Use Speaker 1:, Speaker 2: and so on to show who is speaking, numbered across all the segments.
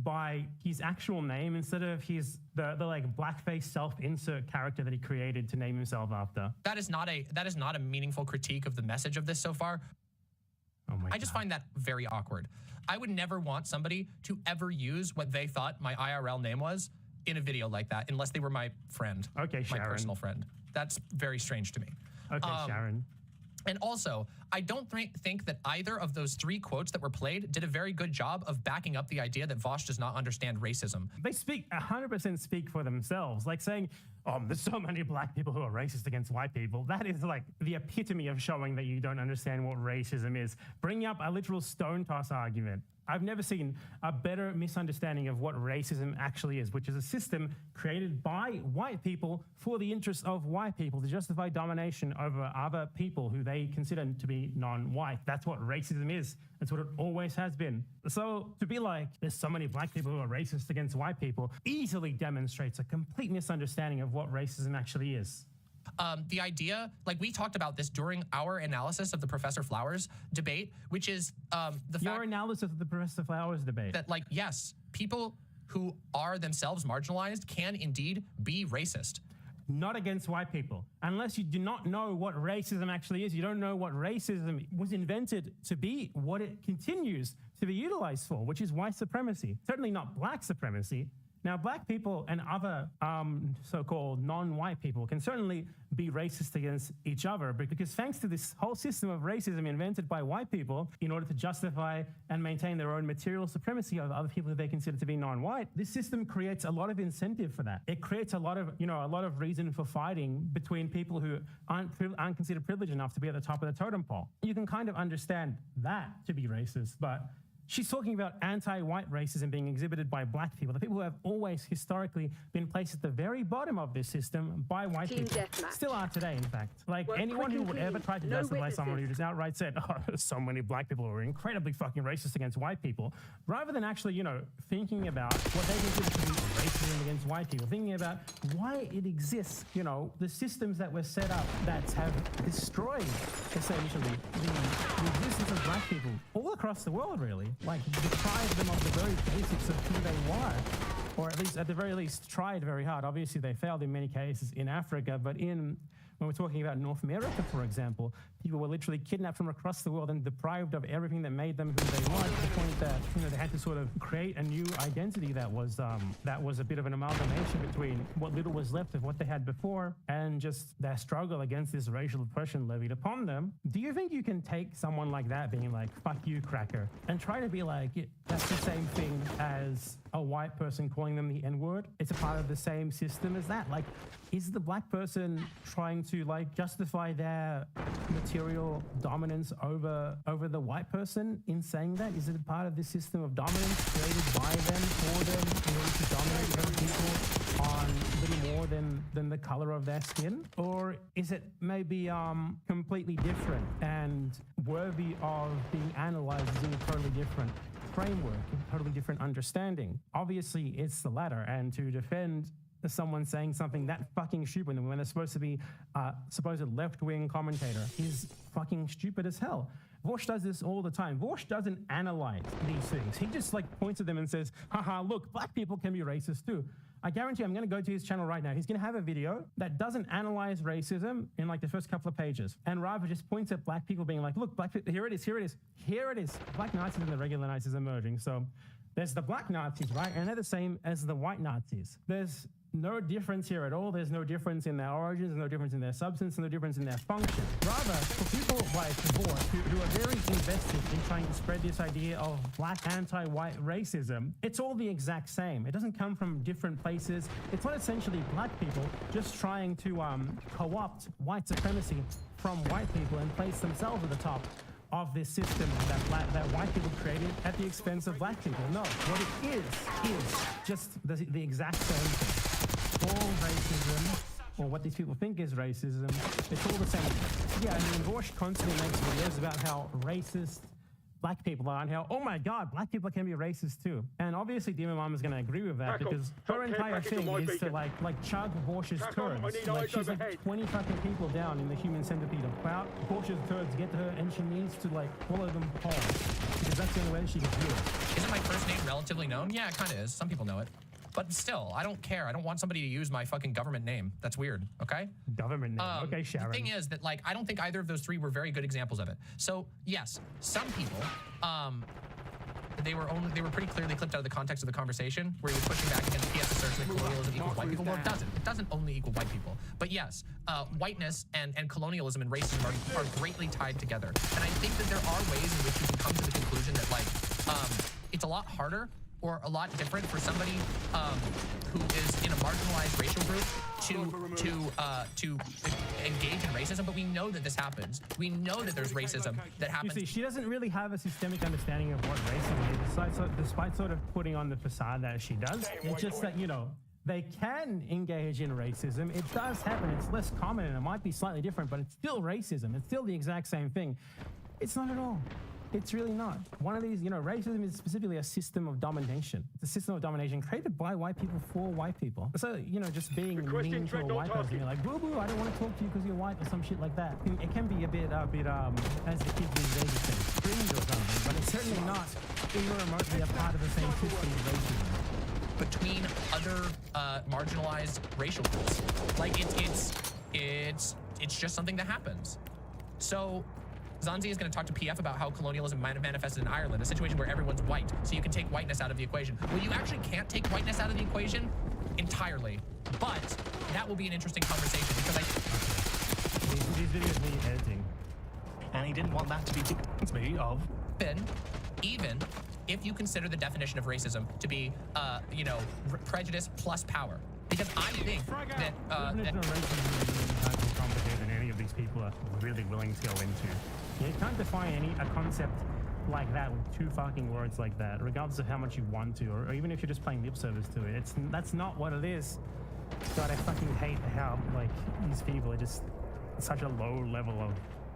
Speaker 1: by his actual name instead of the like blackface self-insert character that he created to name himself after.
Speaker 2: That is not a meaningful critique of the message of this so far.
Speaker 1: Oh my God.
Speaker 2: I just find that very awkward. I would never want somebody to ever use what they thought my IRL name was in a video like that, unless they were my friend.
Speaker 1: Okay, Sharon.
Speaker 2: My personal friend. That's very strange to me.
Speaker 1: Okay, Sharon.
Speaker 2: And also, I don't think that either of those 3 quotes that were played did a very good job of backing up the idea that Vosh does not understand racism.
Speaker 1: They 100% speak for themselves. Like saying, there's so many black people who are racist against white people. That is like the epitome of showing that you don't understand what racism is. Bringing up a literal stone toss argument. I've never seen a better misunderstanding of what racism actually is, which is a system created by white people for the interests of white people to justify domination over other people who they consider to be non-white. That's what racism is. That's what it always has been. So to be like, there's so many black people who are racist against white people easily demonstrates a complete misunderstanding of what racism actually is.
Speaker 2: The idea, like we talked about this during our analysis of the Professor Flowers debate, which is
Speaker 1: your analysis of the Professor Flowers debate.
Speaker 2: That, like, yes, people who are themselves marginalized can indeed be racist.
Speaker 1: Not against white people. Unless you do not know what racism actually is, you don't know what racism was invented to be, what it continues to be utilized for, which is white supremacy. Certainly not black supremacy. Now, black people and other so-called non-white people can certainly be racist against each other, because thanks to this whole system of racism invented by white people in order to justify and maintain their own material supremacy over other people that they consider to be non-white, this system creates a lot of incentive for that. It creates a lot of reason for fighting between people who aren't considered privileged enough to be at the top of the totem pole. You can kind of understand that to be racist, but she's talking about anti-white racism being exhibited by black people, the people who have always historically been placed at the very bottom of this system by white people. Still are today, in fact. Like anyone who would ever try to justify someone who just outright said, there's so many black people who are incredibly fucking racist against white people, rather than actually, thinking about what they consider to be racism against white people, thinking about why it exists, the systems that were set up that have destroyed, essentially, the existence of black people all across the world, really. Like, deprived them of the very basics of who they were, or at the very least tried very hard. Obviously, they failed in many cases in Africa, but when we're talking about North America, for example, people were literally kidnapped from across the world and deprived of everything that made them who they were, to the point that they had to sort of create a new identity that was a bit of an amalgamation between what little was left of what they had before and just their struggle against this racial oppression levied upon them. Do you think you can take someone like that being like, fuck you, cracker, and try to be like, that's the same thing as a white person calling them the N-word? It's a part of the same system as that. Like, is the black person trying to justify their material dominance over the white person in saying that? Is it a part of this system of dominance created by them, for them, in order to dominate other people on little more than the color of their skin? Or is it maybe completely different and worthy of being analyzed in a totally different framework, a totally different understanding? Obviously, it's the latter, and to defend someone saying something that fucking stupid when they're supposed to be a supposed left-wing commentator is fucking stupid as hell. Vosh does this all the time. Vosh doesn't analyze these things. He just points at them and says, haha, look, black people can be racist too. I guarantee I'm going to go to his channel right now. He's going to have a video that doesn't analyze racism in the first couple of pages, and rather just points at black people being like, look, black people, here it is, here it is, here it is. Black Nazis and the regular Nazis emerging. So there's the black Nazis, right? And they're the same as the white Nazis. There's no difference here at all. There's no difference in their origins, no difference in their substance, no difference in their function. Rather, for people like Vosh, who are very invested in trying to spread this idea of black anti-white racism, it's all the exact same. It doesn't come from different places. It's not essentially black people just trying to co-opt white supremacy from white people and place themselves at the top of this system that white people created at the expense of black people. No, what it is just the exact same thing. All racism, or what these people think is racism, it's all the same. Yeah, I mean, Vosh constantly makes videos about how racist black people are and how, oh my God, black people can be racist too. And obviously Demon Mom is going to agree with that because her entire thing is to like chug Borsch's turds. Like she's like 20 fucking people down in the human centipede of clout. Borsch's turds get to her and she needs to like swallow them whole because that's the only way she can do it.
Speaker 2: Isn't my first name relatively known? Yeah, it kind of is. Some people know it. But still, I don't care. I don't want somebody to use my fucking government name. That's weird, okay?
Speaker 1: Government name. Okay, Sharon.
Speaker 2: The thing is that, like, I don't think either of those three were very good examples of it. So, yes, some people, they were pretty clearly clipped out of the context of the conversation where he was pushing back against PS assertion that colonialism equals white people. Well, it doesn't. It doesn't only equal white people. But yes, whiteness and colonialism and racism are greatly tied together. And I think that there are ways in which you can come to the conclusion that, like, it's a lot harder or a lot different for somebody who is in a marginalized racial group to engage in racism, but we know that this happens. We know that there's racism that happens.
Speaker 1: You see, she doesn't really have a systemic understanding of what racism is, despite sort of putting on the facade that she does. It's just that, you know, they can engage in racism. It does happen. It's less common and it might be slightly different, but it's still racism. It's still the exact same thing. It's not at all. It's really not. One of these, you know, racism is specifically a system of domination. It's a system of domination created by white people for white people. So, you know, just being mean to a white person, you're like, boo boo, I don't want to talk to you because you're white or some shit like that. It can be a bit, as the kids these days say, cringe or something, but it's certainly not even remotely a part of the same system of racism.
Speaker 2: Between other marginalized racial groups. Like, it's just something that happens. So, Zanzi is going to talk to PF about how colonialism might have manifested in Ireland, a situation where everyone's white, so you can take whiteness out of the equation. Well, you actually can't take whiteness out of the equation entirely, but that will be an interesting conversation because
Speaker 1: These videos need editing.
Speaker 3: And he didn't want that to be me of.
Speaker 2: Even if you consider the definition of racism to be, you know, prejudice plus power. Because I think that...
Speaker 1: racism is more complicated than any of these people are really willing to go into. You can't define a concept like that with two fucking words like that, regardless of how much you want to, or even if you're just playing lip service to it. That's not what it is. God, I fucking hate how, like, these people are just such a low level of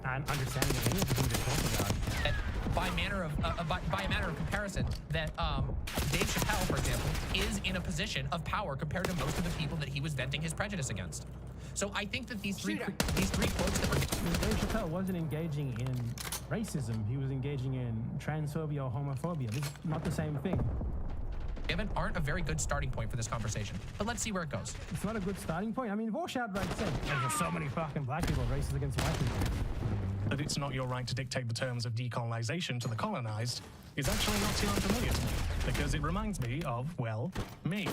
Speaker 1: understanding of any of the things they talk about.
Speaker 2: And by a matter of comparison, that Dave Chappelle, for example, is in a position of power compared to most of the people that he was venting his prejudice against. So I think that these three quotes that were...
Speaker 1: Dave Chappelle wasn't engaging in racism. He was engaging in transphobia or homophobia. This is not the same thing.
Speaker 2: Aren't a very good starting point for this conversation. But let's see where it goes.
Speaker 1: It's not a good starting point. I mean, Vorsh outright said there's so many fucking black people racist against white people.
Speaker 3: That it's not your right to dictate the terms of decolonization to the colonized is actually not too unfamiliar to me, because it reminds me of, well, me.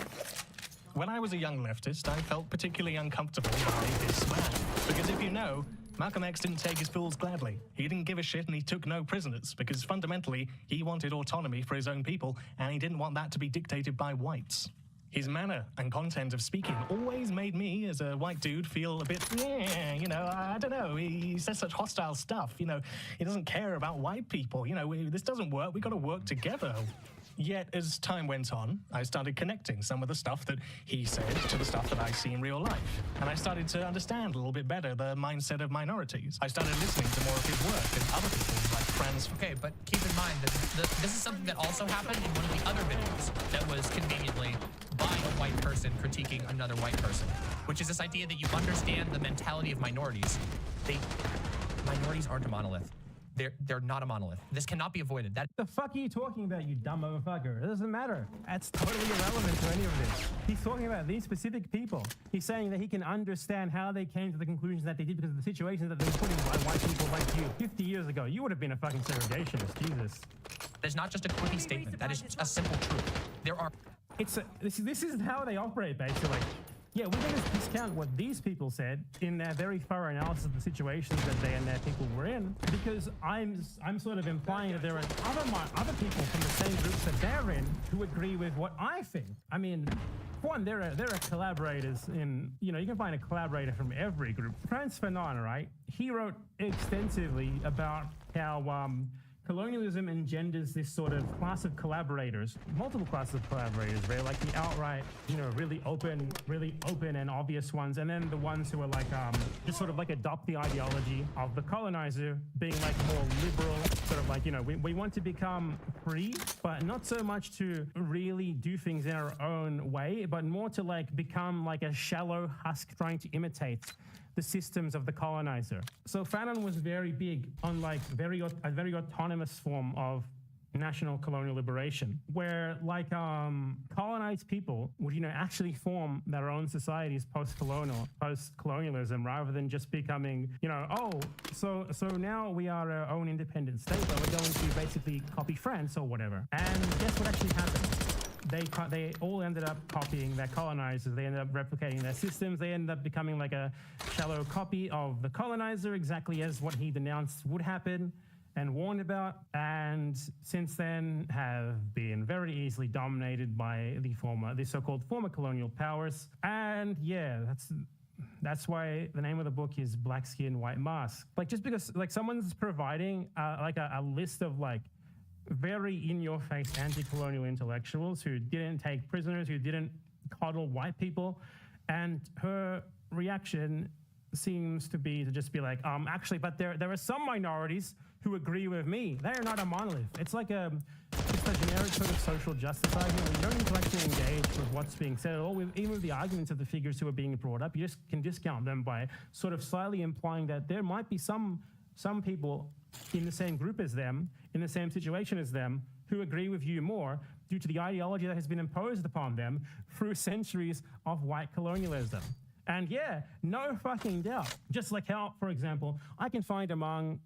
Speaker 3: When I was a young leftist, I felt particularly uncomfortable by this man. Because if you know, Malcolm X didn't take his fools gladly. He didn't give a shit and he took no prisoners, because fundamentally, he wanted autonomy for his own people, and he didn't want that to be dictated by whites. His manner and content of speaking always made me, as a white dude, feel a bit, you know, I don't know, he says such hostile stuff, you know, he doesn't care about white people, you know, this doesn't work, we gotta work together. Yet, as time went on, I started connecting some of the stuff that he said to the stuff that I see in real life. And I started to understand a little bit better the mindset of minorities. I started listening to more of his work and other people's, like trans...
Speaker 2: Okay, but keep in mind that this is something that also happened in one of the other videos that was conveniently by a white person critiquing another white person, which is this idea that you understand the mentality of minorities. Minorities aren't a monolith. They're not a monolith. This cannot be avoided.
Speaker 1: The fuck are you talking about, you dumb motherfucker? It doesn't matter. That's totally irrelevant to any of this. He's talking about these specific people. He's saying that he can understand how they came to the conclusions that they did because of the situations that they were put in by white people like you 50 years ago. You would have been a fucking segregationist, Jesus.
Speaker 2: That's not just a quippy statement. That is a simple truth. There are...
Speaker 1: This is how they operate, basically. Yeah, we're going to discount what these people said in their very thorough analysis of the situations that they and their people were in, because I'm sort of implying that there are other people from the same groups that they're in who agree with what I think. I mean, one, there are collaborators in, you know, you can find a collaborator from every group. Franz Fanon, right? He wrote extensively about how colonialism engenders this sort of class of collaborators, multiple classes of collaborators, right? Like the outright, really open and obvious ones, and then the ones who are like, just sort of like adopt the ideology of the colonizer, being like more liberal, sort of like, we want to become free, but not so much to really do things in our own way, but more to like become like a shallow husk trying to imitate the systems of the colonizer. So Fanon was very big on like a very autonomous form of national colonial liberation, where like colonized people would actually form their own societies post-colonialism, rather than just becoming so now we are our own independent state, but we're going to basically copy France or whatever. And guess what actually happened? They all ended up copying their colonizers. They ended up replicating their systems. They ended up becoming like a shallow copy of the colonizer, exactly as what he denounced would happen and warned about, and since then have been very easily dominated by the so-called former colonial powers. And yeah, that's why the name of the book is Black Skin, White Mask. Like, just because like someone's providing like a list of like very in-your-face anti-colonial intellectuals who didn't take prisoners, who didn't coddle white people, and her reaction seems to just be like, actually, but there are some minorities who agree with me. They are not a monolith. It's like just a generic sort of social justice argument. You don't need to actually engage with what's being said at all. Even with the arguments of the figures who are being brought up, you just can discount them by sort of slightly implying that there might be some people in the same group as them, in the same situation as them, who agree with you more due to the ideology that has been imposed upon them through centuries of white colonialism. And yeah, no fucking doubt. Just like how, for example, I can find among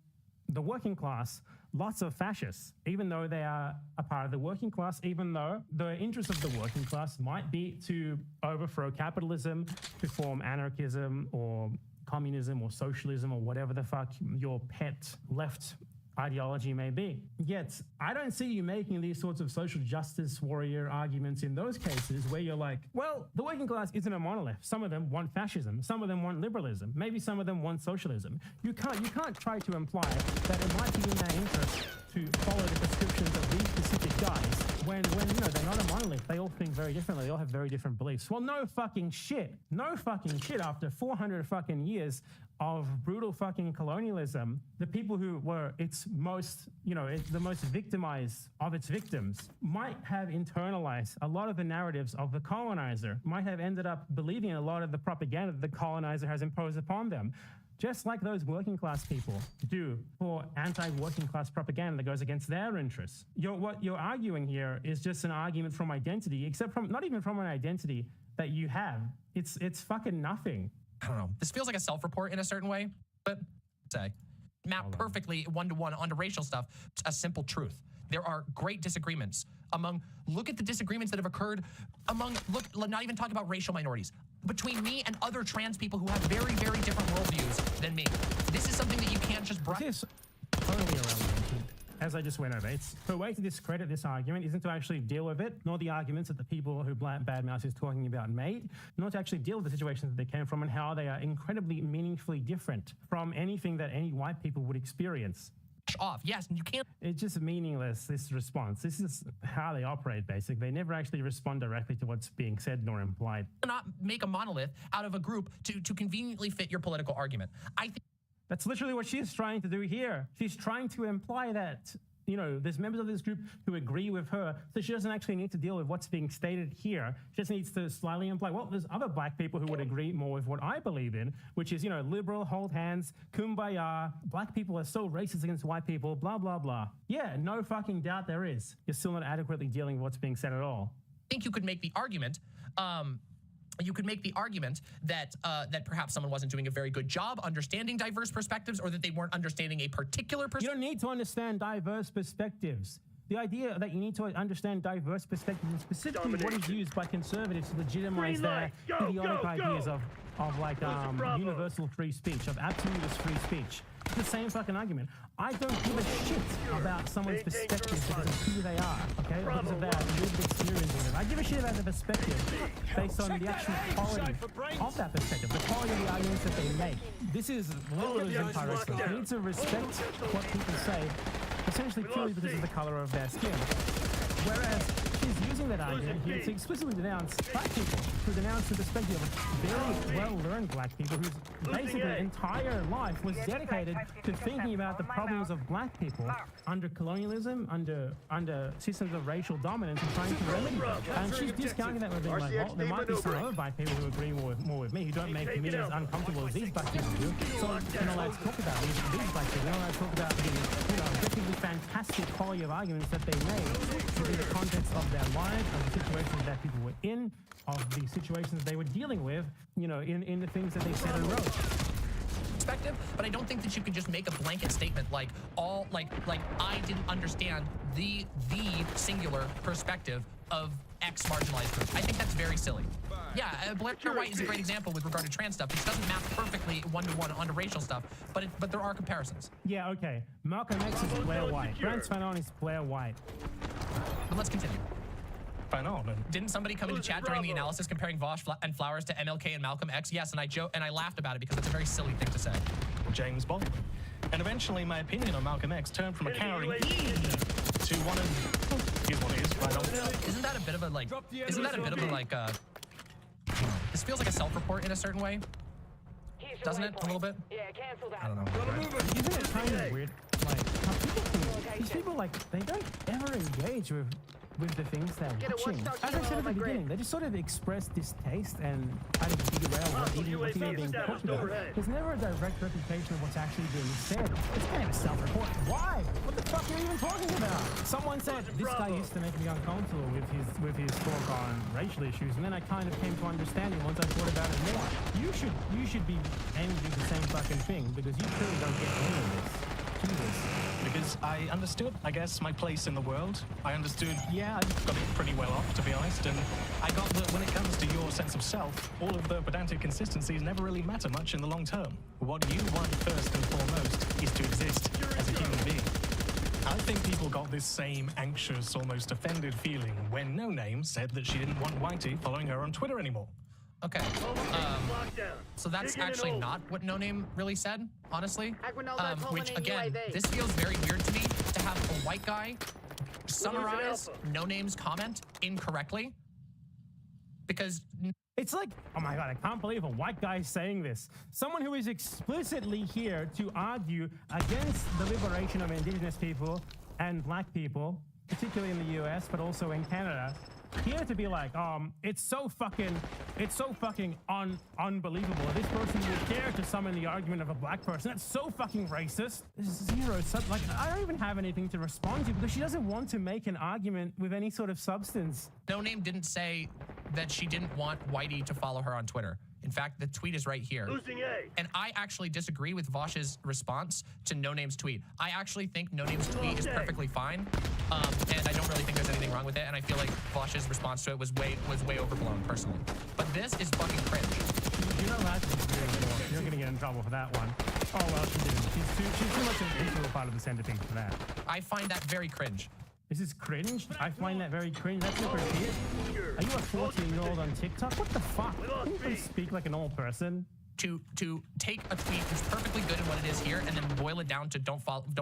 Speaker 1: the working class lots of fascists, even though they are a part of the working class, even though the interest of the working class might be to overthrow capitalism, to form anarchism or communism or socialism or whatever the fuck your pet left ideology may be. Yet, I don't see you making these sorts of social justice warrior arguments in those cases where you're like, well, the working class isn't a monolith. Some of them want fascism. Some of them want liberalism. Maybe some of them want socialism. You can't try to imply that it might be in their interest to follow the prescriptions of these specific guys when they're not a monolith. They all think very differently. They all have very different beliefs. Well, no fucking shit. No fucking shit. After 400 fucking years of brutal fucking colonialism, the people who were the most victimized of its victims might have internalized a lot of the narratives of the colonizer, might have ended up believing in a lot of the propaganda that the colonizer has imposed upon them. Just like those working class people do for anti-working class propaganda that goes against their interests. What you're arguing here is just an argument from identity, except from not even from an identity that you have. It's fucking nothing.
Speaker 2: I don't know. This feels like a self-report in a certain way, but map perfectly one-to-one onto racial stuff. It's a simple truth. There are great disagreements look at the disagreements that have occurred not even talking about racial minorities, between me and other trans people who have very, very different worldviews than me. This is something that you can't just
Speaker 1: This is totally irrelevant. As I just went over, the way to discredit this argument isn't to actually deal with it, nor the arguments that the people who Badmouse is talking about made, nor to actually deal with the situations that they came from and how they are incredibly meaningfully different from anything that any white people would experience.
Speaker 2: Off. Yes, you can't.
Speaker 1: It's just meaningless, this response. This is how they operate, basically. They never actually respond directly to what's being said nor implied.
Speaker 2: Not make a monolith out of a group to conveniently fit your political argument. I think
Speaker 1: that's literally what she's trying to do here. She's trying to imply that, there's members of this group who agree with her, so she doesn't actually need to deal with what's being stated here. She just needs to slightly imply, well, there's other black people who would agree more with what I believe in, which is, liberal, hold hands, kumbaya, black people are so racist against white people, blah, blah, blah. Yeah, no fucking doubt there is. You're still not adequately dealing with what's being said at all.
Speaker 2: I think you could make the argument, that that perhaps someone wasn't doing a very good job understanding diverse perspectives, or that they weren't understanding a particular perspective.
Speaker 1: You don't need to understand diverse perspectives. The idea that you need to understand diverse perspectives, and specifically what is used by conservatives to legitimize their idiotic ideas of universal free speech, of absolutist free speech. It's the same fucking argument. I don't give a shit about someone's perspective because of who they are, okay? Because of their lived experience with it. I give a shit about the perspective based on the actual quality of that perspective, the quality of the arguments that they make. This is liberalism, Pyroxene. You need to respect what people say, essentially purely because of the color of their skin. Whereas she's using that argument here to explicitly denounce black people, to denounce the perspective of very well-learned black people whose basically entire life was dedicated to thinking about the problems of black people under colonialism, under systems of racial dominance, and trying to remedy them. And she's discounting that with being like, well, there might be some other black people who agree more with me, who don't make me as uncomfortable as these black people do. So you're not allowed to talk about these black people. You're not allowed to talk about the objectively fantastic quality of arguments that they made within the context of their lives, of the situations that people were in, of the situations they were dealing with, in the things that they said and wrote.
Speaker 2: Perspective, but I don't think that you can just make a blanket statement like I didn't understand the singular perspective of X marginalized group. I think that's very silly. Yeah, Blair White is a great example with regard to trans stuff, which doesn't map perfectly one-to-one onto racial stuff, but there are comparisons.
Speaker 1: Yeah, okay. Malcolm X is Blair White. Brent Fanon is Blair White.
Speaker 2: But let's continue.
Speaker 3: Fanon.
Speaker 2: Didn't somebody come into chat during the analysis comparing Vosh and Flowers to MLK and Malcolm X? Yes, and I laughed about it because it's a very silly thing to say.
Speaker 3: James Baldwin. And eventually my opinion on Malcolm X turned from a cowering to one of here's what it is, Fanon.
Speaker 2: Isn't that a bit of a this feels like a self-report in a certain way? Doesn't it? A little bit?
Speaker 4: Yeah, cancel that.
Speaker 2: I don't know.
Speaker 1: Isn't it kind of weird? Like, how these people, they don't ever engage with the things they're watching. As I said at the beginning, they just sort of express distaste and kind of derail what's even being talked about. There's never a direct replication of what's actually being said. It's kind of a self-report. Why? What the fuck are you even talking about? Someone said, this guy used to make me uncomfortable with his talk on racial issues, and then I kind of came to understand it once I thought about it more. You should be aiming to do the same fucking thing, because you clearly don't get any of this.
Speaker 3: Because I understood, I guess, my place in the world. I understood,
Speaker 1: yeah,
Speaker 3: I got it pretty well off, to be honest, and I got that when it comes to your sense of self, all of the pedantic consistencies never really matter much in the long term. What you want first and foremost is to exist as a human being. I think people got this same anxious, almost offended feeling when No Name said that she didn't want Whitey following her on Twitter anymore.
Speaker 2: Okay, so that's actually not what No Name really said, honestly. Which, again, this feels very weird to me to have a white guy summarize No Name's comment incorrectly. Because
Speaker 1: it's like, oh my God, I can't believe a white guy is saying this. Someone who is explicitly here to argue against the liberation of indigenous people and black people, particularly in the US, but also in Canada, here to be like, it's so fucking unbelievable. This person would care to summon the argument of a black person. That's so fucking racist. Zero. Like, I don't even have anything to respond to because she doesn't want to make an argument with any sort of substance.
Speaker 2: No Name didn't say that she didn't want Whitey to follow her on Twitter. In fact, the tweet is right here. And I actually disagree with Vosh's response to No Name's tweet. I actually think No Name's tweet is perfectly fine, and I don't really think there's anything wrong with it. And I feel like Vosh's response to it was way overblown, personally. But this is fucking cringe.
Speaker 1: You're not allowed to disagree anymore. You're gonna get in trouble for that one. Oh well, she didn't. She's too much an integral part of the centerpiece for that.
Speaker 2: I find that very cringe.
Speaker 1: This is cringe? I find that very cringe. That's super weird. Are you a 14-year-old on TikTok? What the fuck? Can you please speak like a normal person?
Speaker 2: To take a tweet that's perfectly good in what it is here and then boil it down to don't follow me,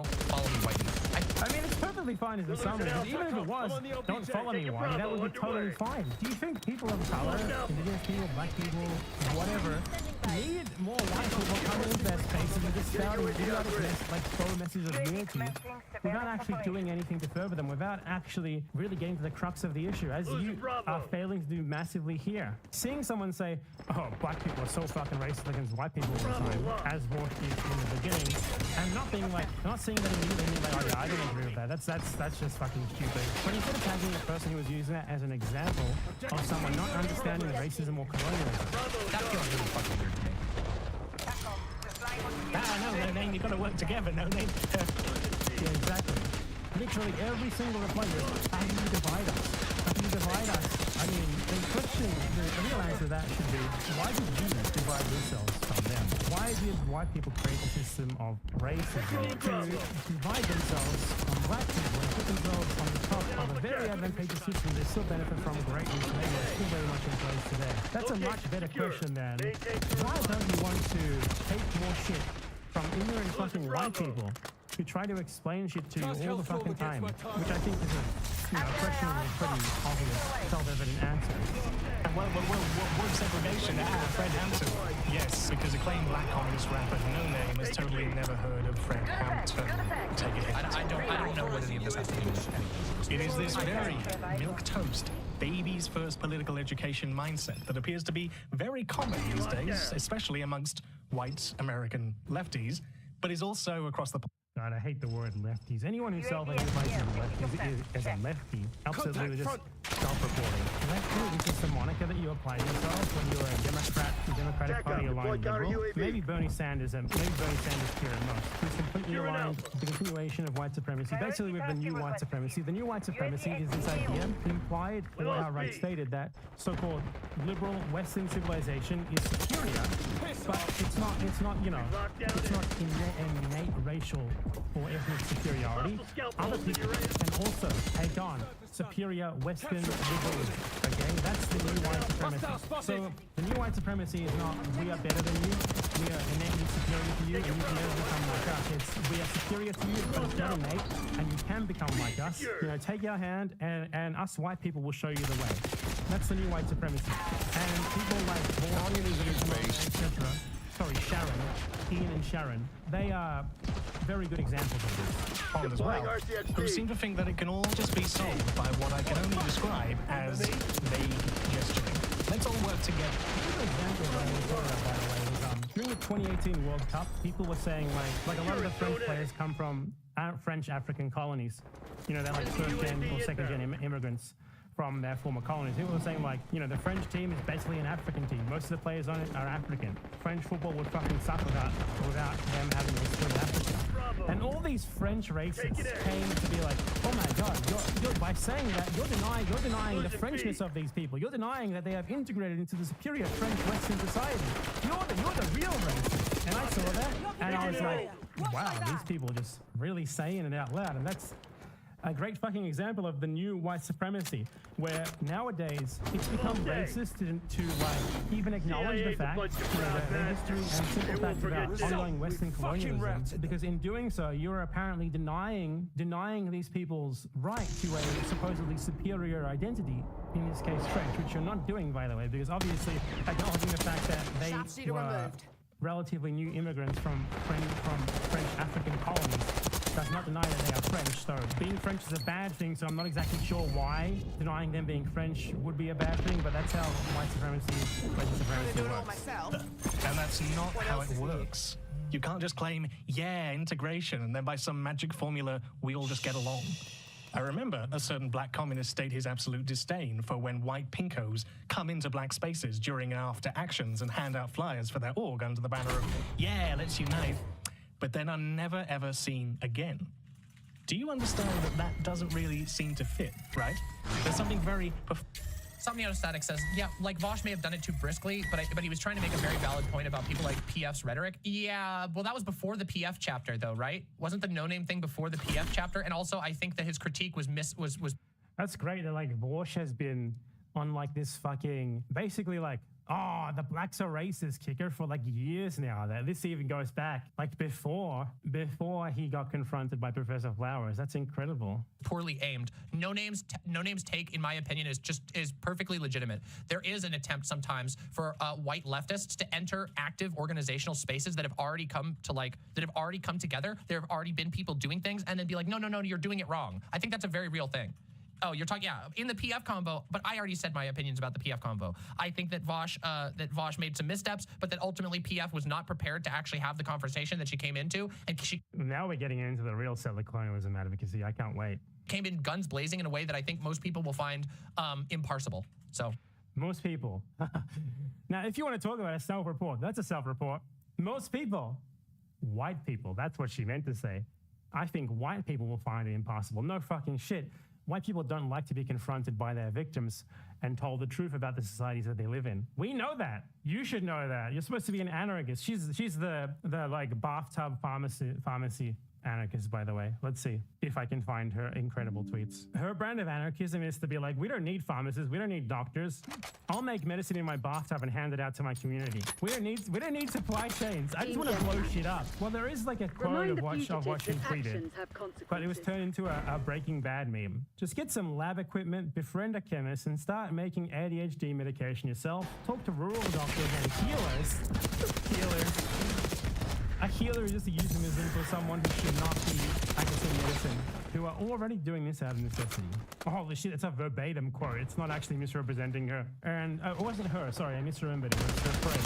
Speaker 2: Whitey.
Speaker 1: I mean, it's perfectly fine as a summary, because even if it was, don't follow me, Whitey, that would be totally fine. Do you think people of color, indigenous people, black people, whatever, need more white people coming into their spaces and just spouting idiotic messages of unity without actually doing anything to further them, without actually really getting to the crux of the issue, as you are failing to do massively here? Seeing someone say, oh, black people are so fucking racist against white people all the time, as Vosh did in the beginning, and not seeing that immediately, like, oh yeah, I don't agree with that. That's just fucking stupid. But instead of tagging the person who was using that as an example of someone not understanding racism or colonialism,
Speaker 2: that feels really fucking weird to me.
Speaker 1: No name, you gotta work together, no name. Yeah, exactly. Literally every single reply is, how do you divide us? How do you divide us? I mean, the question, the real answer to that should be, why did you divide yourselves from them? Why did white people create a system of racism to divide themselves from black people and put themselves on the top of a very advantageous system they still benefit from greatly today, and still very much in place today? That's a much better question than, why don't you want to take more shit from ignorant fucking white people who try to explain shit to you all the fucking time, which I think is a question with a pretty obvious, self-evident answer.
Speaker 3: Well, word segregation. Fred Hampton. Yes, because acclaimed black communist rapper No Name has totally never heard of Fred Hampton. Take a hint.
Speaker 2: I don't know what any of this has to do with anything.
Speaker 3: It is this very milquetoast, baby's first political education mindset that appears to be very common these days, especially amongst white American lefties, but is also across the
Speaker 1: God, I hate the word lefties. Anyone who self-identifies as a lefty, absolutely just self-reporting. Lefty is just a moniker that you apply to yourself when you're a Democratic Party aligned liberal. Maybe Bernie Sanders here at most. He's completely aligned with the continuation of white supremacy. Basically, with the new white supremacy. The new white supremacy is this idea, implied or outright stated, that so-called liberal Western civilization is superior, but it's not innate racial or ethnic superiority. Other people can also take on superior Western liberalism. Okay, that's the new white supremacy. So the new white supremacy is not we are better than you, we are innately superior to you, and you can never become like us. It's we are superior to you, but it's not innate, and you can become like us. You know, take our hand, and us white people will show you the way. That's the new white supremacy. And people like etc. Sorry, Ian and Sharon, they are very good examples of this.
Speaker 3: as well, who seem to think that it can all just be solved by what I can only describe as they gesturing. Let's all work together.
Speaker 1: A good example of what I was talking about, by the way, was during the 2018 World Cup, people were saying like a lot of the French players come from French African colonies. You know, they're like first-gen or second-gen immigrants from their former colonies. People were saying like, you know, the French team is basically an African team. Most of the players on it are African. French football would fucking suck without them having this sort of Africa. And all these French racists came to be like, oh my God, you're by saying that, you're denying the Frenchness of these people. You're denying that they have integrated into the superior French Western society. You're the real racist. And I saw that, and I was like, wow, these people are just really saying it out loud. And that's a great fucking example of the new white supremacy, where nowadays it's become racist to like even acknowledge the fact, the history and simple fact about ongoing Western colonialism, because in doing so, you're apparently denying these people's right to a supposedly superior identity, in this case French, which you're not doing, by the way, because obviously acknowledging the fact that they were relatively new immigrants from French African colonies does not deny that they are French. So being French is a bad thing, so I'm not exactly sure why denying them being French would be a bad thing, but that's how white supremacy works.
Speaker 3: And that's not how it works. You can't just claim, yeah, integration, and then by some magic formula, we all just get along. I remember a certain black communist state his absolute disdain for when white pinkos come into black spaces during and after actions and hand out flyers for their org under the banner of, yeah, let's unite, but then are never ever seen again. Do you understand that doesn't really seem to fit, right? There's something very...
Speaker 2: Something out of static says, yeah, like Vosh may have done it too briskly, but he was trying to make a very valid point about people like PF's rhetoric. Yeah, well, that was before the PF chapter, though, right? Wasn't the no name thing before the PF chapter? And also, I think that his critique was
Speaker 1: That's great that like Vosh has been on like this fucking basically like, oh, the blacks are racist kicker for like years now. That this even goes back like before he got confronted by Professor Flowers. That's incredible.
Speaker 2: Poorly aimed. No name's take, in my opinion, is perfectly legitimate. There is an attempt sometimes for white leftists to enter active organizational spaces that have already come together. There have already been people doing things, and then be like, no, you're doing it wrong. I think that's a very real thing. Oh, you're talking, yeah, in the PF convo, but I already said my opinions about the PF convo. I think that Vosh made some missteps, but that ultimately PF was not prepared to actually have the conversation that she came into, and
Speaker 1: now we're getting into the real settler colonialism advocacy. I can't wait.
Speaker 2: Came in guns blazing in a way that I think most people will find imparsible. So
Speaker 1: most people. Now, if you want to talk about a self-report, that's a self-report. Most people, white people, that's what she meant to say. I think white people will find it impossible. No fucking shit. White people don't like to be confronted by their victims and told the truth about the societies that they live in. We know that. You should know that. You're supposed to be an anarchist. She's the like bathtub pharmacy anarchist, by the way. Let's see if I can find her incredible tweets. Her brand of anarchism is to be like, we don't need pharmacists, we don't need doctors. I'll make medicine in my bathtub and hand it out to my community. We don't need supply chains. I just want to blow shit up. Well, there is like a quote of what she tweeted, but it was turned into a Breaking Bad meme. Just get some lab equipment, befriend a chemist, and start making ADHD medication yourself. Talk to rural doctors and healers. A healer is just a euphemism for someone who should not be practicing medicine, who are already doing this out of necessity. Oh, holy shit, it's a verbatim quote. It's not actually misrepresenting her. And it wasn't her, sorry, I misremembered. It was her friend,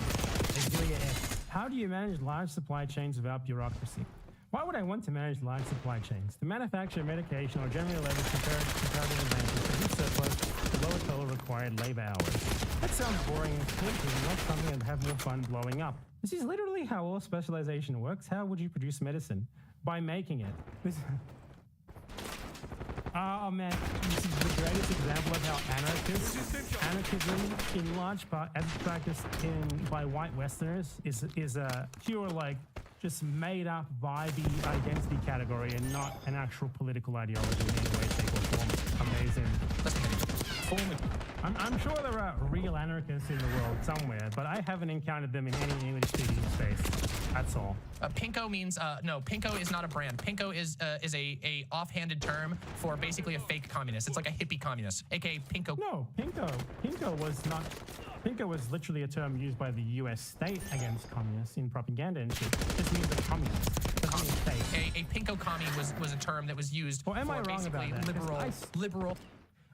Speaker 1: Azealia X. How do you manage large supply chains without bureaucracy? Why would I want to manage large supply chains? To manufacture medication or generally leverage comparative advantage to be surplus to lower total required labor hours. That sounds boring and completely not something I'd have more fun blowing up. This is literally how all specialization works. How would you produce medicine? By making it. Oh man, this is the greatest example of how anarchism, in large part, as practiced by white Westerners, is a pure, like, just made up vibey identity category and not an actual political ideology in any way, shape, or form. Amazing. I'm sure there are real anarchists in the world somewhere, but I haven't encountered them in any English-speaking space. That's all.
Speaker 2: Pinko means no. Pinko is not a brand. Pinko is a offhanded term for basically a fake communist. It's like a hippie communist, aka Pinko.
Speaker 1: No, Pinko was not. Pinko was literally a term used by the U.S. state against communists in propaganda and shit. It just means a communist. Doesn't mean state.
Speaker 2: A Pinko commie was a term that was used
Speaker 1: for
Speaker 2: basically liberal.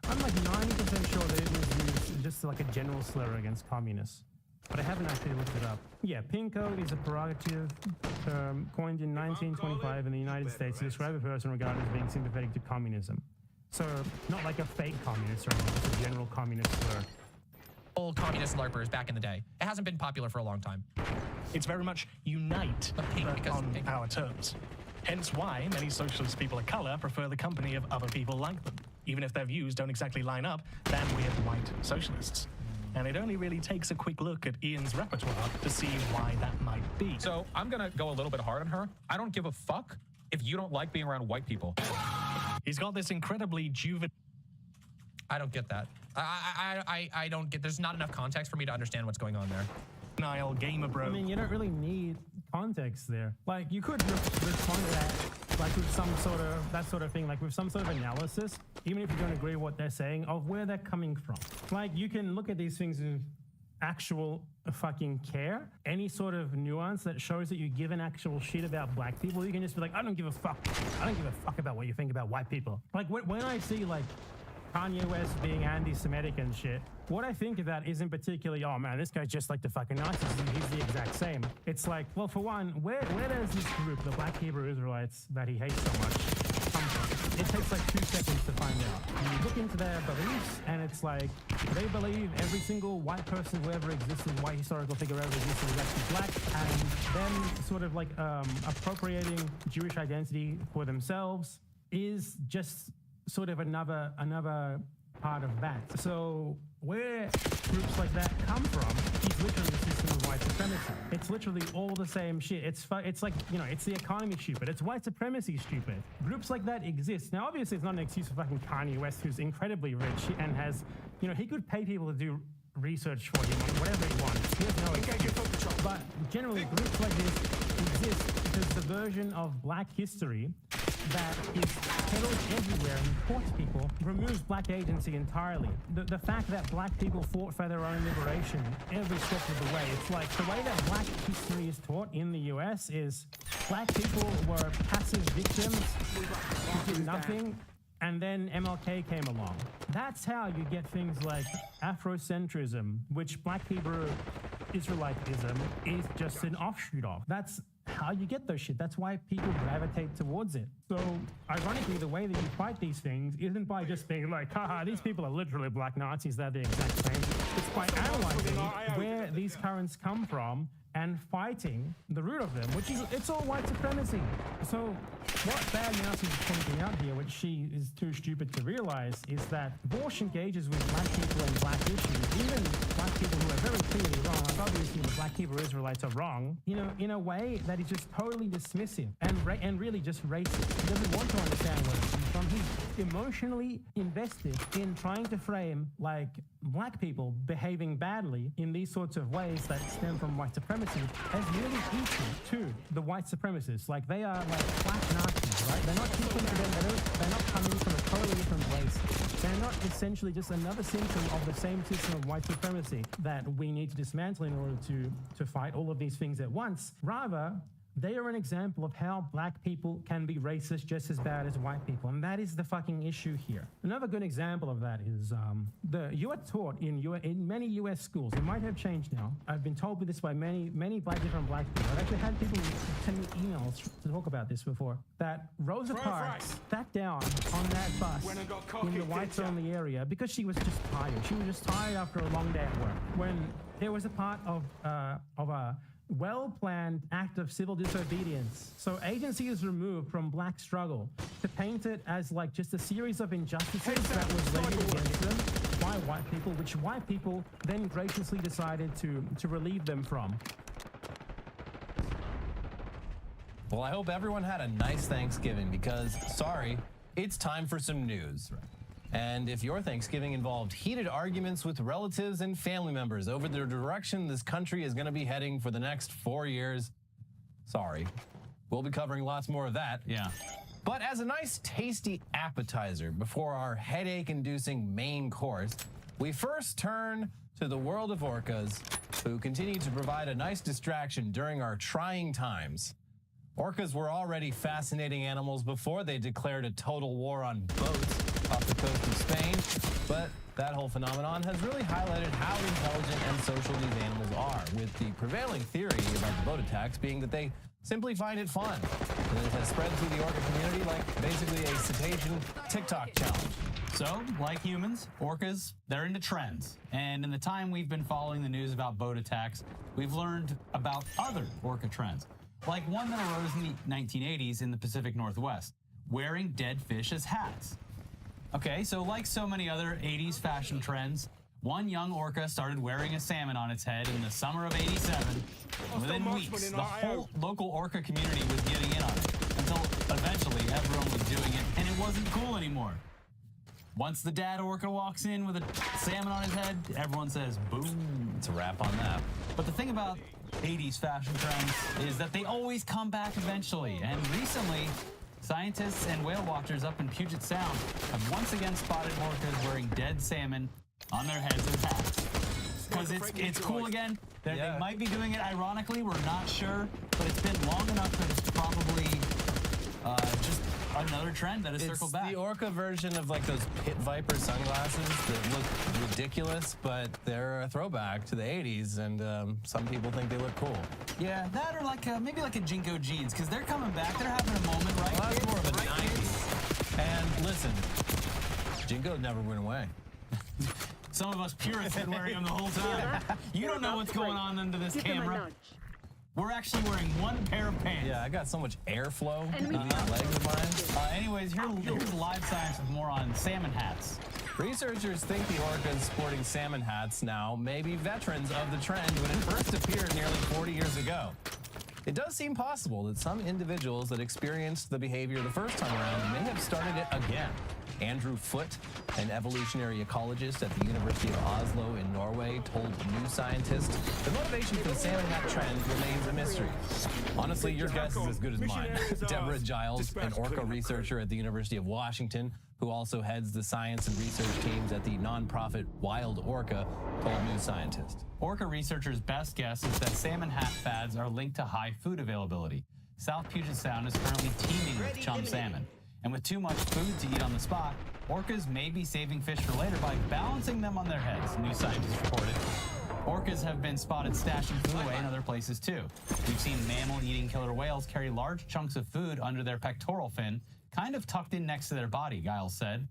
Speaker 1: I'm like 90% sure that it was used just like a general slur against communists, but I haven't actually looked it up. Yeah, Pinko is a pejorative term coined in 1925 in the United States to describe a person regarded as being sympathetic to communism. So not like a fake communist or anything, just a general communist slur.
Speaker 2: Old communist LARPers back in the day. It hasn't been popular for a long time.
Speaker 3: It's very much unite on our terms. Hence why many socialist people of color prefer the company of other people like them. Even if their views don't exactly line up, then we're white socialists. And it only really takes a quick look at Ian's repertoire to see why that might be.
Speaker 4: So I'm gonna go a little bit hard on her. I don't give a fuck if you don't like being around white people.
Speaker 3: He's got this incredibly juvenile...
Speaker 2: I don't get that. I don't get, there's not enough context for me to understand what's going on there.
Speaker 3: Nile gamer bro.
Speaker 1: I mean, you don't really need context there. Like, you could respond to that, like with some sort of, that sort of thing, like with some sort of analysis, even if you don't agree with what they're saying, of where they're coming from. Like, you can look at these things with actual fucking care, any sort of nuance that shows that you give an actual shit about black people. You can just be like, I don't give a fuck. I don't give a fuck about what you think about white people. Like, when I see, like, Kanye West being anti-Semitic and shit, what I think of that isn't particularly, oh man, this guy's just like the fucking Nazis, he's the exact same. It's like, well, for one, where does this group, the Black Hebrew Israelites that he hates so much, come from? It takes like 2 seconds to find out. You look into their beliefs, and it's like, they believe every single white person who ever existed, white historical figure ever existed, is actually black, and them sort of like appropriating Jewish identity for themselves is just sort of another part of that. So where groups like that come from is literally the system of white supremacy. It's literally all the same shit. It's like, you know, it's the economy stupid. It's white supremacy stupid. Groups like that exist. Now, obviously, it's not an excuse for fucking Kanye West, who's incredibly rich and has, you know, he could pay people to do research for him on whatever he wants. He has no excuse. But generally, groups like this exist because the version of black history that is peddled everywhere and taught to people removes black agency entirely. The fact that black people fought for their own liberation every step of the way. It's like the way that black history is taught in the US is black people were passive victims who did nothing, and then MLK came along. That's how you get things like Afrocentrism, which Black Hebrew Israelitism is just an offshoot of. That's how you get those shit. That's why people gravitate towards it. So, ironically, the way that you fight these things isn't by just being like, haha, these people are literally black Nazis, they're the exact same. It's by analyzing where these currents come from and fighting the root of them, which is, it's all white supremacy. So what Bad Mouse is pointing out here, which she is too stupid to realize, is that Bush engages with black people and black issues, even black people who are very clearly wrong. Like obviously the Black black Hebrew Israelites are wrong, in a way that is just totally dismissive and really just racist. He doesn't want to understand where it's from. He's emotionally invested in trying to frame like black people behaving badly in these sorts of ways that stem from white supremacy as really equal to the white supremacists. Like they are like black Nazis, right? They're not equal to them. They're not coming from a totally different place. They're not essentially just another symptom of the same system of white supremacy that we need to dismantle in order to fight all of these things at once. Rather, they are an example of how black people can be racist just as bad as white people. And that is the fucking issue here. Another good example of that is you are taught in many US schools. It might have changed now. I've been told this by many different black people. I've actually had people send me emails to talk about this before. That Rosa Parks sat down on that bus in the whites-only area because she was just tired. She was just tired after a long day at work. When there was a part of a well-planned act of civil disobedience. So agency is removed from black struggle to paint it as like just a series of injustices that was levied against them by white people, which white people then graciously decided to relieve them from.
Speaker 5: Well, I hope everyone had a nice Thanksgiving because, sorry, it's time for some news. And if your Thanksgiving involved heated arguments with relatives and family members over the direction this country is going to be heading for the next 4 years, sorry. We'll be covering lots more of that.
Speaker 4: Yeah.
Speaker 5: But as a nice, tasty appetizer before our headache-inducing main course, we first turn to the world of orcas, who continue to provide a nice distraction during our trying times. Orcas were already fascinating animals before they declared a total war on boats off the coast of Spain, but that whole phenomenon has really highlighted how intelligent and social these animals are, with the prevailing theory about the boat attacks being that they simply find it fun. And it has spread through the orca community like basically a cetacean TikTok challenge.
Speaker 6: So, like humans, orcas, they're into trends. And in the time we've been following the news about boat attacks, we've learned about other orca trends, like one that arose in the 1980s in the Pacific Northwest, wearing dead fish as hats. Okay, so like so many other 80s fashion trends, one young orca started wearing a salmon on its head in the summer of '87. Within weeks, the whole local orca community was getting in on it, until eventually everyone was doing it and it wasn't cool anymore. Once the dad orca walks in with a salmon on his head, everyone says, boom.
Speaker 5: It's a wrap on that.
Speaker 6: But the thing about 80s fashion trends is that they always come back eventually, and recently, scientists and whale watchers up in Puget Sound have once again spotted orcas wearing dead salmon on their heads as hats. Because it's cool again. They might be doing it ironically, we're not sure, but it's been long enough that it's probably just another trend that has circled back.
Speaker 5: It's the orca version of like those pit viper sunglasses that look ridiculous, but they're a throwback to the 80s, and some people think they look cool.
Speaker 6: Yeah, that or like maybe like a Jinko jeans, because they're coming back. They're having a moment, right?
Speaker 5: Well, that's
Speaker 6: kids?
Speaker 5: more of a
Speaker 6: Right,
Speaker 5: 90s. And listen, Jinko never went away.
Speaker 6: Some of us purists been wearing them the whole time. You don't know what's going on under this camera. We're actually wearing one pair of pants.
Speaker 5: Yeah, I got so much airflow in these legs of mine.
Speaker 6: Anyways, here's live science with more on salmon hats.
Speaker 5: Researchers think the orcas sporting salmon hats now may be veterans of the trend when it first appeared nearly 40 years ago. It does seem possible that some individuals that experienced the behavior the first time around may have started it again. Andrew Foote, an evolutionary ecologist at the University of Oslo in Norway, told New Scientist, the motivation for the salmon hat trend remains a mystery. Honestly, your guess is as good as mine. Deborah Giles, an orca researcher at the University of Washington, who also heads the science and research teams at the nonprofit Wild Orca, told New Scientist.
Speaker 6: Orca researchers' best guess is that salmon hat fads are linked to high food availability. South Puget Sound is currently teeming with chum salmon. And with too much food to eat on the spot, orcas may be saving fish for later by balancing them on their heads, New Scientist reported. Orcas have been spotted stashing food away in other places too. We've seen mammal-eating killer whales carry large chunks of food under their pectoral fin, kind of tucked in next to their body, Giles said.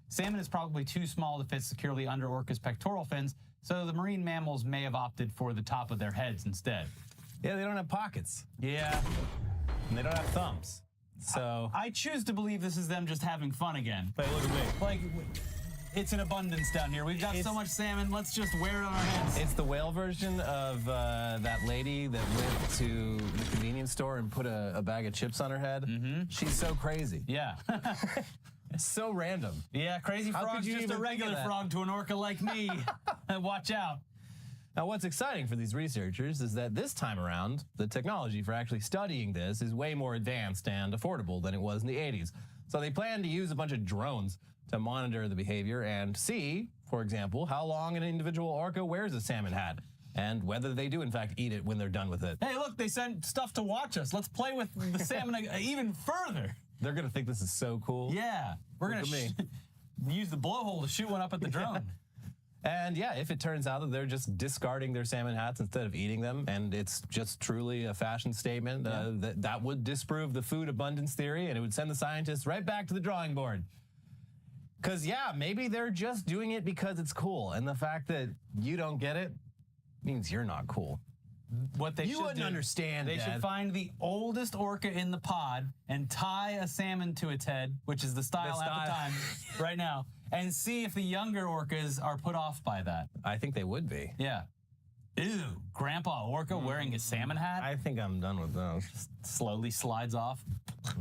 Speaker 6: Salmon is probably too small to fit securely under orcas' pectoral fins, so the marine mammals may have opted for the top of their heads instead.
Speaker 5: Yeah, they don't have pockets.
Speaker 6: Yeah.
Speaker 5: And they don't have thumbs. So
Speaker 6: I choose to believe this is them just having fun again.
Speaker 5: But look at me.
Speaker 6: Like, it's in abundance down here. We've got so much salmon. Let's just wear it on our heads.
Speaker 5: It's the whale version of that lady that went to the convenience store and put a bag of chips on her head. She's so crazy.
Speaker 6: Yeah.
Speaker 5: It's so random.
Speaker 6: Yeah, crazy
Speaker 5: How
Speaker 6: frog's
Speaker 5: could you
Speaker 6: just a
Speaker 5: even think of
Speaker 6: regular
Speaker 5: that?
Speaker 6: frog to an orca like me. Watch out.
Speaker 5: Now, what's exciting for these researchers is that this time around, the technology for actually studying this is way more advanced and affordable than it was in the 80s. So they plan to use a bunch of drones to monitor the behavior and see, for example, how long an individual orca wears a salmon hat and whether they do, in fact, eat it when they're done with it.
Speaker 6: Hey, look, they sent stuff to watch us. Let's play with the salmon even further.
Speaker 5: They're going to think this is so cool.
Speaker 6: Yeah, we're going to use the blowhole to shoot one up at the drone.
Speaker 5: And yeah, if it turns out that they're just discarding their salmon hats instead of eating them, and it's just truly a fashion statement, that would disprove the food abundance theory, and it would send the scientists right back to the drawing board. Because, yeah, maybe they're just doing it because it's cool, and the fact that you don't get it means you're not cool.
Speaker 6: What they
Speaker 5: You
Speaker 6: should
Speaker 5: wouldn't
Speaker 6: do,
Speaker 5: understand,
Speaker 6: They
Speaker 5: Dad.
Speaker 6: should find the oldest orca in the pod and tie a salmon to its head, which is the style at the time, right now, and see if the younger orcas are put off by that.
Speaker 5: I think they would be.
Speaker 6: Yeah. Ew, Grandpa Orca wearing a salmon hat
Speaker 5: I think I'm done with those.
Speaker 6: slowly slides off.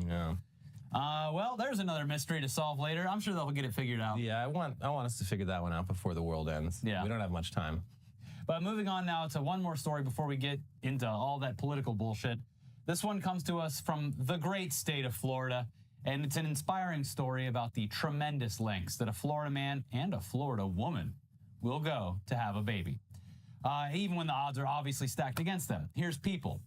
Speaker 5: Yeah.
Speaker 6: Well, there's another mystery to solve later. I'm sure they'll get it figured out.
Speaker 5: Yeah, I want us to figure that one out before the world ends.
Speaker 6: Yeah.
Speaker 5: We don't have much time.
Speaker 6: But moving on now to one more story before we get into all that political bullshit. This one comes to us from the great state of Florida, and it's an inspiring story about the tremendous lengths that a Florida man and a Florida woman will go to have a baby, even when the odds are obviously stacked against them. Here's people.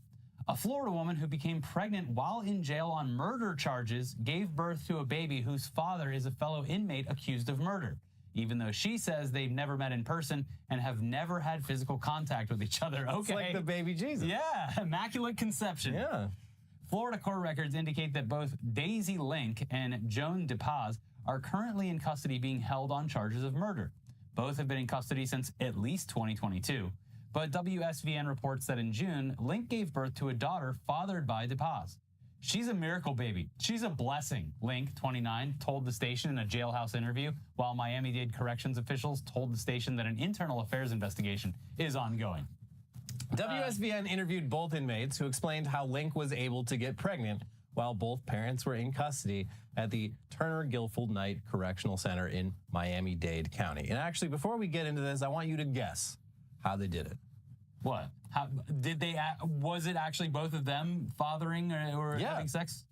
Speaker 6: A Florida woman who became pregnant while in jail on murder charges gave birth to a baby whose father is a fellow inmate accused of murder, even though she says they've never met in person and have never had physical contact with each other. Okay.
Speaker 5: It's like the baby Jesus.
Speaker 6: Yeah, immaculate conception.
Speaker 5: Yeah.
Speaker 6: Florida court records indicate that both Daisy Link and Joan DePaz are currently in custody being held on charges of murder. Both have been in custody since at least 2022. But WSVN reports that in June, Link gave birth to a daughter fathered by DePaz. She's a miracle baby. She's a blessing, Link, 29, told the station in a jailhouse interview, while Miami-Dade corrections officials told the station that an internal affairs investigation is ongoing.
Speaker 5: WSVN interviewed both inmates who explained how Link was able to get pregnant while both parents were in custody at the Turner Guilford Knight Correctional Center in Miami-Dade County. And actually, before we get into this, I want you to guess how they did it.
Speaker 6: What? How did they? Was it actually both of them fathering or
Speaker 5: Yeah.
Speaker 6: having sex?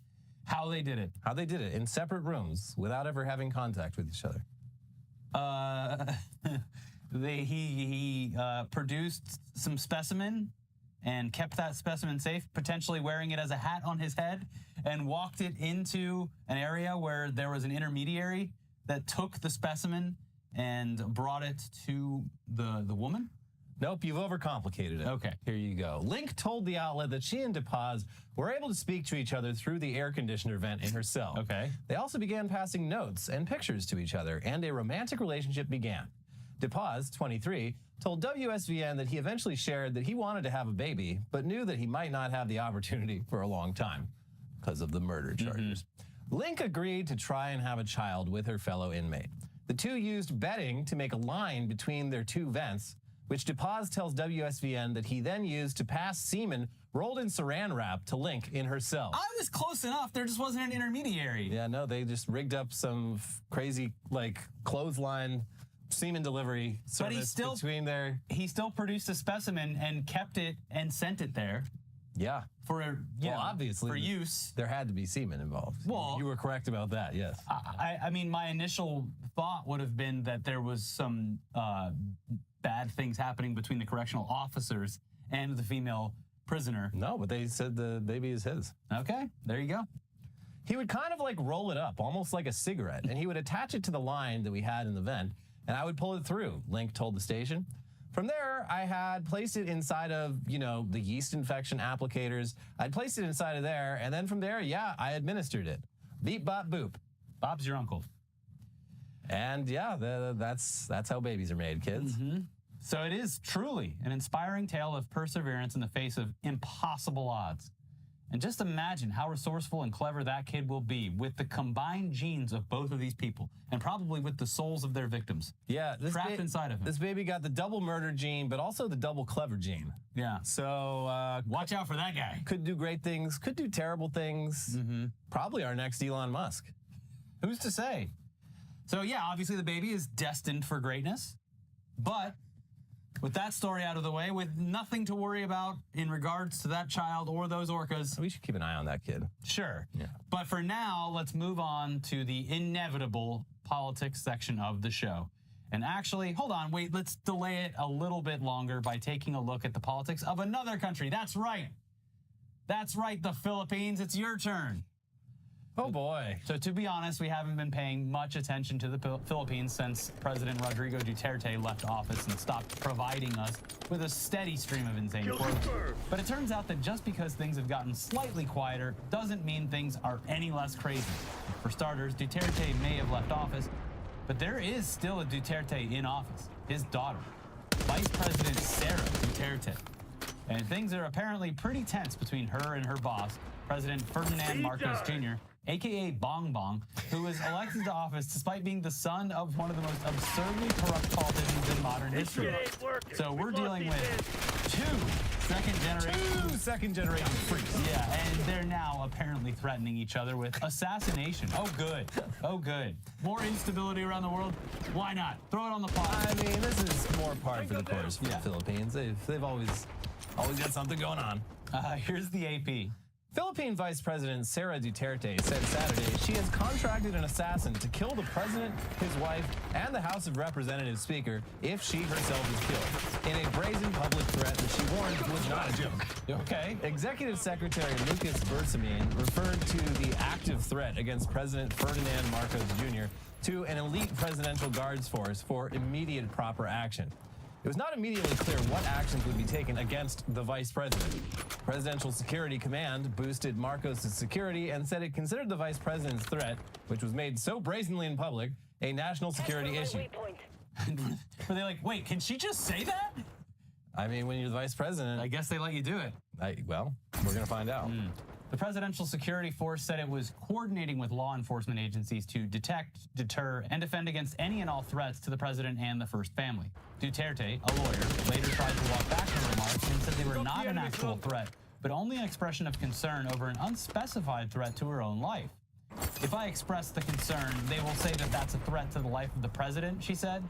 Speaker 6: How they did it?
Speaker 5: How they did it in separate rooms without ever having contact with each other.
Speaker 6: He produced some specimen and kept that specimen safe, potentially wearing it as a hat on his head, and walked it into an area where there was an intermediary that took the specimen and brought it to the woman.
Speaker 5: Nope, you've overcomplicated it.
Speaker 6: Okay.
Speaker 5: Here you go. Link told the outlet that she and DePaz were able to speak to each other through the air conditioner vent in her cell.
Speaker 6: Okay.
Speaker 5: They also began passing notes and pictures to each other, and a romantic relationship began. DePaz, 23, told WSVN that he eventually shared that he wanted to have a baby, but knew that he might not have the opportunity for a long time because of the murder charges. Link agreed to try and have a child with her fellow inmate. The two used bedding to make a line between their two vents, which DePaz tells WSVN that he then used to pass semen rolled in saran wrap to Link in her cell.
Speaker 6: I was close enough. There just wasn't an intermediary.
Speaker 5: Yeah, no, they just rigged up some crazy, like, clothesline semen delivery service between their...
Speaker 6: He still produced a specimen and kept it and sent it there
Speaker 5: Yeah.
Speaker 6: for
Speaker 5: Obviously,
Speaker 6: for use.
Speaker 5: There had to be semen involved.
Speaker 6: Well-
Speaker 5: you were correct about that, yes.
Speaker 6: I mean, my initial thought would have been that there was some bad things happening between the correctional officers and the female prisoner.
Speaker 5: No, but they said the baby is his.
Speaker 6: Okay, there you go.
Speaker 5: He would kind of like roll it up, almost like a cigarette, and he would attach it to the line that we had in the vent, and I would pull it through, Link told the station. From there, I had placed it inside of, the yeast infection applicators. I'd placed it inside of there, and then from there, yeah, I administered it. Beep, bop, boop.
Speaker 6: Bob's your uncle.
Speaker 5: And yeah, that's how babies are made, kids.
Speaker 6: So it is truly an inspiring tale of perseverance in the face of impossible odds. And just imagine how resourceful and clever that kid will be with the combined genes of both of these people, and probably with the souls of their victims.
Speaker 5: Yeah,
Speaker 6: trapped inside of him.
Speaker 5: This baby got the double murder gene, but also the double clever gene.
Speaker 6: Yeah.
Speaker 5: So
Speaker 6: Watch out for that guy.
Speaker 5: could do great things, could do terrible things. Probably our next Elon Musk.
Speaker 6: Who's to say? So yeah, obviously the baby is destined for greatness, but with that story out of the way, with nothing to worry about in regards to that child or those orcas,
Speaker 5: We should keep an eye on that kid.
Speaker 6: sure.
Speaker 5: Yeah.
Speaker 6: But for now, let's move on to the inevitable politics section of the show. And actually, hold on, wait, let's delay it a little bit longer by taking a look at the politics of another country. That's right. That's right, the Philippines. It's your turn.
Speaker 5: Oh boy.
Speaker 6: So to be honest, we haven't been paying much attention to the Philippines since President Rodrigo Duterte left office and stopped providing us with a steady stream of insane quotes. But it turns out that just because things have gotten slightly quieter doesn't mean things are any less crazy. For starters, Duterte may have left office, but there is still a Duterte in office, his daughter, Vice President Sara Duterte. And things are apparently pretty tense between her and her boss, President Ferdinand Marcos Jr., a.k.a. Bong Bong, who was elected to office despite being the son of one of the most absurdly corrupt politicians in modern history. So we're dealing with two second-generation
Speaker 5: freaks.
Speaker 6: Yeah, and they're now apparently threatening each other with assassination. Oh, good. Oh, good. More instability around the world? Why not? Throw it on the pot.
Speaker 5: I mean, this is more par for the course for
Speaker 6: Yeah.
Speaker 5: the Philippines. They've always got something going on.
Speaker 6: Here's the AP.
Speaker 5: Philippine Vice President Sara Duterte said Saturday she has contracted an assassin to kill the president, his wife, and the House of Representatives Speaker if she herself is killed, in a brazen public threat that she warned was not a joke.
Speaker 6: Okay.
Speaker 5: Executive Secretary Lucas Bersamin referred to the active threat against President Ferdinand Marcos Jr. to an elite presidential guards force for immediate proper action. It was not immediately clear what actions would be taken against the vice president. Presidential Security Command boosted Marcos' security and said it considered the vice president's threat, which was made so brazenly in public, a national security issue.
Speaker 6: Were they like, wait, can she just say that?
Speaker 5: I mean, when you're the vice president,
Speaker 6: I guess they let you do it.
Speaker 5: well, we're going to find out.
Speaker 6: The Presidential Security Force said it was coordinating with law enforcement agencies to detect, deter, and defend against any and all threats to the president and the first family. Duterte, a lawyer, later tried to walk back her remarks and said they were not an actual threat, but only an expression of concern over an unspecified threat to her own life. If I express the concern, they will say that that's a threat to the life of the president, she said.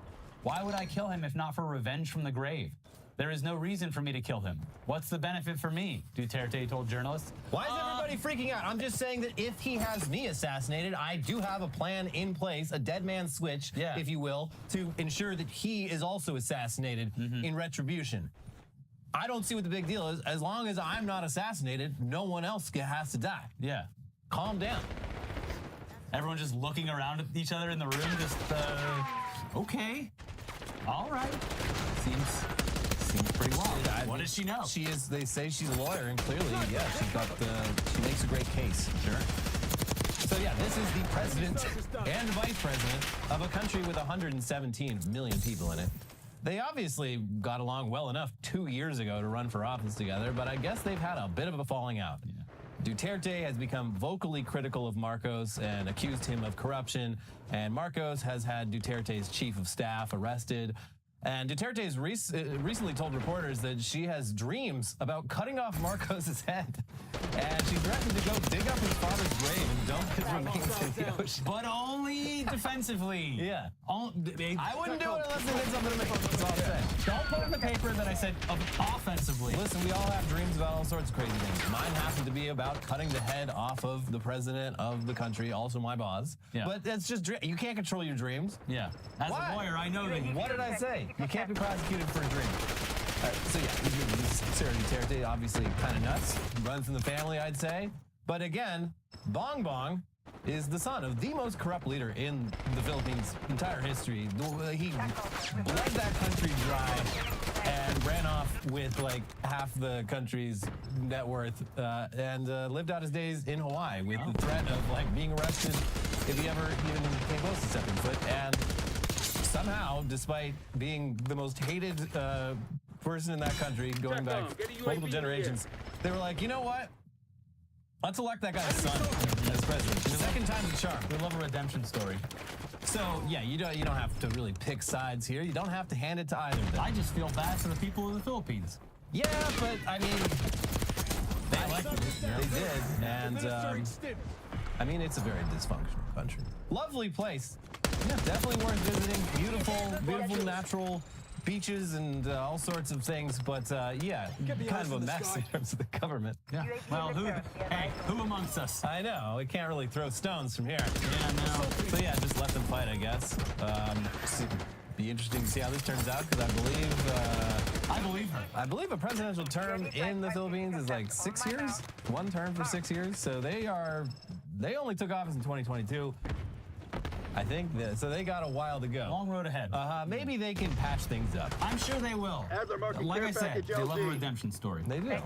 Speaker 6: Why would I kill him if not for revenge from the grave? There is no reason for me to kill him. What's the benefit for me? Duterte told journalists.
Speaker 5: Why is everybody freaking out? I'm just saying that if he has me assassinated, I do have a plan in place, a dead man switch, if you will, to ensure that he is also assassinated in retribution. I don't see what the big deal is. As long as I'm not assassinated, no one else has to die.
Speaker 6: Yeah.
Speaker 5: Calm down.
Speaker 6: Everyone just looking around at each other in the room, just, okay. All right. Seems pretty wild. What does she know?
Speaker 5: She is, they say she's a lawyer, and clearly, yeah, she makes a great case.
Speaker 6: Sure.
Speaker 5: So yeah, this is the president and vice president of a country with 117 million people in it. They obviously got along well enough 2 years ago to run for office together, but I guess they've had a bit of a falling out. Yeah. Duterte has become vocally critical of Marcos and accused him of corruption, and Marcos has had Duterte's chief of staff arrested. And Duterte has recently told reporters that she has dreams about cutting off Marcos' head. And she threatened to go dig up his father's grave and dump his remains in the ocean.
Speaker 6: But only defensively.
Speaker 5: Yeah.
Speaker 6: I
Speaker 5: wouldn't do it unless they did something to make it. That's all I'm saying.
Speaker 6: Don't put in the paper that I said offensively.
Speaker 5: Listen, we all have dreams about all sorts of crazy things. Mine happened to be about cutting the head off of the president of the country, also my boss.
Speaker 6: Yeah.
Speaker 5: But that's just, you can't control your dreams.
Speaker 6: Yeah. As a lawyer, I know that.
Speaker 5: What did I say? You can't be prosecuted for a dream. All right, so yeah, this Sara Duterte, obviously kind of nuts. Runs in the family, I'd say. But again, Bong Bong is the son of the most corrupt leader in the Philippines' entire history. He bled that country dry and ran off with like half the country's net worth and lived out his days in Hawaii with the threat of like being arrested if he ever even came close to stepping foot. And somehow, despite being the most hated person in that country, going back multiple generations, they were like, you know what? Let's elect that guy's son as president. Second time's a charm.
Speaker 6: We love a redemption story.
Speaker 5: So yeah, you don't have to really pick sides here. You don't have to hand it to either of them.
Speaker 6: I just feel bad for the people of the Philippines.
Speaker 5: Yeah, but I mean, they elected it. They did, and I mean, it's a very dysfunctional country. Lovely place. Yeah, definitely worth visiting. Beautiful natural beaches and all sorts of things, but yeah, kind of a mess in terms of the government.
Speaker 6: Yeah. Well, who amongst us?
Speaker 5: I know, we can't really throw stones from here.
Speaker 6: Yeah, no.
Speaker 5: So yeah, just let them fight, I guess. Be interesting to see how this turns out, because
Speaker 6: I believe her.
Speaker 5: I believe a presidential term in the Philippines is like 6 years, one term for 6 years. So they only took office in 2022. I think so they got a while to go.
Speaker 6: Long road ahead.
Speaker 5: Maybe they can patch things up.
Speaker 6: I'm sure they will. Like I said, they love a redemption story.
Speaker 5: They do.
Speaker 6: Yeah.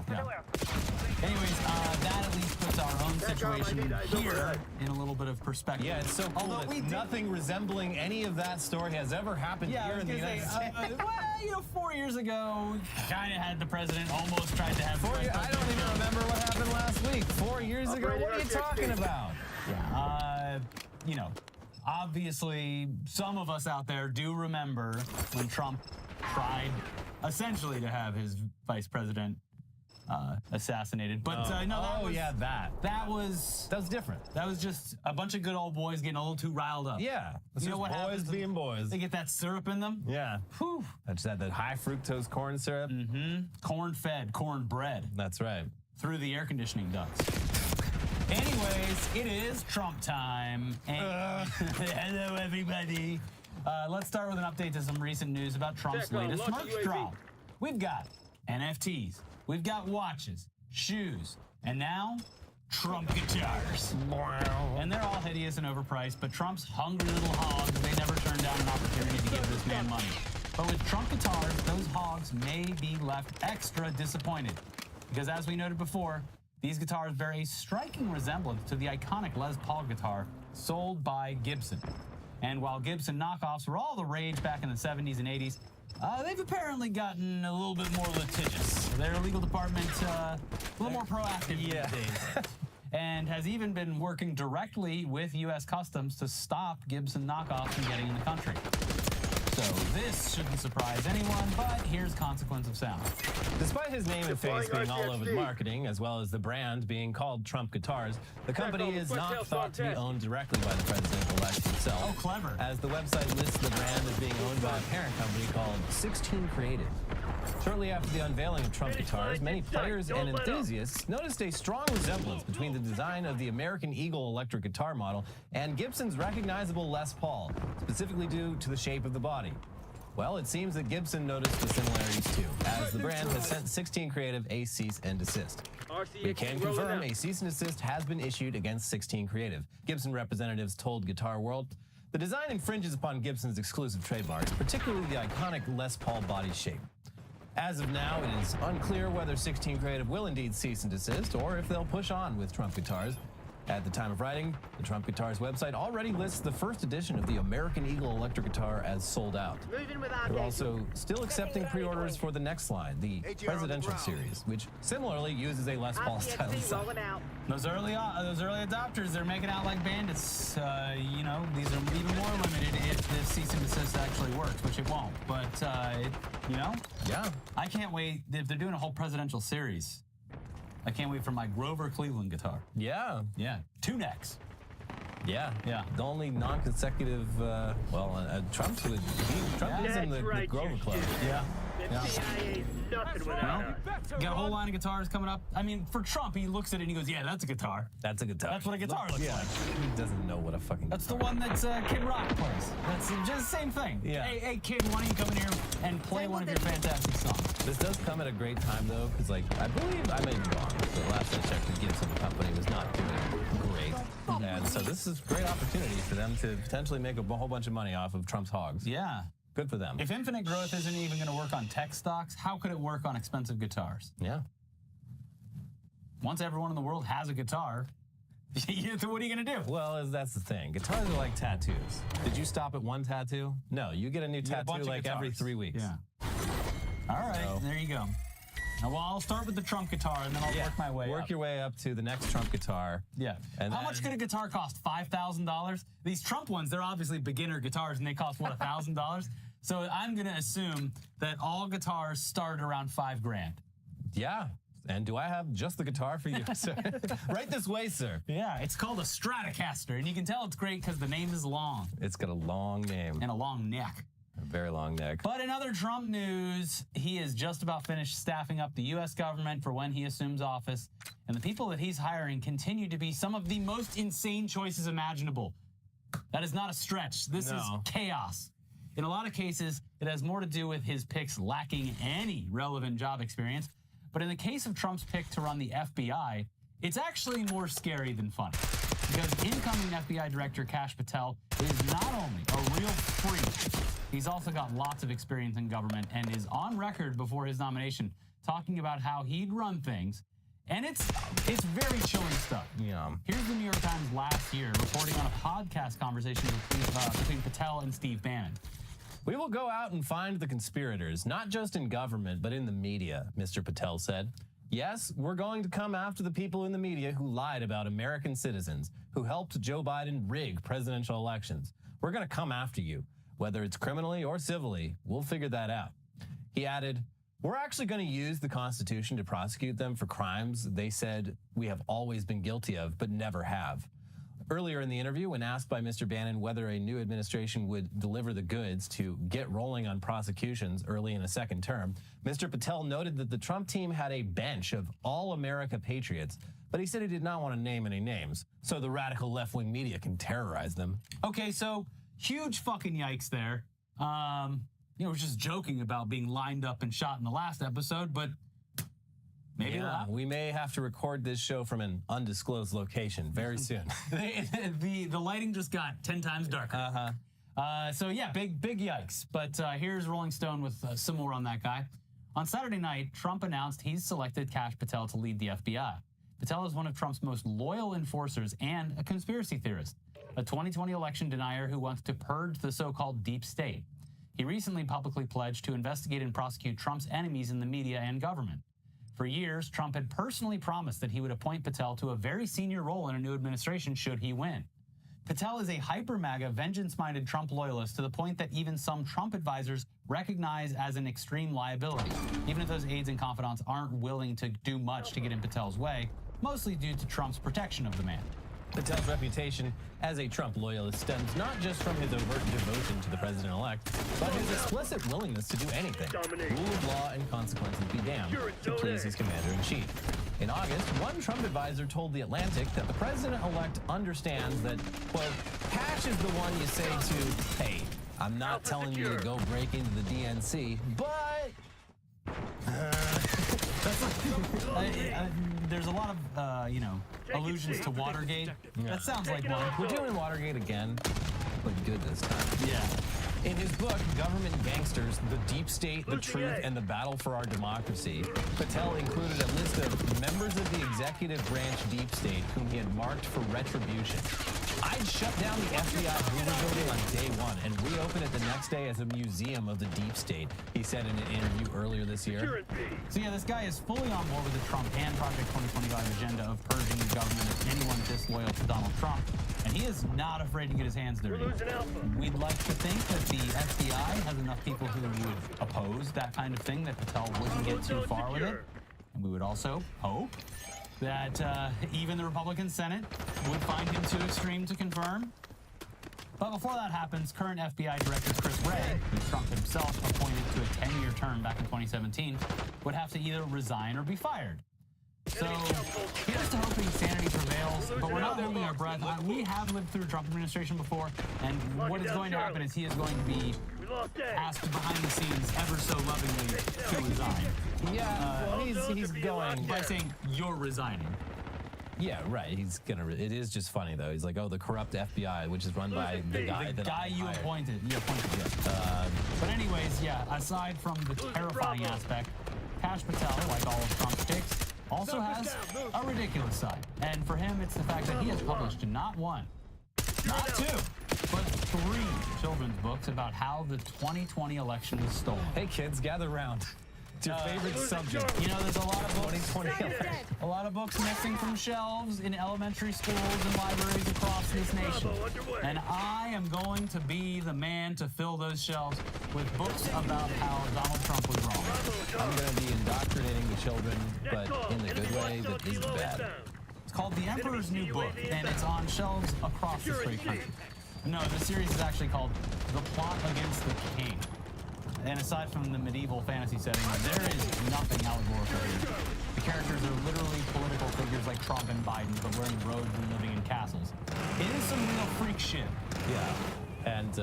Speaker 6: Anyways, that at least puts our own situation here in a little bit of perspective.
Speaker 5: Yeah, it's so cool that nothing resembling any of that story has ever happened here in the United States.
Speaker 6: Well, 4 years ago, kind of had the president almost tried to have.
Speaker 5: I don't even remember what happened last week. 4 years ago? What are you talking about?
Speaker 6: Yeah. Obviously, some of us out there do remember when Trump tried essentially to have his vice president assassinated. But that was
Speaker 5: different.
Speaker 6: That was just a bunch of good old boys getting a little too riled up.
Speaker 5: Yeah.
Speaker 6: You know what happens?
Speaker 5: Boys being boys.
Speaker 6: They get that syrup in them.
Speaker 5: Yeah.
Speaker 6: Whew.
Speaker 5: That's that high fructose corn syrup.
Speaker 6: Mm-hmm. Corn-fed, cornbread.
Speaker 5: That's right.
Speaker 6: Through the air conditioning ducts. Anyways, it is Trump time. Hello, everybody. Let's start with an update to some recent news about Trump's latest merch drop. We've got NFTs, we've got watches, shoes, and now Trump guitars. And they're all hideous and overpriced, but Trump's hungry little hogs, they never turn down an opportunity to give this man money. But with Trump guitars, those hogs may be left extra disappointed. Because as we noted before, these guitars bear a striking resemblance to the iconic Les Paul guitar sold by Gibson. And while Gibson knockoffs were all the rage back in the 70s and 80s, they've apparently gotten a little bit more litigious. Their legal department a little more proactive these days. And has even been working directly with U.S. Customs to stop Gibson knockoffs from getting in the country. So this shouldn't surprise anyone, but here's consequence of sound.
Speaker 5: Despite his name and face being all over the marketing, as well as the brand being called Trump Guitars, the company is not thought to be owned directly by the president-elect himself.
Speaker 6: Oh, clever.
Speaker 5: As the website lists the brand as being owned by a parent company called 16 Creative. Shortly after the unveiling of Trump Guitars, many players and enthusiasts noticed a strong resemblance between the design of the American Eagle electric guitar model and Gibson's recognizable Les Paul, specifically due to the shape of the body. Well, it seems that Gibson noticed the similarities too, as the brand has sent 16 Creative a cease and desist. We can confirm a cease and desist has been issued against 16 Creative. Gibson representatives told Guitar World, the design infringes upon Gibson's exclusive trademarks, particularly the iconic Les Paul body shape. As of now, it is unclear whether 16 Creative will indeed cease and desist or if they'll push on with Trump Guitars. At the time of writing, the Trump Guitars website already lists the first edition of the American Eagle electric guitar as sold out. They're also still accepting pre-orders for the next line, the Presidential Series, which similarly uses a Les Paul style design.
Speaker 6: Those early adopters, they're making out like bandits. You know, these are even more limited if this cease and desist actually works, which it won't. But, you know?
Speaker 5: Yeah.
Speaker 6: I can't wait. If they're doing a whole Presidential Series, I can't wait for my Grover Cleveland guitar.
Speaker 5: Yeah.
Speaker 6: Yeah. 2 necks.
Speaker 5: Yeah.
Speaker 6: Yeah.
Speaker 5: The only non-consecutive, Trump's with Trump is in the Grover Club.
Speaker 6: Yeah.
Speaker 7: The CIA is nothing without us.
Speaker 6: Got a whole line of guitars coming up. I mean, for Trump, he looks at it and he goes, yeah, that's a guitar.
Speaker 5: That's a guitar.
Speaker 6: That's what a guitar looks like.
Speaker 5: He doesn't know what a fucking
Speaker 6: That's the
Speaker 5: guitar
Speaker 6: one that's Kid Rock plays. That's just the same thing.
Speaker 5: Yeah.
Speaker 6: Hey, kid, why don't you come in here and play one of your fantastic songs?
Speaker 5: This does come at a great time, though, because, like, I believe, I may be wrong, but last I checked, the Gibson company was not doing great. And so this is a great opportunity for them to potentially make a whole bunch of money off of Trump's hogs.
Speaker 6: Yeah.
Speaker 5: Good for them.
Speaker 6: If infinite growth isn't even going to work on tech stocks, how could it work on expensive guitars?
Speaker 5: Yeah.
Speaker 6: Once everyone in the world has a guitar, what are you going to do?
Speaker 5: Well, that's the thing. Guitars are like tattoos. Did you stop at one tattoo? No, you get a new tattoo like every 3 weeks.
Speaker 6: Yeah. All right, there you go. Well, I'll start with the Trump guitar, and then I'll work my way
Speaker 5: Work
Speaker 6: up.
Speaker 5: your way up to the next Trump guitar.
Speaker 6: Yeah.
Speaker 5: And
Speaker 6: How much could a guitar cost? $5,000? These Trump ones, they're obviously beginner guitars, and they cost, what, $1,000? So I'm going to assume that all guitars start around $5,000.
Speaker 5: Yeah. And do I have just the guitar for you, sir? Right this way, sir.
Speaker 6: Yeah, it's called a Stratocaster, and you can tell it's great because the name is long
Speaker 5: It's got a long name,
Speaker 6: and a long neck.
Speaker 5: a very long neck.
Speaker 6: But in other Trump news, he is just about finished staffing up the U.S. government for when he assumes office, and the people that he's hiring continue to be some of the most insane choices imaginable. That is not a stretch. This is chaos. In a lot of cases, it has more to do with his picks lacking any relevant job experience. But in the case of Trump's pick to run the FBI, it's actually more scary than funny. Because incoming FBI Director Kash Patel is not only a real freak, he's also got lots of experience in government and is on record before his nomination talking about how he'd run things. And it's very chilling stuff.
Speaker 5: Yeah.
Speaker 6: Here's the New York Times last year reporting on a podcast conversation between Patel and Steve Bannon.
Speaker 5: We will go out and find the conspirators, not just in government, but in the media, Mr. Patel said. Yes, we're going to come after the people in the media who lied about American citizens, who helped Joe Biden rig presidential elections. We're going to come after you. Whether it's criminally or civilly, we'll figure that out. He added, we're actually going to use the Constitution to prosecute them for crimes they said we have always been guilty of, but never have. Earlier in the interview, when asked by Mr. Bannon whether a new administration would deliver the goods to get rolling on prosecutions early in a second term, Mr. Patel noted that the Trump team had a bench of all-America patriots, but he said he did not want to name any names, so the radical left-wing media can terrorize them.
Speaker 6: Okay, so huge fucking yikes there. We're just joking about being lined up and shot in the last episode, but maybe not.
Speaker 5: We may have to record this show from an undisclosed location very soon.
Speaker 6: The lighting just got 10 times darker. So yeah, big yikes. But here's Rolling Stone with some more on that guy. On Saturday night, Trump announced he's selected Kash Patel to lead the FBI. Patel is one of Trump's most loyal enforcers and a conspiracy theorist, a 2020 election denier who wants to purge the so-called deep state. He recently publicly pledged to investigate and prosecute Trump's enemies in the media and government. For years, Trump had personally promised that he would appoint Patel to a very senior role in a new administration should he win. Patel is a hyper-MAGA, vengeance-minded Trump loyalist to the point that even some Trump advisors recognize as an extreme liability, even if those aides and confidants aren't willing to do much to get in Patel's way, mostly due to Trump's protection of the man.
Speaker 5: Patel's reputation as a Trump loyalist stems not just from his overt devotion to the president-elect, but his explicit willingness to do anything, rule of law and consequences be damned, to please his commander-in-chief. In August, one Trump advisor told The Atlantic that the president-elect understands that, quote, Kash is the one you say to, hey, I'm not telling you to go break into the DNC, but...
Speaker 6: There's a lot of, allusions to Watergate.
Speaker 5: Yeah.
Speaker 6: That sounds like one.
Speaker 5: We're doing Watergate again, but good this time.
Speaker 6: Yeah.
Speaker 5: In his book, Government Gangsters, The Deep State, The Truth, and the Battle for Our Democracy, Patel included a list of members of the executive branch deep state whom he had marked for retribution. I'd shut down the FBI Hoover building on day one and reopen it the next day as a museum of the deep state, he said in an interview earlier this year.
Speaker 6: So yeah, this guy is fully on board with the Trump and Project 2025 agenda of purging the government of anyone disloyal to Donald Trump, and he is not afraid to get his hands dirty. We'd like to think that the FBI has enough people who would oppose that kind of thing, that Patel wouldn't get too far with it. And we would also hope that even the Republican Senate would find him too extreme to confirm. But before that happens, current FBI Director Chris Wray, who Trump himself appointed to a 10-year term back in 2017, would have to either resign or be fired. So here's to hoping sanity prevails, but we're not holding our breath. We have lived through a Trump administration before, and what is going to happen is he is going to be asked behind the scenes ever so lovingly to resign.
Speaker 5: Yeah, he's going...
Speaker 6: By saying, you're resigning.
Speaker 5: Yeah, right. He's gonna. It is just funny though. He's like, oh, the corrupt FBI, which is run by the guy that I
Speaker 6: you
Speaker 5: hired.
Speaker 6: appointed. But anyways, yeah. Aside from the terrifying aspect, Kash Patel, like all of Trump's picks, also has a ridiculous side. And for him, it's the fact that he has published not one, not two, but 3 children's books about how the 2020 election was stolen.
Speaker 5: Hey kids, gather round. It's your favorite subject.
Speaker 6: You know, there's a lot of books.
Speaker 5: 2020.
Speaker 6: A lot of books missing from shelves in elementary schools and libraries across this nation. And I am going to be the man to fill those shelves with books about how Donald Trump was wrong.
Speaker 5: I'm going to be indoctrinating the children, but in the good way that isn't bad.
Speaker 6: It's called The Emperor's New Book, and it's on shelves across this great country. No, the series is actually called The Plot Against the King. And aside from the medieval fantasy setting, there is nothing allegorical here. The characters are literally political figures like Trump and Biden, but wearing robes and living in castles. It is some real freak shit.
Speaker 5: Yeah. And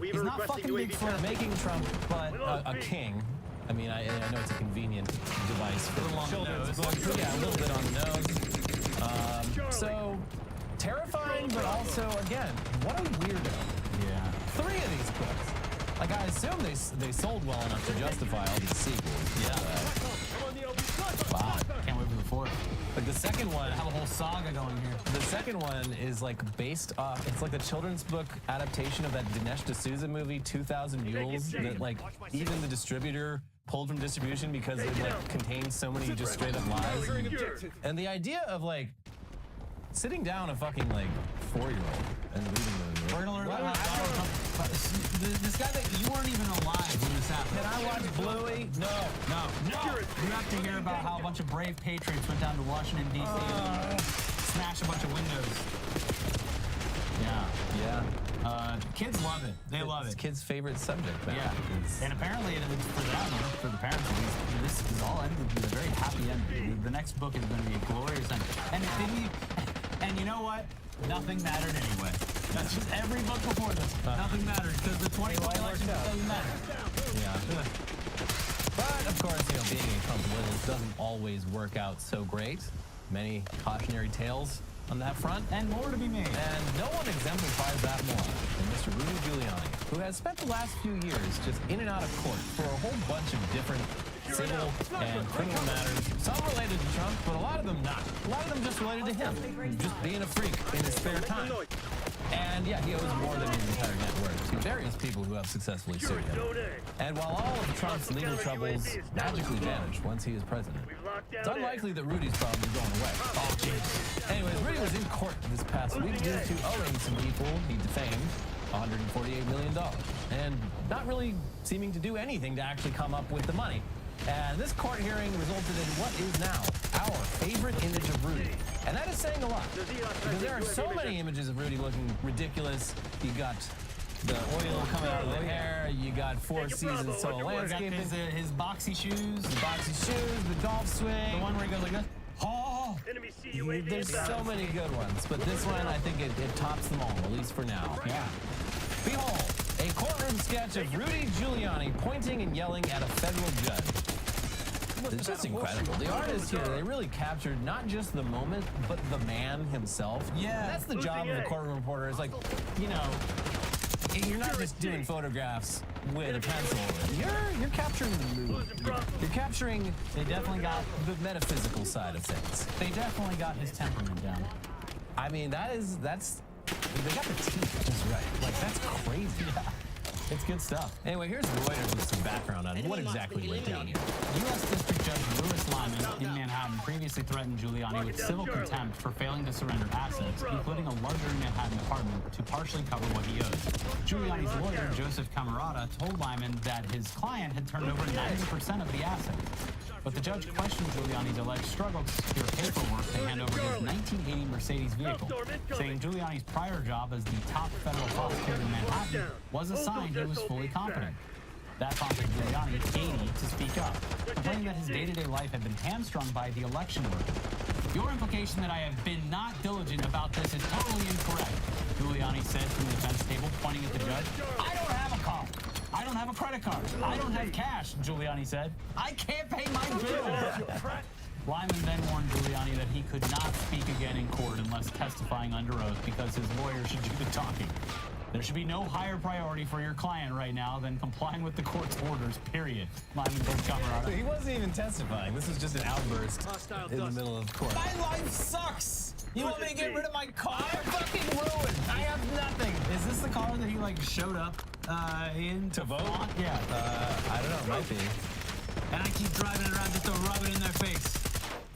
Speaker 6: He's not fucking Bigfoot.
Speaker 5: making Trump, but a king. I mean, I know it's a convenient device for children's books, but yeah, a little bit on the nose. So terrifying, but also, again, what a weirdo.
Speaker 6: Yeah.
Speaker 5: 3 of these books. Like, I assume they sold well enough to justify all these sequels.
Speaker 6: Yeah. Wow. Can't wait for the 4th.
Speaker 5: Like, the second one,
Speaker 6: I have a whole saga going here.
Speaker 5: the second one is, like, based off, it's like the children's book adaptation of that Dinesh D'Souza movie, 2,000 Mules, that, like, even the distributor pulled from distribution because it, like, contains so many just straight-up lies. And the idea of, like, sitting down a fucking, like, 4-year-old and reading the movie.
Speaker 6: We're gonna learn about how Donald Trump. This guy that you weren't even alive when this happened.
Speaker 5: Can I watch Bluey? No.
Speaker 6: You have to hear about how a bunch of brave patriots went down to Washington, D.C. and smashed a bunch of windows. Yeah. Kids love it. They love
Speaker 5: It's
Speaker 6: it.
Speaker 5: kids' favorite subject, man.
Speaker 6: Yeah.
Speaker 5: It's-
Speaker 6: And apparently, it's for them, for the parents at least, this is all ended with a very happy ending. The next book is going to be a glorious end. And you know what? Nothing mattered anyway. That's just every book before this. Nothing mattered because the 2020 election doesn't matter.
Speaker 5: Yeah. But, of course, you know, being a Trump loyalist doesn't always work out so great. Many cautionary tales on that front.
Speaker 6: And more to be made.
Speaker 5: And no one exemplifies that more than Mr. Rudy Giuliani, who has spent the last few years just in and out of court for a whole bunch of different civil and criminal matters. Some related to Trump, but a lot of them not. A lot of them just related to him, just being a freak in his spare time. And yeah, he owes more than his entire net worth to various people who have successfully sued him. And while all of Trump's legal troubles magically vanish once he is president, it's unlikely that Rudy's problem is going away. Oh, jeez. Anyways, Rudy was in court this past week due to owing some people he defamed $148 million and not really seeming to do anything to actually come up with the money. And this court hearing resulted in what is now our favorite image of Rudy. And that is saying a lot, because there are so many images of Rudy looking ridiculous. You got the oil coming out of the hair, you got Four Seasons solo landscaping,
Speaker 6: His boxy shoes,
Speaker 5: the boxy shoes, the golf swing.
Speaker 6: the one where he goes like this. Oh!
Speaker 5: There's so many good ones, but this one, I think it tops them all, at least for now.
Speaker 6: Yeah.
Speaker 5: Behold, a courtroom sketch of Rudy Giuliani pointing and yelling at a federal judge. It's just incredible. The artists here, they really captured not just the moment, but the man himself.
Speaker 6: Yeah.
Speaker 5: And that's the job of a courtroom reporter. It's like, you know, you're not just doing photographs with a pencil. You're capturing the mood. You're capturing
Speaker 6: They definitely got
Speaker 5: the metaphysical side of things.
Speaker 6: They definitely got his temperament down.
Speaker 5: I mean, that's they got the teeth just right. Like, that's crazy.
Speaker 6: Yeah. It's good stuff.
Speaker 5: Anyway, here's Reuters with some background on what exactly went down here.
Speaker 6: U.S. District Judge Louis Lyman in Manhattan previously threatened Giuliani with civil contempt for failing to surrender assets, including a luxury Manhattan apartment, to partially cover what he owes. Giuliani's lawyer, Joseph Camerata, told Lyman that his client had turned over 90% of the assets. But the judge questioned Giuliani's alleged struggle to secure paperwork to hand over his 1980 Mercedes vehicle, saying Giuliani's prior job as the top federal prosecutor in Manhattan was a sign he was fully competent. That prompted Giuliani, 80, to speak up, complaining that his day-to-day life had been hamstrung by the election work. Your implication that I have been not diligent about this is totally incorrect, Giuliani said from the defense table, pointing at the judge. I don't have a car. I don't have a credit card. I don't have cash, Giuliani said. I can't pay my bills. Lyman then warned Giuliani that he could not speak again in court unless testifying under oath because his lawyer should do the talking. There should be no higher priority for your client right now than complying with the court's orders, period. Lyman told Camerata.
Speaker 5: He wasn't even testifying. This was just an outburst in the middle of court.
Speaker 6: My life sucks! You want me to get rid of my car?
Speaker 5: I'm fucking ruined. I have nothing.
Speaker 6: Is this the car that he, like, showed up in
Speaker 5: To vote?
Speaker 6: Yeah.
Speaker 5: I don't know. It might be.
Speaker 6: And I keep driving it around just to rub it in their face.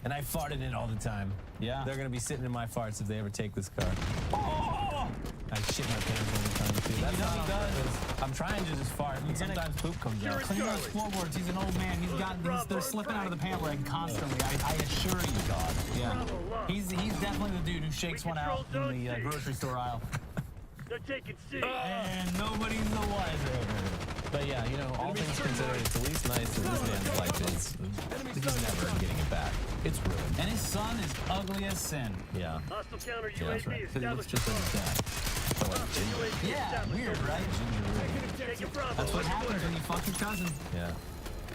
Speaker 5: And I fart in it all the time.
Speaker 6: Yeah.
Speaker 5: They're gonna be sitting in my farts if they ever take this car.
Speaker 6: Oh!
Speaker 5: I shit my pants all the time too. That's not on purpose. I'm trying to just fart, but sometimes poop comes out.
Speaker 6: Clean those floorboards. He's an old man. They're slipping out of the pant leg constantly. I assure you, God. Yeah. He's definitely the dude who shakes one out in the grocery store aisle.
Speaker 7: They're taking C.
Speaker 6: And nobody's the wiser.
Speaker 5: But yeah, you know, all things considered, it's at least nice that this man's life is. He's never getting it back. It's ruined.
Speaker 6: And his son is ugly as sin.
Speaker 5: Yeah.
Speaker 7: Hostile counter
Speaker 5: Yeah, that's
Speaker 7: UAV
Speaker 5: right.
Speaker 6: Because he looks
Speaker 7: established.
Speaker 6: just like his dad.
Speaker 5: So like ginger.
Speaker 6: Yeah, weird, right?
Speaker 7: Take it Bravo.
Speaker 6: That's what happens when you fuck your cousin.
Speaker 5: Yeah.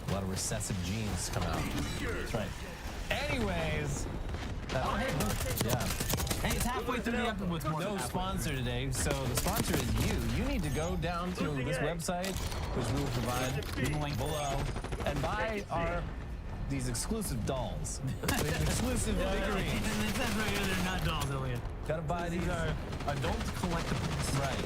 Speaker 5: A lot of recessive genes come out.
Speaker 6: That's right.
Speaker 5: Anyways.
Speaker 6: Oh, hey, look.
Speaker 5: Yeah.
Speaker 6: Hey, it's halfway through the episode. What's more
Speaker 5: No
Speaker 6: than halfway.
Speaker 5: sponsor today, so the sponsor is you. You need to go down to this website, which we will provide link below, and buy these exclusive dolls. These exclusive figurines.
Speaker 6: It says right here they're not dolls, Elliot.
Speaker 5: Gotta buy these.
Speaker 6: These are adult collectibles.
Speaker 5: Right.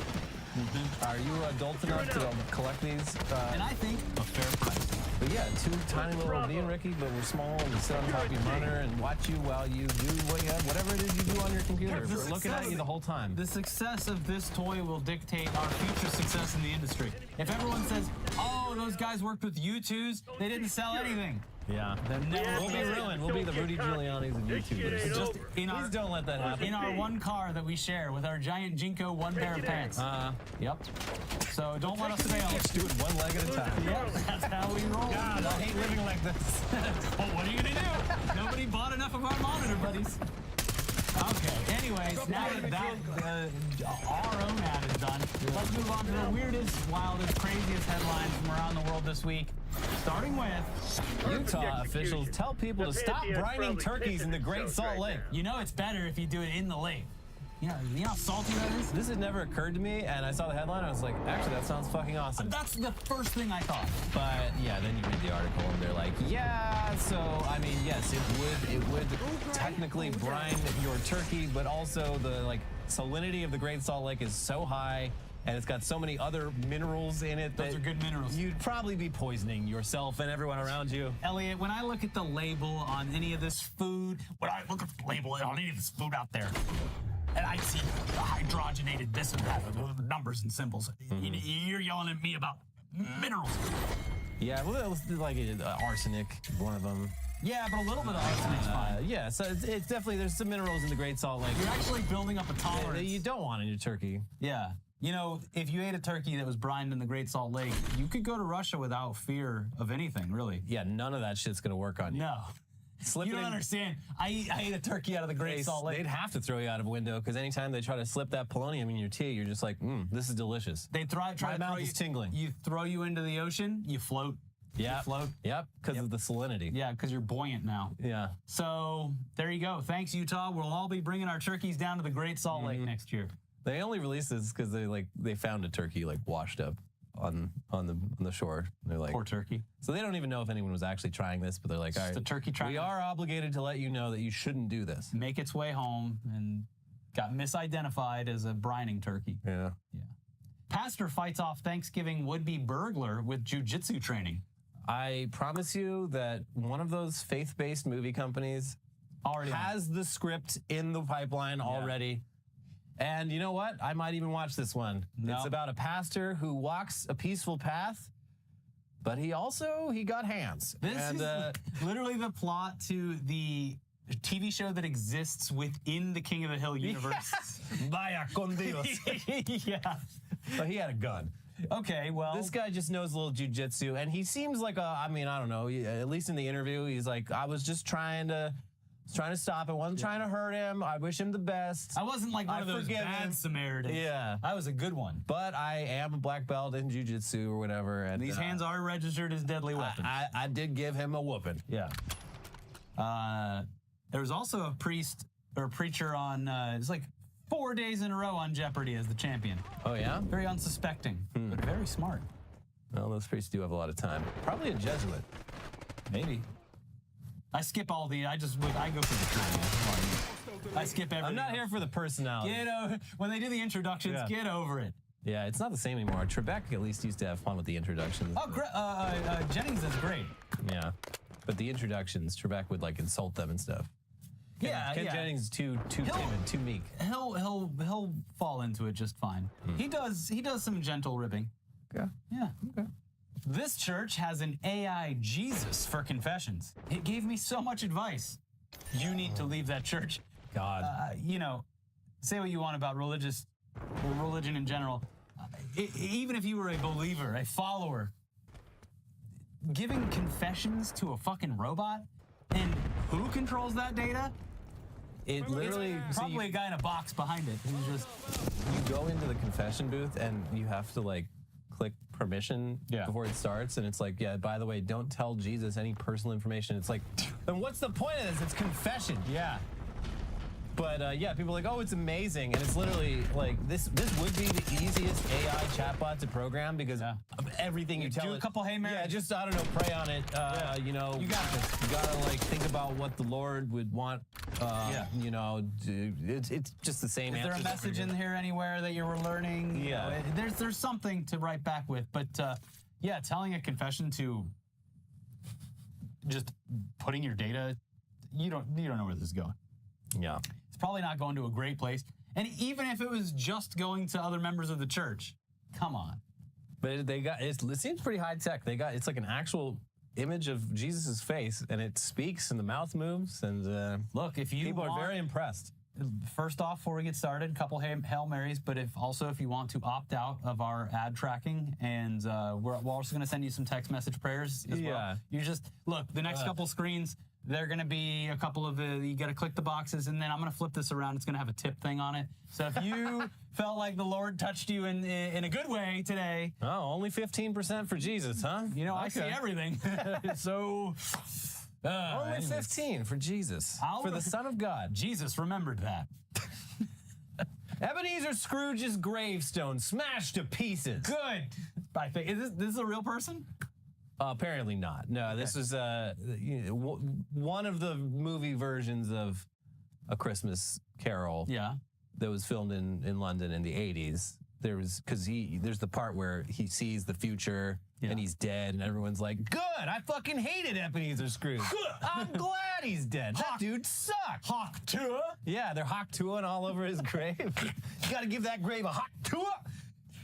Speaker 5: Are you adult enough to collect these?
Speaker 6: And I think a fair price.
Speaker 5: But yeah, two tiny little me and Ricky, but we're small and we sit on top of your monitor and watch you while you do whatever it is you do on your computer.
Speaker 6: The
Speaker 5: We're looking at you the whole time.
Speaker 6: The success of this toy will dictate our future success in the industry. If everyone says, oh, those guys worked with U2s, they didn't sell anything.
Speaker 5: Yeah.
Speaker 6: Then never
Speaker 5: We'll be ruined. We'll be the Rudy Giuliani's of YouTubers.
Speaker 6: Just in
Speaker 5: Please don't let that happen.
Speaker 6: in our one car that we share with our giant Jinko one pair of pants. Yep. So don't let us fail.
Speaker 5: Just do it one leg at a time.
Speaker 6: Yep, that's how we roll.
Speaker 5: God, I hate living like this.
Speaker 6: Well, what are you gonna do? Nobody bought enough of our monitor, buddies. Okay, anyways, now that our own ad is done, let's move on to the weirdest, wildest, craziest headlines from around the world this week. Starting with
Speaker 5: Utah officials tell people to stop brining turkeys in the Great Salt Lake.
Speaker 6: you know it's better if you do it in the lake. You know how salty that is?
Speaker 5: This had never occurred to me, and I saw the headline, and I was like, actually, that sounds fucking awesome.
Speaker 6: That's the first thing I thought.
Speaker 5: But yeah, then you read the article, and they're like, yeah, so I mean, yes, it would technically brine your turkey, but also the salinity of the Great Salt Lake is so high, and it's got so many other minerals in it
Speaker 6: Those
Speaker 5: that
Speaker 6: are good minerals.
Speaker 5: you'd probably be poisoning yourself and everyone around you.
Speaker 6: Elliot, when I look at the label on any of this food, when I look at the label on any of this food out there, and I see the hydrogenated this and that, the numbers and symbols, you're yelling at me about minerals.
Speaker 5: Yeah, well, it was like arsenic, one of them.
Speaker 6: Yeah, but a little bit of arsenic's fine.
Speaker 5: Yeah, so it's definitely, there's some minerals in the Great Salt Lake
Speaker 6: You're actually building up a
Speaker 5: that
Speaker 6: tolerance.
Speaker 5: you don't want in your turkey.
Speaker 6: Yeah. You know, if you ate a turkey that was brined in the Great Salt Lake, you could go to Russia without fear of anything, really.
Speaker 5: Yeah, none of that shit's gonna work on you.
Speaker 6: No.
Speaker 5: Slip
Speaker 6: You
Speaker 5: it
Speaker 6: don't
Speaker 5: in-
Speaker 6: understand. I ate a turkey out of the Great Salt Lake.
Speaker 5: They'd have to throw you out of a window because anytime they try to slip that polonium in your tea, you're just like, this is delicious.
Speaker 6: They try
Speaker 5: My
Speaker 6: to throw
Speaker 5: mouth
Speaker 6: you,
Speaker 5: is tingling.
Speaker 6: You throw you into the ocean, you float.
Speaker 5: Yeah,
Speaker 6: You float.
Speaker 5: Yep, because of the salinity.
Speaker 6: Yeah, because you're buoyant now.
Speaker 5: Yeah.
Speaker 6: So there you go. Thanks, Utah. We'll all be bringing our turkeys down to the Great Salt Lake next year.
Speaker 5: They only released this because they found a turkey washed up on the shore. They're like,
Speaker 6: Poor turkey.
Speaker 5: so they don't even know if anyone was actually trying this, but they're like, all right,
Speaker 6: the turkey trying
Speaker 5: we
Speaker 6: to-
Speaker 5: are obligated to let you know that you shouldn't do this.
Speaker 6: Make its way home and got misidentified as a brining turkey.
Speaker 5: Yeah.
Speaker 6: Yeah. Pastor fights off Thanksgiving would-be burglar with jujitsu training.
Speaker 5: I promise you that one of those faith-based movie companies
Speaker 6: Already
Speaker 5: has the script in the pipeline already. And you know what? I might even watch this one.
Speaker 6: No.
Speaker 5: It's about a pastor who walks a peaceful path, but he got hands.
Speaker 6: This
Speaker 5: and,
Speaker 6: is literally the plot to the TV show that exists within the King of the Hill universe.
Speaker 5: Vaya con Dios.
Speaker 6: Yeah.
Speaker 5: But he had a gun.
Speaker 6: Okay, well.
Speaker 5: This guy just knows a little jujitsu, and he seems like I don't know, at least in the interview, he's like, I was just trying to stop. I wasn't trying to hurt him. I wish him the best.
Speaker 6: I wasn't like one of those
Speaker 5: forgive
Speaker 6: bad
Speaker 5: him.
Speaker 6: Samaritans.
Speaker 5: Yeah.
Speaker 6: I was a good one.
Speaker 5: But I am a black belt in jiu-jitsu or whatever. And
Speaker 6: These hands are registered as deadly weapons.
Speaker 5: I did give him a whooping.
Speaker 6: Yeah. There was also a priest or a preacher on, it's like 4 days in a row on Jeopardy as the champion.
Speaker 5: Oh, yeah?
Speaker 6: Very unsuspecting, but very smart.
Speaker 5: Well, those priests do have a lot of time. Probably a Jesuit.
Speaker 6: Maybe. I skip all the, I go for the trivia. I skip everything.
Speaker 5: I'm not here for the personality.
Speaker 6: When they do the introductions,
Speaker 5: Yeah.
Speaker 6: get over it.
Speaker 5: Yeah, it's not the same anymore. Trebek at least used to have fun with the introductions.
Speaker 6: Oh, Jennings is great.
Speaker 5: Yeah, but the introductions, Trebek would like insult them and stuff. Ken Jennings is too timid, too meek.
Speaker 6: He'll fall into it just fine. He does some gentle ribbing.
Speaker 5: Okay.
Speaker 6: Yeah. Okay. This church has an AI Jesus for confessions. It gave me so much advice. You need to leave that church.
Speaker 5: God.
Speaker 6: You know, say what you want about religion in general. Even if you were a believer, a follower, giving confessions to a fucking robot, and who controls that data?
Speaker 5: It literally
Speaker 6: Probably a guy in a box behind it who's just.
Speaker 5: You go into the confession booth and you have to like click permission before it starts, and it's like, yeah, by the way, don't tell Jesus any personal information. It's like, then what's the point of this? It's confession.
Speaker 6: Yeah.
Speaker 5: But yeah, people are like, oh, it's amazing, and it's literally like this would be the easiest AI chatbot to program because of everything you tell it.
Speaker 6: Do a couple Hey Marys.
Speaker 5: Yeah, just I don't know, pray on it. You know,
Speaker 6: You got this.
Speaker 5: You gotta like think about what the Lord would want. You know, it's just the same.
Speaker 6: Is there a message in here anywhere that you were learning?
Speaker 5: Yeah.
Speaker 6: You know, there's something to write back with, but yeah, telling a confession to just putting your data, you don't know where this is going.
Speaker 5: Yeah.
Speaker 6: It's probably not going to a great place. And even if it was just going to other members of the church, come on.
Speaker 5: But it seems pretty high tech. It's like an actual image of Jesus's face, and it speaks, and the mouth moves, and
Speaker 6: Look, if you
Speaker 5: people are very impressed.
Speaker 6: First off, before we get started, a couple Hail Marys, but if you want to opt out of our ad tracking, and we're also going to send you some text message prayers as well. You just, look, the next couple screens, they're going to be a couple of, you got to click the boxes, and then I'm going to flip this around. It's going to have a tip thing on it. So if you felt like the Lord touched you in a good way today.
Speaker 5: Oh, only 15% for Jesus, huh?
Speaker 6: You know, I see everything. So...
Speaker 5: only
Speaker 6: anyways.
Speaker 5: 15 for Jesus, for the Son of God.
Speaker 6: Jesus remembered that.
Speaker 5: Ebenezer Scrooge's gravestone smashed to pieces.
Speaker 6: Good. I think is this a real person?
Speaker 5: Apparently not. No, this is one of the movie versions of A Christmas Carol.
Speaker 6: Yeah.
Speaker 5: That was filmed in London in the 80s. There's the part where he sees the future and he's dead, and everyone's like, good, I fucking hated Ebenezer Scrooge. I'm glad he's dead. That dude sucked.
Speaker 6: Hawk tour?
Speaker 5: Yeah, they're hawk touring all over his grave. You gotta give that grave a hawk tour.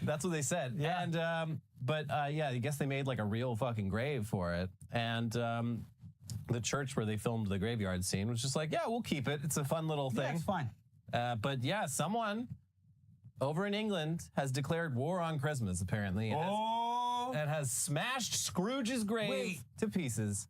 Speaker 5: That's what they said.
Speaker 6: Yeah.
Speaker 5: And but yeah, I guess they made like a real fucking grave for it. And the church where they filmed the graveyard scene was just like, yeah, we'll keep it. It's a fun little thing.
Speaker 6: Yeah, it's fine.
Speaker 5: But yeah, someone over in England has declared war on Christmas, apparently. And has smashed Scrooge's grave to pieces.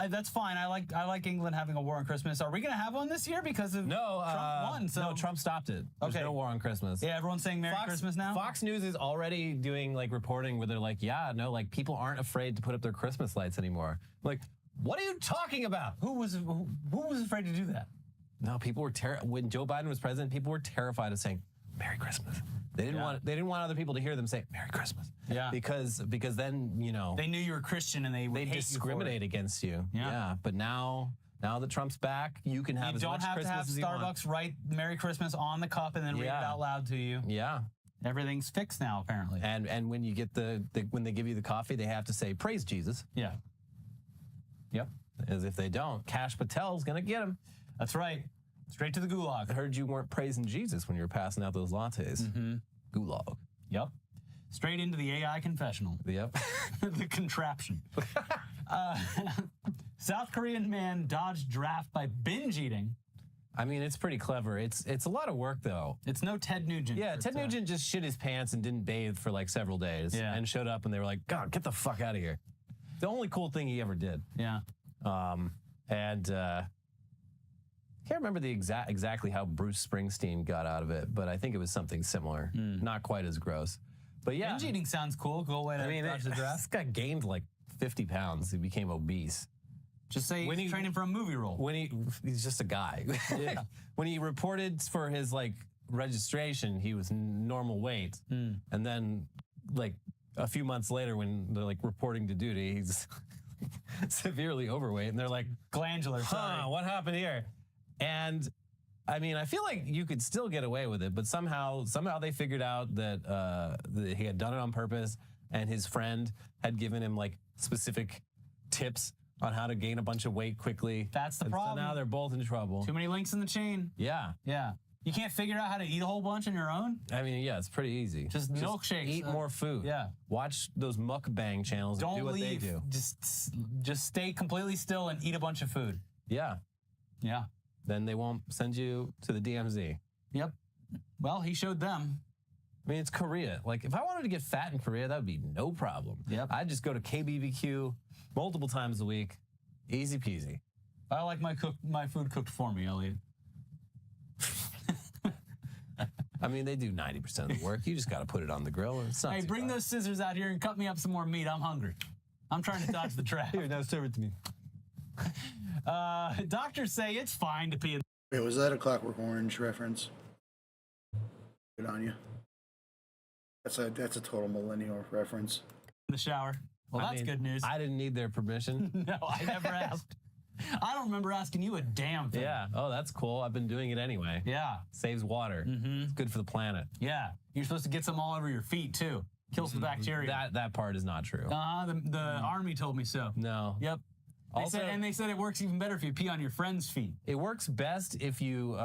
Speaker 6: That's fine. I like England having a war on Christmas. Are we going to have one this year because of Trump won? So
Speaker 5: no, Trump stopped it. There's no war on Christmas.
Speaker 6: Yeah, everyone's saying Merry Christmas now?
Speaker 5: Fox News is already doing like reporting where they're like, yeah, no, like people aren't afraid to put up their Christmas lights anymore. Like, what are you talking about?
Speaker 6: Who was afraid to do that?
Speaker 5: No, people were when Joe Biden was president, people were terrified of saying Merry Christmas. They didn't want other people to hear them say Merry Christmas.
Speaker 6: Yeah.
Speaker 5: Because then, you know,
Speaker 6: they knew you were Christian and they
Speaker 5: discriminate against you.
Speaker 6: Yeah.
Speaker 5: But now that Trump's back, you can have as much Christmas as you want.
Speaker 6: You don't have to have Starbucks write Merry Christmas on the cup and then read it out loud to you.
Speaker 5: Yeah.
Speaker 6: Everything's fixed now, apparently.
Speaker 5: And when you get when they give you the coffee, they have to say praise Jesus.
Speaker 6: Yeah. Yep.
Speaker 5: As if they don't, Kash Patel's gonna get him.
Speaker 6: That's right. Straight to the gulag.
Speaker 5: I heard you weren't praising Jesus when you were passing out those lattes.
Speaker 6: Mm-hmm.
Speaker 5: Gulag.
Speaker 6: Yep. Straight into the AI confessional.
Speaker 5: Yep.
Speaker 6: The contraption. South Korean man dodged draft by binge eating.
Speaker 5: I mean, it's pretty clever. It's a lot of work, though.
Speaker 6: It's no Ted Nugent.
Speaker 5: Yeah, Ted Nugent just shit his pants and didn't bathe for like several days.
Speaker 6: Yeah.
Speaker 5: And showed up and they were like, God, get the fuck out of here. The only cool thing he ever did.
Speaker 6: Yeah.
Speaker 5: Can't remember exactly how Bruce Springsteen got out of it, but I think it was something similar. Not quite as gross. But yeah.
Speaker 6: Binge eating sounds cool. Go away to dodge the draft.
Speaker 5: This guy gained like 50 pounds. He became obese.
Speaker 6: Just say he's training for a movie role.
Speaker 5: He's just a guy.
Speaker 6: Yeah.
Speaker 5: When he reported for his like registration, he was normal weight. And then like a few months later when they're like reporting to duty, he's severely overweight. And they're like,
Speaker 6: glandular, sorry.
Speaker 5: What happened here? And I mean, I feel like you could still get away with it, but somehow they figured out that he had done it on purpose, and his friend had given him like specific tips on how to gain a bunch of weight quickly.
Speaker 6: That's the problem.
Speaker 5: So now they're both in trouble.
Speaker 6: Too many links in the chain.
Speaker 5: Yeah.
Speaker 6: Yeah. You can't figure out how to eat a whole bunch on your own?
Speaker 5: I mean, yeah, it's pretty easy.
Speaker 6: Just milkshakes.
Speaker 5: Eat more food.
Speaker 6: Yeah.
Speaker 5: Watch those mukbang channels and do what they do.
Speaker 6: Just stay completely still and eat a bunch of food.
Speaker 5: Yeah.
Speaker 6: Yeah.
Speaker 5: Then they won't send you to the DMZ.
Speaker 6: Yep. Well, he showed them.
Speaker 5: I mean, it's Korea. Like, if I wanted to get fat in Korea, that would be no problem.
Speaker 6: Yep.
Speaker 5: I'd just go to KBBQ multiple times a week. Easy peasy.
Speaker 6: I like my food cooked for me, Elliot.
Speaker 5: I mean, they do 90% of the work. You just got to put it on the grill. And it's not
Speaker 6: Hey, bring those scissors out here and cut me up some more meat. I'm hungry. I'm trying to dodge the trap.
Speaker 5: Here, now serve it to me.
Speaker 6: Doctors say it's fine to pee in
Speaker 8: Wait, was that a Clockwork Orange reference? Good on you. That's a total millennial reference.
Speaker 6: the shower. Well, that's good news.
Speaker 5: I didn't need their permission.
Speaker 6: No, I never asked. I don't remember asking you a damn thing.
Speaker 5: Yeah. Oh, that's cool. I've been doing it anyway.
Speaker 6: Yeah.
Speaker 5: Saves water. It's good for the planet.
Speaker 6: Yeah. You're supposed to get some all over your feet, too. Kills the bacteria.
Speaker 5: That part is not true.
Speaker 6: The army told me so.
Speaker 5: No.
Speaker 6: Yep. They said it works even better if you pee on your friend's feet.
Speaker 5: It works best if you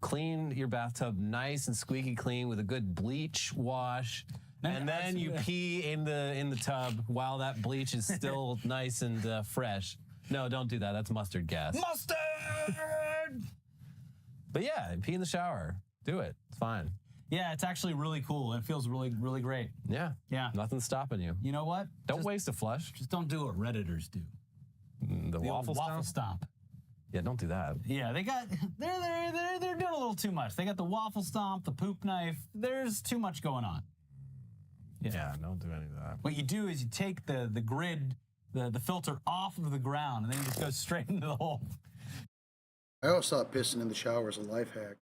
Speaker 5: clean your bathtub nice and squeaky clean with a good bleach wash, and then you pee in the tub while that bleach is still nice and fresh. No, don't do that. That's mustard gas.
Speaker 6: Mustard!
Speaker 5: But yeah, pee in the shower. Do it. It's fine.
Speaker 6: Yeah, it's actually really cool. It feels really, really great.
Speaker 5: Yeah.
Speaker 6: Yeah.
Speaker 5: Nothing's stopping you.
Speaker 6: You know what?
Speaker 5: Don't waste a flush.
Speaker 6: Just don't do what Redditors do.
Speaker 5: The waffle
Speaker 6: stomp.
Speaker 5: Yeah, don't do that.
Speaker 6: Yeah, they're doing a little too much. They got the waffle stomp, the poop knife. There's too much going on.
Speaker 5: Yeah, don't do any of that.
Speaker 6: What you do is you take the grid, the filter off of the ground, and then you just go straight into the hole.
Speaker 8: I always thought pissing in the shower was a life hack.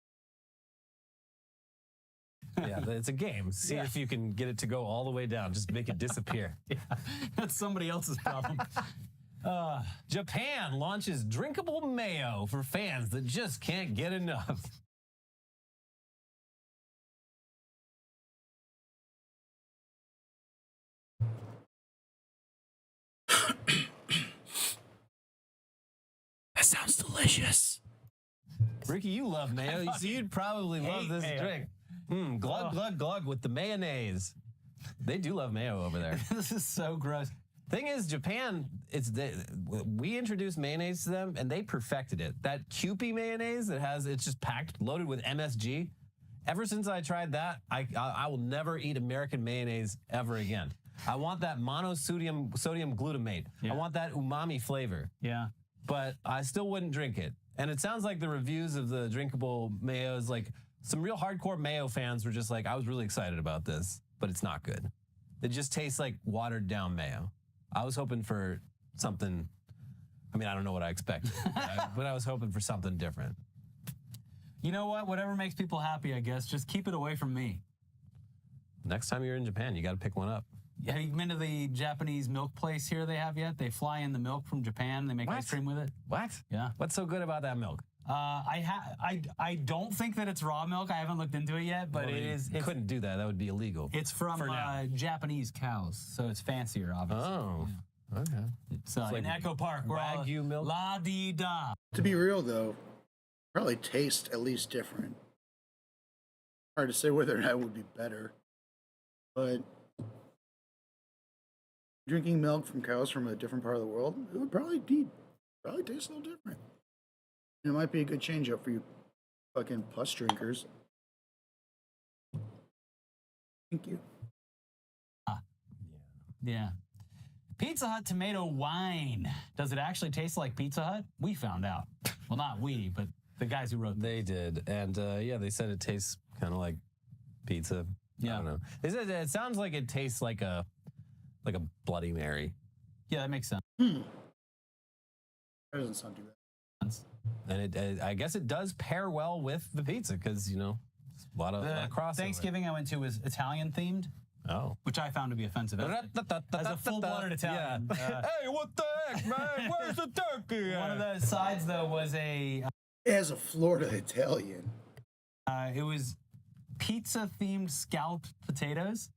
Speaker 5: Yeah, it's a game. See if you can get it to go all the way down. Just make it disappear.
Speaker 6: Yeah, that's somebody else's problem.
Speaker 5: Japan launches drinkable mayo for fans that just can't get enough.
Speaker 6: That sounds delicious.
Speaker 5: Ricky, you love mayo, so you'd probably love this drink. Glug, glug, glug with the mayonnaise. They do love mayo over there.
Speaker 6: This is so gross.
Speaker 5: Thing is, Japan, we introduced mayonnaise to them, and they perfected it. That Kewpie mayonnaise it's just packed, loaded with MSG. Ever since I tried that, I will never eat American mayonnaise ever again. I want that sodium glutamate.
Speaker 6: Yeah.
Speaker 5: I want that umami flavor.
Speaker 6: Yeah.
Speaker 5: But I still wouldn't drink it. And it sounds like the reviews of the drinkable mayo is like some real hardcore mayo fans were just like, I was really excited about this, but it's not good. It just tastes like watered down mayo. I was hoping for something. I mean, I don't know what I expected, but I was hoping for something different.
Speaker 6: You know what? Whatever makes people happy, I guess. Just keep it away from me.
Speaker 5: Next time you're in Japan, you got to pick one up.
Speaker 6: Have you been to the Japanese milk place here they have yet? They fly in the milk from Japan. They make ice cream with it.
Speaker 5: What?
Speaker 6: Yeah.
Speaker 5: What's so good about that milk?
Speaker 6: I don't think that it's raw milk. I haven't looked into it yet, but
Speaker 5: You couldn't do that. That would be illegal.
Speaker 6: It's from Japanese cows, so it's fancier, obviously.
Speaker 5: Oh, okay.
Speaker 6: It's like in Echo Park.
Speaker 5: Wagyu milk?
Speaker 6: La-dee-da.
Speaker 8: To be real, though, probably taste at least different. Hard to say whether that would be better, but drinking milk from cows from a different part of the world, it would probably taste a little different. And it might be a good change up for you fucking pus drinkers. Thank you.
Speaker 6: Yeah. Pizza Hut tomato wine. Does it actually taste like Pizza Hut? We found out. Well, not we, but the guys who wrote
Speaker 5: They did. And yeah, they said it tastes kind of like pizza.
Speaker 6: Yeah.
Speaker 5: I don't know. They said it sounds like it tastes like a Bloody Mary.
Speaker 6: Yeah, that makes sense.
Speaker 8: That doesn't sound too bad.
Speaker 5: And I guess it does pair well with the pizza because, you know, a lot of crossover.
Speaker 6: Thanksgiving I went to was Italian themed.
Speaker 5: Oh.
Speaker 6: Which I found to be offensive. As a full-blooded Italian.
Speaker 5: Hey, what the heck, man? Where's the turkey?
Speaker 6: One of the sides, though, was a
Speaker 8: As a Florida Italian.
Speaker 6: It was pizza-themed scalloped potatoes.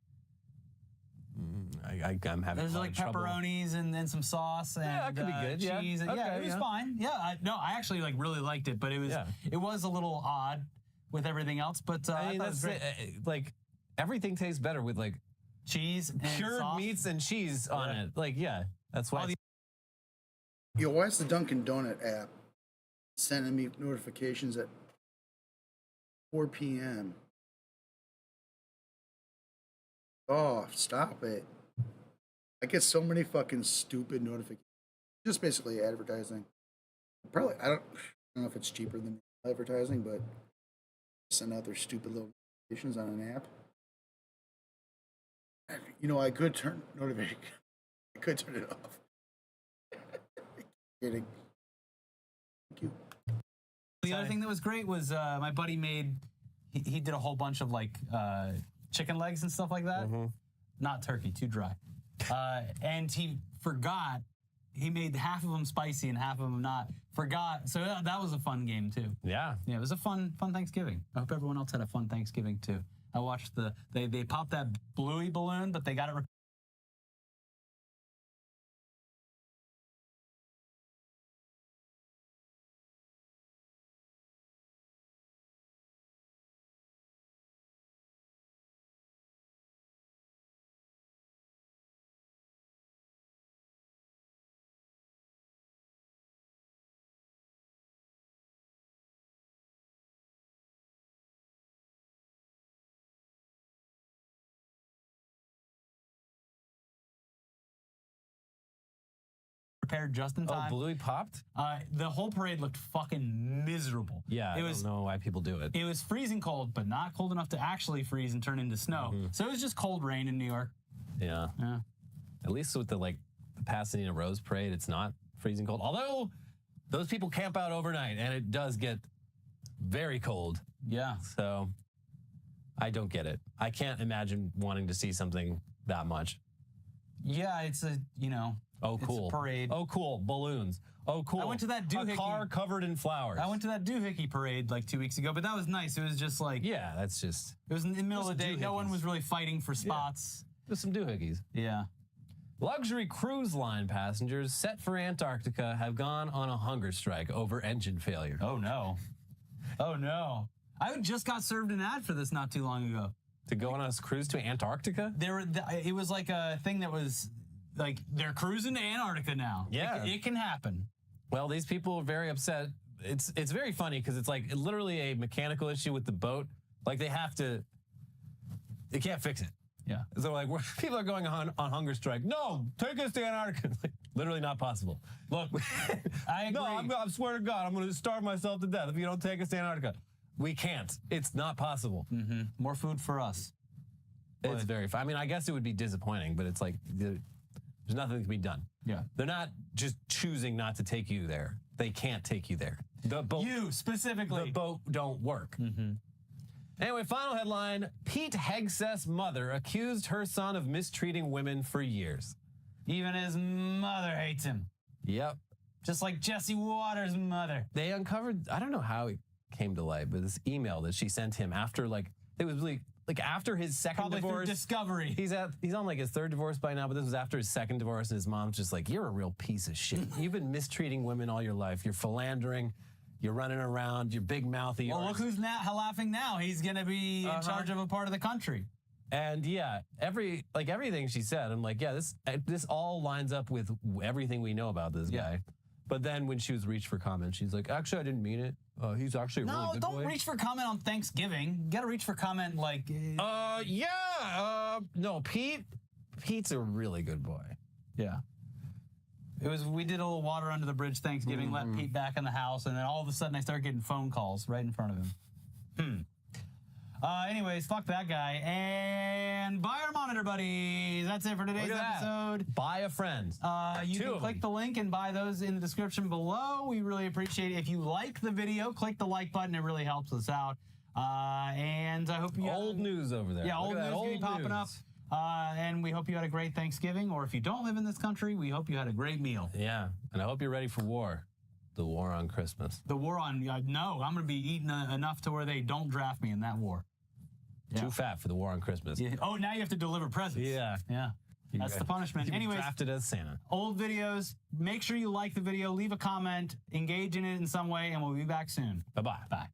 Speaker 5: I'm having
Speaker 6: There's
Speaker 5: a lot
Speaker 6: like
Speaker 5: of trouble.
Speaker 6: pepperonis and then some sauce and
Speaker 5: that could be good, yeah.
Speaker 6: cheese. And,
Speaker 5: Okay,
Speaker 6: it was
Speaker 5: yeah.
Speaker 6: fine. Yeah, I actually like really liked it, but it was a little odd with everything else. But
Speaker 5: I mean,
Speaker 6: thought it was
Speaker 5: that's
Speaker 6: great.
Speaker 5: it. Like everything tastes better with like
Speaker 6: Cheese and
Speaker 5: cured
Speaker 6: sauce.
Speaker 5: meats and cheese on it. Like, yeah, that's why.
Speaker 6: All
Speaker 8: Yo, why is the Dunkin' Donut app sending me notifications at 4 p.m.? Oh, stop it. I get so many fucking stupid notifications. Just basically advertising. Probably, I don't know if it's cheaper than advertising, but send out their stupid little notifications on an app. You know, I could turn notification. I could turn it off. Kidding. Thank you.
Speaker 6: The other thing that was great was my buddy made. He did a whole bunch of like chicken legs and stuff like that. Not turkey, too dry. And he forgot. He made half of them spicy and half of them not. Forgot. So that was a fun game too.
Speaker 5: Yeah.
Speaker 6: Yeah, it was a fun Thanksgiving. I hope everyone else had a fun Thanksgiving too. I watched they popped that bluey balloon, but they got it. Prepared just in
Speaker 5: Oh,
Speaker 6: time.
Speaker 5: Bluey popped?
Speaker 6: The whole parade looked fucking miserable.
Speaker 5: Yeah, I don't know why people do it.
Speaker 6: It was freezing cold, but not cold enough to actually freeze and turn into snow. So it was just cold rain in New York.
Speaker 5: Yeah.
Speaker 6: Yeah.
Speaker 5: At least with the Pasadena Rose Parade, it's not freezing cold. Although those people camp out overnight and it does get very cold.
Speaker 6: Yeah.
Speaker 5: So I don't get it. I can't imagine wanting to see something that much.
Speaker 6: Yeah, it's a,
Speaker 5: Oh,
Speaker 6: it's
Speaker 5: cool.
Speaker 6: a parade.
Speaker 5: Oh, cool. Balloons. Oh, cool.
Speaker 6: I went to that
Speaker 5: A
Speaker 6: doohickey.
Speaker 5: car covered in flowers.
Speaker 6: I went to that doohickey parade like 2 weeks ago, but that was nice. It was just like,
Speaker 5: Yeah, that's just
Speaker 6: it was in the middle of the
Speaker 5: Just
Speaker 6: day. No one
Speaker 5: doohickeys.
Speaker 6: was really fighting for spots.
Speaker 5: just some doohickeys.
Speaker 6: Yeah.
Speaker 5: Luxury cruise line passengers set for Antarctica have gone on a hunger strike over engine failure.
Speaker 6: Oh, no. Oh, no. I just got served an ad for this not too long ago.
Speaker 5: To go on a cruise to Antarctica?
Speaker 6: It was like a thing that was like, they're cruising to Antarctica now.
Speaker 5: Yeah.
Speaker 6: It can happen.
Speaker 5: Well, these people are very upset. It's very funny because it's like literally a mechanical issue with the boat. Like they can't fix it.
Speaker 6: Yeah.
Speaker 5: So like people are going on hunger strike. No, take us to Antarctica. Like, literally not possible. Look,
Speaker 6: I agree.
Speaker 5: No, I swear to God, I'm going to starve myself to death if you don't take us to Antarctica. We can't. It's not possible.
Speaker 6: More food for us.
Speaker 5: It's very fun. I mean, I guess it would be disappointing, but it's like there's nothing that can be done.
Speaker 6: Yeah.
Speaker 5: They're not just choosing not to take you there. They can't take you there. The boat,
Speaker 6: You specifically.
Speaker 5: the boat don't work. Anyway, final headline. Pete Hegseth's mother accused her son of mistreating women for years.
Speaker 6: Even his mother hates him.
Speaker 5: Yep.
Speaker 6: Just like Jesse Waters' mother.
Speaker 5: They uncovered, I don't know how it came to light, but this email that she sent him after it was really after his second
Speaker 6: Probably through
Speaker 5: divorce.
Speaker 6: discovery.
Speaker 5: He's on like his third divorce by now, but this was after his second divorce, and his mom's just like, you're a real piece of shit. You've been mistreating women all your life. You're philandering. You're running around. You're big mouth of yours.
Speaker 6: Well, look who's laughing now. He's going to be in charge of a part of the country.
Speaker 5: And yeah, everything she said, I'm like, yeah, this all lines up with everything we know about this guy. But then when she was reached for comment, she's like, actually, I didn't mean it. He's actually a really good boy.
Speaker 6: No, don't reach for comment on Thanksgiving. You got to reach for comment like...
Speaker 5: no, Pete's a really good boy.
Speaker 6: Yeah. We did a little water under the bridge Thanksgiving, let Pete back in the house, and then all of a sudden I started getting phone calls right in front of him. Anyways, fuck that guy. And buy our monitor, buddies. That's it for today's
Speaker 5: Look at that.
Speaker 6: episode.
Speaker 5: Buy a friend.
Speaker 6: You can click the link and buy those in the description below. We really appreciate it. If you like the video, click the like button. It really helps us out. And I hope you...
Speaker 5: Old news over there.
Speaker 6: Yeah,
Speaker 5: Look
Speaker 6: old
Speaker 5: at that,
Speaker 6: news gonna be popping up. And we hope you had a great Thanksgiving. Or if you don't live in this country, we hope you had a great meal.
Speaker 5: Yeah, and I hope you're ready for war. The war on Christmas.
Speaker 6: The war on, no, I'm going to be eating enough to where they don't draft me in that war. Yeah.
Speaker 5: Too fat for the war on Christmas.
Speaker 6: Yeah. Oh, now you have to deliver presents.
Speaker 5: Yeah.
Speaker 6: Yeah. That's the punishment. Anyways,
Speaker 5: drafted as Santa.
Speaker 6: old videos. Make sure you like the video, leave a comment, engage in it in some way, and we'll be back soon.
Speaker 5: Bye-bye.
Speaker 6: Bye.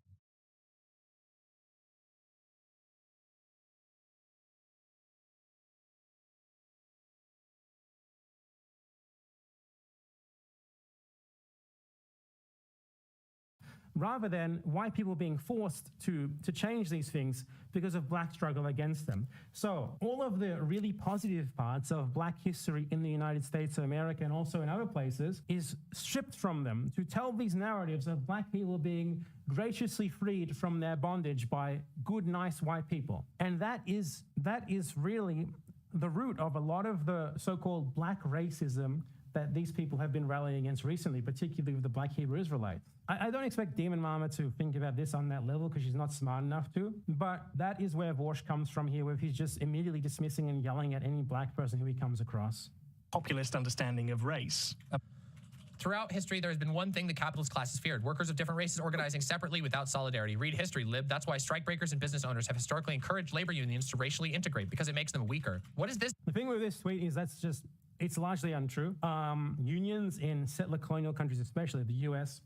Speaker 1: rather than white people being forced to change these things because of black struggle against them. So all of the really positive parts of black history in the United States of America and also in other places is stripped from them to tell these narratives of black people being graciously freed from their bondage by good, nice white people. And that is really the root of a lot of the so-called black racism that these people have been rallying against recently, particularly with the black Hebrew Israelites. I don't expect Demon Mama to think about this on that level because she's not smart enough to, but that is where Vorsh comes from here, where he's just immediately dismissing and yelling at any black person who he comes across.
Speaker 3: Populist understanding of race.
Speaker 2: Throughout history, there has been one thing the capitalist class has feared: workers of different races organizing separately without solidarity. Read history, lib. That's why strikebreakers and business owners have historically encouraged labor unions to racially integrate, because it makes them weaker. What is this?
Speaker 1: The thing with this tweet is it's largely untrue. Unions in settler colonial countries, especially the US,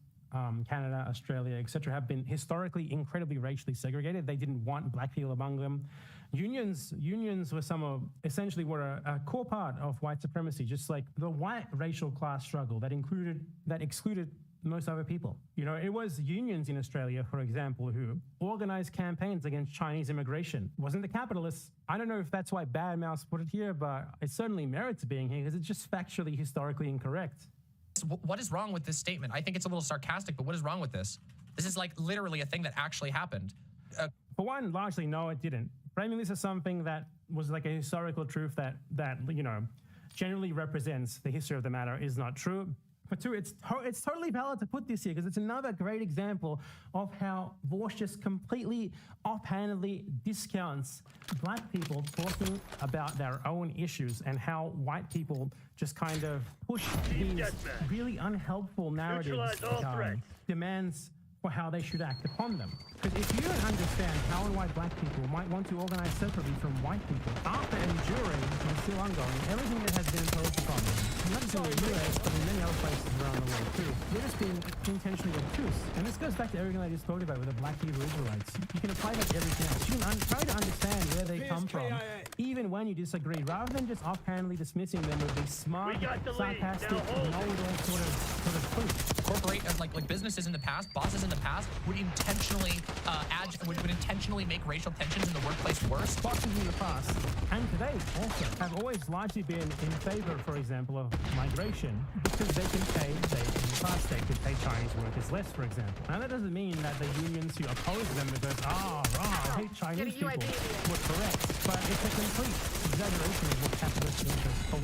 Speaker 1: Canada, Australia, etc., have been historically incredibly racially segregated. They didn't want black people among them. Unions were essentially a core part of white supremacy, just like the white racial class struggle that excluded most other people. You know, it was unions in Australia, for example, who organized campaigns against Chinese immigration. It wasn't the capitalists. I don't know if that's why Bad Mouse put it here, but it certainly merits being here because it's just factually, historically incorrect.
Speaker 2: What is wrong with this statement? I think it's a little sarcastic, but what is wrong with this? This is like literally a thing that actually happened.
Speaker 1: For one, largely, no, it didn't. Framing this as something that was like a historical truth that you know, generally represents the history of the matter is not true. But two, it's totally valid to put this here because it's another great example of how Vorsh just completely offhandedly discounts black people talking about their own issues and how white people just kind of push these really unhelpful narratives, demands for how they should act upon them. Because if you don't understand how and why black people might want to organize separately from white people, after enduring and still ongoing everything that has been imposed upon them, not just in the US, but in many other places around the world too, they're just being intentionally obtuse. And this goes back to everything I just talked about with the black Hebrew Israelites. You can apply that to everything else. You can try to understand where they come from, even when you disagree, rather than just offhandedly dismissing them with these smart, sarcastic, know-it-all sort of truth.
Speaker 2: Like businesses in the past, bosses in the past would intentionally would intentionally make racial tensions in the workplace worse.
Speaker 1: Bosses in the past and today also have always largely been in favor, for example, of migration because they could pay Chinese workers less, for example. Now that doesn't mean that the unions who oppose them because I hate Chinese people were correct, but it's a complete exaggeration of what capitalist interest, or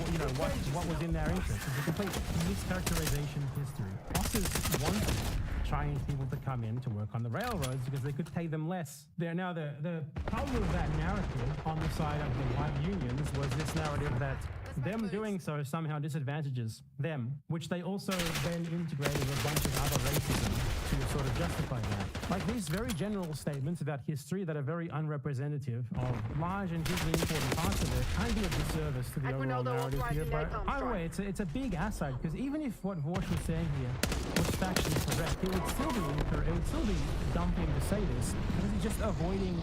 Speaker 1: what was in their interest. It's a complete mischaracterization of history. Bosses wanted Chinese people to come in to work on the railroads because they could pay them less. Now, the problem with that narrative on the side of the white unions was this narrative that them doing so somehow disadvantages them, which they also then integrated a bunch of other racism to sort of justify that. Like these very general statements about history that are very unrepresentative of large and hugely important parts of it can be a disservice to the overall narrative here. But either way, it's a big aside because even if what Vorsh was saying here was factually correct, it would still be dumping to say this because he's just avoiding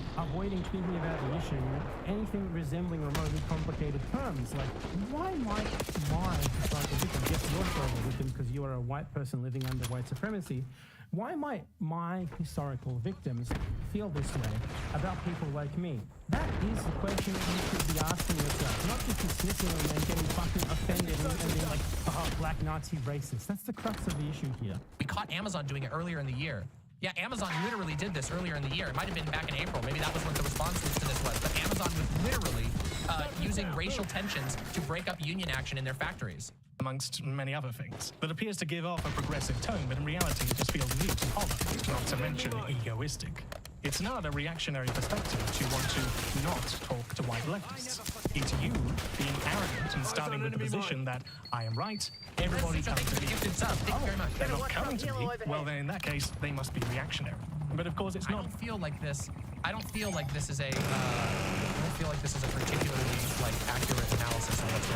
Speaker 1: thinking about the issue in anything resembling remotely complicated terms. Like, why might my historical victim, yes, you're a historical victim because you are a white person living under white supremacy, why might my historical victims feel this way about people like me? That is the question that you should be asking yourself, not just dismissing them and getting fucking offended and being like, black Nazi racist. That's the crux of the issue here.
Speaker 2: We caught Amazon doing it earlier in the year. Yeah, Amazon literally did this earlier in the year. It might have been back in April. Maybe that was what the response to this was. But Amazon was literally using racial tensions to break up union action in their factories.
Speaker 3: Amongst many other things, that appears to give off a progressive tone, but in reality it just feels mute and hollow, not to mention egoistic. It's not a reactionary perspective to want to not talk to white leftists. It's you being arrogant and starting with the position that I am right, everybody comes to me.
Speaker 2: Thank you very much.
Speaker 3: They're not coming to me. Well, then in that case, they must be reactionary. But of course, it's
Speaker 2: I
Speaker 3: not.
Speaker 2: don't feel like this. I don't feel like this is a. I don't feel like this is a particularly accurate analysis of what's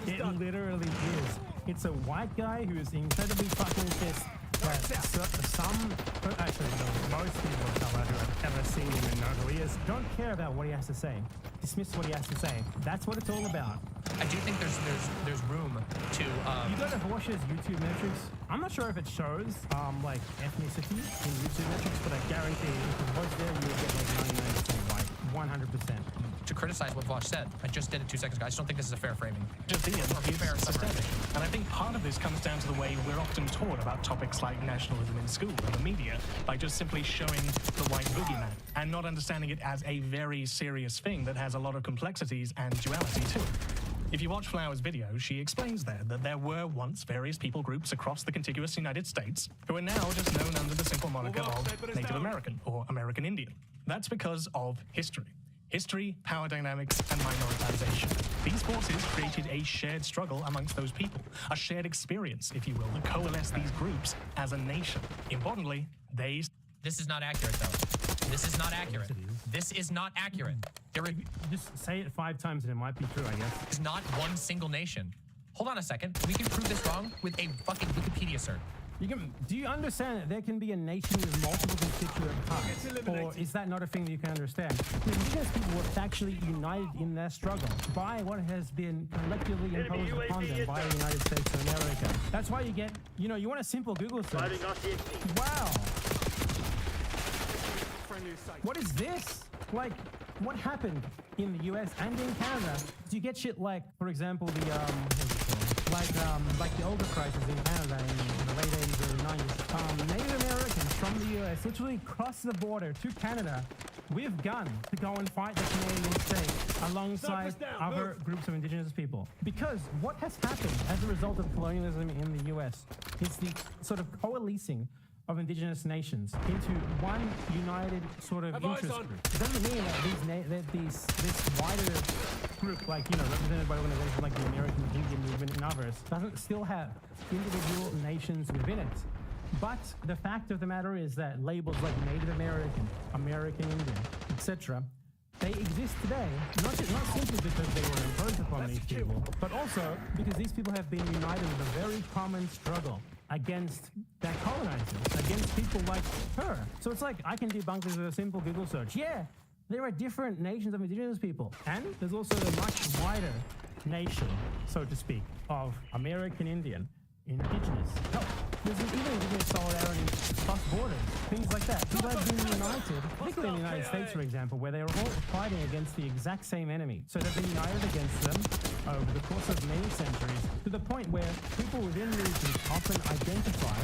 Speaker 2: going on.
Speaker 1: It literally is. It's a white guy who is incredibly fucking pissed that actually no, most people of color who have ever seen him and know who he is don't care about what he has to say. Dismiss what he has to say. That's what it's all about.
Speaker 2: I do think there's room to.
Speaker 1: You go to Horsch's YouTube metrics. I'm not sure if it shows like ethnicity in YouTube metrics, but I guarantee if it was there, you would get like 99% white, 100%.
Speaker 2: To criticize what Vosh said, I just did it 2 seconds ago. I just don't think this is a fair framing.
Speaker 3: Just Ian, it's
Speaker 2: fair
Speaker 3: systemic. And I think part of this comes down to the way we're often taught about topics like nationalism in school and the media by just simply showing the white boogeyman and not understanding it as a very serious thing that has a lot of complexities and duality to it. If you watch Flower's video, she explains there that there were once various people groups across the contiguous United States who are now just known under the simple moniker of Native American or American Indian. That's because of history. History, power dynamics, and minoritization. These forces created a shared struggle amongst those people, a shared experience, if you will, that coalesced these groups as a nation. Importantly, they...
Speaker 2: This is not accurate, though. This is not accurate. This is not accurate. There
Speaker 1: Just say it 5 times and it might be true, I guess.
Speaker 2: is not one single nation. Hold on a second. We can prove this wrong with a fucking Wikipedia search.
Speaker 1: Do you understand that there can be a nation with multiple constituent parts? Or is that not a thing that you can understand? The indigenous people were factually united in their struggle by what has been collectively imposed upon them by the United States of America. That's why you get, you want a simple Google search. Wow. What is this? Like, what happened in the US and in Canada? Do you get shit like, for example, like the older crisis in Canada in the late 80s, early 90s. Native Americans from the US literally crossed the border to Canada with guns to go and fight the Canadian state alongside other groups of indigenous people. Because what has happened as a result of colonialism in the US is the sort of coalescing of indigenous nations into one united sort of interest group. It doesn't mean that this wider group, like, represented by organizations like the American Indian Movement and others, doesn't still have individual nations within it. But the fact of the matter is that labels like Native American, American Indian, etc., they exist today, not simply because they were imposed upon these people, but also because these people have been united in a very common struggle against their colonizers, against people like her. So it's like, I can debunk this with a simple Google search. Yeah, there are different nations of indigenous people, and there's also a much wider nation, so to speak, of American Indian, indigenous. Hell, there's even indigenous solidarity across borders, things like that. People have been united, particularly in the United States, for example, where they are all fighting against the exact same enemy. So they've been united against them over the course of many centuries, to the point where people within regions often identify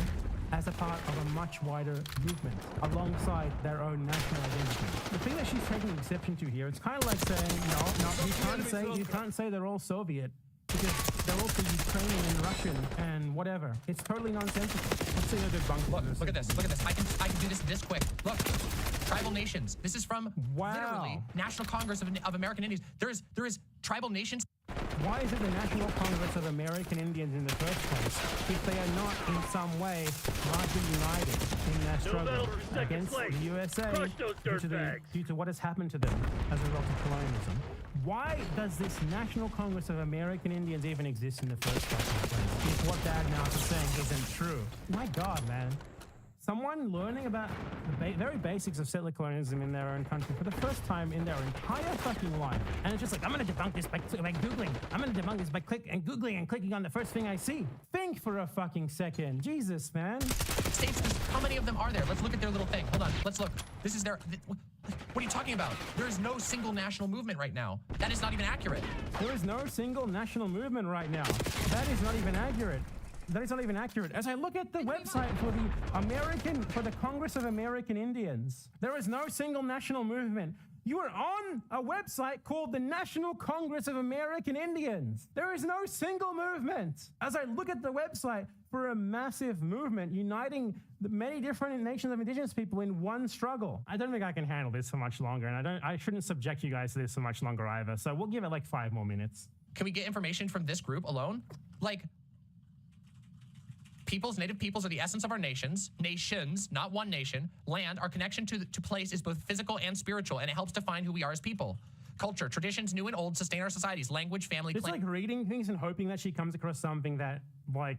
Speaker 1: as a part of a much wider movement alongside their own national identity. The thing that she's taking exception to here, it's kind of like saying, no, you can't say they're all Soviet, because they're also Ukrainian and Russian and whatever. It's totally nonsensical. Let's say they're debunked.
Speaker 2: Look at this. Look at this. I can do this quick. Look, tribal nations. This is from literally National Congress of American Indians. There is tribal nations.
Speaker 1: Why is it the National Congress of American Indians in the first place if they are not in some way largely united in their struggle against the USA due to what has happened to them as a result of colonialism? Why does this National Congress of American Indians even exist in the first place if what Dad now is saying isn't true? My God, man. Someone learning about the very basics of settler colonialism in their own country for the first time in their entire fucking life. And it's just like, I'm going to debunk this by Googling. I'm going to debunk this by Googling and clicking on the first thing I see. Think for a fucking second. Jesus, man.
Speaker 2: States, how many of them are there? Let's look at their little thing. Hold on. Let's look. This is their... What are you talking about? There is no single national movement right now. That is not even accurate.
Speaker 1: There is no single national movement right now. That is not even accurate. That is not even accurate. As I look at the website for the Congress of American Indians, there is no single national movement. You are on a website called the National Congress of American Indians. There is no single movement. As I look at the website for a massive movement uniting the many different nations of indigenous people in one struggle. I don't think I can handle this for much longer, and I shouldn't subject you guys to this for much longer either. So we'll give it like 5 more minutes.
Speaker 2: Can we get information from this group alone? Like, native peoples are the essence of our nations, not one nation. Land, our connection to place is both physical and spiritual, and it helps define who we are as people. Culture, traditions, new and old, sustain our societies. Language, family,
Speaker 1: It's like reading things and hoping that she comes across something that, like,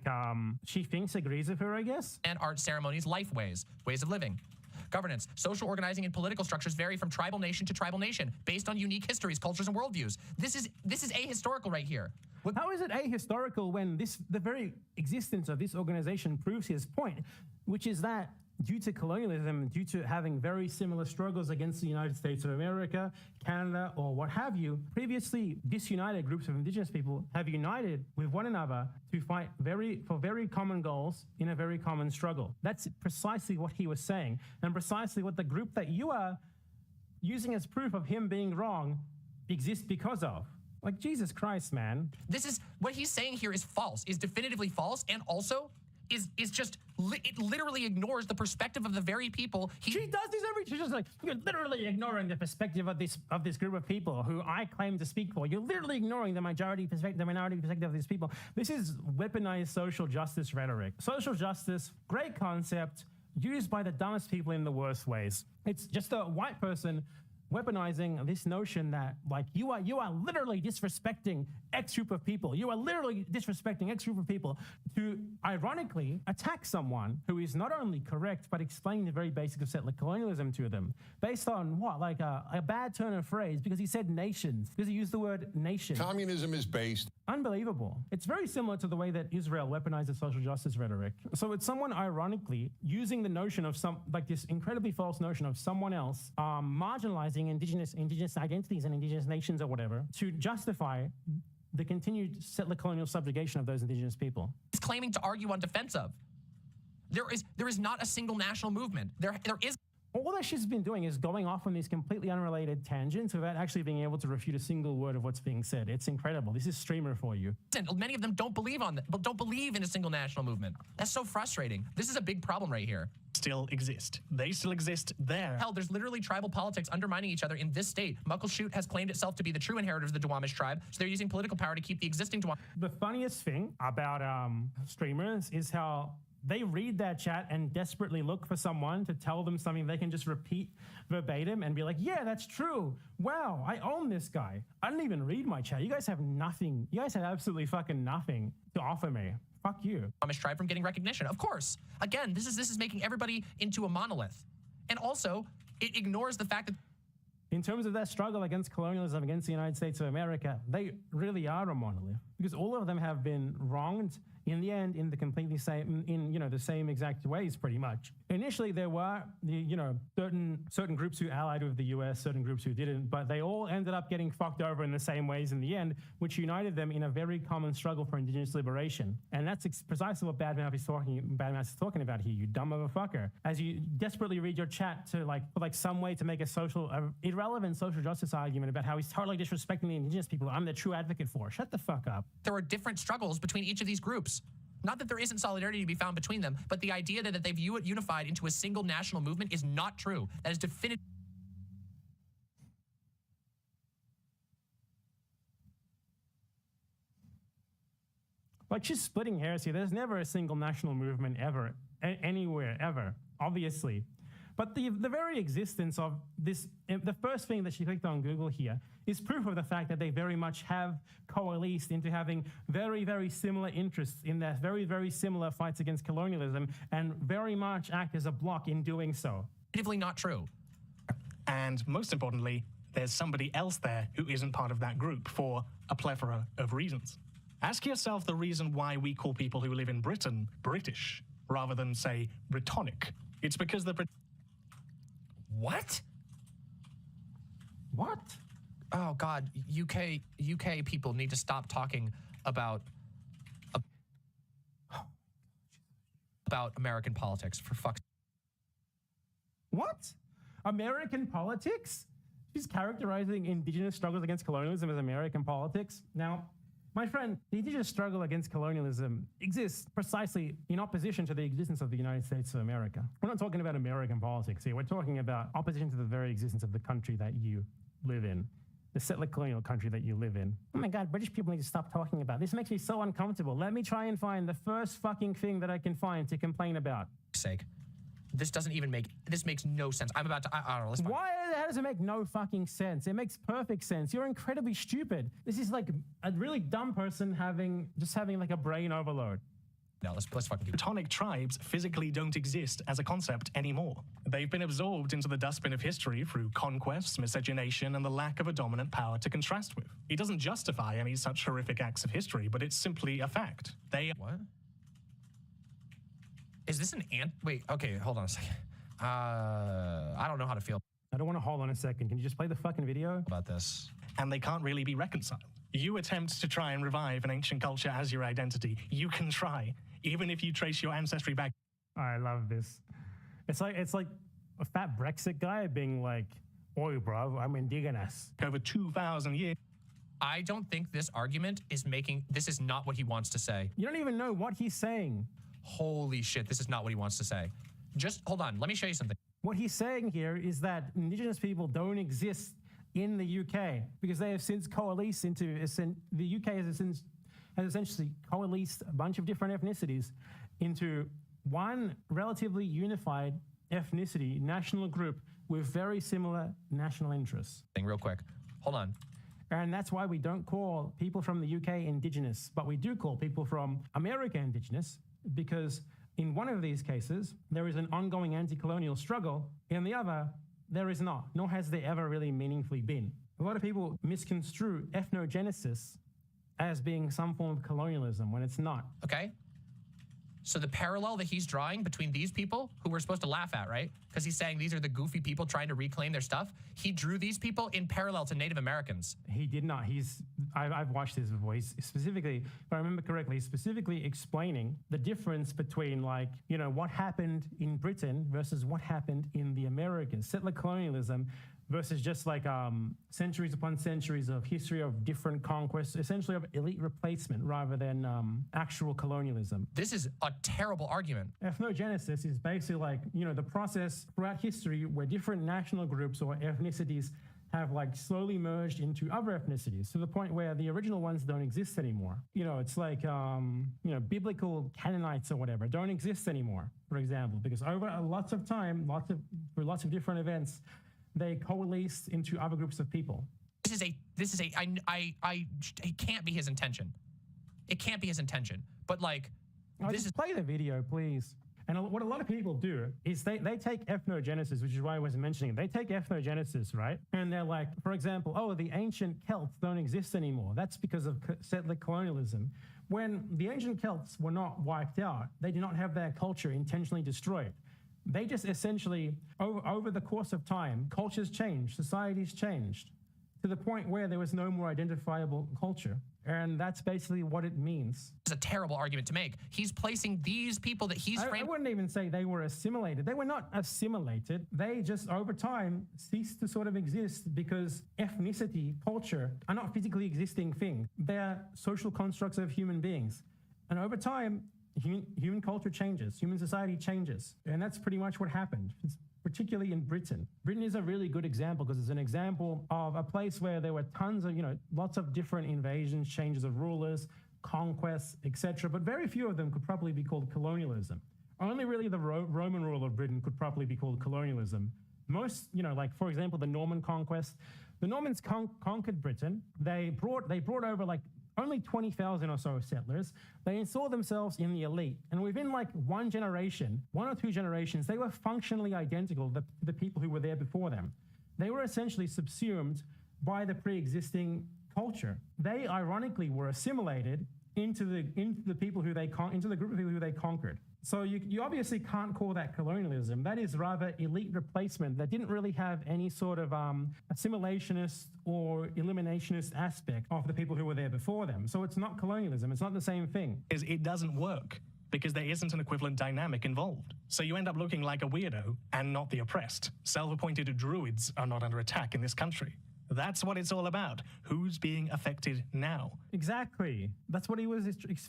Speaker 1: she thinks agrees with her, I guess.
Speaker 2: And art, ceremonies, life ways of living. Governance, social organizing and political structures vary from tribal nation to tribal nation based on unique histories, cultures, and worldviews. This is ahistorical right here.
Speaker 1: How is it ahistorical when the very existence of this organization proves his point, which is that due to colonialism, due to having very similar struggles against the United States of America, Canada, or what have you, previously disunited groups of indigenous people have united with one another to fight for very common goals in a very common struggle. That's precisely what he was saying, and precisely what the group that you are using as proof of him being wrong exists because of. Like, Jesus Christ, man.
Speaker 2: This is what he's saying here is false, is definitively false, and also is just it literally ignores the perspective of the very people
Speaker 1: she does this she's just like, you're literally ignoring the perspective of this group of people who I claim to speak for. You're literally ignoring the minority perspective of these people. This is weaponized social justice rhetoric. Social justice, great concept, used by the dumbest people in the worst ways. It's just a white person weaponizing this notion that, like, you are literally disrespecting X group of people. You are literally disrespecting X group of people to ironically attack someone who is not only correct, but explaining the very basics of settler colonialism to them. Based on what? Like a bad turn of phrase because he said nations, because he used the word nation.
Speaker 9: Communism is based.
Speaker 1: Unbelievable. It's very similar to the way that Israel weaponizes social justice rhetoric. So it's someone ironically using the notion of this incredibly false notion of someone else marginalizing indigenous identities and indigenous nations or whatever to justify the continued settler colonial subjugation of those indigenous people.
Speaker 2: He's claiming to argue on defense of. There is not a single national movement. There is.
Speaker 1: All that she's been doing is going off on these completely unrelated tangents without actually being able to refute a single word of what's being said. It's incredible. This is streamer for you.
Speaker 2: Many of them don't believe in a single national movement. That's so frustrating. This is a big problem right here.
Speaker 3: Still exist. They still exist there.
Speaker 2: Hell, there's literally tribal politics undermining each other in this state. Muckleshoot has claimed itself to be the true inheritors of the Duwamish tribe, so they're using political power to keep the existing Duwamish.
Speaker 1: The funniest thing about streamers is how they read that chat and desperately look for someone to tell them something they can just repeat verbatim and be like, yeah, that's true. Wow, I own this guy. I didn't even read my chat. You guys have nothing. You guys have absolutely fucking nothing to offer me. Fuck you.
Speaker 2: Duwamish tribe from getting recognition. Of course. Again, this is making everybody into a monolith. And also, it ignores the fact that
Speaker 1: in terms of their struggle against colonialism, against the United States of America, they really are a monolith because all of them have been wronged in the end in the completely same, the same exact ways, pretty much. Initially, there were, certain groups who allied with the US, certain groups who didn't, but they all ended up getting fucked over in the same ways in the end, which united them in a very common struggle for indigenous liberation. And that's precisely what Badmouth is talking about here, you dumb motherfucker. As you desperately read your chat to like some way to make a irrelevant social justice argument about how he's totally disrespecting the indigenous people I'm the true advocate for. Shut the fuck up.
Speaker 2: There are different struggles between each of these groups. Not that there isn't solidarity to be found between them, but the idea that they've unified into a single national movement is not true. That is definitive.
Speaker 1: Like, she's splitting hairs here. There's never a single national movement ever, anywhere, ever, obviously. But the very existence of this, the first thing that she clicked on Google here is proof of the fact that they very much have coalesced into having very, very similar interests in their very, very similar fights against colonialism and very much act as a block in doing so.
Speaker 2: Definitively not true.
Speaker 3: And most importantly, there's somebody else there who isn't part of that group for a plethora of reasons. Ask yourself the reason why we call people who live in Britain British rather than, say, Brittonic. It's because the
Speaker 2: What?
Speaker 1: What?
Speaker 2: Oh God, UK people need to stop talking about American politics, for fuck's.
Speaker 1: What? American politics? She's characterizing indigenous struggles against colonialism as American politics. Now, My friend, the indigenous struggle against colonialism exists precisely in opposition to the existence of the United States of America. We're not talking about American politics here. We're talking about opposition to the very existence of the country that you live in, the settler colonial country that you live in. Oh my God, British people need to stop talking about this. Makes me so uncomfortable. Let me try and find the first fucking thing that I can find to complain about.
Speaker 2: Sake. This doesn't even make, this makes no sense. I'm about to, I don't know, let's
Speaker 1: Why? How does it make no fucking sense? It makes perfect sense. You're incredibly stupid. This is like a really dumb person having like a brain overload.
Speaker 2: No, let's fucking keep.
Speaker 3: Teutonic tribes physically don't exist as a concept anymore. They've been absorbed into the dustbin of history through conquests, miscegenation, and the lack of a dominant power to contrast with. It doesn't justify any such horrific acts of history, but it's simply a fact. They...
Speaker 2: What? Is this an ant? Wait, okay, hold on a second. I don't know how to feel
Speaker 1: I don't want to hold on a second. Can you just play the fucking video?
Speaker 2: about this.
Speaker 3: and they can't really be reconciled. You attempt to try and revive an ancient culture as your identity. You can try, even if you trace your ancestry back.
Speaker 1: I love this. It's like a fat Brexit guy being like, "Oi, bro, I'm indigenous."
Speaker 3: Over 2,000 years.
Speaker 2: I don't think this argument is making, this is not what he wants to say.
Speaker 1: You don't even know what he's saying.
Speaker 2: Holy shit, this is not what he wants to say. Just hold on, let me show you something.
Speaker 1: What he's saying here is that indigenous people don't exist in the UK because they have since coalesced into, the UK has essentially coalesced a bunch of different ethnicities into one relatively unified ethnicity, national group with very similar national interests.
Speaker 2: Real quick, hold on.
Speaker 1: And that's why we don't call people from the UK indigenous, but we do call people from America indigenous, because in one of these cases, there is an ongoing anti-colonial struggle. In the other, there is not, nor has there ever really meaningfully been. A lot of people misconstrue ethnogenesis as being some form of colonialism when it's not.
Speaker 2: Okay? So the parallel that he's drawing between these people, who we're supposed to laugh at, right? Because he's saying these are the goofy people trying to reclaim their stuff. He drew these people in parallel to Native Americans.
Speaker 1: He did not. I've watched his voice specifically, if I remember correctly, specifically explaining the difference between, like, you know, what happened in Britain versus what happened in the Americas. Settler colonialism versus just like centuries upon centuries of history of different conquests, essentially of elite replacement rather than actual colonialism.
Speaker 2: This is a terrible argument.
Speaker 1: Ethnogenesis is basically like, you know, the process throughout history where different national groups or ethnicities have like slowly merged into other ethnicities to the point where the original ones don't exist anymore. You know, it's like, you know, biblical Canaanites or whatever don't exist anymore, for example, because over lots of time, through lots of different events, they coalesced into other groups of people.
Speaker 2: It can't be his intention. It can't be his intention. But like,
Speaker 1: Play the video, please. And what a lot of people do is they take ethnogenesis, which is why I was mentioning it. They take ethnogenesis, right? And they're like, for example, oh, the ancient Celts don't exist anymore. That's because of settler colonialism. When the ancient Celts were not wiped out, they did not have their culture intentionally destroyed. They just essentially, over the course of time, cultures changed, societies changed, to the point where there was no more identifiable culture. And that's basically what it means.
Speaker 2: It's a terrible argument to make. He's placing these people that he's
Speaker 1: I wouldn't even say they were assimilated. They were not assimilated. They just, over time, ceased to sort of exist because ethnicity, culture, are not physically existing things. They're social constructs of human beings. And over time, human culture changes, human society changes. And that's pretty much what happened, particularly in Britain. Britain is a really good example because it's an example of a place where there were tons of, you know, lots of different invasions, changes of rulers, conquests, etc. But very few of them could probably be called colonialism. Only really the Roman rule of Britain could probably be called colonialism. Most, you know, like, for example, the Norman conquest. The Normans conquered Britain. They brought over like only 20,000 or so settlers. They installed themselves in the elite. And within like one or two generations, they were functionally identical to the people who were there before them. They were essentially subsumed by the pre-existing culture. They ironically were assimilated into the group of people who they conquered. So you obviously can't call that colonialism. That is rather elite replacement that didn't really have any sort of assimilationist or eliminationist aspect of the people who were there before them. So it's not colonialism. It's not the same thing.
Speaker 3: It doesn't work because there isn't an equivalent dynamic involved. So you end up looking like a weirdo and not the oppressed. Self-appointed druids are not under attack in this country. That's what it's all about. Who's being affected now?
Speaker 1: Exactly. That's what he was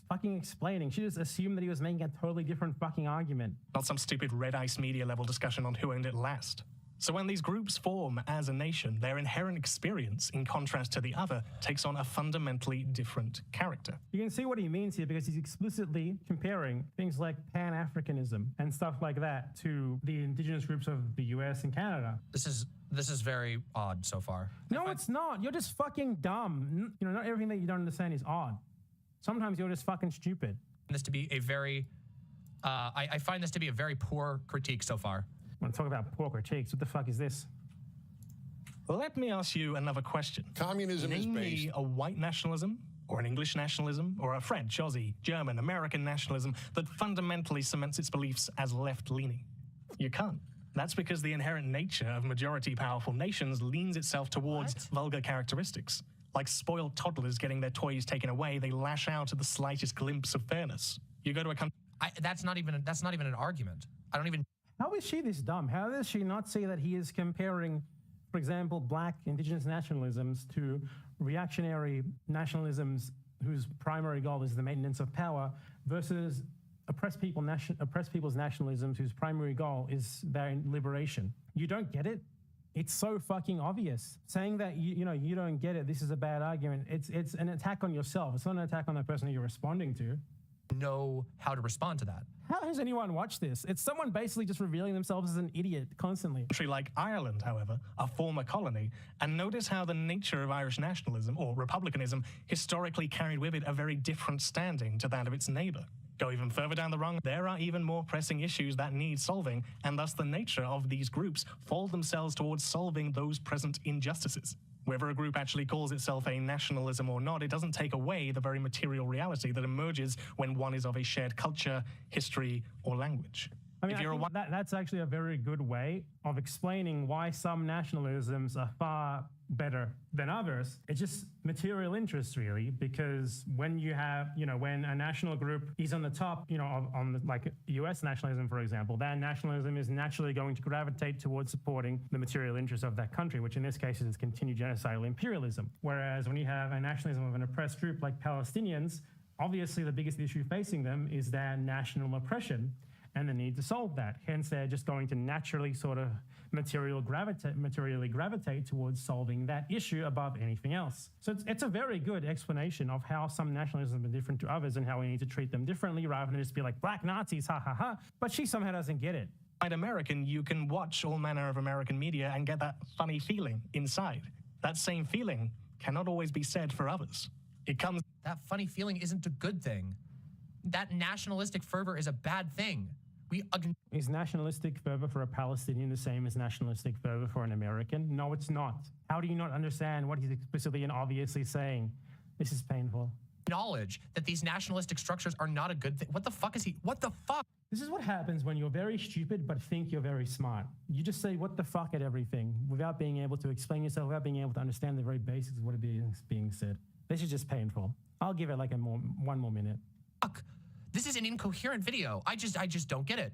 Speaker 1: fucking explaining. She just assumed that he was making a totally different fucking argument.
Speaker 3: Not some stupid red ice media level discussion on who owned it last. So when these groups form as a nation, their inherent experience, in contrast to the other, takes on a fundamentally different character.
Speaker 1: You can see what he means here because he's explicitly comparing things like Pan-Africanism and stuff like that to the indigenous groups of the US and Canada.
Speaker 2: This is very odd so far.
Speaker 1: No, it's not. You're just fucking dumb. You know, not everything that you don't understand is odd. Sometimes you're just fucking stupid.
Speaker 2: This to be a very, I find this to be a very poor critique so far.
Speaker 1: I want to talk about poor critiques. What the fuck is this?
Speaker 3: Let me ask you another question.
Speaker 9: Communism is
Speaker 3: Name
Speaker 9: based.
Speaker 3: me a white nationalism, or an English nationalism, or a French, Aussie, German, American nationalism that fundamentally cements its beliefs as left-leaning. You can't. That's because the inherent nature of majority powerful nations leans itself towards vulgar characteristics. Like spoiled toddlers getting their toys taken away, they lash out at the slightest glimpse of fairness. You go to a country...
Speaker 2: That's not even an argument. I don't even...
Speaker 1: How is she this dumb? How does she not see that he is comparing, for example, black indigenous nationalisms to reactionary nationalisms whose primary goal is the maintenance of power versus oppressed people's nationalisms whose primary goal is their liberation? You don't get it? It's so fucking obvious. Saying that you don't get it, this is a bad argument. It's an attack on yourself. It's not an attack on the person who you're responding to.
Speaker 2: Know how to respond to that.
Speaker 1: How has anyone watched this? It's someone basically just revealing themselves as an idiot constantly.
Speaker 3: Country like Ireland, however, a former colony, and notice how the nature of Irish nationalism, or republicanism, historically carried with it a very different standing to that of its neighbour. Go even further down the rung, there are even more pressing issues that need solving, and thus the nature of these groups fold themselves towards solving those present injustices. Whether a group actually calls itself a nationalism or not, it doesn't take away the very material reality that emerges when one is of a shared culture, history, or language.
Speaker 1: I mean, that's actually a very good way of explaining why some nationalisms are far better than others. It's just material interest, really, because when you have, when a national group is on the top, on the, like US nationalism, for example, that nationalism is naturally going to gravitate towards supporting the material interests of that country, which in this case is continued genocidal imperialism. Whereas when you have a nationalism of an oppressed group like Palestinians, obviously the biggest issue facing them is their national oppression and the need to solve that. Hence, they're just going to naturally sort of materially gravitate towards solving that issue above anything else. So it's a very good explanation of how some nationalisms are different to others and how we need to treat them differently rather than just be like, black Nazis, ha ha ha. But she somehow doesn't get it.
Speaker 3: As American, you can watch all manner of American media and get that funny feeling inside. That same feeling cannot always be said for others.
Speaker 2: That funny feeling isn't a good thing. That nationalistic fervor is a bad thing.
Speaker 1: Is nationalistic fervor for a Palestinian the same as nationalistic fervor for an American? No, it's not. How do you not understand what he's explicitly and obviously saying? This is painful.
Speaker 2: Knowledge that these nationalistic structures are not a good thing. What the fuck is he? What the fuck?
Speaker 1: This is what happens when you're very stupid but think you're very smart. You just say what the fuck at everything without being able to explain yourself, without being able to understand the very basics of what is being said. This is just painful. I'll give it like one more minute.
Speaker 2: Fuck. This is an incoherent video. I just don't get it.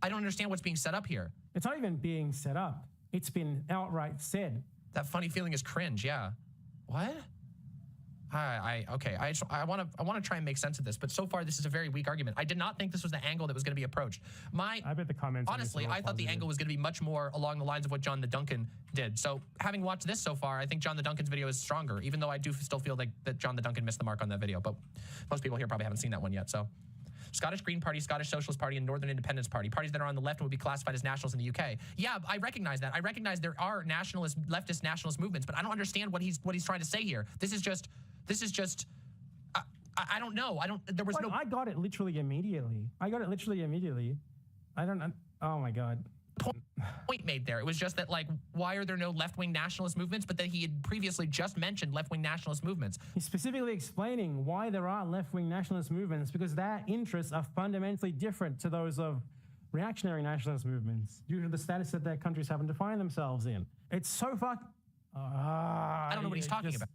Speaker 2: I don't understand what's being set up here.
Speaker 1: It's not even being set up. It's been outright said.
Speaker 2: That funny feeling is cringe, yeah. What? Okay. I want to try and make sense of this, but so far this is a very weak argument. I did not think this was the angle that was going to be approached.
Speaker 1: I bet the comments.
Speaker 2: Honestly, I thought the angle was going to be much more along the lines of what John the Duncan did. So having watched this so far, I think John the Duncan's video is stronger, even though I do still feel like that John the Duncan missed the mark on that video. But most people here probably haven't seen that one yet. So Scottish Green Party, Scottish Socialist Party, and Northern Independence Party, parties that are on the left and would be classified as nationalists in the UK. Yeah, I recognize that. I recognize there are leftist nationalist movements, but I don't understand what he's trying to say here. This is just. I don't know. There was no.
Speaker 1: I got it literally immediately. I don't. Oh my God.
Speaker 2: Point made there. It was just that, like, why are there no left-wing nationalist movements? But that he had previously just mentioned left-wing nationalist movements.
Speaker 1: He's specifically explaining why there are left-wing nationalist movements because their interests are fundamentally different to those of reactionary nationalist movements due to the status that their countries haven't defined themselves in. It's so
Speaker 2: I don't know what he's talking about.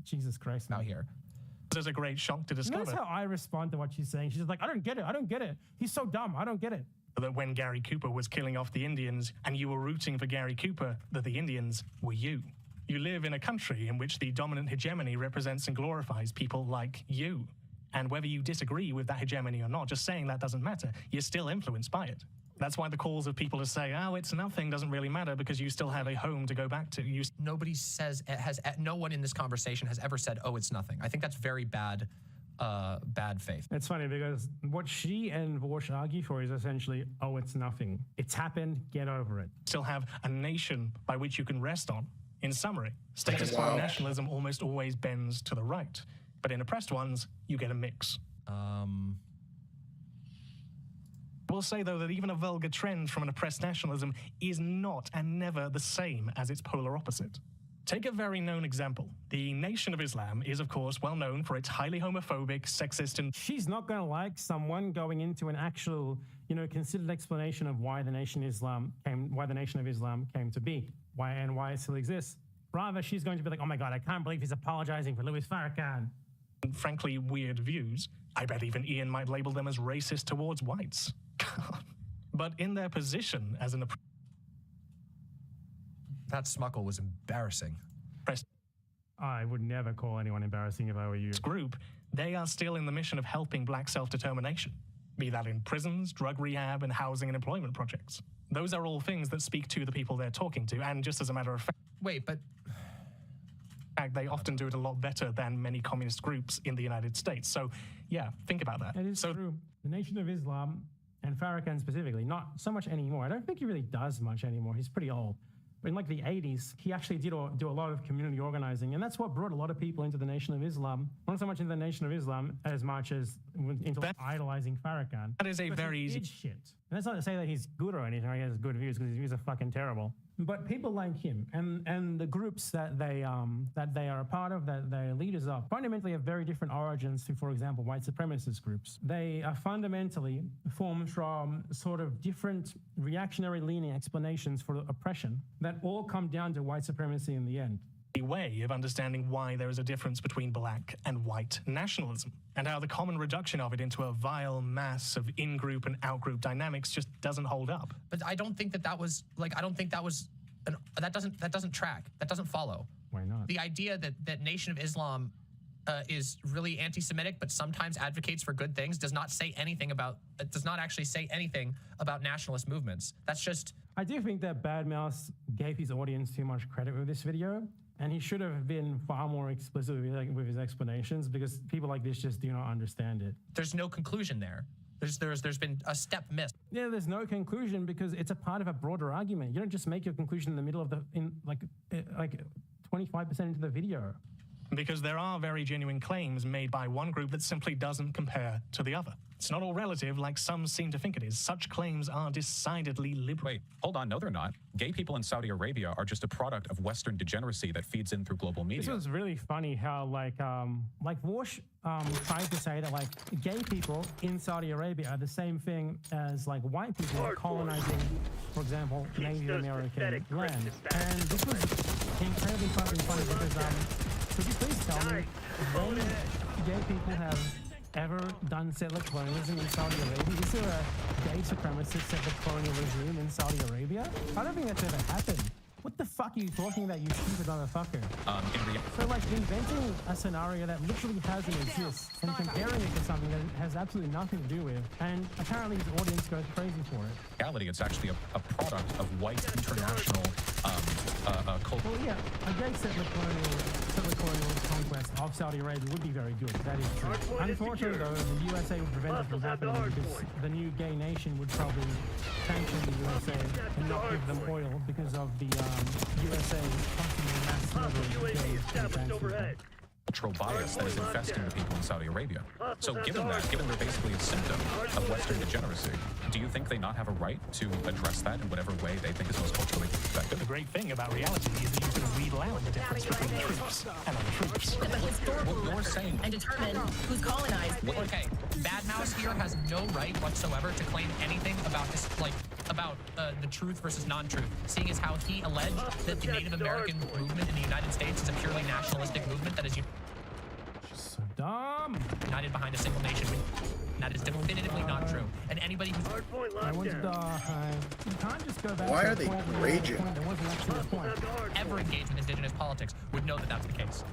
Speaker 1: Jesus Christ.
Speaker 2: Out here.
Speaker 3: There's a great shock to discover.
Speaker 1: Notice how I respond to what she's saying. She's just like, I don't get it. He's so dumb. I don't get it.
Speaker 3: That when Gary Cooper was killing off the Indians and you were rooting for Gary Cooper, that the Indians were you. You live in a country in which the dominant hegemony represents and glorifies people like you. And whether you disagree with that hegemony or not, just saying that doesn't matter. You're still influenced by it. That's why the calls of people to say, oh, it's nothing doesn't really matter because you still have a home to go back to.
Speaker 2: Nobody says, no one in this conversation has ever said, oh, it's nothing. I think that's very bad faith.
Speaker 1: It's funny because what she and Vorsh argue for is essentially, oh, it's nothing. It's happened, get over it.
Speaker 3: Still have a nation by which you can rest on. In summary, status quo nationalism almost always bends to the right. But in oppressed ones, you get a mix. We'll say, though, that even a vulgar trend from an oppressed nationalism is not and never the same as its polar opposite. Take a very known example. The Nation of Islam is, of course, well known for its highly homophobic, sexist, and...
Speaker 1: She's not going to like someone going into an actual, considered explanation of why the Nation of Islam came to be, why it still exists. Rather, she's going to be like, oh my God, I can't believe he's apologizing for Louis Farrakhan.
Speaker 3: Frankly, weird views. I bet even Ian might label them as racist towards whites. But in their position as an
Speaker 2: That Smuckle was embarrassing.
Speaker 3: oppressed
Speaker 1: I would never call anyone embarrassing if I were you.
Speaker 3: group, they are still in the mission of helping black self-determination, be that in prisons, drug rehab, and housing and employment projects. Those are all things that speak to the people they're talking to, and just as a matter of fact,
Speaker 2: Wait, but
Speaker 3: they often do it a lot better than many communist groups in the United States. So, yeah, think about that.
Speaker 1: It is true. The Nation of Islam, and Farrakhan specifically, not so much anymore. I don't think he really does much anymore. He's pretty old. But in like the 80s, he actually did do a lot of community organizing, and that's what brought a lot of people into the Nation of Islam. Not so much into the Nation of Islam as much as into idolizing Farrakhan.
Speaker 3: That is a very easy...
Speaker 1: Shit. And that's not to say that he's good or anything, or he has good views, because his views are fucking terrible. But people like him and the groups that they are a part of, that they're leaders of, fundamentally have very different origins to, for example, white supremacist groups. They are fundamentally formed from sort of different reactionary leaning explanations for oppression that all come down to white supremacy in the end.
Speaker 3: Way of understanding why there is a difference between black and white nationalism, and how the common reduction of it into a vile mass of in-group and out-group dynamics just doesn't hold up.
Speaker 2: But I don't think that doesn't track. That doesn't follow.
Speaker 1: Why not?
Speaker 2: The idea that Nation of Islam is really anti-Semitic, but sometimes advocates for good things, does not actually say anything about nationalist movements. That's just...
Speaker 1: I do think that Bad Mouse gave his audience too much credit with this video, and he should have been far more explicit with his explanations, because people like this just do not understand it.
Speaker 2: There's no conclusion there. There's been a step missed.
Speaker 1: Yeah, there's no conclusion because it's a part of a broader argument. You don't just make your conclusion in the middle of like 25% into the video.
Speaker 3: Because there are very genuine claims made by one group that simply doesn't compare to the other. It's not all relative like some seem to think it is. Such claims are decidedly liberal.
Speaker 4: Wait, hold on. No, they're not. Gay people in Saudi Arabia are just a product of Western degeneracy that feeds in through global media.
Speaker 1: This was really funny how like Vorsh tried to say that like gay people in Saudi Arabia are the same thing as like white people are colonizing, for example, Native American land. And this was incredibly fucking funny because could you please tell me when gay people have ever done settler colonialism in Saudi Arabia? Is there a gay supremacist settler colonial regime in Saudi Arabia? I don't think that's ever happened. What the fuck are you talking about, you stupid motherfucker? So like inventing a scenario that literally hasn't existed and comparing it to something that has absolutely nothing to do with, and apparently his audience goes crazy for it.
Speaker 4: In reality, it's actually a product of white international culture.
Speaker 1: Well, yeah, a gay settler colonial conquest of Saudi Arabia would be very good. That is true. Unfortunately, though, the USA would prevent it from happening because the new gay nation would probably sanction the USA and not give them oil because of the USA constantly mass murdering gays and trans people.
Speaker 4: Cultural bias that is infesting the people in Saudi Arabia. So given they're basically a symptom of Western degeneracy, do you think they not have a right to address that in whatever way they think is most culturally effective?
Speaker 3: The great thing about reality is that you can read out the difference between troops and untroops.
Speaker 2: What you're saying
Speaker 9: and determine who's colonized.
Speaker 2: Okay, Bad Mouse here has no right whatsoever to claim anything about this, about the truth versus non-truth, seeing as how he alleged that the Native American movement in the United States is a purely nationalistic movement that is
Speaker 1: so dumb.
Speaker 2: united behind a single nation. And that is definitively not true. And anybody who's
Speaker 7: Hardpoint
Speaker 1: I
Speaker 7: locked
Speaker 1: wanted
Speaker 7: down.
Speaker 1: you can't just go back
Speaker 8: Why
Speaker 1: to
Speaker 8: are
Speaker 1: the
Speaker 8: they
Speaker 1: point where
Speaker 8: raging?
Speaker 1: there wasn't actually a point.
Speaker 2: ever engaged with indigenous politics would know that that's the case.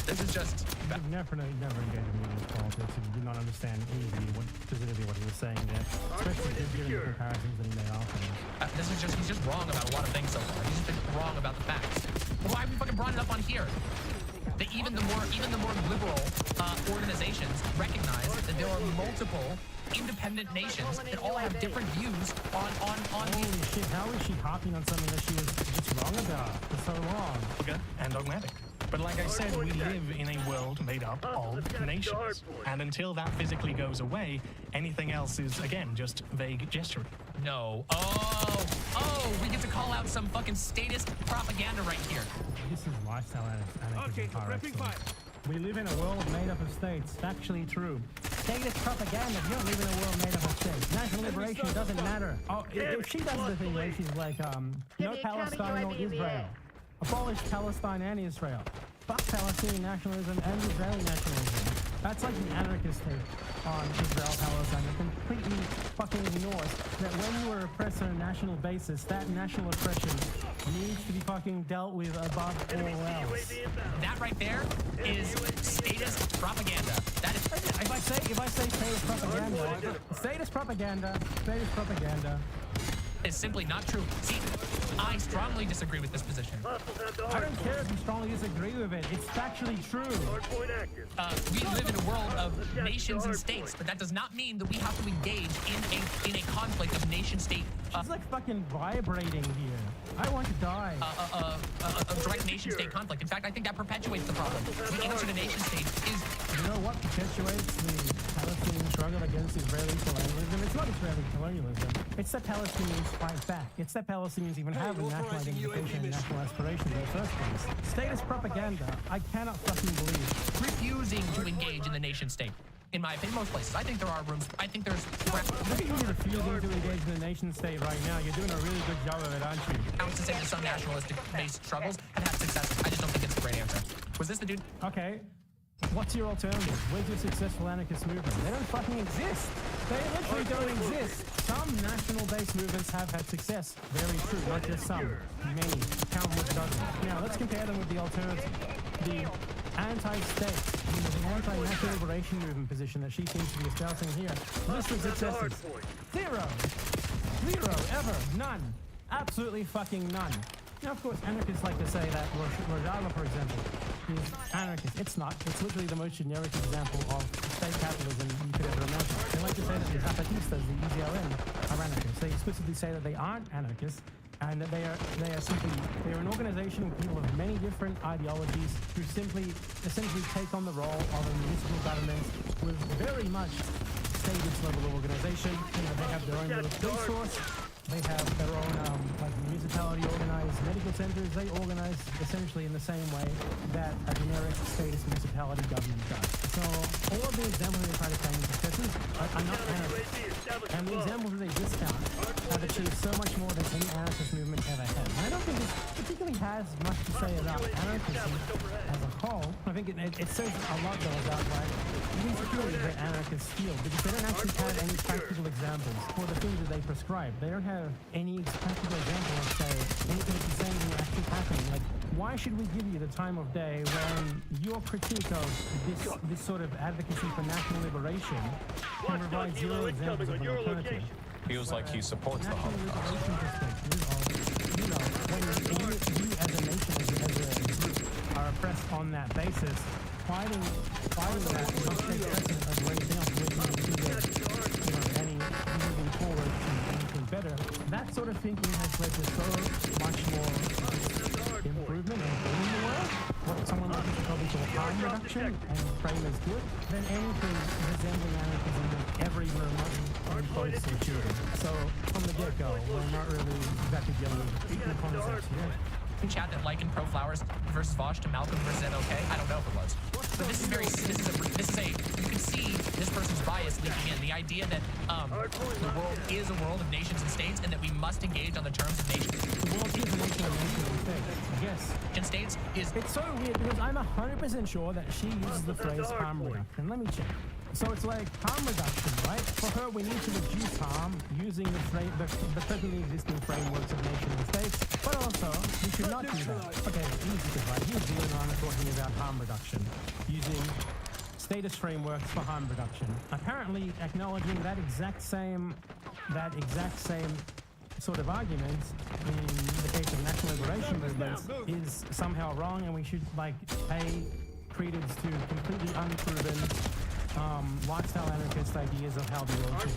Speaker 2: This is just...
Speaker 1: You've never engaged in indigenous politics and you did not understand specifically what he was saying there, especially given the comparisons that he made afterwards.
Speaker 2: He's just wrong about a lot of things so far. He's just been wrong about the facts. Why have we fucking brought it up on here? That even the more liberal organizations recognize that there are multiple independent nations that all have different views on
Speaker 1: Holy shit, how is she harping on something that she was just wrong about for so long?
Speaker 3: And dogmatic. But like I said, we live in a world made up of nations. And until that physically goes away, anything else is, again, just vague gesturing.
Speaker 2: No. Oh, we get to call out some fucking statist propaganda right here.
Speaker 1: This is lifestyle anarchism par excellence. We live in a world made up of states. Factually true. Statist propaganda. You don't live in a world made up of states. National liberation doesn't matter. Oh, if she does the thing where she's like, no Palestine or Israel. Abolish Palestine and Israel. Fuck Palestinian nationalism and Israeli nationalism. That's like the anarchist take on Israel-Palestine. It completely fucking ignores that when you are oppressed on a national basis, that national oppression needs to be fucking dealt with above all else.
Speaker 2: That right there is statist propaganda. That is...
Speaker 1: If I say statist propaganda,
Speaker 2: is simply not true. See, I strongly disagree with this position.
Speaker 1: I don't care if you strongly disagree with it. It's factually true.
Speaker 2: We live in a world of nations and states, but that does not mean that we have to engage in a conflict of nation-state.
Speaker 1: It's like fucking vibrating here. I want to die.
Speaker 2: A direct nation-state conflict. In fact, I think that perpetuates the problem. The answer to nation-state is...
Speaker 1: You know what perpetuates the Palestinian struggle against Israeli colonialism? It's not Israeli colonialism. It's that Palestinians fight back. It's that Palestinians even have a national identification and national aspirations in the first place. Statist propaganda, I cannot fucking believe.
Speaker 2: Refusing to engage in the nation-state. In my opinion, most places. I think there are rooms. I think there's...
Speaker 1: Look at you refusing to engage in the nation state right now. You're doing a really good job of it, aren't you?
Speaker 2: I was to say that some nationalistic-based struggles have had success. I just don't think it's a great answer. Was this the dude?
Speaker 1: Okay. What's your alternative? Where's your successful anarchist movement? They don't fucking exist. They literally don't exist. Some national-based movements have had success. Very true. Not just some. Many. Countless dozens. Now, let's compare them with the alternative. The anti-state, the anti-national liberation movement position that she seems to be espousing here. List of successes. Zero. Zero. Ever. None. Absolutely fucking none. Now, of course, anarchists like to say that Rojava, for example, is anarchist. It's not. It's literally the most generic example of state capitalism you could ever imagine. They like to say that the Zapatistas, the EZLN, are anarchists. They explicitly say that they aren't anarchists and that they are an organization with people of many different ideologies who simply essentially take on the role of a municipal government with very much statist level of organization. You know, they have their own little police force. They have their own like municipality organized medical centers. They organize essentially in the same way that a generic statist municipality government does. So all of the examples they try to claim successes are not anarchists. And the examples that they discount have achieved so much more than any anarchist movement ever has. And I don't think this particularly has much to say about anarchism as a whole. I think it says a lot though about like the insecurity that anarchists feel because they don't actually have any practical examples for the things that they prescribe. They don't have any practical example of, say, anything that's saying is actually happening. Like, why should we give you the time of day when your critique of this sort of advocacy for national liberation can provide zero examples of an alternative?
Speaker 4: Feels like he supports the
Speaker 1: National
Speaker 4: Holocaust.
Speaker 1: liberation perspective of, you know, when you as a nation, as a group, are oppressed on that basis, fighting that must take precedent over anything else where you get, any moving forward and anything better. That sort of thinking has led to so much more improvement and good in the world, what someone like this would probably call harm reduction and frame as good, than anything resembling anarchism that ever even remotely come close to achieving. So from the get-go, we're not really that together with equal concepts here.
Speaker 2: Chat that likened Pro Flowers versus Vosh to Malcolm versus MLK. I don't know if it was. But this is you can see this person's bias leaking in. The idea that the world is a world of nations and states and that we must engage on the terms of nations.
Speaker 1: The world is a nation of nations and states. Yes.
Speaker 2: And states is...
Speaker 1: It's so weird because I'm 100% sure that she uses the phrase harm reduction. Let me check. So it's like harm reduction, right? For her, we need to reduce harm using the presently existing frameworks of nation and states, but also we should not do that. Okay, easy, right? Here's Zealand and I'm talking about harm reduction using status frameworks for harm reduction. Apparently acknowledging that exact same sort of argument in the case of national liberation movements is somehow wrong, and we should like pay credence to completely unproven lifestyle anarchist ideas of how the world should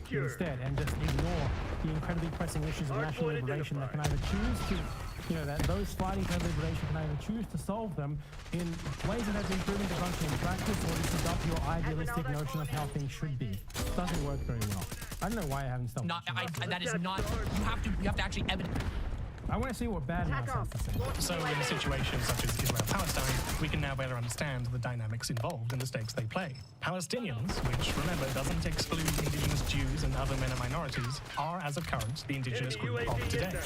Speaker 1: be instead, and just ignore the incredibly pressing issues of national liberation that can either choose to, that those fighting for liberation can either choose to solve them in ways that have been proven to function in practice, or just adopt your idealistic notion of how things should be. It doesn't work very well. I don't know why I haven't stopped.
Speaker 2: That is not. You have to actually evidence.
Speaker 1: I want to see what bad Mouse has to say.
Speaker 3: So in situations such as Israel-Palestine, we can now better understand the dynamics involved in the stakes they play. Palestinians, which remember doesn't exclude indigenous Jews and other men and minorities, are as of current the indigenous group of today.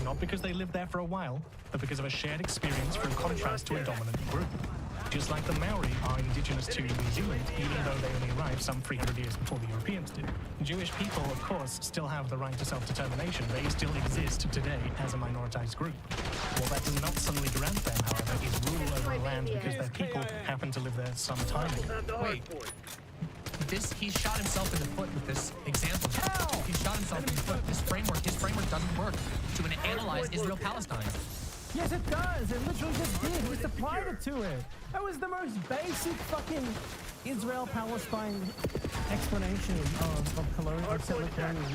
Speaker 3: Not because they lived there for a while, but because of a shared experience from contrast to a dominant group. Just like the Maori are indigenous to New Zealand, even though they only arrived some 300 years before the Europeans did. Jewish people, of course, still have the right to self-determination. They still exist today as a minoritized group. What that does not suddenly grant them, however, is rule over a land because their people happen to live there some time ago.
Speaker 2: Wait. He shot himself in the foot with this example.
Speaker 1: How?
Speaker 2: He shot himself in the foot. His framework doesn't work to analyze Israel-Palestine.
Speaker 1: Yes, it does. It literally just did. He applied it to it. That was the most basic fucking Israel-Palestine explanation of settler colonialism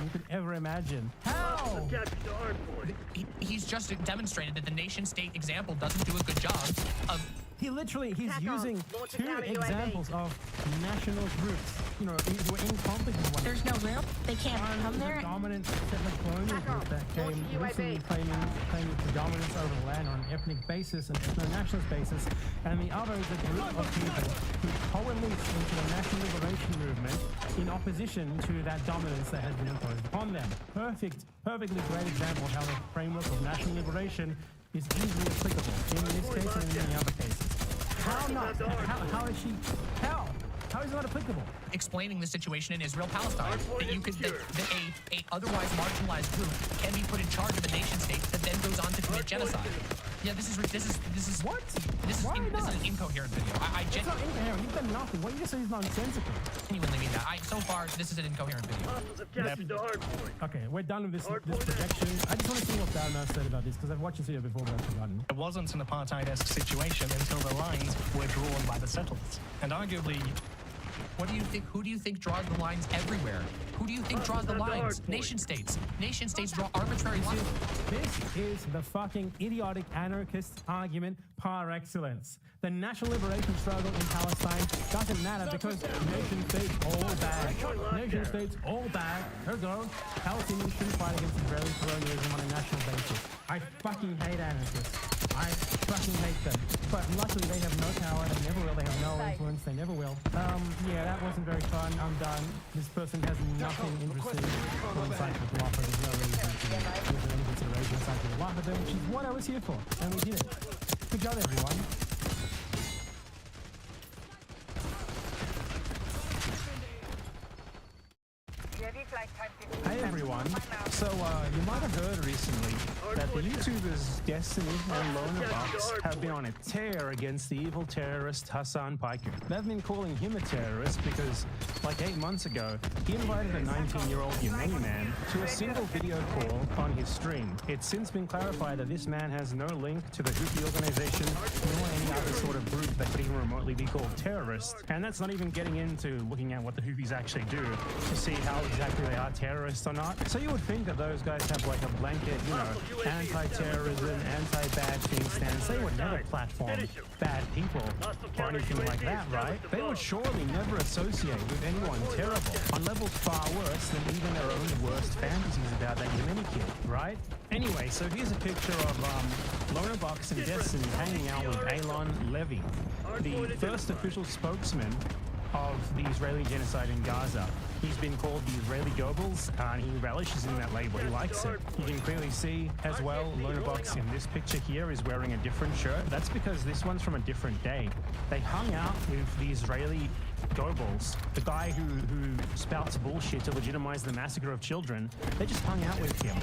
Speaker 1: you could ever imagine. How?
Speaker 2: He's just demonstrated that the nation-state example doesn't do a good job of...
Speaker 1: He's using two examples of national groups, who are incompetent ones.
Speaker 9: There's no room. They can't come there.
Speaker 1: The dominant settler colonial group that came recently claiming predominance over the land on an ethnic basis and ethno-nationalist basis, and the other is a group of people who coalesce into the national liberation movement in opposition to that dominance that has been imposed upon them. Perfectly great example of how the framework of national liberation is easily applicable in this case and in many other cases. How not? How is it not applicable?
Speaker 2: Explaining the situation in Israel-Palestine, that a otherwise marginalized group can be put in charge of a nation-state that then goes on to commit genocide. Yeah, this is
Speaker 1: what?
Speaker 2: This is an incoherent video.
Speaker 1: It's not incoherent. You've done nothing. What you just said is nonsensical.
Speaker 2: Genuinely mean that. So far, this is an incoherent video.
Speaker 1: Okay, we're done with this projection. I just want to see what Badmouse said about this, because I've watched this video before, but I've forgotten.
Speaker 3: It wasn't an apartheid-esque situation until the lines were drawn by the settlers. And arguably...
Speaker 2: What do you think? Who do you think draws the lines everywhere? Who do you think draws the lines? Nation states. Nation states draw arbitrary lines.
Speaker 1: This is the fucking idiotic anarchist argument par excellence. The national liberation struggle in Palestine doesn't matter because nation states all bad. Nation states all bad. Ergo, Palestinians shouldn't fight against Israeli colonialism on a national basis. I fucking hate anarchists. I fucking hate them. But luckily they have no power, they never will, they have no influence, they never will. Yeah, that wasn't very fun. I'm done. This person has nothing interesting or insightful to offer. There's no reason to give any consideration insightful to offer them, which is what I was here for. And we did it. Good job, everyone. Hey everyone. So you might have heard recently that the YouTubers Destiny and Lonerbox have been on a tear against the evil terrorist Hassan Piker. They've been calling him a terrorist because, like 8 months ago, he invited a 19-year-old Yemeni man to a single video call on his stream. It's since been clarified that this man has no link to the Houthi organization nor any other sort of group that could even remotely be called terrorist. And that's not even getting into looking at what the Houthis actually do to see how exactly they are terrorists or not. So you would think that those guys have like a blanket, anti-terrorism, anti-bad thing stance. They would never platform bad people or anything like that, right? They would surely never associate with anyone terrible on levels far worse than even their own worst fantasies about that Yemeni kid, right? Anyway, so here's a picture of Lonerbox and Destiny hanging out with Alon Levy, the first official spokesman of the Israeli genocide in Gaza. He's been called the Israeli Goebbels, and he relishes in that label. He likes it. You can clearly see as well, Lonabox in this picture here is wearing a different shirt. That's because this one's from a different day. They hung out with the Israeli Goebbels, the guy who spouts bullshit to legitimize the massacre of children. They just hung out with him,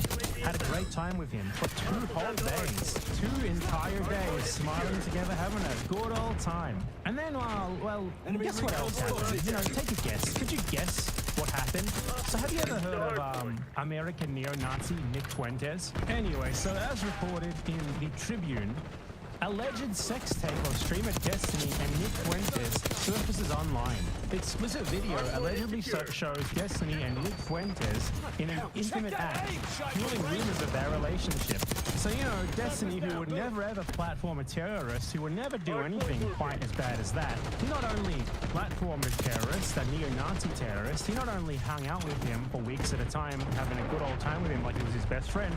Speaker 1: had a great time with him for 2 whole days, 2 entire days, smiling together, having a good old time. And then, well, guess what else happened? You know, take a guess. Could you guess what happened? So have you ever heard of American neo-Nazi Nick Fuentes? Anyway, so as reported in the Tribune, alleged sex tape of streamer Destiny and Nick Fuentes surfaces online. Explicit video allegedly shows Destiny and Nick Fuentes in an intimate act, fueling rumors of their relationship. So, you know, Destiny, who would never ever platform a terrorist, who would never do anything quite as bad as that, he not only platformed a terrorist, a neo-Nazi terrorist, he not only hung out with him for weeks at a time, having a good old time with him like he was his best friend,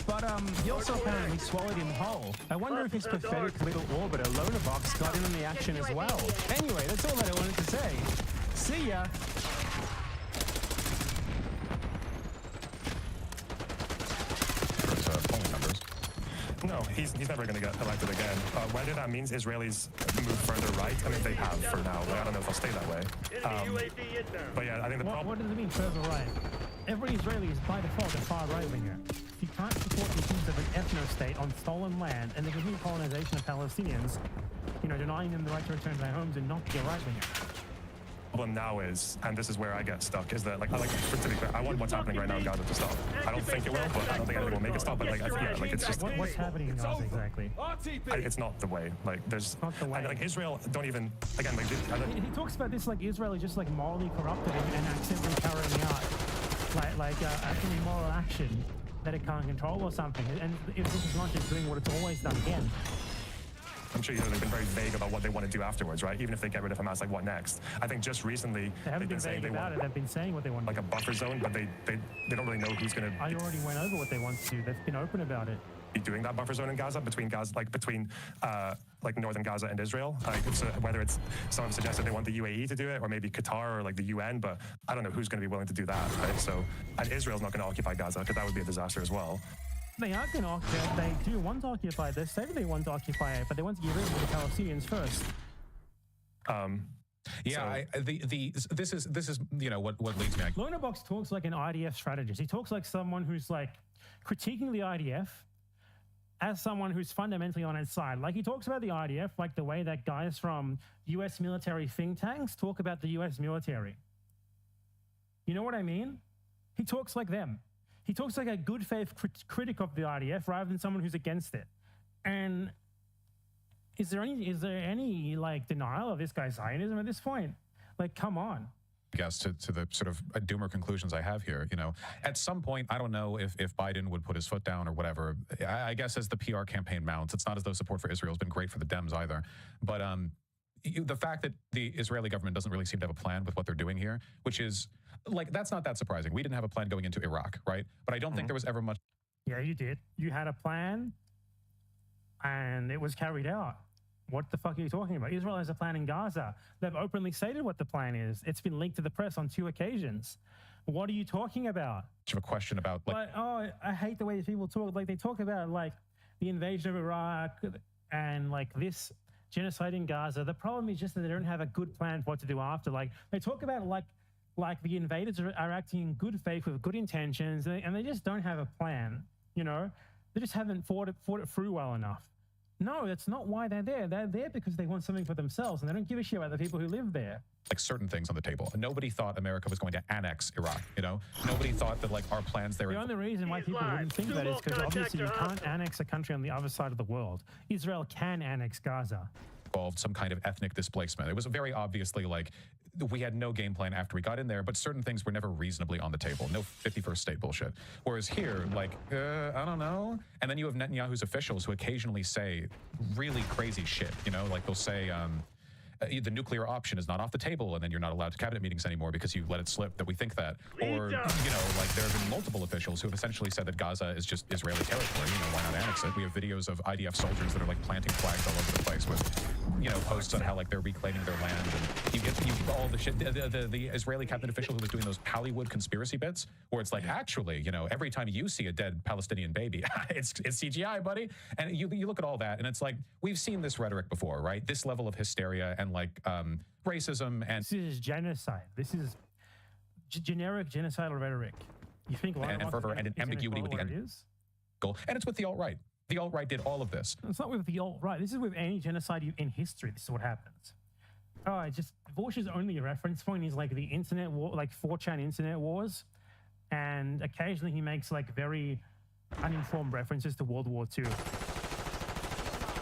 Speaker 1: but he also apparently swallowed him whole. I wonder if his pathetic little orbiter, Lonabox, got in on the action as well. Anyway, that's all that I wanted to say. See ya!
Speaker 4: Polling numbers.
Speaker 10: No, he's never going to get elected again. Whether that means Israelis move further right, I mean, they have for now. Like, I don't know if they'll stay that way. But yeah, I think the problem...
Speaker 1: What does it mean, further right? Every Israeli is by default a far right-winger. You can't support the use of an ethno-state on stolen land and the continued colonization of Palestinians, you know, denying them the right to return to their homes and not be a right-winger.
Speaker 10: The problem now is, and this is where I get stuck, is that, like, to be clear, I want what's happening right now in Gaza to stop. I don't think it will, but I don't think anything will make it stop. But, like, yeah, like, it's just...
Speaker 1: What's happening in Gaza exactly?
Speaker 10: It's not the way. Like, there's...
Speaker 1: Not the way.
Speaker 10: And, like, Israel don't even... Again, like...
Speaker 1: He talks about this like Israel is just, like, morally corrupted and accidentally carrying out, an immoral action that it can't control or something. And if this is not just doing what it's always done again.
Speaker 10: I'm sure they've been very vague about what they want to do afterwards, right? Even if they get rid of Hamas, like, what next? I think just recently...
Speaker 1: They haven't been vague about it. They've been saying what they want to do.
Speaker 10: Like a buffer zone, but they don't really know who's going to...
Speaker 1: I already went over what they want to do. They've been open about it.
Speaker 10: Be doing that buffer zone in Gaza between northern Gaza and Israel. So whether it's someone suggested they want the UAE to do it, or maybe Qatar or like the UN, but I don't know who's going to be willing to do that, right? So, and Israel's not going to occupy Gaza because that would be a disaster as well.
Speaker 1: They are going to occupy. They do want to occupy. They say they want to occupy it, but they want to get rid of the Palestinians first.
Speaker 4: Yeah,
Speaker 10: so,
Speaker 4: this is you know what leads me.
Speaker 1: Lonabox talks like an IDF strategist. He talks like someone who's like critiquing the IDF as someone who's fundamentally on its side. Like he talks about the IDF like the way that guys from US military think tanks talk about the US military. You know what I mean? He talks like them. He talks like a good faith critic of the IDF rather than someone who's against it. And is there any like denial of this guy's Zionism at this point? Like, come on.
Speaker 4: I guess to the sort of doomer conclusions I have here, you know, at some point, I don't know if Biden would put his foot down or whatever. I guess as the PR campaign mounts, it's not as though support for Israel has been great for the Dems either. But the fact that the Israeli government doesn't really seem to have a plan with what they're doing here, which is like, that's not that surprising. We didn't have a plan going into Iraq, right? But I don't think there was ever much.
Speaker 1: Yeah, you did. You had a plan and it was carried out. What the fuck are you talking about? Israel has a plan in Gaza. They've openly stated what the plan is. It's been leaked to the press on 2 occasions. What are you talking about?
Speaker 4: Much of a question about like,
Speaker 1: oh, I hate the way these people talk. Like they talk about like the invasion of Iraq and like this genocide in Gaza. The problem is just that they don't have a good plan for what to do after. Like they talk about like the invaders are acting in good faith with good intentions, and they just don't have a plan. You know, they just haven't fought it through well enough. No, that's not why they're there. They're there because they want something for themselves, and they don't give a shit about the people who live there.
Speaker 4: Like certain things on the table. Nobody thought America was going to annex Iraq, you know? Nobody thought that like our plans there...
Speaker 1: The only reason why people wouldn't think that is because obviously you can't annex a country on the other side of the world. Israel can annex Gaza.
Speaker 4: Involved some kind of ethnic displacement. It was very obviously like we had no game plan after we got in there, but certain things were never reasonably on the table. No 51st state bullshit. Whereas here, like, I don't know. And then you have Netanyahu's officials who occasionally say really crazy shit, you know, like they'll say, the nuclear option is not off the table, and then you're not allowed to cabinet meetings anymore because you let it slip that we think that. Or, you know, like there have been multiple officials who have essentially said that Gaza is just Israeli territory. You know, why not annex it? We have videos of IDF soldiers that are like planting flags all over the place with, you know, posts on how like they're reclaiming their land, and you get all the shit. The Israeli cabinet official who was doing those Hollywood conspiracy bits, where it's like, actually, you know, every time you see a dead Palestinian baby, it's CGI, buddy. And you look at all that, and it's like, we've seen this rhetoric before, right? This level of hysteria and like racism and
Speaker 1: this is genocide. This is generic genocidal rhetoric. You think
Speaker 4: and fervor and an ambiguity with the end goal, and it's with the alt-right. The alt-right did all of this.
Speaker 1: It's not with the alt-right. This is with any genocide in history. This is what happens. Oh, Vorsh's only reference point is like the internet war, like 4chan internet wars, and occasionally he makes like very uninformed references to World War II.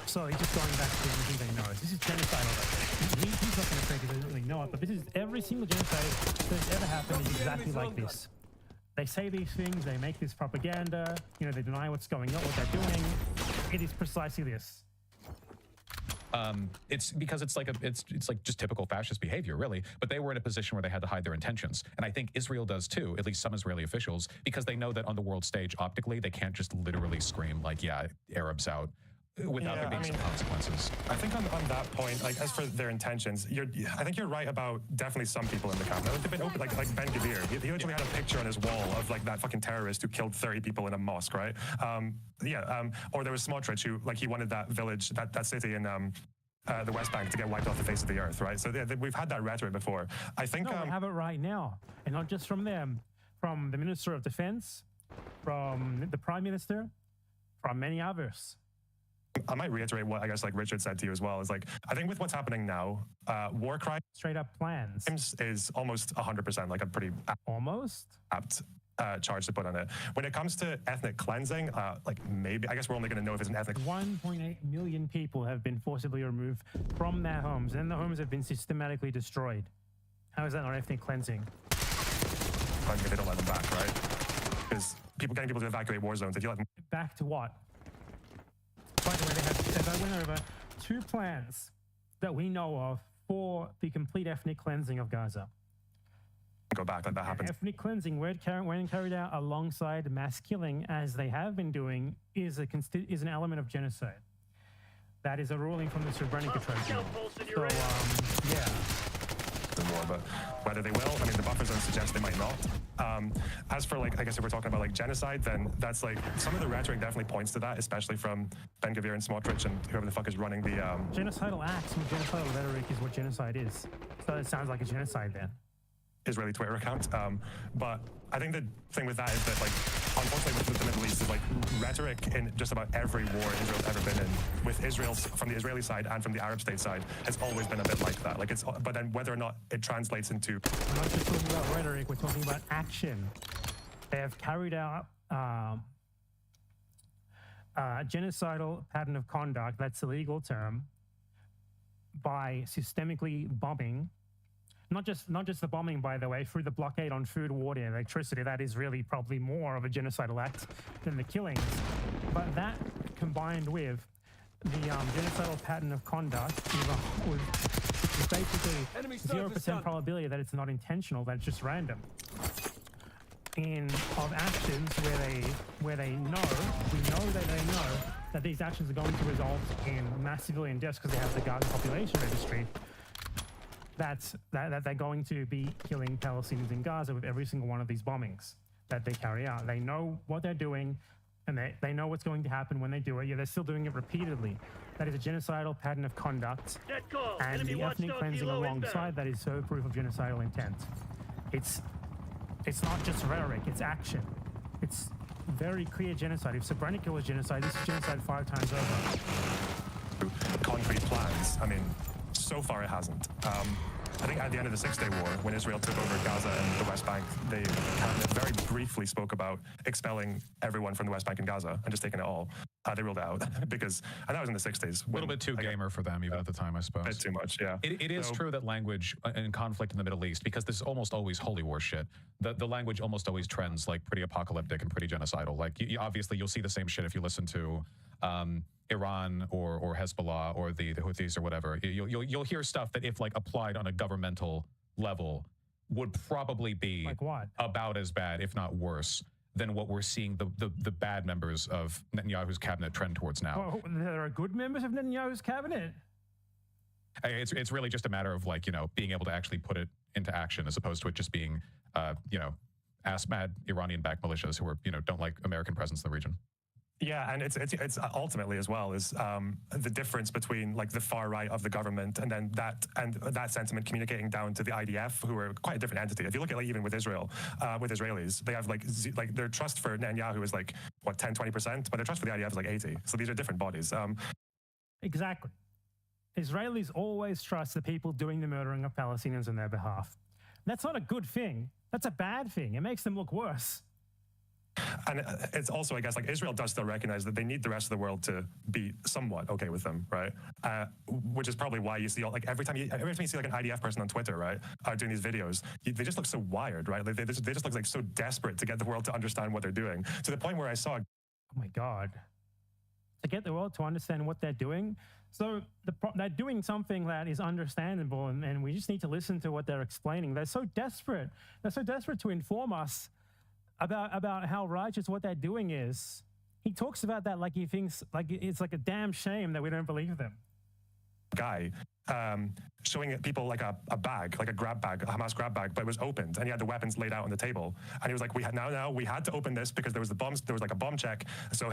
Speaker 1: So he's just going back to anything they know. This is genocide already. He's not going to say he doesn't really know it, but this is every single genocide that's ever happened is exactly like this. They say these things, they make this propaganda, you know, they deny what's going on, what they're doing. It is precisely this.
Speaker 4: It's because it's like just typical fascist behavior, really. But they were in a position where they had to hide their intentions, and I think Israel does too. At least some Israeli officials, because they know that on the world stage, optically, they can't just literally scream like, "Yeah, Arabs out," without there being some consequences.
Speaker 10: I think on that point, like as for their intentions, I think you're right about definitely some people in the camp. Like Ben Gvir, he literally had a picture on his wall of like that fucking terrorist who killed 30 people in a mosque, right? Or there was Smotrich who like he wanted that village, that city in the West Bank to get wiped off the face of the earth, right? So we've had that rhetoric before. I think
Speaker 1: we have it right now, and not just from them, from the Minister of Defense, from the Prime Minister, from many others.
Speaker 10: I might reiterate what I guess like Richard said to you as well. Is like I think with what's happening now, war crimes
Speaker 1: straight up plans
Speaker 10: is almost 100%, like a pretty apt charge to put on it. When it comes to ethnic cleansing, like maybe I guess we're only going to know if it's an ethnic.
Speaker 1: 1.8 million people have been forcibly removed from their homes, and the homes have been systematically destroyed. How is that not ethnic cleansing?
Speaker 10: I mean, they don't let them back, right? Because getting people to evacuate war zones. If you let them
Speaker 1: back to what? By the way, they went over 2 plans that we know of for the complete ethnic cleansing of Gaza.
Speaker 10: Go back, like that happens.
Speaker 1: Ethnic cleansing, when carried out alongside mass killing, as they have been doing, is an element of genocide. That is a ruling from the Srebrenica tribunal. So, yeah.
Speaker 10: More, but whether they will, I mean, the buffer zone suggests they might not. As for like, I guess if we're talking about like genocide, then that's like some of the rhetoric definitely points to that, especially from Ben Gvir and Smotrich and whoever the fuck is running the
Speaker 1: genocidal acts and genocidal rhetoric is what genocide is. So it sounds like a genocide then.
Speaker 10: Israeli Twitter account. But I think the thing with that is that, like, unfortunately with the Middle East is like rhetoric in just about every war Israel's ever been in, with Israel from the Israeli side and from the Arab state side, has always been a bit like that. Like but then whether or not it translates into.
Speaker 1: We're not just talking about rhetoric, we're talking about action. They have carried out a genocidal pattern of conduct, that's the legal term, by systemically bombing. Not just the bombing, by the way, through the blockade on food, water, and electricity. That is really probably more of a genocidal act than the killings. But that combined with the genocidal pattern of conduct is basically 0% probability that it's not intentional, that it's just random. Of actions where they know, we know that they know that these actions are going to result in mass civilian deaths because they have the Gaza population registry. That they're going to be killing Palestinians in Gaza with every single one of these bombings that they carry out. They know what they're doing, and they know what's going to happen when they do it. Yeah, they're still doing it repeatedly. That is a genocidal pattern of conduct, and the ethnic cleansing alongside that is so proof of genocidal intent. It's not just rhetoric, it's action. It's very clear genocide. If Srebrenica was genocide, this is genocide 5 times over.
Speaker 10: Concrete plans. I mean, so far it hasn't. I think at the end of the 6-Day War, when Israel took over Gaza and the West Bank, they very briefly spoke about expelling everyone from the West Bank and Gaza and just taking it all. They ruled it out because, and that was in the 60s.
Speaker 4: A little bit too gamer for them, even at the time, I suppose.
Speaker 10: A bit too much, yeah.
Speaker 4: It is true that language in conflict in the Middle East, because this is almost always holy war shit, the language almost always trends like pretty apocalyptic and pretty genocidal. Like, obviously, you'll see the same shit if you listen to Iran or Hezbollah or the Houthis or whatever, you'll hear stuff that if like applied on a governmental level would probably be
Speaker 1: Like what?
Speaker 4: about as bad, if not worse, than what we're seeing the bad members of Netanyahu's cabinet trend towards now.
Speaker 1: Oh, there are good members of Netanyahu's cabinet.
Speaker 4: It's really just a matter of like, being able to actually put it into action as opposed to it just being, ass-mad Iranian-backed militias who are, don't like American presence in the region.
Speaker 10: Yeah, and it's ultimately as well is the difference between like the far right of the government and then that sentiment communicating down to the IDF, who are quite a different entity. If you look at like even with Israel, with Israelis, they have like their trust for Netanyahu is like what 10-20%, but their trust for the IDF is like 80. So these are different bodies.
Speaker 1: Exactly. Israelis always trust the people doing the murdering of Palestinians on their behalf. That's not a good thing. That's a bad thing. It makes them look worse.
Speaker 10: And it's also, I guess, like Israel does still recognize that they need the rest of the world to be somewhat okay with them, right? Which is probably why you see, like, every time you see like an IDF person on Twitter, right, doing these videos, they just look so wired, right? Like they just look like so desperate to get the world to understand what they're doing, to the point where I saw.
Speaker 1: Oh my God. To get the world to understand what they're doing. So they're doing something that is understandable, and we just need to listen to what they're explaining. They're so desperate. They're so desperate to inform us about how righteous what they're doing is. He talks about that like he thinks like it's like a damn shame that we don't believe them.
Speaker 10: Guy showing people like a bag, like a grab bag, a Hamas grab bag, but it was opened and he had the weapons laid out on the table. And he was like, we had to open this because there was like a bomb check. So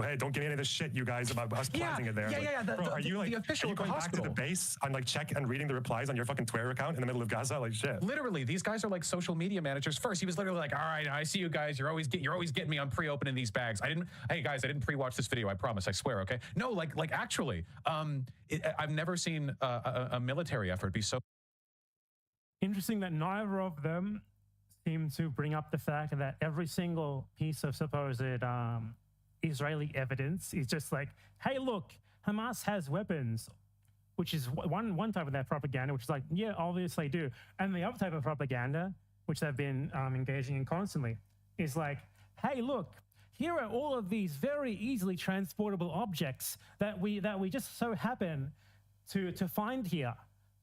Speaker 10: hey, don't get any of this shit, you guys, about us planting it there.
Speaker 2: Yeah.
Speaker 10: Bro, are you like,
Speaker 2: the official
Speaker 10: are you going back to the
Speaker 2: hospital.
Speaker 10: base and like check and reading the replies on your fucking Twitter account in the middle of Gaza? Like shit.
Speaker 4: Literally, these guys are like social media managers. First, he was literally like, "All right, I see you guys. You're always getting me on pre-opening these bags. Hey guys, I didn't pre-watch this video. I promise. I swear. Okay. No, like actually, I've never seen a military effort be so
Speaker 1: Interesting that neither of them seem to bring up the fact that every single piece of supposed Israeli evidence is just like, hey, look, Hamas has weapons, which is one type of that propaganda, which is like, yeah, obviously do. And the other type of propaganda, which they've been engaging in constantly, is like, hey, look, here are all of these very easily transportable objects that we just so happen to find here.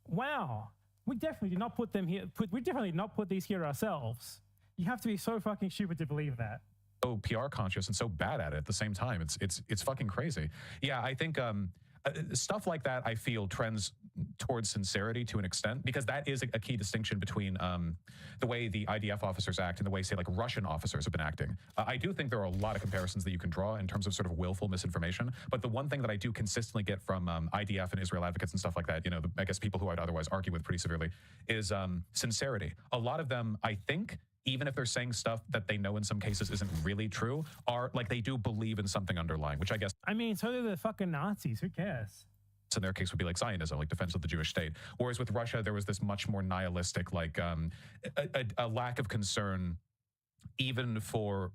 Speaker 1: Wow, we definitely did not put them here. We definitely did not put these here ourselves. You have to be so fucking stupid to believe that.
Speaker 4: so PR conscious and so bad at it at the same time. It's fucking crazy. Yeah, I think stuff like that, I feel, trends towards sincerity to an extent, because that is a key distinction between the way the IDF officers act and the way, say, like Russian officers have been acting. I do think there are a lot of comparisons that you can draw in terms of sort of willful misinformation, but the one thing that I do consistently get from IDF and Israel advocates and stuff like that, I guess people who I'd otherwise argue with pretty severely, is sincerity. A lot of them, I think, even if they're saying stuff that they know in some cases isn't really true, are like they do believe in something underlying, which I guess...
Speaker 1: I mean, so do the fucking Nazis. Who cares?
Speaker 4: In their case would be like Zionism, like defense of the Jewish state. Whereas with Russia, there was this much more nihilistic, like a lack of concern, even for...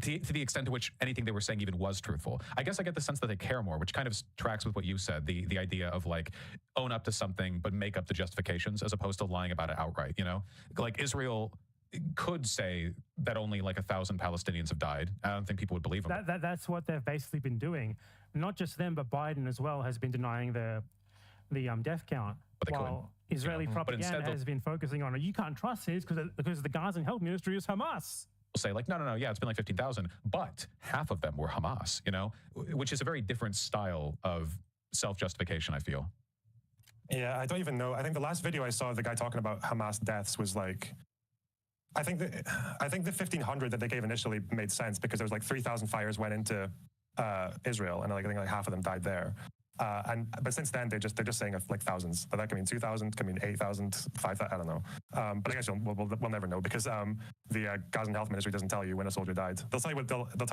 Speaker 4: to the extent to which anything they were saying even was truthful. I guess I get the sense that they care more, which kind of tracks with what you said, the idea of like own up to something but make up the justifications as opposed to lying about it outright, Like Israel could say that only like 1,000 Palestinians have died. I don't think people would believe them.
Speaker 1: That's what they've basically been doing. Not just them, but Biden as well has been denying the death count.
Speaker 4: But they
Speaker 1: while Israeli propaganda has been focusing on, you can't trust this because the Gaza and Health Ministry is Hamas.
Speaker 4: Say like, no, yeah, it's been like 15,000, but half of them were Hamas, which is a very different style of self-justification, I feel.
Speaker 10: Yeah, I don't even know. I think the last video I saw of the guy talking about Hamas deaths was like, I think the 1,500 that they gave initially made sense because there was like 3,000 fires went into Israel, and I think like half of them died there. But since then they're just saying like thousands. But that can mean 2,000, can mean 8,000, 5,000. I don't know. But I guess we'll never know because the Gaza Health Ministry doesn't tell you when a soldier died. They'll tell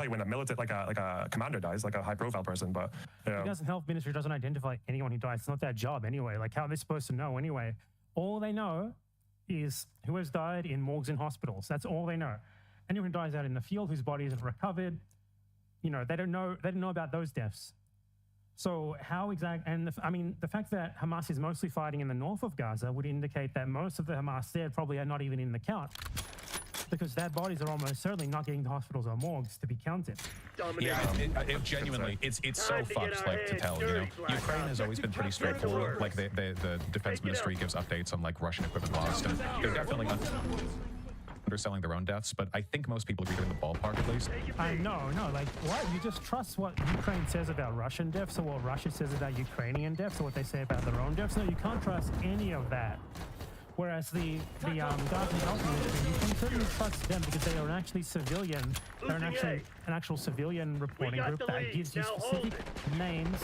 Speaker 10: you when a military, like a commander dies, like a high profile person. But
Speaker 1: the Gaza Health Ministry doesn't identify anyone who dies. It's not their job anyway. Like how are they supposed to know anyway? All they know is who has died in morgues and hospitals. That's all they know. Anyone who dies out in the field whose body isn't recovered, you know, they don't know about those deaths. So how exact? And I mean, the fact that Hamas is mostly fighting in the north of Gaza would indicate that most of the Hamas there probably are not even in the count, because their bodies are almost certainly not getting to hospitals or morgues to be counted.
Speaker 4: Yeah, it genuinely, it's so fucked, like, to tell, you know. Ukraine has always been pretty straightforward. Like, the defense ministry gives updates on, like, Russian equipment lost, and they're definitely underselling their own deaths, but I think most people agree they're in the ballpark at least.
Speaker 1: No, like, what? You just trust what Ukraine says about Russian deaths, or what Russia says about Ukrainian deaths, or what they say about their own deaths? No, you can't trust any of that. Whereas the Gaza Health Ministry, you can certainly trust them because they are actually civilian. They're an actual civilian reporting group that gives you specific names,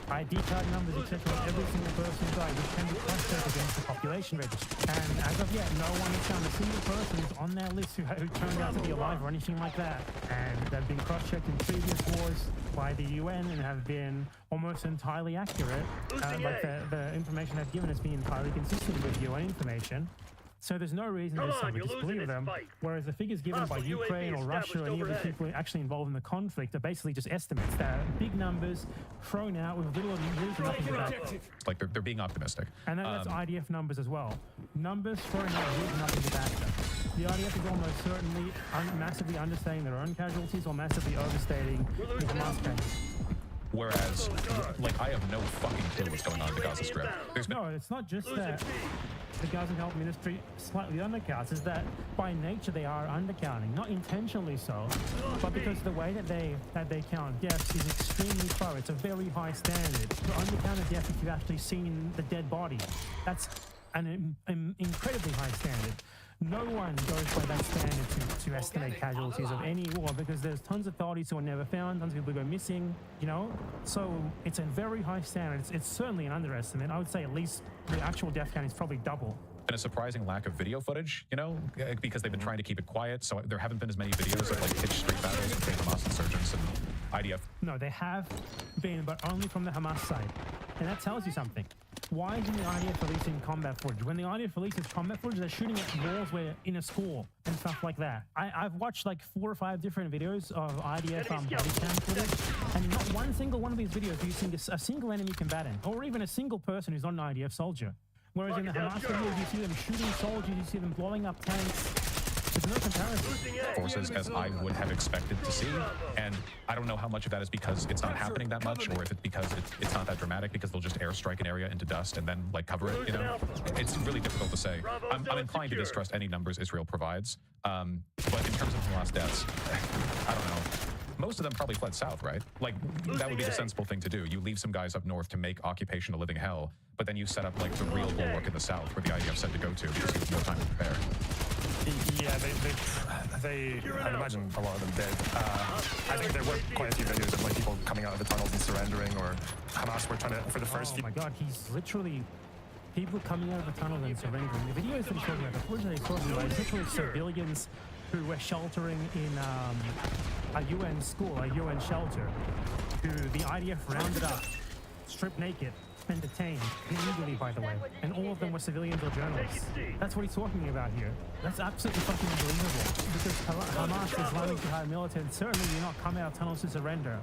Speaker 1: ID card numbers, etc. of every single person who died, which can be cross-checked against the population register. And as of yet, no one has found a single person who's on their list who turned out to be alive or anything like that. And they've been cross-checked in previous wars by the UN and have been almost entirely accurate. Like the information they've given has been entirely consistent with UN information. So there's no reason to disbelieve them. Whereas the figures given by Ukraine or Russia or any of the people actually involved in the conflict are basically just estimates. They're big numbers thrown out with little to nothing to back them.
Speaker 4: Like, they're being optimistic.
Speaker 1: And that's IDF numbers as well. Numbers thrown out with nothing to back them. The IDF is almost certainly massively understating their own casualties or massively overstating the Hamas casualties.
Speaker 4: Whereas, like, I have no fucking clue what's going on in the Gaza Strip.
Speaker 1: No, it's not just that the Gaza Health Ministry slightly undercounts, is that by nature they are undercounting, not intentionally so, but because the way that they count deaths is extremely thorough. It's a very high standard. To undercount a death if you've actually seen the dead body, that's an incredibly high standard. No one goes by that standard to estimate casualties of any war, because there's tons of bodies who are never found, tons of people who go missing, you know? So it's a very high standard. It's certainly an underestimate. I would say at least the actual death count is probably double.
Speaker 4: And a surprising lack of video footage, you know, because they've been trying to keep it quiet, so there haven't been as many videos of, like, pitched street battles between Hamas insurgents and IDF.
Speaker 1: No, they have been, but only from the Hamas side. And that tells you something. Why isn't the IDF releasing combat footage? When the IDF releases combat footage, they're shooting at walls where in a school and stuff like that. I've watched like 4 or 5 different videos of IDF body cam footage, and not one single one of these videos do you see a single enemy combatant, or even a single person who's not an IDF soldier. Whereas in the Hamas videos, you see them shooting soldiers, you see them blowing up tanks. There's no comparison.
Speaker 4: Forces as I would have expected to see, and I don't know how much of that is because it's not happening that much, or if it's because it's not that dramatic, because they'll just airstrike an area into dust and then, like, cover it, you know? It's really difficult to say. I'm inclined to distrust any numbers Israel provides, but in terms of the last deaths, I don't know. Most of them probably fled south, right? Like, that would be the sensible thing to do. You leave some guys up north to make occupation a living hell, but then you set up, like, the real bulwark in the south where the IDF said to go to because you have more time to prepare.
Speaker 10: Yeah, I'd imagine a lot of them did. I think there were quite a few videos of, like, people coming out of the tunnels and surrendering, or Hamas were trying to, for the first few...
Speaker 1: Oh my god, he's literally... People coming out of the tunnels and surrendering. The videos that he's talking about, the footage that he's talking about, is literally civilians who were sheltering in a UN school, a UN shelter, who the IDF rounded up, stripped naked, and detained, illegally, by the way. And all of them were civilians or journalists. That's what he's talking about here. That's absolutely fucking unbelievable. Because Hamas, Islamic Jihad militant, certainly do not come out of tunnels to surrender.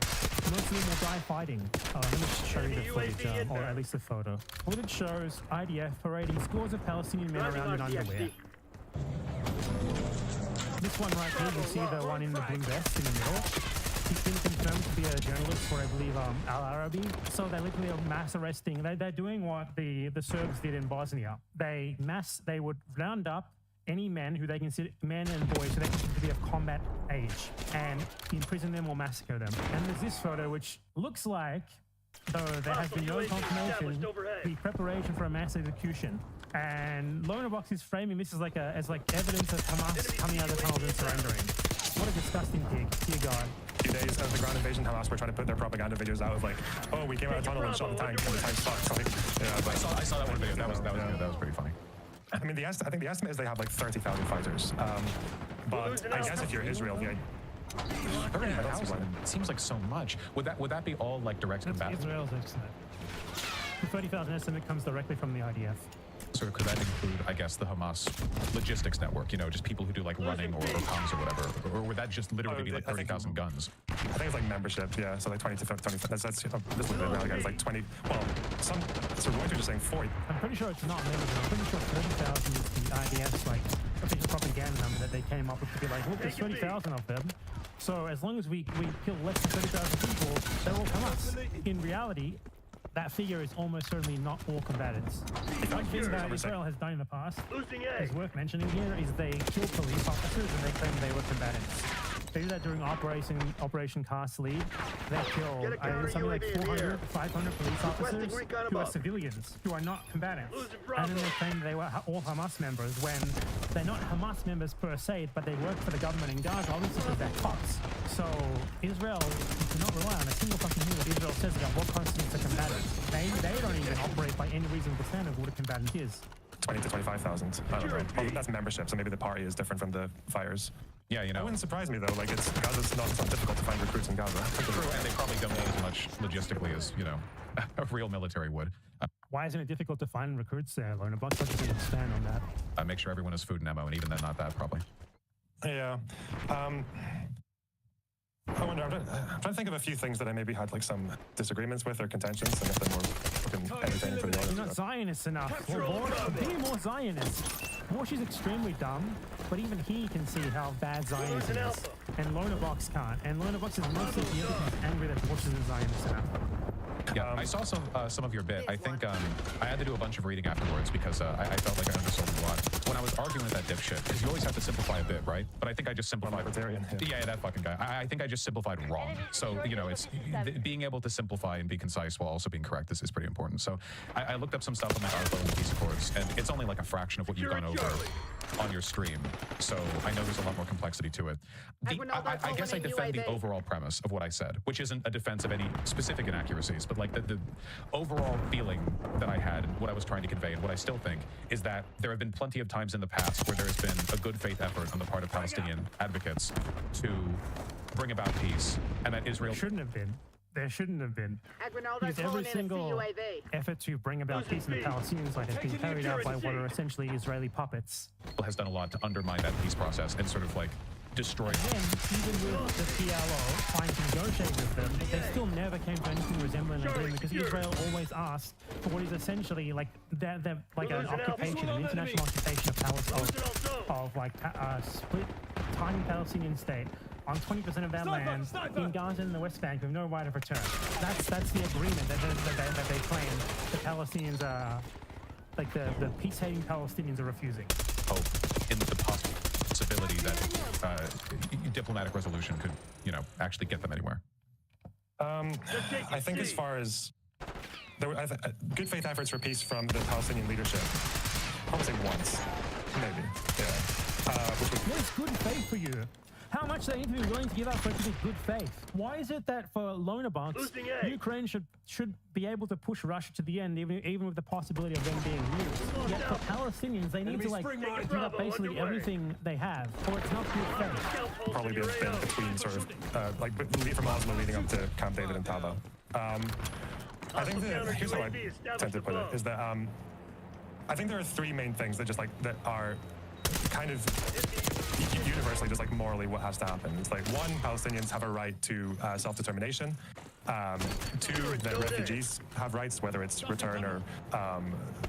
Speaker 1: Most of them will die fighting. Let me show you the footage, or at least the photo. Footage shows IDF parading scores of Palestinian men around in underwear. This one right here, you see the one in the blue vest in the middle. He's been confirmed to be a journalist for, I believe, Al Arabi. So they're literally mass arresting. They're doing what the Serbs did in Bosnia. They would round up any men who they consider, men and boys who they consider to be of combat age, and imprison them or massacre them. And there's this photo which looks like, though there has been no confirmation, the preparation for a mass execution. And Lonerbox is framing this as like evidence of Hamas coming out of the tunnels and surrendering. What a disgusting pig, dear God.
Speaker 10: Few days of the ground invasion, Hamas were trying to put their propaganda videos out of, like, oh, we came out of the tunnel and shot the tank, and the tank sucked. Like, yeah, but
Speaker 4: I saw that one video. That was pretty funny.
Speaker 10: I mean, I think the estimate is they have like 30,000 fighters. But I guess if you're Israel, yeah.
Speaker 4: 30,000 seems like so much. Would that be all, like, direct combat?
Speaker 1: Israel's estimate. The 30,000 estimate comes directly from the IDF.
Speaker 4: So could that include, I guess, the Hamas logistics network? You know, just people who do like running or comms or whatever, or would that just literally be like 30,000 guns?
Speaker 10: I think it's like membership, yeah. So like 20 to 20. That's just a little bit around. It's like 20. Well, so Reuters are saying 40.
Speaker 1: I'm pretty sure it's not members. I'm pretty sure 30,000 is the IDF's like official propaganda number that they came up with to be like, look, there's 30,000 of them. So as long as we kill less than 30,000 people, they're all Hamas. In reality, that figure is almost certainly not all combatants. One thing that Israel has done in the past is worth mentioning here is they kill police officers and they claim they were combatants. They did that during Operation Cast Lead. They killed something like 400, 500 police officers who are civilians, who are not combatants. And then they claimed they were all Hamas members when they're not Hamas members per se, but they work for the government in Gaza, obviously because they're cops. So Israel cannot rely on a single fucking thing that Israel says about what constitutes a combatant. They don't even operate by any reasonable standard of what a combatant is.
Speaker 10: 20 to 25,000. I don't know. Well, that's membership, so maybe the party is different from the fires.
Speaker 4: Yeah, you know.
Speaker 10: It wouldn't surprise me though. Like Gaza's not difficult to find recruits in Gaza.
Speaker 4: True, and they probably don't need as much logistically as, you know, a real military would.
Speaker 1: Why isn't it difficult to find recruits there, Lona Box? Let's just expand on that.
Speaker 4: Make sure everyone has food and ammo, and even then, not that probably.
Speaker 10: Yeah. I wonder, I'm trying to think of a few things that I maybe had like some disagreements with or contentions, and if they're more fucking entertaining for the audience.
Speaker 1: You're not Zionist enough. Be more Zionist. Warsh is extremely dumb, but even he can see how bad Zionism is. And Lona Box can't. And Lona Box is mostly here because he's angry that Warsh isn't Zionist enough.
Speaker 4: Yeah, I saw some of your bit. I think I had to do a bunch of reading afterwards because I felt like I undersold a lot. When I was arguing with that dipshit, because you always have to simplify a bit, right? But I think I just simplified. Yeah, that fucking guy. I think I just simplified wrong. So, you know, it's being able to simplify and be concise while also being correct is pretty important. So I looked up some stuff on my article in the piece of course, and it's only like a fraction of what you've gone over on your stream. So I know there's a lot more complexity to it. I guess I defend the overall premise of what I said, which isn't a defense of any specific inaccuracies, but like the overall feeling that I had and what I was trying to convey and what I still think is that there have been plenty of times in the past where there has been a good faith effort on the part of Palestinian advocates to bring about peace, and that Israel
Speaker 1: shouldn't have been. There shouldn't have been. Because every single effort to bring about peace in the Palestinians has been carried out by what are essentially Israeli puppets.
Speaker 4: Has done a lot to undermine that peace process and sort of like destroy.
Speaker 1: Again, even with the PLO trying to negotiate with them, they still never came to anything resembling an agreement because Israel always asked for what is essentially like like an occupation, an international occupation of Palestine, of like a split, tiny Palestinian state on 20% of their land in Gaza and the West Bank with no right of return. That's the agreement that they claim the Palestinians are, like the peace-hating Palestinians are refusing.
Speaker 4: Hope in the possibility that diplomatic resolution could, you know, actually get them anywhere.
Speaker 10: I think as far as there were good faith efforts for peace from the Palestinian leadership, I would say once, maybe, yeah.
Speaker 1: What is good faith for you? How much they need to be willing to give up for it to be good faith? Why is it that for Lona Box, Ukraine should be able to push Russia to the end, even with the possibility of them being used? Yet for Palestinians, they need to like give up basically everything they have, or it's not good faith.
Speaker 10: Probably been between sort of like from Oslo leading up to Camp David and Taba. I think here's how I tend to put it is that I think there are three main things that just like that are kind of universally just like morally what has to happen. It's like one, Palestinians have a right to self-determination. Two, that refugees have rights, whether it's return or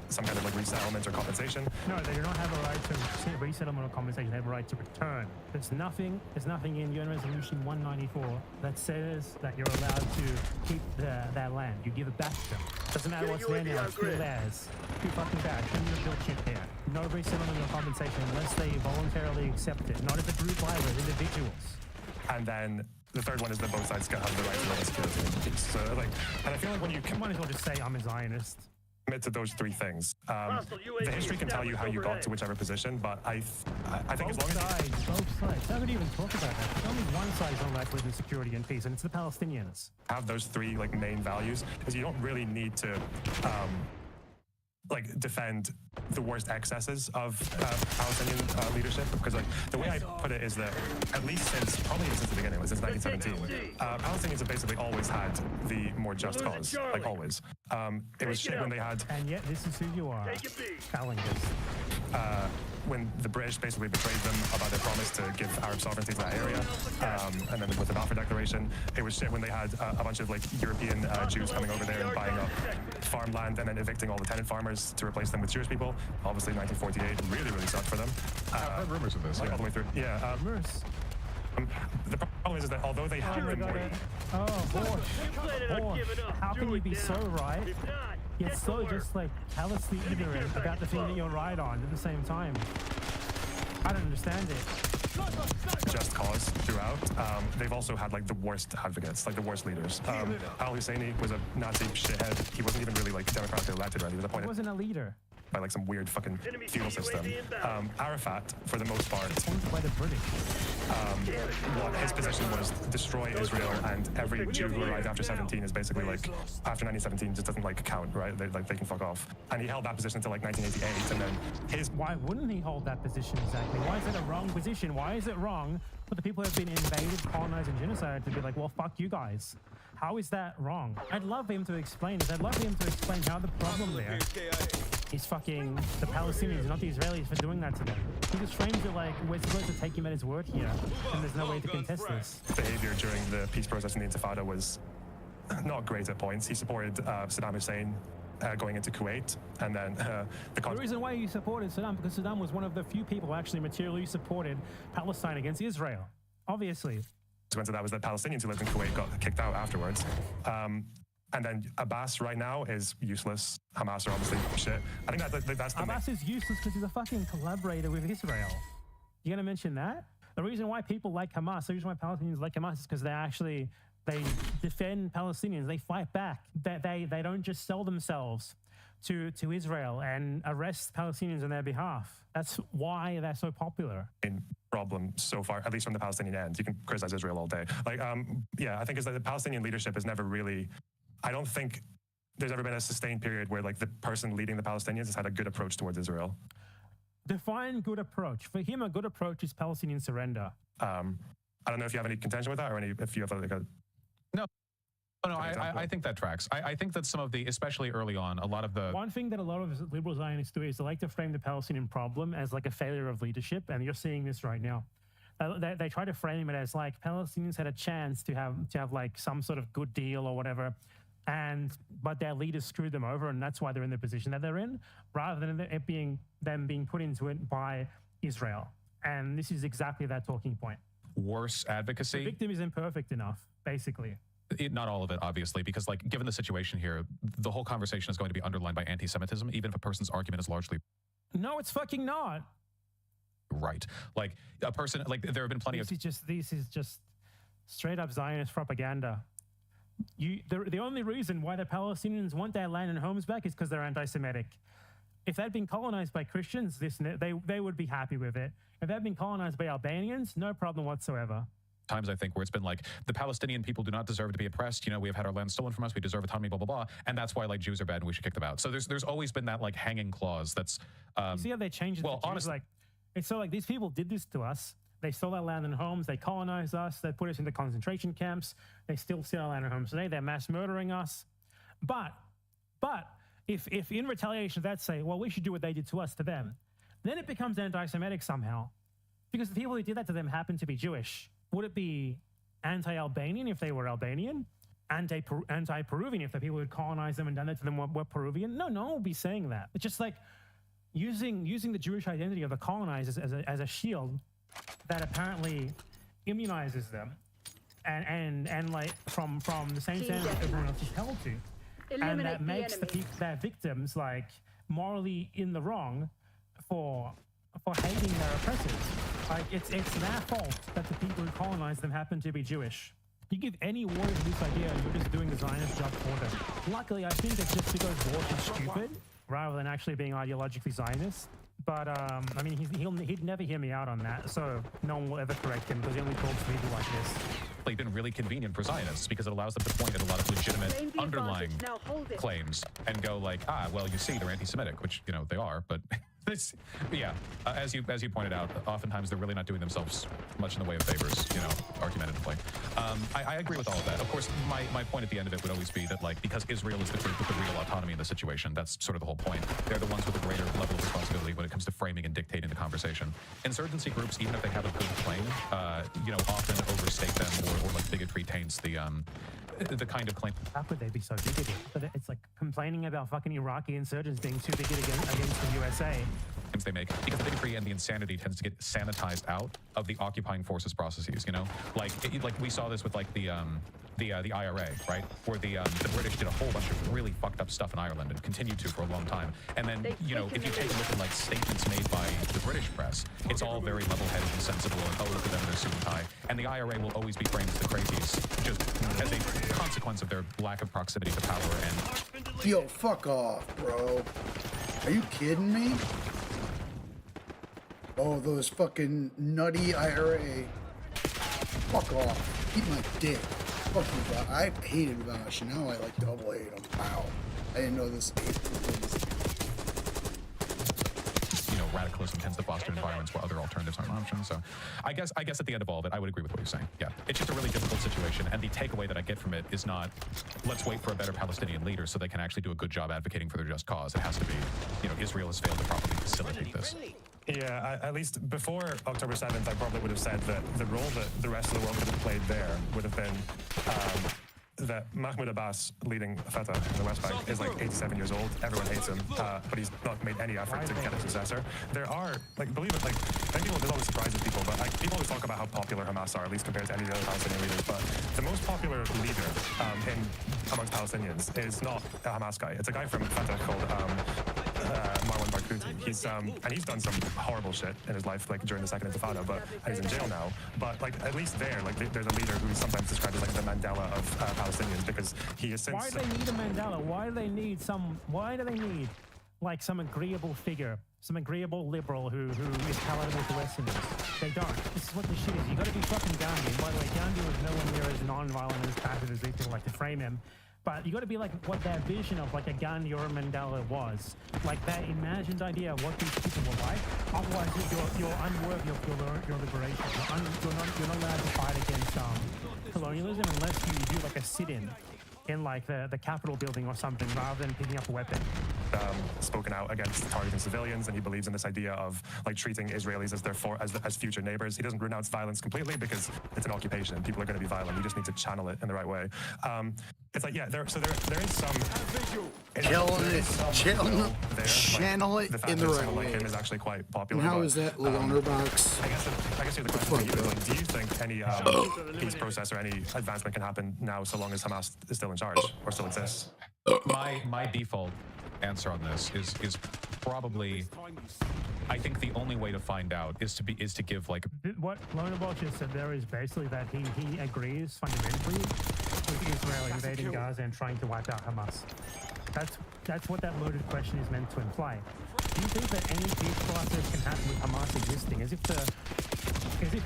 Speaker 10: some kind of like resettlement or compensation.
Speaker 1: No, they do not have a right to resettlement or compensation. They have a right to return. There's nothing in UN Resolution 194 that says that you're allowed to keep their land. You give it back to them. Doesn't matter what's there now, it's still theirs. Too fucking bad. Shouldn't have built shit there. No resettlement or compensation unless they voluntarily accept it. Not as a group either, as individuals.
Speaker 10: And then the third one is that both sides have the right to live in security and peace. So, like, and I feel like when you
Speaker 1: might as well just say I'm a Zionist.
Speaker 10: Commit to those three things, the history can tell you how you got to whichever position. But I think as long as
Speaker 1: both sides. I wouldn't even talk about that. There's only one side is on right to live in security and peace, and it's the Palestinians.
Speaker 10: Have those three like main values, because you don't really need to like defend the worst excesses of Palestinian leadership, because like the way I put it is that at least probably since the beginning, since 1917, Palestinians have basically always had the more just cause, like always. It was shit when they had,
Speaker 1: And yet this is who you are, telling us.
Speaker 10: when the British basically betrayed them about their promise to give Arab sovereignty to that area, and then with the Balfour Declaration. It was shit when they had a bunch of like European Jews coming over there and buying up farmland and then evicting all the tenant farmers to replace them with Jewish people. Obviously 1948 really, really sucked for them.
Speaker 4: I've heard rumors of this.
Speaker 10: Like
Speaker 4: Yeah.
Speaker 10: all the way through. Yeah.
Speaker 1: Rumors.
Speaker 10: The problem is that although they had been more...
Speaker 1: Oh, Bosch. How can you be so right, yet so just like callously ignorant about the thing that you're right on at the same time? I don't understand it.
Speaker 10: just cause throughout. They've also had like the worst advocates, like the worst leaders. Al-Husseini was a Nazi shithead. He wasn't even really like democratically elected, right? He was
Speaker 1: He
Speaker 10: appointed
Speaker 1: wasn't a leader.
Speaker 10: by like some weird fucking feudal system. Arafat, for the most part,
Speaker 1: Appointed by the British.
Speaker 10: what his position was destroy Israel, and every Jew who arrived after 17 is basically like, after 1917 just doesn't like count, right? They can fuck off. And he held that position until like 1988, and then his...
Speaker 1: Why wouldn't he hold that position exactly? Why is it a wrong position? Why is it wrong for the people who have been invaded, colonized, and genocided to be like, well, fuck you guys? How is that wrong? I'd love him to explain this. I'd love him to explain how the problem there is fucking the Palestinians, not the Israelis, for doing that to them. He just frames it like we're supposed to take him at his word here, and there's no way to contest this.
Speaker 10: behavior during the peace process in the Intifada was not great at points. He supported Saddam Hussein going into Kuwait, and then
Speaker 1: The reason why he supported Saddam, because Saddam was one of the few people who actually materially supported Palestine against Israel. Obviously.
Speaker 10: consequence of that was that Palestinians who lived in Kuwait got kicked out afterwards. And then Abbas right now is useless. Hamas are obviously shit. I think that's the
Speaker 1: Abbas is useless because he's a fucking collaborator with Israel. You gonna mention that? The reason why people like Hamas, the reason why Palestinians like Hamas is because they defend Palestinians. They fight back. They don't just sell themselves to Israel and arrest Palestinians on their behalf. That's why they're so popular.
Speaker 10: problem so far, at least from the Palestinian end. You can criticize Israel all day. Yeah, I think is that the Palestinian leadership has never really, I don't think there's ever been a sustained period where like the person leading the Palestinians has had a good approach towards Israel.
Speaker 1: Define good approach. For him, a good approach is Palestinian surrender.
Speaker 10: I don't know if you have any contention with that, or if you have like a...
Speaker 4: No, I think that tracks. I think that some of the, especially early on, a lot of the...
Speaker 1: One thing that a lot of liberal Zionists do is they like to frame the Palestinian problem as like a failure of leadership, and you're seeing this right now. They try to frame it as like Palestinians had a chance to have like some sort of good deal or whatever, but their leaders screwed them over, and that's why they're in the position that they're in, rather than it being them being put into it by Israel. And this is exactly that talking point.
Speaker 4: Worse advocacy.
Speaker 1: The victim is imperfect enough, basically.
Speaker 4: Not all of it, obviously, because like given the situation here, the whole conversation is going to be underlined by anti-Semitism, even if a person's argument is largely
Speaker 1: No, it's fucking not.
Speaker 4: right. Like a person, like there have been plenty
Speaker 1: This is just straight up Zionist propaganda. The only reason why the Palestinians want their land and homes back is because they're anti-Semitic. If they'd been colonized by Christians, they would be happy with it. If they'd been colonized by Albanians, no problem whatsoever.
Speaker 4: times, I think, where it's been like the Palestinian people do not deserve to be oppressed. You know, we have had our land stolen from us. We deserve autonomy, blah, blah, blah. And that's why like Jews are bad and we should kick them out. So there's always been that like hanging clause that's...
Speaker 1: You see how they changed it?
Speaker 4: Well, honestly...
Speaker 1: Like, it's so like these people did this to us. They stole our land and homes. They colonized us. They put us into concentration camps. They still steal our land and homes today. They're mass murdering us. But if in retaliation that say, well, we should do what they did to us to them, then it becomes anti-Semitic somehow. Because the people who did that to them happen to be Jewish. Would it be anti-Albanian if they were Albanian? Anti-Peruvian if the people who had colonized them and done that to them were Peruvian? No one would be saying that. It's just like using the Jewish identity of the colonizers as a shield that apparently immunizes them and like from the same standards that everyone else is held to. And that makes their victims like morally in the wrong for hating their oppressors. Like it's their fault that the people who colonized them happen to be Jewish. You give any warrior this idea, and you're just doing the Zionist job for them. Luckily, I think it's just because Warsh is stupid rather than actually being ideologically Zionist. But I mean, he'd never hear me out on that, so no one will ever correct him because he only talks to people like this.
Speaker 4: frankly been really convenient for Zionists because it allows them to point at a lot of legitimate underlying claims and go like, ah, well, you see, they're anti-Semitic, which, you know, they are, but this, yeah, as you pointed out, oftentimes they're really not doing themselves much in the way of favors, you know, argumentatively. I agree with all of that. Of course, my point at the end of it would always be that, like, because Israel is the group with the real autonomy in the situation, that's sort of the whole point. They're the ones with a greater level of responsibility when it comes to framing and dictating the conversation. Insurgency groups, even if they have a good claim, you know, often overstate them or like bigotry taints the kind of claim.
Speaker 1: How could they be so bigoted? But it's like complaining about fucking Iraqi insurgents being too bigoted against the USA.
Speaker 4: They make, because the bigotry and the insanity tends to get sanitized out of the occupying forces processes, you know, like we saw this with like the IRA, right, where the British did a whole bunch of really fucked up stuff in Ireland and continued to for a long time. And then, you know, if you take a look at like statements made by the British press, it's all very level-headed and sensible, and oh, look at them, they're suit and tie. And the IRA will always be framed as the crazies, just as a consequence of their lack of proximity to power. And
Speaker 8: yo, fuck off, bro. Are you kidding me? Oh, those fucking nutty IRA. Fuck off. Eat my dick. Fuck you, Bob. I hated Vosh, now I like double hate him. Wow. I didn't know this.
Speaker 4: You know, radicalism tends to foster environments where other alternatives aren't an option. So I guess at the end of all of it, I would agree with what you're saying. Yeah. It's just a really difficult situation. And the takeaway that I get from it is not, let's wait for a better Palestinian leader so they can actually do a good job advocating for their just cause. It has to be, you know, Israel has failed to properly facilitate this.
Speaker 10: Yeah, at least before October 7th, I probably would have said that the role that the rest of the world could have played there would have been that Mahmoud Abbas leading Fatah in the West Bank is like 87 years old. Everyone hates him, but he's not made any effort to get a successor. There are, like, believe it, like, many people, this always surprises people, but like, people always talk about how popular Hamas are, at least compared to any of the other Palestinian leaders. But the most popular leader amongst Palestinians is not a Hamas guy. It's a guy from Fatah called Marwan Barghouti. He's done some horrible shit in his life, like during the Second Intifada, but he's in jail now. But like, at least there, like, there's a leader who's sometimes described as like the Mandela of Palestinians, because he is since.
Speaker 1: Why do they need a Mandela? Why do they need like some agreeable figure, some agreeable liberal who is palatable to Westerners? They don't. This is what the shit is. You got to be fucking Gandhi. And by the way, Gandhi was nowhere near as non-violent and as passive as these people like to frame him. But you got to be like what their vision of like a Gandhi or a Mandela was, like their imagined idea of what these people were like. Otherwise, you're unworthy of your liberation. You're not allowed to fight against colonialism unless you do like a sit-in in like the Capitol building or something, rather than picking up a weapon.
Speaker 10: Spoken out against targeting civilians, and he believes in this idea of like treating Israelis as future neighbors. He doesn't renounce violence completely because it's an occupation. People are going to be violent. You just need to channel it in the right way. It's like, yeah, there is some
Speaker 8: channel it in the right way.
Speaker 10: Like him is actually quite popular.
Speaker 8: And how is that Leoner box?
Speaker 10: I guess here's the question for you is, like, do you think any peace process or any advancement can happen now, so long as Hamas is still in charge or still exists?
Speaker 4: My default answer on this is probably, I think the only way to find out is to give like
Speaker 1: what Lonerbosch just said there is basically that he agrees fundamentally with Israel invading Gaza and trying to wipe out Hamas. That's what that loaded question is meant to imply. Do you think that any peace process can happen with Hamas existing? As if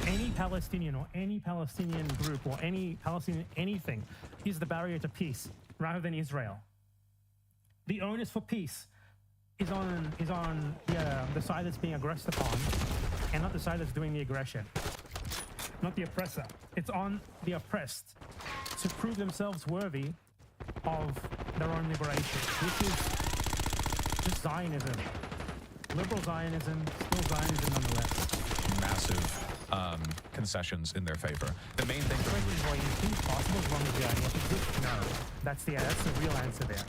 Speaker 1: any Palestinian or any Palestinian group or any Palestinian anything is the barrier to peace rather than Israel. The onus for peace is on the side that's being aggressed upon, and not the side that's doing the aggression. Not the oppressor. It's on the oppressed to prove themselves worthy of their own liberation. This is just Zionism. Liberal Zionism, still Zionism nonetheless.
Speaker 4: Massive concessions in their favor. The main thing for me
Speaker 1: is peace possible as long as the idea exists? No. That's the real answer there.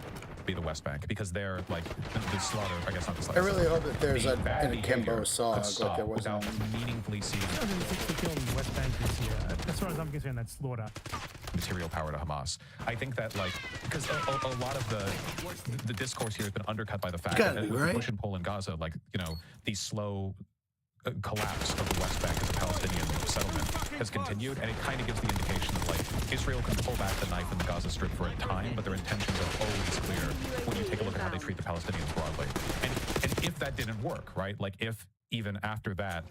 Speaker 4: Be the West Bank, because they're like the slaughter. I guess not the slaughter.
Speaker 8: I really hope that there's an akimbo saw like there was
Speaker 4: without meaningfully seeing
Speaker 1: 260 killed in the West Bank this year. As far as I'm concerned, that's slaughter.
Speaker 4: Material power to Hamas. I think that, like, because a lot of the discourse here has been undercut by the fact that with the push and pull in Gaza, like, you know, the slow collapse of the West Bank as a Palestinian settlement has continued, and it kind of gives the indication that, like, Israel can pull back the knife in the Gaza Strip for a time, but their intentions are always clear when you take a look at how they treat the Palestinians broadly. And if that didn't work, right, like if even after that,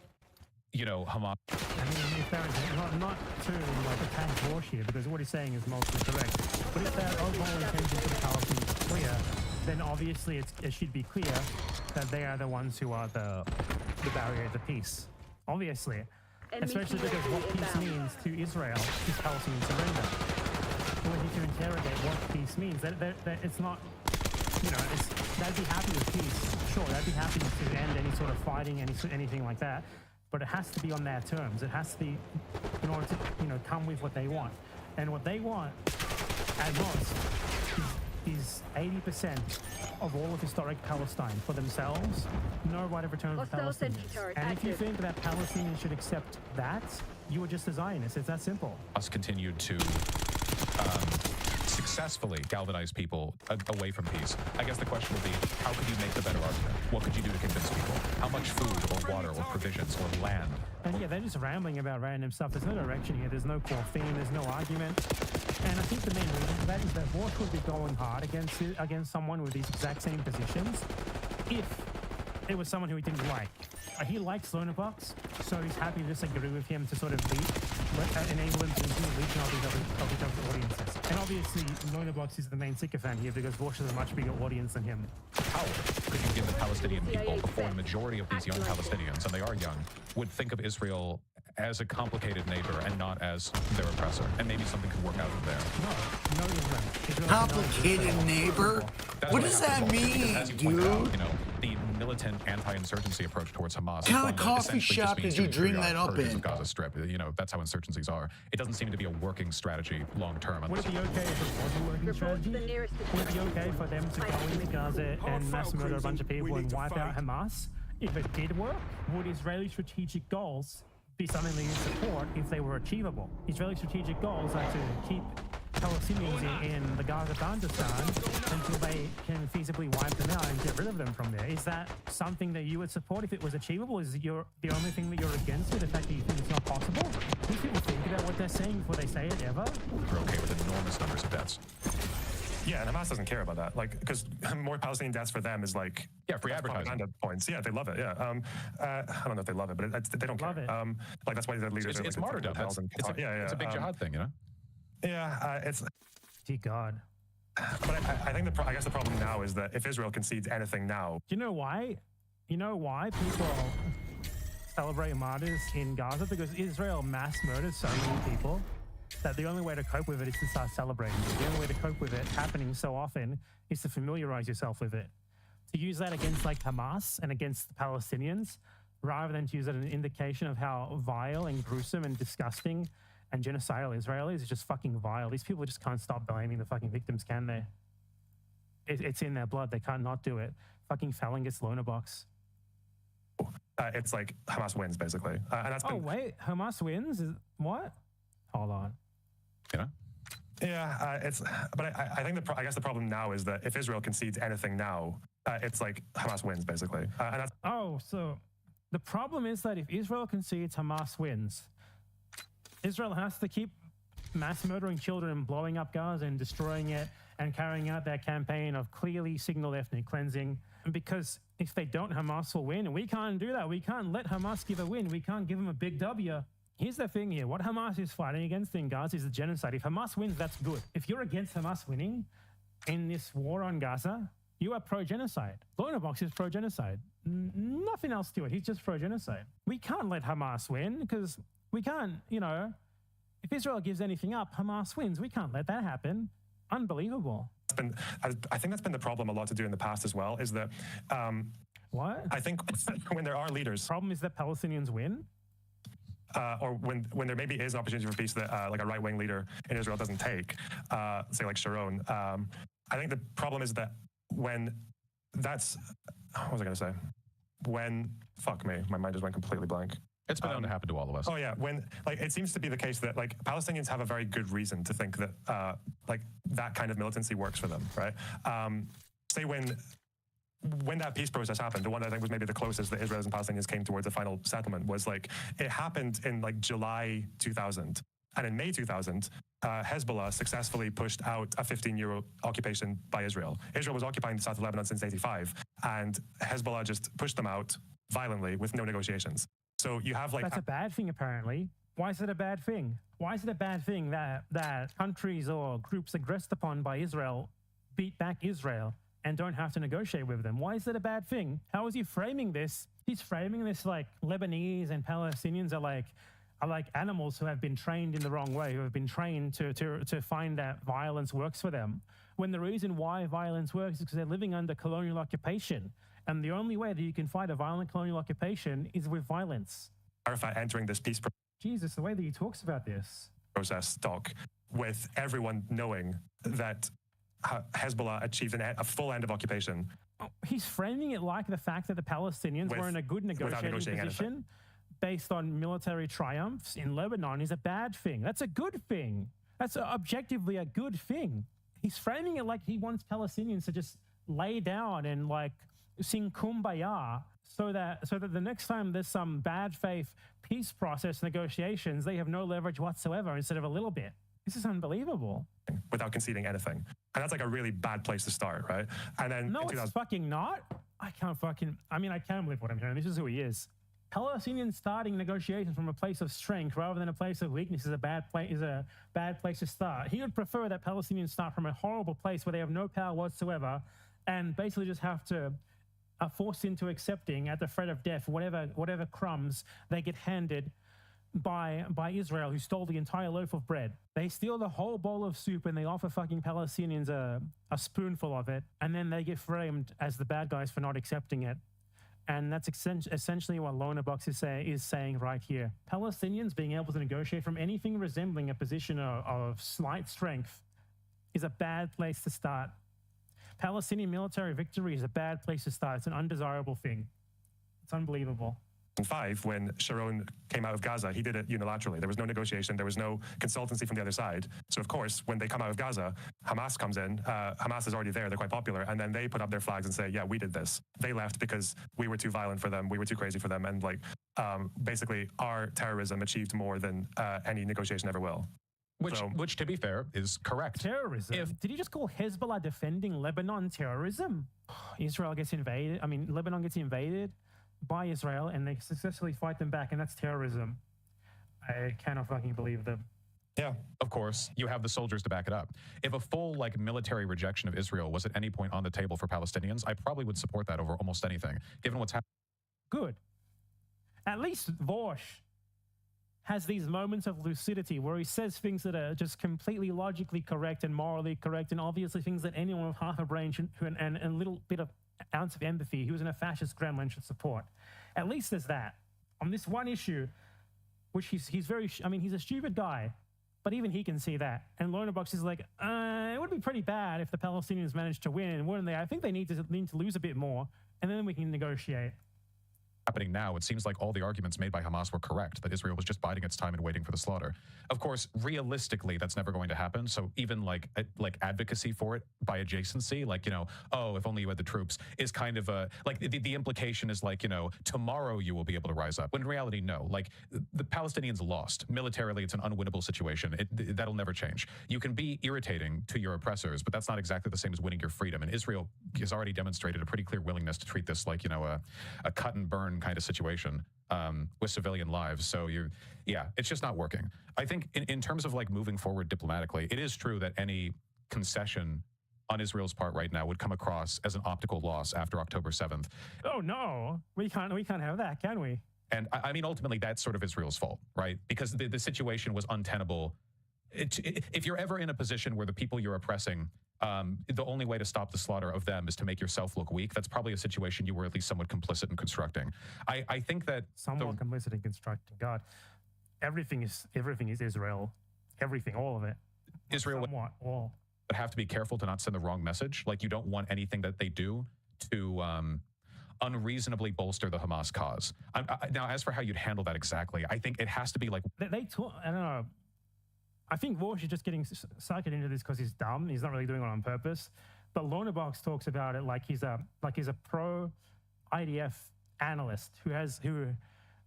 Speaker 4: you know, Hamas.
Speaker 1: I mean, if they're not to like attack Bush here, because what he's saying is mostly correct. But if their overall intention for the Palestinians is clear, then obviously it should be clear that they are the ones who are the barrier to peace. Obviously. Especially because what peace means to Israel is Palestinian surrender. We need to interrogate what peace means. It's not, you know, they'd be happy with peace. Sure, they'd be happy to end any sort of fighting, anything like that. But it has to be on their terms. It has to be in order to, you know, come with what they want. And what they want, at most, is 80% of all of historic Palestine for themselves. No right of return for Palestinians. And if you think that Palestinians should accept that, you are just a Zionist. It's that simple.
Speaker 4: Us continued to successfully galvanize people away from peace. I guess the question would be, how could you make the better argument? What could you do to convince people? How much food or water or provisions or land?
Speaker 1: And yeah, they're just rambling about random stuff. There's no direction here. There's no core theme. There's no argument. And I think the main reason for that is that Bush would be going hard against someone with these exact same positions if it was someone who he didn't like. He likes Lonabox, so he's happy to disagree with him to sort of enable him to continue reaching all these other audiences. And obviously, Lonabox is the main sycophant here because Bush has a much bigger audience than him.
Speaker 4: How could you give the Palestinian people, before the majority of these young Palestinians, and they are young, would think of Israel as a complicated neighbor and not as their oppressor? And maybe something could work out of there.
Speaker 1: No, Israel.
Speaker 8: Complicated neighbor? What does that mean,
Speaker 4: as you
Speaker 8: dude?
Speaker 4: pointed out, you know, the militant anti-insurgency approach towards Hamas.
Speaker 8: What kind of coffee shop did you dream that up in?
Speaker 4: Gaza Strip. You know, that's how insurgencies are. It doesn't seem to be a working strategy long term.
Speaker 1: Would it be okay if it was a working strategy? Would it be okay for them to go into Gaza and mass murder a bunch of people and wipe out Hamas? If it did work, would Israeli strategic goals be something that you support if they were achievable? Israeli strategic goals are to keep Palestinians in the Gaza Bandistan until they can feasibly wipe them out and get rid of them from there. Is that something that you would support if it was achievable? Is the only thing that you're against it, the fact that you think it's not possible? Do people think about what they're saying before they say it ever?
Speaker 4: We're okay with enormous numbers of deaths.
Speaker 10: Yeah, and Hamas doesn't care about that. Like, because more Palestinian deaths for them is like
Speaker 4: free advertising
Speaker 10: points. Yeah, they love it. Yeah, I don't know if they love it, but they don't
Speaker 1: love
Speaker 10: care.
Speaker 1: It.
Speaker 10: Like that's why the leaders.
Speaker 4: It's martyrdom. It's a big jihad thing, you know.
Speaker 10: Yeah, it's.
Speaker 1: Dear God.
Speaker 10: But I think I guess the problem now is that if Israel concedes anything now,
Speaker 1: you know why? You know why people celebrate martyrs in Gaza? Because Israel mass murders so many people that the only way to cope with it is to start celebrating it. The only way to cope with it happening so often is to familiarize yourself with it. To use that against like Hamas and against the Palestinians, rather than to use it as an indication of how vile and gruesome and disgusting and genocidal Israel is just fucking vile. These people just can't stop blaming the fucking victims, can they? It's in their blood. They can't not do it. Fucking Phalangus Lonabox.
Speaker 10: It's like Hamas wins, basically. And that's been,
Speaker 1: wait, Hamas wins? What? Hold on.
Speaker 4: Yeah.
Speaker 10: Yeah, but I think I guess the problem now is that if Israel concedes anything now, it's like Hamas wins, basically. And that's
Speaker 1: so the problem is that if Israel concedes, Hamas wins. Israel has to keep mass murdering children and blowing up Gaza and destroying it and carrying out their campaign of clearly signaled ethnic cleansing. Because if they don't, Hamas will win. And we can't do that. We can't let Hamas give a win. We can't give them a big W. Here's the thing here. What Hamas is fighting against in Gaza is the genocide. If Hamas wins, that's good. If you're against Hamas winning in this war on Gaza, you are pro-genocide. Lonabox is pro-genocide. Nothing else to it. He's just pro-genocide. We can't let Hamas win because we can't, you know, if Israel gives anything up, Hamas wins. We can't let that happen. Unbelievable.
Speaker 10: I think that's been the problem a lot to do in the past as well, is that...
Speaker 1: what?
Speaker 10: I think when there are leaders...
Speaker 1: The problem is that Palestinians win?
Speaker 10: Or when there maybe is an opportunity for peace that like a right-wing leader in Israel doesn't take, say like Sharon, I think the problem is that when that's... What was I going to say? When... Fuck me, my mind just went completely blank.
Speaker 4: It's been known to happen to all of us.
Speaker 10: Oh yeah, when like it seems to be the case that like Palestinians have a very good reason to think that like that kind of militancy works for them, right? Say when that peace process happened, the one I think was maybe the closest that Israelis and Palestinians came towards a final settlement was like it happened in like July 2000, and in May 2000. Hezbollah successfully pushed out a 15-year occupation by Israel. Israel was occupying the south of Lebanon since '85, and Hezbollah just pushed them out violently with no negotiations. So you have like
Speaker 1: That's a bad thing, apparently. Why is it a bad thing? Why is it a bad thing that countries or groups aggressed upon by Israel beat back Israel and don't have to negotiate with them? Why is that a bad thing? How is he framing this? He's framing this like Lebanese and Palestinians are like animals who have been trained in the wrong way, who have been trained to find that violence works for them. When the reason why violence works is because they're living under colonial occupation. And the only way that you can fight a violent colonial occupation is with violence.
Speaker 10: Arafat entering this peace
Speaker 1: Jesus, the way that he talks about this.
Speaker 10: process talk with everyone knowing that Hezbollah achieved a full end of occupation.
Speaker 1: He's framing it like the fact that the Palestinians were in a good negotiating position based on military triumphs in Lebanon is a bad thing. That's a good thing. That's objectively a good thing. He's framing it like he wants Palestinians to just lay down and like sing Kumbaya so that the next time there's some bad faith peace process negotiations, they have no leverage whatsoever instead of a little bit. This is unbelievable.
Speaker 10: Without conceding anything. And that's like a really bad place to start, right? And then
Speaker 1: No, it's fucking not. I can believe what I'm hearing. This is who he is. Palestinians starting negotiations from a place of strength rather than a place of weakness is a bad place to start. He would prefer that Palestinians start from a horrible place where they have no power whatsoever and basically just have to are forced into accepting at the threat of death whatever crumbs they get handed by Israel, who stole the entire loaf of bread. They steal the whole bowl of soup and they offer fucking Palestinians a spoonful of it, and then they get framed as the bad guys for not accepting it. And that's essentially what Lonabox is saying right here. Palestinians being able to negotiate from anything resembling a position of slight strength is a bad place to start. Palestinian military victory is a bad place to start. It's an undesirable thing. It's unbelievable.
Speaker 10: 2005, when Sharon came out of Gaza, he did it unilaterally. There was no negotiation. There was no consultancy from the other side. So, of course, when they come out of Gaza, Hamas comes in. Hamas is already there. They're quite popular. And then they put up their flags and say, yeah, we did this. They left because we were too violent for them. We were too crazy for them. And, basically, our terrorism achieved more than any negotiation ever will.
Speaker 4: Which, to be fair, is correct.
Speaker 1: Terrorism? Did he just call Hezbollah defending Lebanon terrorism? Lebanon gets invaded by Israel and they successfully fight them back, and that's terrorism. I cannot fucking believe them.
Speaker 4: Yeah, of course, you have the soldiers to back it up. If a full military rejection of Israel was at any point on the table for Palestinians, I probably would support that over almost anything, given what's happening.
Speaker 1: Good. At least Vosh has these moments of lucidity where he says things that are just completely logically correct and morally correct, and obviously things that anyone with half a brain and a little bit of ounce of empathy who's in a fascist Kremlin should support. At least there's that. On this one issue, which he's a stupid guy, but even he can see that. And Lonabox is like, it would be pretty bad if the Palestinians managed to win, wouldn't they? I think they need to lose a bit more, and then we can negotiate.
Speaker 4: Happening now, it seems like all the arguments made by Hamas were correct, that Israel was just biding its time and waiting for the slaughter. Of course, realistically, that's never going to happen. So even like advocacy for it by adjacency, if only you had the troops, is kind of the implication is tomorrow you will be able to rise up. When in reality, no. The Palestinians lost. Militarily, it's an unwinnable situation. That'll never change. You can be irritating to your oppressors, but that's not exactly the same as winning your freedom. And Israel has already demonstrated a pretty clear willingness to treat this like, a cut and burn kind of situation with civilian lives. So it's just not working. I think in terms of moving forward diplomatically, it is true that any concession on Israel's part right now would come across as an optical loss after October 7th.
Speaker 1: Oh no, we can't have that, can we?
Speaker 4: And I mean, ultimately, that's sort of Israel's fault, right? Because the situation was untenable. If you're ever in a position where the people you're oppressing, the only way to stop the slaughter of them is to make yourself look weak, that's probably a situation you were at least somewhat complicit in constructing. I think that
Speaker 1: somewhat complicit in constructing. God, everything is Israel. Everything, all of it.
Speaker 4: Israel would have to be careful to not send the wrong message. You don't want anything that they do to unreasonably bolster the Hamas cause. Now, as for how you'd handle that exactly, I think it has to be
Speaker 1: they talk. I don't know. I think Vosh is just getting sucked into this because he's dumb. He's not really doing it on purpose. But Lonabox talks about it like he's a pro IDF analyst who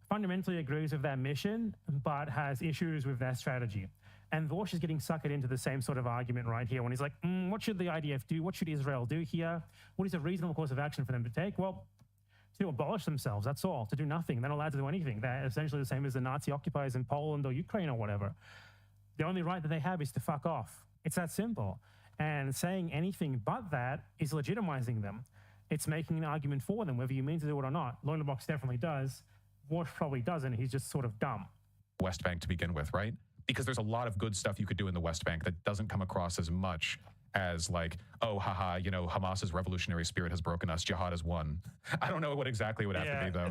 Speaker 1: fundamentally agrees with their mission but has issues with their strategy. And Vosh is getting suckered into the same sort of argument right here when he's like, what should the IDF do? What should Israel do here? What is a reasonable course of action for them to take? Well, to abolish themselves. That's all, to do nothing. They're not allowed to do anything. They're essentially the same as the Nazi occupiers in Poland or Ukraine or whatever. The only right that they have is to fuck off. It's that simple. And saying anything but that is legitimizing them. It's making an argument for them, whether you mean to do it or not. Lonerbox definitely does. Wash probably doesn't. He's just sort of dumb.
Speaker 4: West Bank to begin with, right? Because there's a lot of good stuff you could do in the West Bank that doesn't come across as much as like, oh, haha, you know, Hamas's revolutionary spirit has broken us. Jihad has won. I don't know what exactly would have to be, though.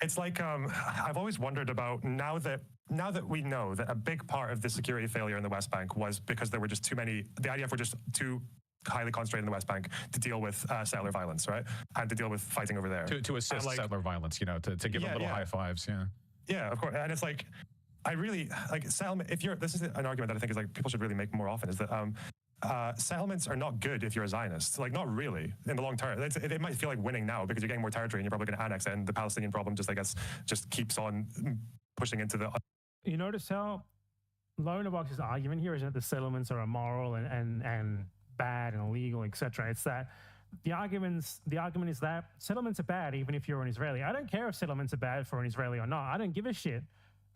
Speaker 10: It's like, I've always wondered about now that we know that a big part of the security failure in the West Bank was because there were just too many, the IDF were just too highly concentrated in the West Bank to deal with settler violence, right? And to deal with fighting over there.
Speaker 4: To assist settler violence, you know, to give them little high fives,
Speaker 10: Yeah, of course. And it's like, I really, like, settlement, this is an argument that I think is like, people should really make more often, is that settlements are not good if you're a Zionist. Like, not really in the long term. It might feel like winning now because you're getting more territory and you're probably going to annex it, and the Palestinian problem just, I guess, just keeps on pushing into the...
Speaker 1: You notice how Lonerbox's argument here isn't that the settlements are immoral and bad and illegal, etc. It's that the argument is that settlements are bad even if you're an Israeli. I don't care if settlements are bad for an Israeli or not. I don't give a shit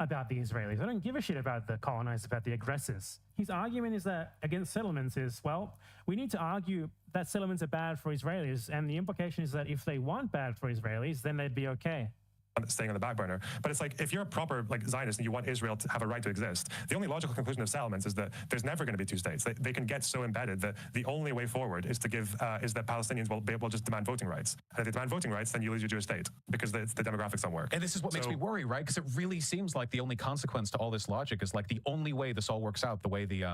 Speaker 1: about the Israelis. I don't give a shit about the colonizers, about the aggressors. His argument is that against settlements is, well, we need to argue that settlements are bad for Israelis, and the implication is that if they weren't bad for Israelis, then they'd be okay.
Speaker 10: Staying on the back burner. But it's like, if you're a proper like Zionist and you want Israel to have a right to exist, the only logical conclusion of settlements is that there's never going to be two states. They can get so embedded that the only way forward is to give is that Palestinians will be able to just demand voting rights. And if they demand voting rights, then you lose your Jewish state because the demographics don't work.
Speaker 4: And this is what makes me worry, right? Because it really seems like the only consequence to all this logic is like the only way this all works out, the way the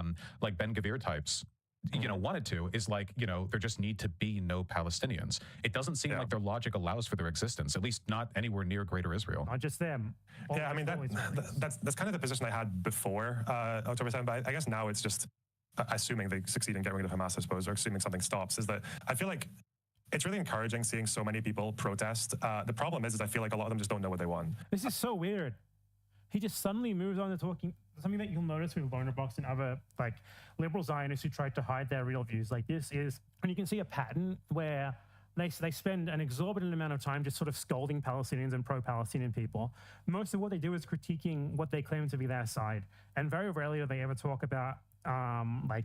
Speaker 4: like Ben Gvir types, you know, wanted to, is like, you know, there just need to be no Palestinians. It doesn't seem like their logic allows for their existence, at least not anywhere near Greater Israel.
Speaker 1: Not just them.
Speaker 10: Yeah, I mean, that's kind of the position I had before October 7th, but I guess now it's just assuming they succeed in getting rid of Hamas, I suppose, or assuming something stops, is that I feel like it's really encouraging seeing so many people protest. The problem is I feel like a lot of them just don't know what they want.
Speaker 1: This is so weird. He just suddenly moves on to talking something that you'll notice with Lonerbox and other like liberal Zionists who tried to hide their real views. Like this is, and you can see a pattern where they spend an exorbitant amount of time just sort of scolding Palestinians and pro-Palestinian people. Most of what they do is critiquing what they claim to be their side, and very rarely do they ever talk about like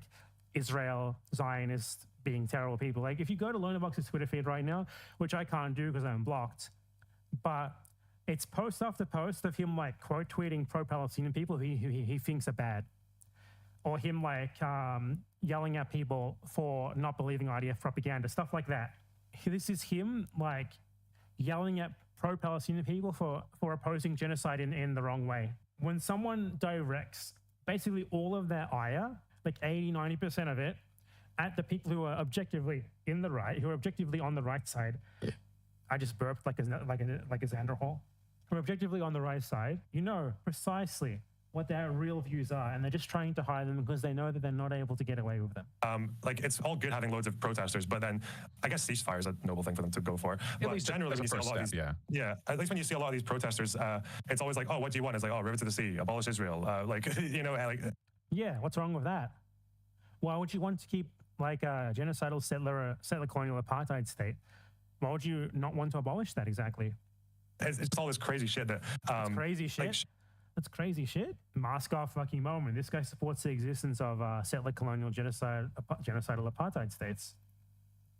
Speaker 1: Israel, Zionists being terrible people. Like if you go to Lonerbox's Twitter feed right now, which I can't do because I'm blocked, but it's post after post of him like quote tweeting pro-Palestinian people who he thinks are bad, or him like yelling at people for not believing IDF propaganda, stuff like that. This is him like yelling at pro-Palestinian people for opposing genocide in the wrong way. When someone directs basically all of their ire, like 80-90% of it, at the people who are objectively in the right, who are objectively on the right side, I just burped like a Xanderhal. Who are objectively on the right side, you know precisely what their real views are, and they're just trying to hide them because they know that they're not able to get away with them.
Speaker 10: Like, it's all good having loads of protesters, but then I guess ceasefire is a noble thing for them to go for. At least generally, when you see a lot of these, at least when you see a lot of these protesters, it's always like, oh, what do you want? It's like, oh, river to the sea, abolish Israel, like, you know, like.
Speaker 1: Yeah, what's wrong with that? Why would you want to keep like a genocidal settler colonial apartheid state? Why would you not want to abolish that exactly?
Speaker 10: It's all this crazy shit that...
Speaker 1: That's crazy shit? Like, that's crazy shit? Mask off fucking moment. This guy supports the existence of settler colonial genocidal apartheid states.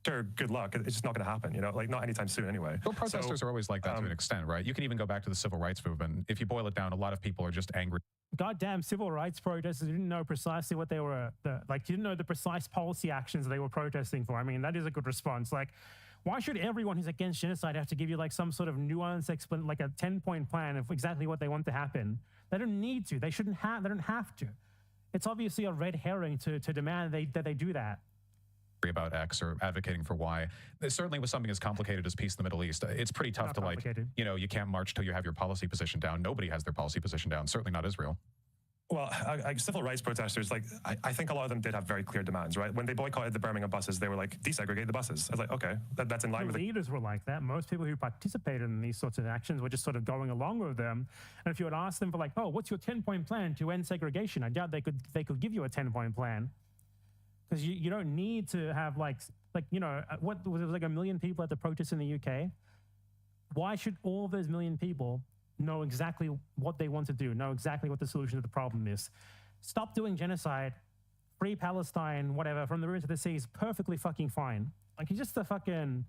Speaker 10: Sure, good luck. It's just not going to happen, you know, like not anytime soon anyway.
Speaker 4: Well, protesters are always like that to an extent, right? You can even go back to the civil rights movement. If you boil it down, a lot of people are just angry.
Speaker 1: Goddamn civil rights protesters didn't know precisely what they were, didn't know the precise policy actions they were protesting for. I mean, that is a good response. Like, why should everyone who's against genocide have to give you like some sort of nuanced explanation, like a 10-point plan of exactly what they want to happen? They don't need to. They shouldn't have. They don't have to. It's obviously a red herring to demand that they do that.
Speaker 4: About X or advocating for Y. Certainly with something as complicated as peace in the Middle East, it's pretty tough to like, you know, you can't march till you have your policy position down. Nobody has their policy position down, certainly not Israel.
Speaker 10: Well, civil rights protesters, like, I think a lot of them did have very clear demands, right? When they boycotted the Birmingham buses, they were like, desegregate the buses. I was like, okay, that's in line with
Speaker 1: the leaders were like that. Most people who participated in these sorts of actions were just sort of going along with them. And if you had asked them for like, oh, what's your 10-point plan to end segregation? I doubt they could give you a 10-point plan. Because you don't need to have like you know, what was it, like 1 million people at the protest in the UK? Why should all those million people know exactly what they want to do, know exactly what the solution to the problem is? Stop doing genocide, free Palestine, whatever, from the river to the sea is perfectly fucking fine. Like, he's just a fucking...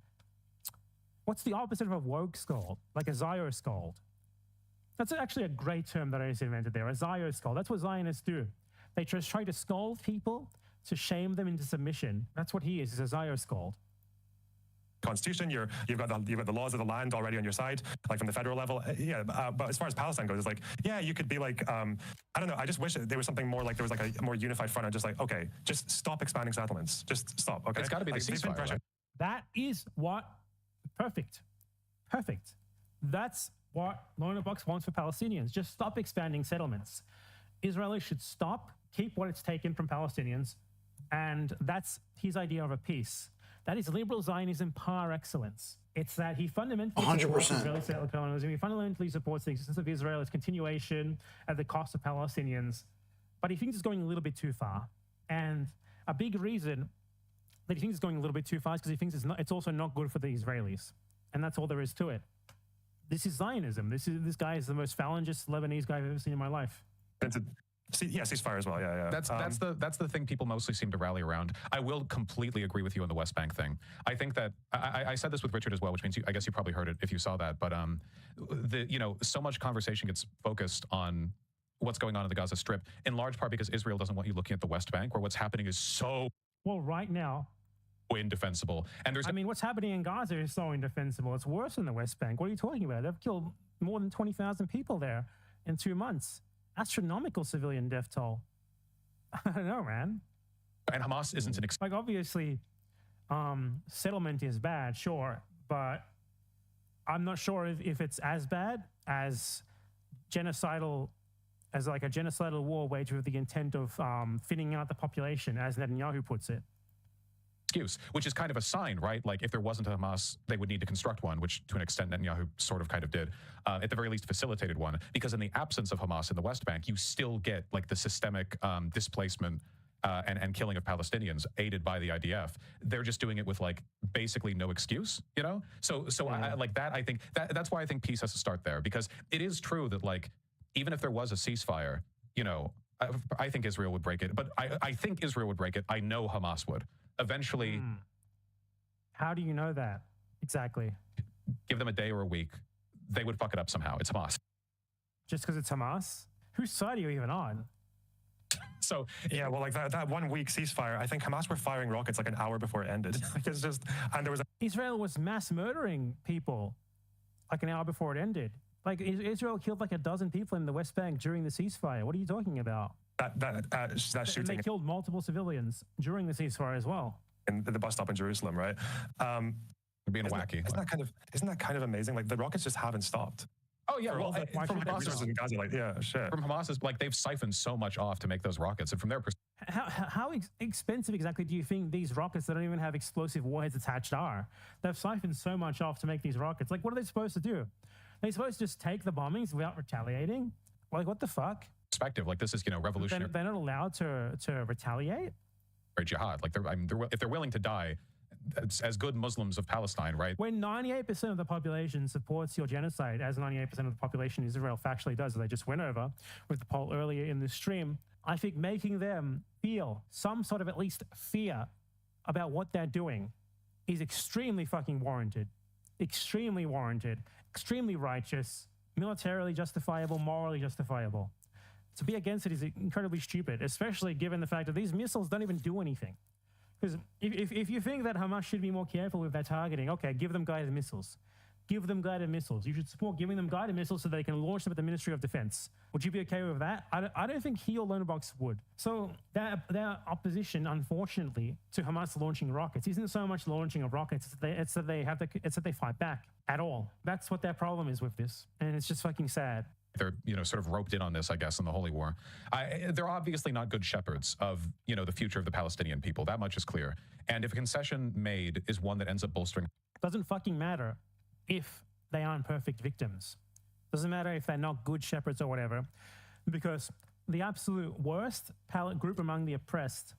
Speaker 1: What's the opposite of a woke scold? Like a Zio-scold. That's actually a great term that I just invented there, a Zio-scold. That's what Zionists do. They just try to scold people to shame them into submission. That's what he is. He's a Zio-scold.
Speaker 10: Constitution, you've got the laws of the land already on your side, like from the federal level. But as far as Palestine goes, it's like, yeah, you could be like, I don't know. I just wish there was something more like there was like a more unified front. And just like, okay, just stop expanding settlements. Just stop. Okay,
Speaker 4: It's got to be the
Speaker 10: Like, they've been
Speaker 4: ceasefire.
Speaker 10: pressured-
Speaker 4: Right?
Speaker 1: That is what... Perfect. That's what Loner Box wants for Palestinians. Just stop expanding settlements. Israelis should stop, keep what it's taken from Palestinians, and that's his idea of a peace. That is liberal Zionism par excellence. It's that he fundamentally
Speaker 8: 100%.
Speaker 1: supports Israeli settler colonialism. He fundamentally supports the existence of Israel, its continuation at the cost of Palestinians. But he thinks it's going a little bit too far. And a big reason that he thinks it's going a little bit too far is because he thinks it's also not good for the Israelis. And that's all there is to it. This is Zionism. This guy is the most phalangist Lebanese guy I've ever seen in my life.
Speaker 10: ceasefire as well. Yeah.
Speaker 4: That's the thing people mostly seem to rally around. I will completely agree with you on the West Bank thing. I think that I said this with Richard as well, which means I guess you probably heard it if you saw that. But so much conversation gets focused on what's going on in the Gaza Strip, in large part because Israel doesn't want you looking at the West Bank, where what's happening is so
Speaker 1: Well, right now,
Speaker 4: indefensible. And there's
Speaker 1: I mean, what's happening in Gaza is so indefensible. It's worse than the West Bank. What are you talking about? They've killed more than 20,000 people there in 2 months. Astronomical civilian death toll. I don't know, man.
Speaker 4: and Hamas isn't an
Speaker 1: Like, obviously, settlement is bad, sure, but I'm not sure if it's as bad as genocidal, as like a genocidal war waged with the intent of thinning out the population, as Netanyahu puts it.
Speaker 4: excuse, which is kind of a sign, right? Like, if there wasn't a Hamas, they would need to construct one, which to an extent Netanyahu sort of kind of did, at the very least facilitated one, because in the absence of Hamas in the West Bank, you still get like the systemic displacement and killing of Palestinians aided by the IDF. They're just doing it with like basically no excuse, you know? So I like that. I think that's why I think peace has to start there, because it is true that like, even if there was a ceasefire, you know, I think Israel would break it, but I think Israel would break it. I know Hamas would. Eventually.
Speaker 1: How do you know that? Exactly.
Speaker 4: Give them a day or a week. They would fuck it up somehow. It's Hamas.
Speaker 1: Just because it's Hamas? Whose side are you even on?
Speaker 4: So
Speaker 10: yeah, well, like that 1 week ceasefire, I think Hamas were firing rockets like an hour before it ended. Like, it's just, and there was
Speaker 1: Israel was mass murdering people like an hour before it ended. Like, Israel killed like a dozen people in the West Bank during the ceasefire. What are you talking about?
Speaker 10: that
Speaker 1: And
Speaker 10: shooting
Speaker 1: they killed multiple civilians during the ceasefire as well.
Speaker 10: in the bus stop in Jerusalem, right?
Speaker 4: being wacky.
Speaker 10: Isn't that kind of amazing? Like, the rockets just haven't stopped.
Speaker 4: Oh yeah, well, from
Speaker 10: Hamas in Gaza, like, yeah, shit.
Speaker 4: From Hamas is like they've siphoned so much off to make those rockets, and from their perspective,
Speaker 1: How expensive exactly do you think these rockets that don't even have explosive warheads attached are? They've siphoned so much off to make these rockets. Like, what are they supposed to do? They're supposed to just take the bombings without retaliating? Like, what the fuck?
Speaker 4: like this is, you know, revolutionary
Speaker 1: They're not allowed to retaliate?
Speaker 4: jihad. Like if they're willing to die as good Muslims of Palestine, right?
Speaker 1: When 98% of the population supports your genocide, as 98% of the population in Israel factually does, they just went over with the poll earlier in the stream, I think making them feel some sort of at least fear about what they're doing is extremely fucking warranted. Extremely warranted. Extremely righteous. Militarily justifiable. Morally justifiable. To be against it is incredibly stupid, especially given the fact that these missiles don't even do anything. Because if you think that Hamas should be more careful with their targeting, okay, give them guided missiles. Give them guided missiles. You should support giving them guided missiles so they can launch them at the Ministry of Defense. Would you be okay with that? I don't think he or Lonerbox would. So their opposition, unfortunately, to Hamas launching rockets isn't so much launching of rockets. It's that they fight back at all. That's what their problem is with this, and it's just fucking sad.
Speaker 4: They're, you know, sort of roped in on this, I guess, in the Holy War. They're obviously not good shepherds of, you know, the future of the Palestinian people. That much is clear. And if a concession made is one that ends up bolstering...
Speaker 1: Doesn't fucking matter if they aren't perfect victims. Doesn't matter if they're not good shepherds or whatever, because the absolute worst group among the oppressed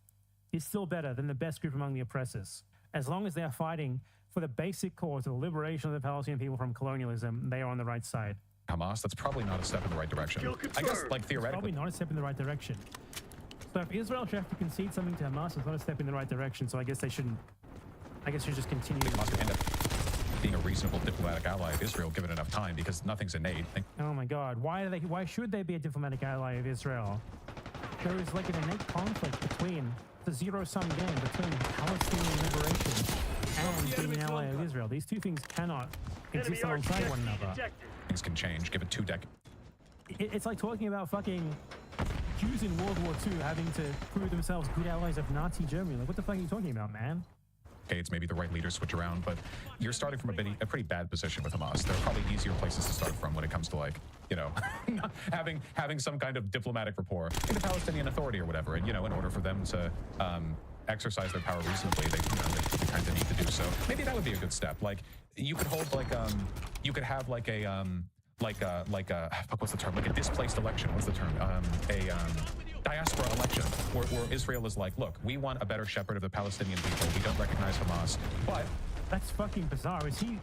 Speaker 1: is still better than the best group among the oppressors. as long as they are fighting for the basic cause of the liberation of the Palestinian people from colonialism, they are on the right side.
Speaker 4: Hamas, that's probably not a step in the right direction. I guess, like,
Speaker 1: It's
Speaker 4: theoretically,
Speaker 1: probably not a step in the right direction. So if Israel should have to concede something to Hamas, it's not a step in the right direction. So I guess they shouldn't. I guess you just continue.
Speaker 4: Hamas could end up being a reasonable diplomatic ally of Israel, given enough time, because nothing's innate.
Speaker 1: Oh my God! Why should they be a diplomatic ally of Israel? There is like an innate conflict between the zero-sum game between Palestinian liberation and being an ally of Israel. These two things cannot exist alongside one another.
Speaker 4: Things can change. Give it 2 decades.
Speaker 1: It's like talking about fucking Jews in World War II having to prove themselves good allies of Nazi Germany. Like, what the fuck are you talking about, man?
Speaker 4: Maybe the right leaders switch around, but you're starting from a pretty bad position with Hamas. There are probably easier places to start from when it comes to, like, you know, having some kind of diplomatic rapport in the Palestinian Authority or whatever. And, you know, in order for them to exercise their power reasonably, they kind of need to do so. Maybe that would be a good step. Like, you could hold like you could have like a what's the term? Like a displaced election. What's the term? Diaspora election, where Israel is like, look, we want a better shepherd of the Palestinian people. We don't recognize Hamas, but
Speaker 1: that's fucking bizarre. Is he,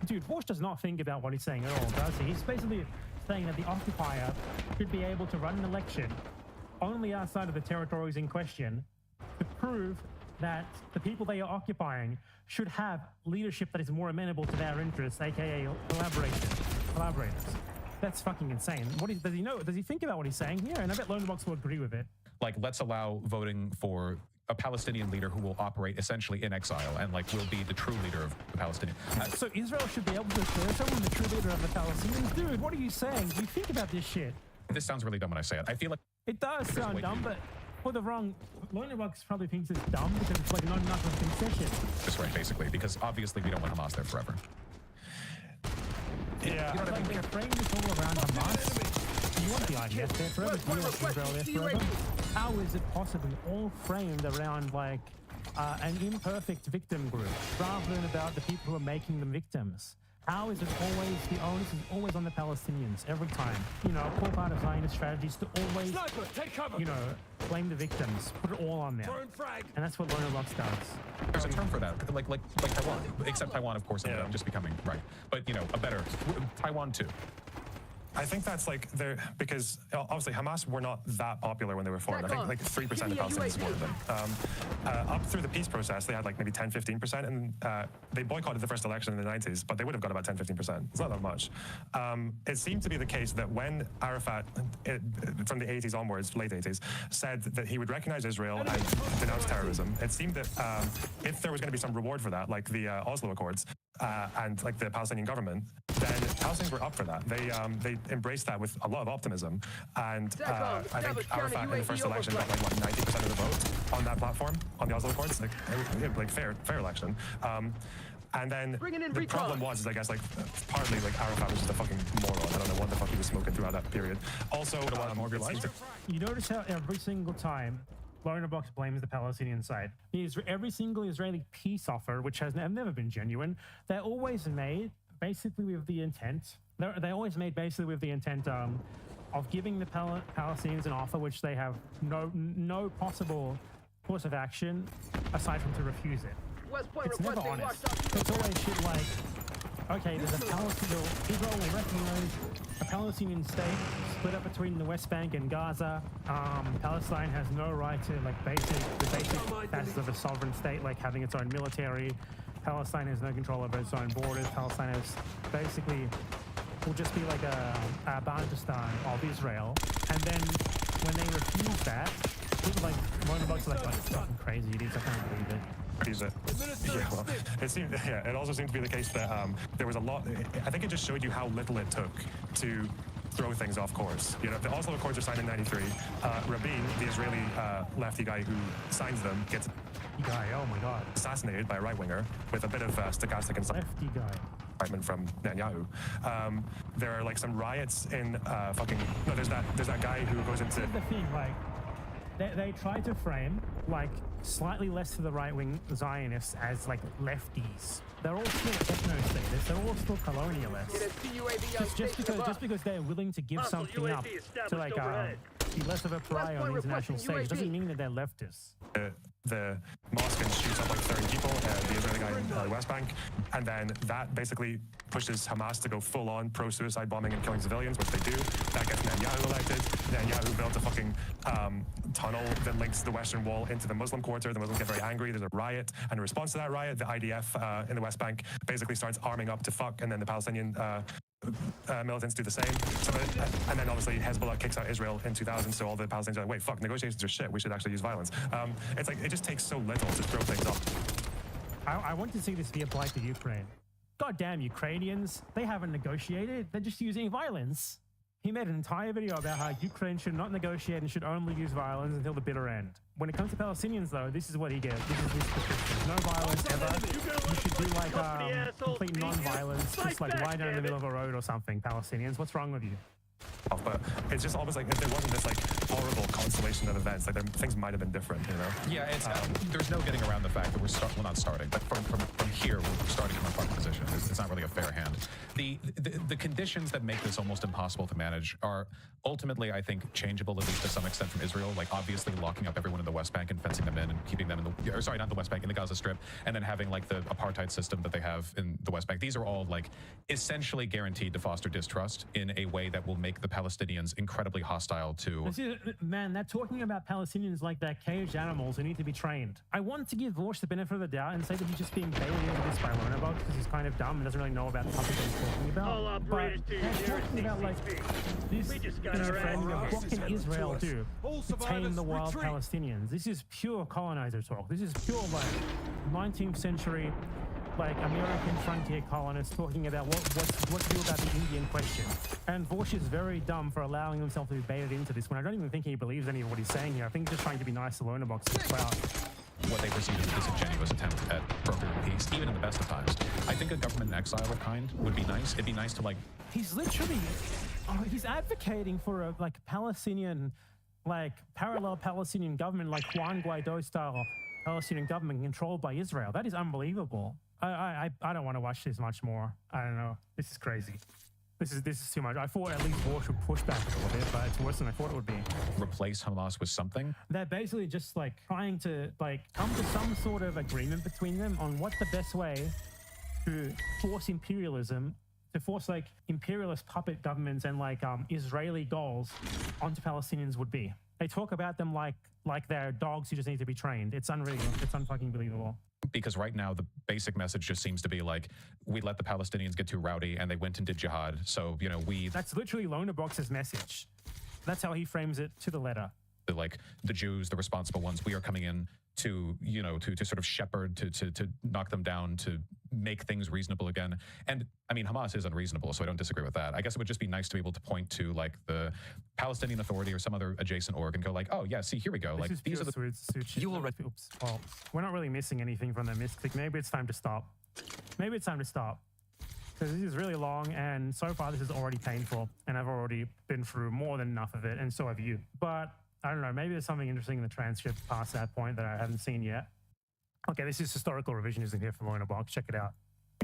Speaker 1: dude? Bush does not think about what he's saying at all, does he? He's basically saying that the occupier should be able to run an election only outside of the territories in question to prove that the people they are occupying should have leadership that is more amenable to their interests, aka collaborators. That's fucking insane. Does he know? Does he think about what he's saying here? And I bet Lonebox will agree with it.
Speaker 4: Like, let's allow voting for a Palestinian leader who will operate essentially in exile and, like, will be the true leader of the Palestinians.
Speaker 1: So Israel should be able to declare someone the true leader of the Palestinians? Dude, what are you saying? Do you think about this shit?
Speaker 4: This sounds really dumb when I say it. I feel like
Speaker 1: it does sound dumb, but for the wrong. Lonebox probably thinks it's dumb because it's like not enough of a concession.
Speaker 4: This way, basically, because obviously we don't want Hamas there forever.
Speaker 10: Yeah.
Speaker 1: You know what I mean? They're framing this all around Hamas. You want the IDF there forever? Do you want Israel there forever? How is it possibly all framed around like an imperfect victim group rather than about the people who are making them victims? How is it always the onus is always on the Palestinians every time? You know, a core part of Zionist strategy is to always, you know, blame the victims, put it all on them, and that's what Lonebox does.
Speaker 4: There's a term for that, like Taiwan, except Taiwan, of course, ended up just becoming right. But, you know, a better Taiwan too.
Speaker 10: I think that's like because obviously Hamas were not that popular when they were formed. I think like 3% of Palestinians supported them. Up through the peace process, they had like maybe 10-15%, and they boycotted the first election in the 90s, but they would have got about 10-15%. It's not that much. It seemed to be the case that when Arafat, from the 80s onwards, late 80s, said that he would recognize Israel and denounce terrorism, it seemed that if there was going to be some reward for that, like the Oslo Accords, and like the Palestinian government, then Palestinians were up for that. They embraced that with a lot of optimism, and I think Arafat in the first election got like what 90% of the vote on that platform on the Oslo Accords, like fair election. And then the problem was, I guess, like partly like Arafat was just a fucking moron. I don't know what the fuck he was smoking throughout that period. Also,
Speaker 1: you notice how every single time Lonebox blames the Palestinian side. Every single Israeli peace offer, which has never been genuine, they're always made basically with the intent. They're always made basically with the intent of giving the Palestinians an offer which they have no possible course of action aside from to refuse it. It's never honest. It's always shit like, okay, there's a Palestinian, Israel will recognize a Palestinian state split up between the West Bank and Gaza. Palestine has no right to like the basic facets of a sovereign state, like having its own military. Palestine has no control over its own borders. Palestine is basically will just be like a Bantustan of Israel. And then when they refuse that, people like Lonebox are like fucking crazy idiots. I can't believe it.
Speaker 10: Yeah, well, it also seemed to be the case that there was a lot. I think it just showed you how little it took to throw things off course. You know, the Oslo Accords are signed in '93. Rabin, the Israeli lefty guy who signs them, gets
Speaker 1: oh my god,
Speaker 10: assassinated by a right winger with a bit of stochastic and
Speaker 1: lefty guy
Speaker 10: from Netanyahu. There are like some riots in there's that guy who goes into
Speaker 1: the thing like. They try to frame like slightly less to the right-wing Zionists as like lefties. They're all still ethno-statists. They're all still colonialists. Just because they're willing to give something up to like be less of a pariah on the international stage doesn't mean that they're leftists.
Speaker 10: The mosque and shoots up like 30 people, the Israeli guy in the West Bank, and then that basically pushes Hamas to go full-on pro-suicide bombing and killing civilians, which they do. That gets Netanyahu elected. Netanyahu built a fucking tunnel that links the Western Wall into the Muslim quarter. The Muslims get very angry. There's a riot, and in response to that riot, the IDF in the West Bank basically starts arming up to fuck, and then the Palestinian militants do the same. And then obviously Hezbollah kicks out Israel in 2000, so all the Palestinians are like, wait, fuck, negotiations are shit. We should actually use violence. It's like, it just takes so little to throw things up.
Speaker 1: I want to see this be applied to Ukraine. Goddamn Ukrainians, they haven't negotiated. They're just using violence. He made an entire video about how Ukraine should not negotiate and should only use violence until the bitter end. When it comes to Palestinians, though, this is what he gets. This is his prescription. No violence ever. You should do like complete non-violence, just like lie down in the middle of a road or something. Palestinians, what's wrong with you?
Speaker 10: But it's just almost like if there wasn't this like horrible constellation of events, like things might have been different, you know?
Speaker 4: Yeah, it's there's no getting around the fact that we're not starting, but from here we're starting from a front position. It's not really a fair hand. The conditions that make this almost impossible to manage are ultimately, I think, changeable at least to some extent from Israel. Like obviously locking up everyone in the West Bank and fencing them in and keeping them in the sorry, not the West Bank, in the Gaza Strip, and then having like the apartheid system that they have in the West Bank. These are all like essentially guaranteed to foster distrust in a way that will make the Palestinians incredibly hostile to...
Speaker 1: Man, they're talking about Palestinians like they're caged animals who need to be trained. I want to give Vorsh the benefit of the doubt and say that he's just being baited into this by Lonabox because he's kind of dumb and doesn't really know about the topic that he's talking about. But they're talking about like this, framing of what can Israel do to tame the wild Palestinians. This is pure colonizer talk. This is pure like 19th century like American frontier colonists talking about what to do about the Indian question. And Vorsh is very dumb for allowing himself to be baited into this when I don't even think he believes any of what he's saying here. I think he's just trying to be nice to Lonabox and clout.
Speaker 4: What they perceive as a disingenuous attempt at brokering peace, even in the best of times. I think a government in exile of kind would be nice. It'd be nice to like...
Speaker 1: He's literally... he's advocating for a like Palestinian, like parallel Palestinian government, like Juan Guaido style Palestinian government controlled by Israel. That is unbelievable. I don't want to watch this much more. I don't know. This is crazy. This is too much. I thought at least Vorsh would push back a little bit, but it's worse than I thought it would be.
Speaker 4: Replace Hamas with something?
Speaker 1: They're basically just like trying to like come to some sort of agreement between them on what's the best way to force imperialism, to force like imperialist puppet governments and like Israeli goals onto Palestinians would be. They talk about them like they're dogs who just need to be trained. It's unreal. It's unfucking believable.
Speaker 4: Because right now the basic message just seems to be like, we let the Palestinians get too rowdy and they went and did jihad. So, you know,
Speaker 1: That's literally Lonabox's message. That's how he frames it to the letter.
Speaker 4: Like the Jews, the responsible ones, we are coming in to, you know, to sort of shepherd, to knock them down, to make things reasonable again. And I mean, Hamas is unreasonable, so I don't disagree with that. I guess it would just be nice to be able to point to like the Palestinian Authority or some other adjacent org and go like, oh yeah, see, here we go. Like these are the...
Speaker 1: You will... Oops. Well, we're not really missing anything from the mystic. Maybe it's time to stop. Maybe it's time to stop. Because this is really long, and so far this is already painful, and I've already been through more than enough of it, and so have you. But I don't know, maybe there's something interesting in the transcript past that point that I haven't seen yet. Okay, this is historical revisionism here from Lonabox. Check it out.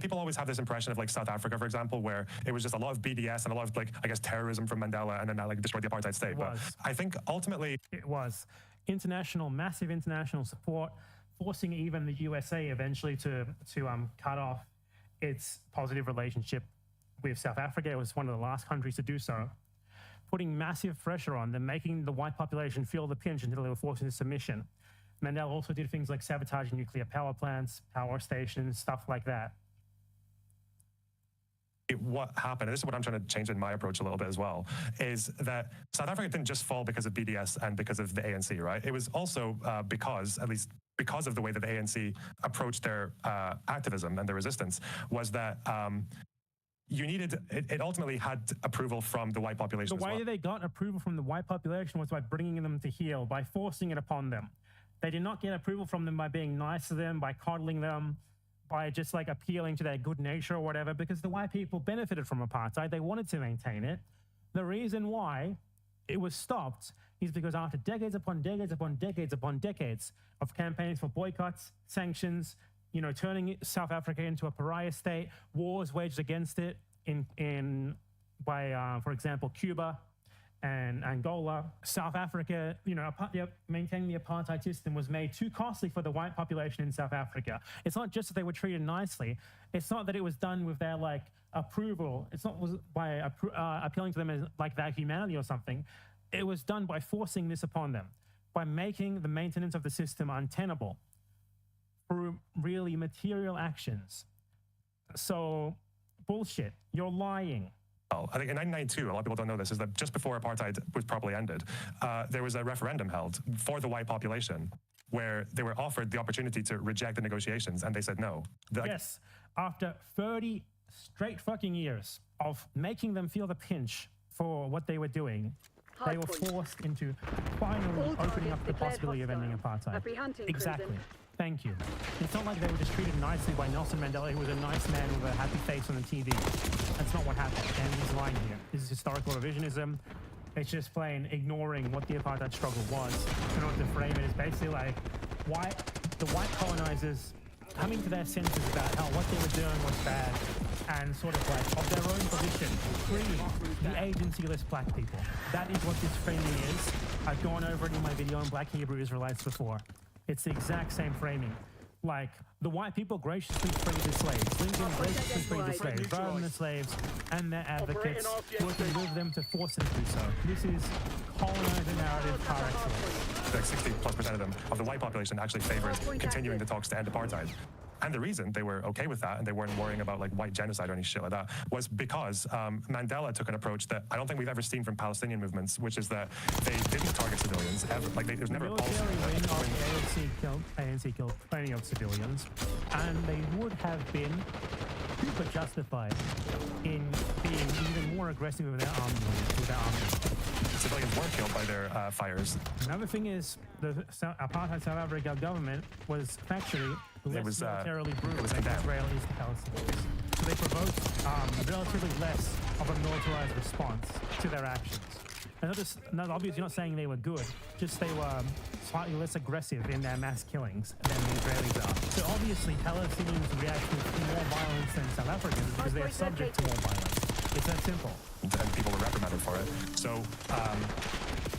Speaker 10: People always have this impression of like South Africa, for example, where it was just a lot of BDS and a lot of like, I guess, terrorism from Mandela, and then that like destroyed the apartheid state. But I think ultimately
Speaker 1: it was massive international support, forcing even the USA eventually to cut off its positive relationship with South Africa. It was one of the last countries to do so, putting massive pressure on them, making the white population feel the pinch until they were forced into submission. Mandela also did things like sabotaging nuclear power plants, power stations, stuff like that.
Speaker 10: What happened, and this is what I'm trying to change in my approach a little bit as well, is that South Africa didn't just fall because of BDS and because of the ANC, right? It was also because of the way that the ANC approached their activism and their resistance, was that you needed, it ultimately had approval from the white population.
Speaker 1: The way that they got approval from the white population was by bringing them to heel, by forcing it upon them. They did not get approval from them by being nice to them, by coddling them, by just like appealing to their good nature or whatever, because the white people benefited from apartheid. They wanted to maintain it. The reason why it was stopped is because after decades upon decades upon decades upon decades of campaigns for boycotts, sanctions, you know, turning South Africa into a pariah state, wars waged against it by, for example, Cuba and Angola, South Africa, maintaining the apartheid system was made too costly for the white population in South Africa. It's not just that they were treated nicely. It's not that it was done with their approval. It's not by appealing to them as their humanity or something. It was done by forcing this upon them, by making the maintenance of the system untenable through really material actions. So, bullshit. You're lying.
Speaker 10: I think in 1992, a lot of people don't know this, is that just before apartheid was properly ended, there was a referendum held for the white population where they were offered the opportunity to reject the negotiations, and they said no.
Speaker 1: Yes, after 30 straight fucking years of making them feel the pinch for what they were doing, they were forced into finally opening up the possibility of ending apartheid. Exactly. Thank you. It's not like they were just treated nicely by Nelson Mandela, who was a nice man with a happy face on the TV. That's not what happened, and he's lying here. This is historical revisionism. It's just plain ignoring what the apartheid struggle was in order to frame it as basically why the white colonizers coming to their senses about how what they were doing was bad, and sort of of their own position, freeing the agencyless black people. That is what this framing is. I've gone over it in my video on Black Hebrew Israelites before. It's the exact same framing. The white people graciously freed the slaves. Lincoln graciously freed the slaves, rather than the slaves and their advocates working with them to force them to do so. This is colonizer narrative par excellence.
Speaker 10: 60+% of them, of the white population, actually favored continuing the talks to end apartheid. And the reason they were okay with that and they weren't worrying about white genocide or any shit like that was because Mandela took an approach that I don't think we've ever seen from Palestinian movements, which is that they didn't target civilians ever. There's never a policy.
Speaker 1: The ANC killed plenty of civilians, and they would have been super justified in being even more aggressive with their army.
Speaker 10: Civilians were killed by their fires.
Speaker 1: Another thing is the apartheid South Africa government was factually less militarily brutal than Israelis to Palestinians. So they provoked relatively less of a militarized response to their actions. And obviously not saying they were good, just they were slightly less aggressive in their mass killings than the Israelis are. So obviously Palestinians react with more violence than South Africans because they are subject to more violence. It's that simple.
Speaker 10: And people were reprimanded for it. So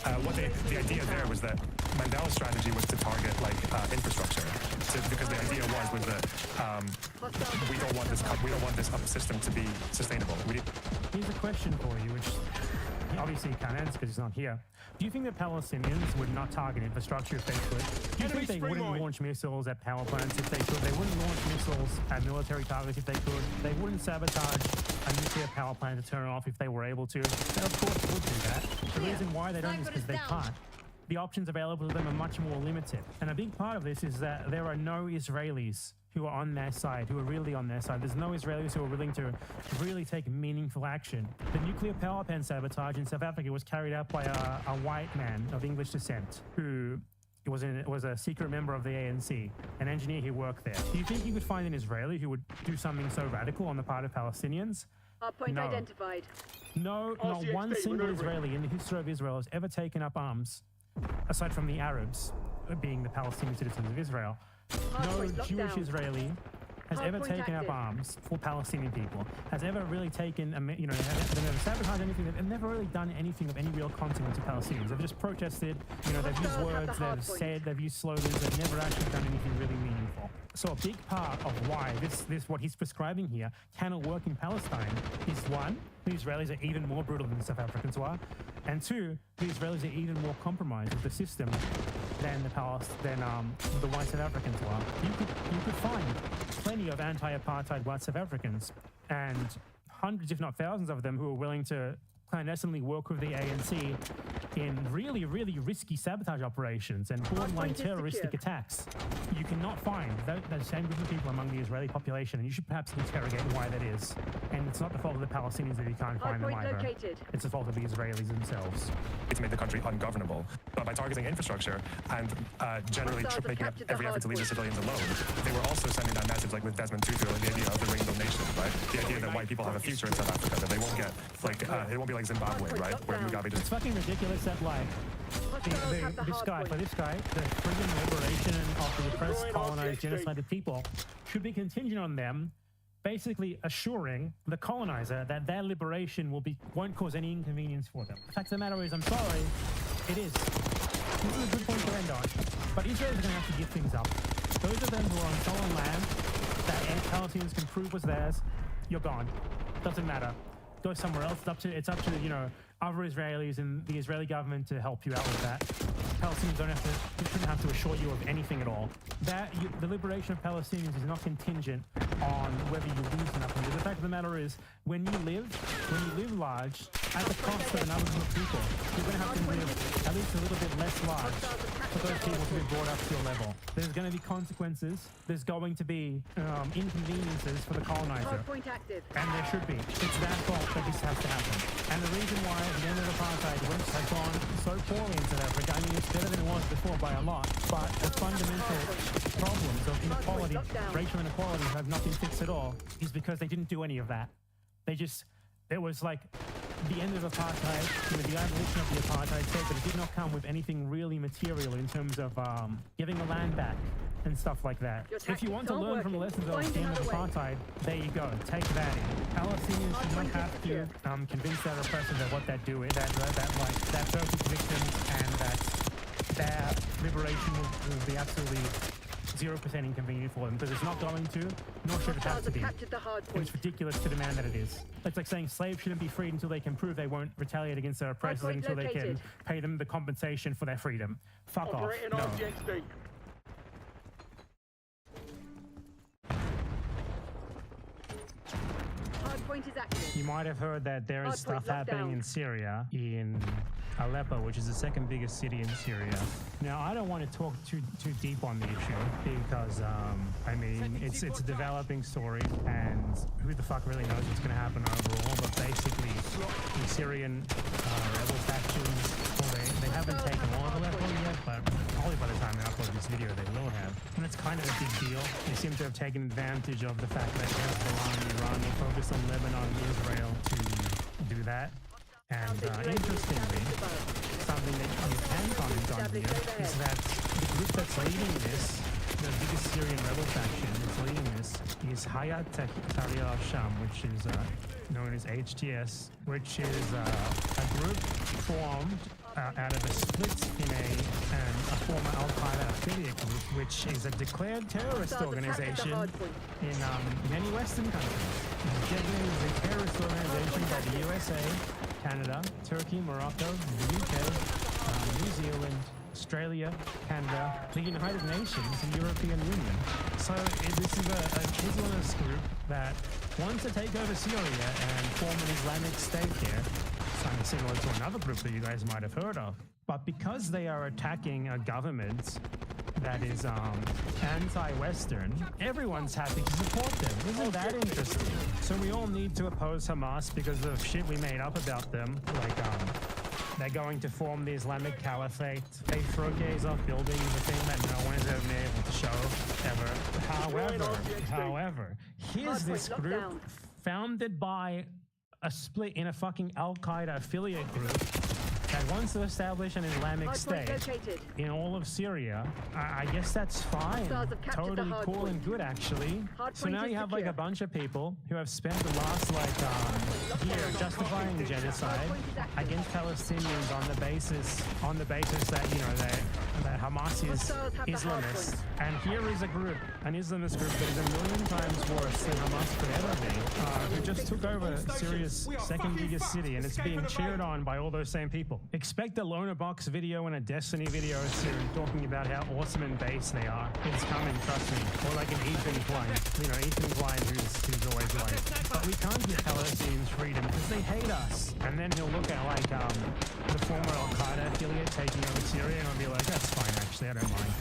Speaker 10: the idea there was that Mandela's strategy was to target infrastructure, because the idea was that we don't want this system to be sustainable.
Speaker 1: Here's a question for you, which obviously you can't answer because he's not here. Do you think that Palestinians would not target infrastructure if they could? Do you think they wouldn't launch missiles at power plants if they could? They wouldn't launch missiles at military targets if they could? They wouldn't sabotage a nuclear power plant to turn it off if they were able to? They of course would do that. The reason why they don't is because they can't. The options available to them are much more limited. And a big part of this is that there are no Israelis who are on their side, who are really on their side. There's no Israelis who are willing to really take meaningful action. The nuclear power plant sabotage in South Africa was carried out by a white man of English descent who was a secret member of the ANC, an engineer who worked there. Do you think you could find an Israeli who would do something so radical on the part of Palestinians?
Speaker 11: Hardpoint identified.
Speaker 1: No, not one single Israeli in the history of Israel has ever taken up arms, aside from the Arabs being the Palestinian citizens of Israel. No Jewish Israeli has ever taken up arms for Palestinian people, has ever really taken, they've never sabotaged anything, they've never really done anything of any real consequence to Palestinians. They've just protested, they've used words, they've used slogans, they've never actually done anything really meaningful. So a big part of why this what he's prescribing here cannot work in Palestine is one, the Israelis are even more brutal than the South Africans were, and two, the Israelis are even more compromised with the system than the white South Africans were. You could find plenty of anti-apartheid white South Africans and hundreds, if not thousands of them, who are willing to clandestinely work with the ANC in really, really risky sabotage operations and borderline terroristic attacks. You cannot find that same group of people among the Israeli population, and you should perhaps interrogate why that is. And it's not the fault of the Palestinians that you can't find them either. It's the fault of the Israelis themselves.
Speaker 10: It's made the country ungovernable. But by targeting infrastructure and generally making up every effort to leave the civilians alone, they were also sending that message, like with Desmond Tutu, the idea of the rainbow nation, right? The idea that white people have a future in South Africa, that they won't get, it won't be like Zimbabwe, right? Where Mugabe just...
Speaker 1: It's fucking ridiculous that, this guy, the freedom liberation of the oppressed, colonized, genocided people should be contingent on them basically assuring the colonizer that their liberation won't cause any inconvenience for them. The fact of the matter is, I'm sorry, it is. This is a good point to end on. But Israel is going to have to give things up. Those of them who are on stolen land that Palestinians can prove was theirs, you're gone. Doesn't matter. Go somewhere else. It's up to other Israelis and the Israeli government to help you out with that. Palestinians shouldn't have to assure you of anything at all. The liberation of Palestinians is not contingent on whether you lose enough. The fact of the matter is, when you live large at the cost of another group of people, you're going to have to live at least a little bit less large for those people to be brought up to your level. There's going to be consequences. There's going to be inconveniences for the colonizer. And there should be. It's their fault that this has to happen. And the reason why the end of apartheid has gone so poorly in South Africa, I mean, it's better than it was before by a lot, but the fundamental problems of inequality, racial inequality, have not been fixed at all, is because they didn't do any of that. It was like the end of apartheid, the abolition of the apartheid state, but it did not come with anything really material in terms of giving the land back and stuff like that. If you want to learn from the lessons of the end of apartheid, there you go. Take that in. Palestinians should not have to convince their oppressors that what they're doing, that perfect victims, and that their liberation will be absolutely 0% inconvenient for them, because it's not going to, nor should it have to be. And it's ridiculous to demand that it is. It's like saying slaves shouldn't be freed until they can prove they won't retaliate against their oppressors until they can pay them the compensation for their freedom. Fuck off. No. You might have heard that there is stuff happening in Syria, in Aleppo, which is the second biggest city in Syria. Now, I don't want to talk too deep on the issue because, I mean, it's a developing story, and who the fuck really knows what's going to happen overall. But basically, the Syrian rebel factions, well, they haven't taken all of Aleppo yet, but probably by the time they upload this video, they will have. And it's kind of a big deal. They seem to have taken advantage of the fact that Hezbollah and Iran will focus on Lebanon and Israel to do that. And interestingly, something that you can comment on here is that the group that's leading this, the biggest Syrian rebel faction that's leading this, is Hayat Tahrir al-Sham, which is known as HTS, which is a group formed out of a split in a former Al-Qaeda affiliate group, which is a declared terrorist organization in many Western countries. Generally, is a terrorist organization by the USA, Canada, Turkey, Morocco, the UK, New Zealand, Australia, Canada, the United Nations, and European Union. So this is a Islamist group that wants to take over Syria and form an Islamic state here, something similar to another group that you guys might have heard of. But because they are attacking a government that is anti-Western, everyone's happy to support them. Isn't that interesting? So we all need to oppose Hamas because of shit we made up about them, like they're going to form the Islamic Caliphate. They throw gays off buildings, a thing that no one has ever been able to show, ever. However, here's this group founded by a split in a fucking Al-Qaeda affiliate group that wants to establish an Islamic state in all of Syria. I guess that's fine. Totally cool and good, actually. So now you have like a bunch of people who have spent the last year justifying genocide against Palestinians on the basis that that Hamas is Islamist. And here is a group, an Islamist group that is a million times worse than Hamas could ever be, who just took over Syria's second biggest city, and it's being cheered on by all those same people. Expect a Loner Box video and a Destiny video soon, talking about how awesome and base they are. It's coming, trust me. Or like an Ethan Klein. Ethan Klein who's always like, but we can't give Palestinians freedom because they hate us. And then he'll look at like the former Al-Qaeda affiliate taking over Syria and he'll be like, that's fine actually, I don't mind.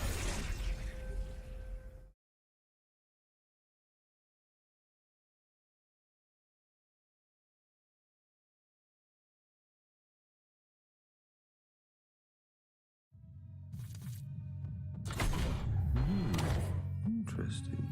Speaker 11: Interesting.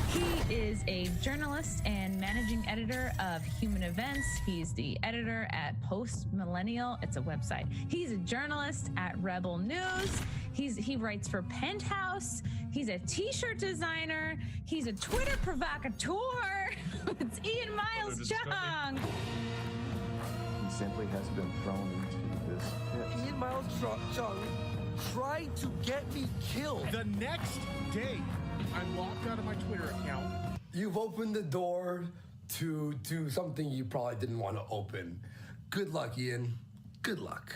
Speaker 12: He is a journalist and managing editor of Human Events. He's the editor at Post Millennial. It's a website. He's a journalist at Rebel News. He writes for Penthouse. He's a t-shirt designer. He's a Twitter provocateur. It's Ian Miles Chung.
Speaker 11: He simply has been thrown into this pit.
Speaker 13: Ian Miles Chung tried to get me killed.
Speaker 14: The next day, I logged out of my Twitter account.
Speaker 13: You've opened the door to something you probably didn't want to open. Good luck, Ian. Good luck.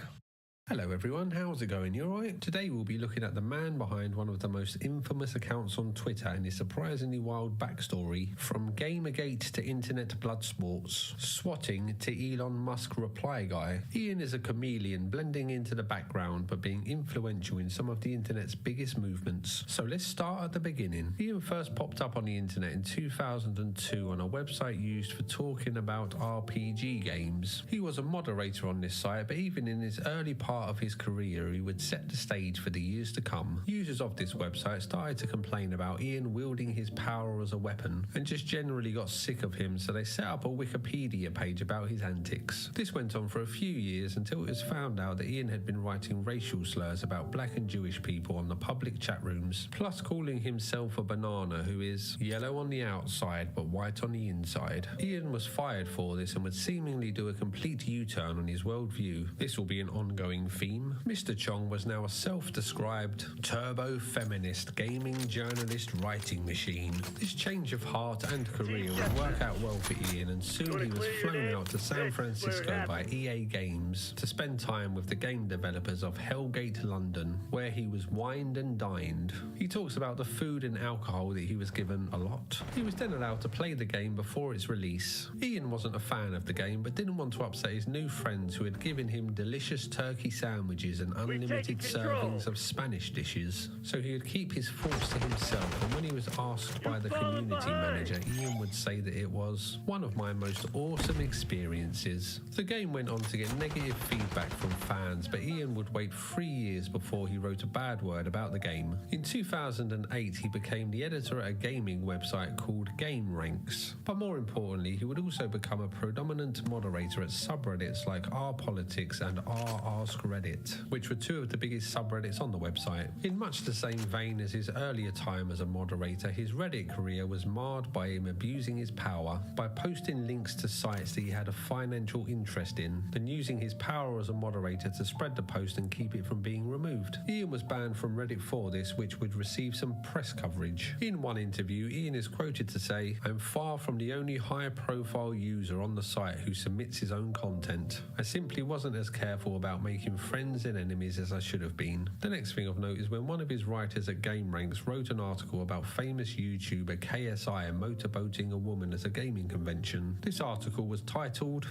Speaker 15: Hello everyone, how's it going? You alright? Today we'll be looking at the man behind one of the most infamous accounts on Twitter and his surprisingly wild backstory, from Gamergate to internet blood sports, swatting to Elon Musk reply guy. Ian is a chameleon, blending into the background but being influential in some of the internet's biggest movements. So let's start at the beginning. Ian first popped up on the internet in 2002 on a website used for talking about RPG games. He was a moderator on this site, but even in his early part of his career, he would set the stage for the years to come. Users of this website started to complain about Ian wielding his power as a weapon and just generally got sick of him, so they set up a Wikipedia page about his antics. This went on for a few years until it was found out that Ian had been writing racial slurs about black and Jewish people on the public chat rooms, plus calling himself a banana who is yellow on the outside but white on the inside. Ian was fired for this and would seemingly do a complete U-turn on his worldview. This will be an ongoing theme. Mr. Chong was now a self-described turbo-feminist gaming journalist writing machine. This change of heart and career would work out well for Ian, and soon he was flown out to San Francisco by EA Games to spend time with the game developers of Hellgate London, where he was wined and dined. He talks about the food and alcohol that he was given a lot. He was then allowed to play the game before its release. Ian wasn't a fan of the game but didn't want to upset his new friends who had given him delicious turkey sandwiches and unlimited servings of Spanish dishes, so he would keep his thoughts to himself, and when he was asked by the community manager, Ian would say that it was one of my most awesome experiences. The game went on to get negative feedback from fans, but Ian would wait 3 years before he wrote a bad word about the game. In 2008, he became the editor at a gaming website called Game Ranks, but more importantly, he would also become a predominant moderator at subreddits like R Politics and R Ask Reddit, which were two of the biggest subreddits on the website. In much the same vein as his earlier time as a moderator, his Reddit career was marred by him abusing his power by posting links to sites that he had a financial interest in, and using his power as a moderator to spread the post and keep it from being removed. Ian was banned from Reddit for this, which would receive some press coverage. In one interview, Ian is quoted to say, "I'm far from the only high-profile user on the site who submits his own content. I simply wasn't as careful about making friends and enemies as I should have been." The next thing of note is when one of his writers at Game Ranks wrote an article about famous YouTuber KSI motorboating a woman at a gaming convention. This article was titled,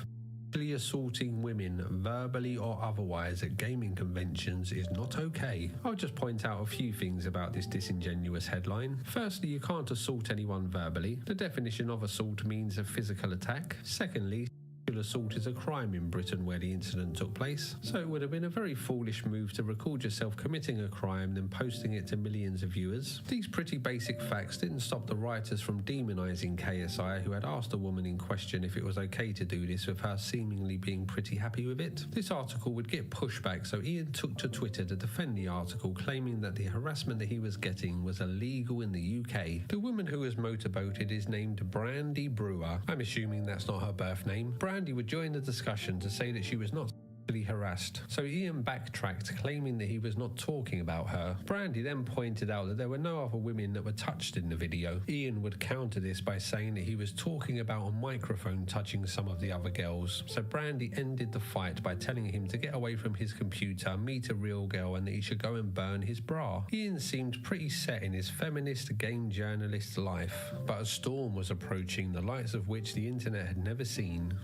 Speaker 15: "Assaulting women, verbally or otherwise, at gaming conventions is not okay." I'll just point out a few things about this disingenuous headline. Firstly, you can't assault anyone verbally. The definition of assault means a physical attack. Secondly, assault is a crime in Britain where the incident took place, so it would have been a very foolish move to record yourself committing a crime then posting it to millions of viewers. These pretty basic facts didn't stop the writers from demonising KSI, who had asked the woman in question if it was okay to do this, with her seemingly being pretty happy with it. This article would get pushback, so Ian took to Twitter to defend the article, claiming that the harassment that he was getting was illegal in the UK. The woman who was motorboated is named Brandy Brewer. I'm assuming that's not her birth name. Brandy would join the discussion to say that she was not harassed, so Ian backtracked, claiming that he was not talking about her. Brandy then pointed out that there were no other women that were touched in the video. Ian would counter this by saying that he was talking about a microphone touching some of the other girls, so Brandy ended the fight by telling him to get away from his computer, meet a real girl, and that he should go and burn his bra. Ian seemed pretty set in his feminist game journalist life, but a storm was approaching, the likes of which the internet had never seen.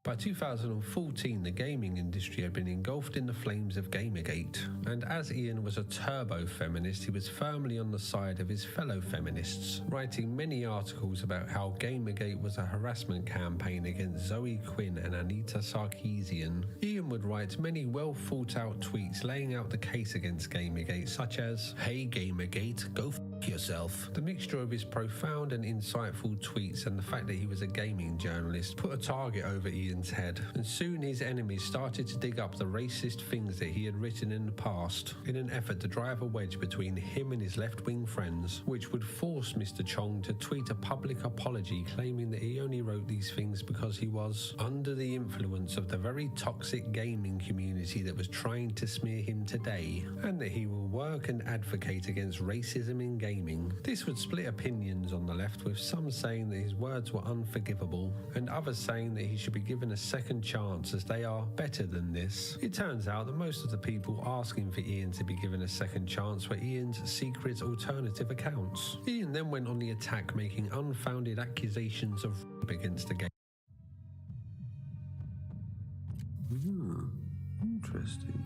Speaker 15: By 2014, the gaming industry had been engulfed in the flames of Gamergate, and as Ian was a turbo-feminist, he was firmly on the side of his fellow feminists, writing many articles about how Gamergate was a harassment campaign against Zoe Quinn and Anita Sarkeesian. Ian would write many well-thought-out tweets laying out the case against Gamergate, such as, "Hey Gamergate, go f*** yourself." The mixture of his profound and insightful tweets and the fact that he was a gaming journalist put a target over Ian's head, and soon his enemies started to dig up the racist things that he had written in the past in an effort to drive a wedge between him and his left-wing friends, which would force Mr. Chong to tweet a public apology claiming that he only wrote these things because he was under the influence of the very toxic gaming community that was trying to smear him today, and that he will work and advocate against racism in gaming. This would split opinions on the left, with some saying that his words were unforgivable and others saying that he should be given a second chance as they are better than this. It turns out that most of the people asking for Ian to be given a second chance were Ian's secret alternative accounts. Ian then went on the attack, making unfounded accusations of rape against the game.
Speaker 11: Interesting.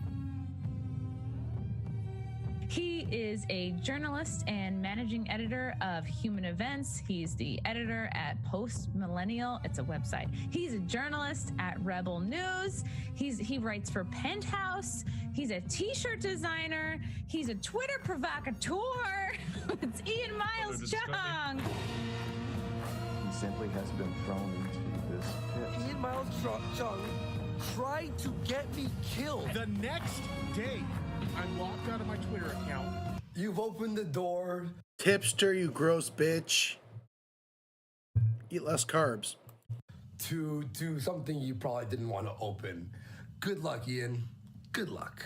Speaker 12: He is a journalist and managing editor of Human Events. He's the editor at Post Millennial. It's a website. He's a journalist at Rebel News. He writes for Penthouse. He's a t-shirt designer. He's a Twitter provocateur. It's Ian Miles Chung.
Speaker 11: He simply has been thrown into this pit.
Speaker 13: Ian Miles Chung tried to get me killed.
Speaker 14: The next day, I'm locked out of my Twitter account.
Speaker 13: You've opened the door.
Speaker 8: Tipster, you gross bitch. Eat less carbs.
Speaker 13: To something you probably didn't want to open. Good luck, Ian. Good luck.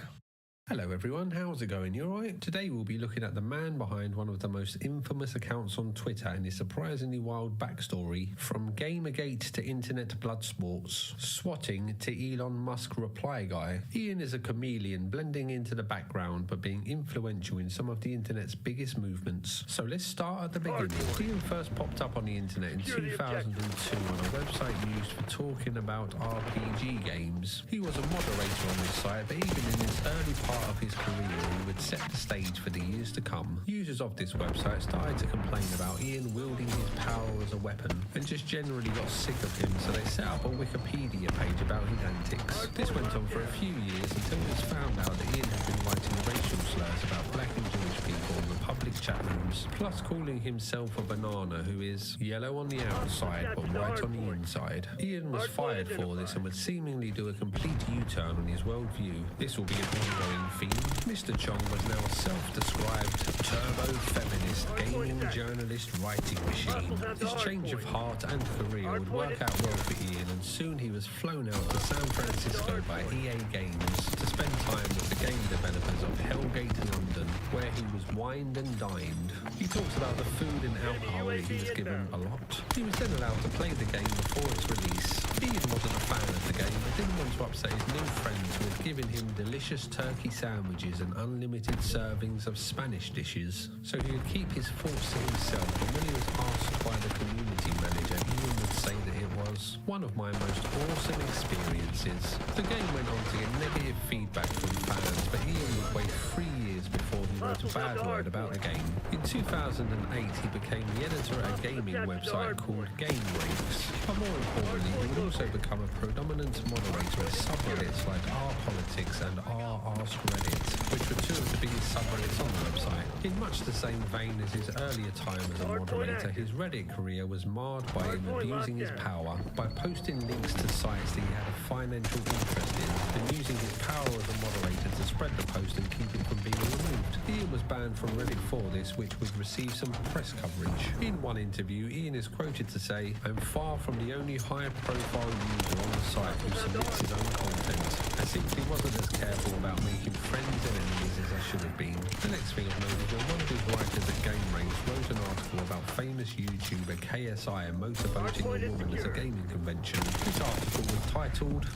Speaker 15: Hello everyone, how's it going? You alright? Today we'll be looking at the man behind one of the most infamous accounts on Twitter and his surprisingly wild backstory, from Gamergate to internet blood sports, swatting to Elon Musk reply guy. Ian is a chameleon, blending into the background but being influential in some of the internet's biggest movements. So let's start at the beginning. Ian first popped up on the internet in 2002 on a website used for talking about RPG games. He was a moderator on this site, but even in his early part of his career, he would set the stage for the years to come. Users of this website started to complain about Ian wielding his power as a weapon and just generally got sick of him, so they set up a Wikipedia page about his antics. This went on for a few years until it was found out that Ian had been writing racial slurs about black and Jewish people in the public chat rooms, plus calling himself a banana who is yellow on the outside but white on the inside. Ian was fired for this and would seemingly do a complete U-turn on his worldview. This will be an ongoing theme. Mr. Chong was now a self-described turbo-feminist gaming journalist writing machine. This change of heart and career would work out well for Ian, and soon he was flown out to San Francisco by EA Games to spend time with the game developers of Hellgate London, where he was wined and dined. He talks about the food and alcohol that he was given a lot. He was then allowed to play the game before its release. Ian wasn't a fan of the game, but didn't want to upset his new friends who had given him delicious turkey sandwiches and unlimited servings of Spanish dishes, so he would keep his thoughts to himself, and when he was asked by the community manager, Ian would say that it was one of my most awesome experiences. The game went on to get negative feedback from fans, but Ian would wait 3 years before he wrote a bad word about the game. In 2008, he became the editor at a gaming website called Game Breaks, but more importantly, he would also become a predominant moderator at subreddits like r/Politics and r/Ask Reddit, which were two of the biggest subreddits on the website. In much the same vein as his earlier time as a moderator, his Reddit career was marred by him abusing his power by posting links to sites that he had a financial interest in, and using his power as a moderator to spread the post and keep it from being removed. Ian was banned from Reddit for this, which would receive some press coverage. In one interview, Ian is quoted to say, "I'm far from the only high-profile user on the site who submits his own content. I simply wasn't as careful about making friends and enemies as I should have been." The next thing of note is when one of his writers at Game Range wrote an article about famous YouTuber KSI motorboating a woman at a gaming convention. This article was titled,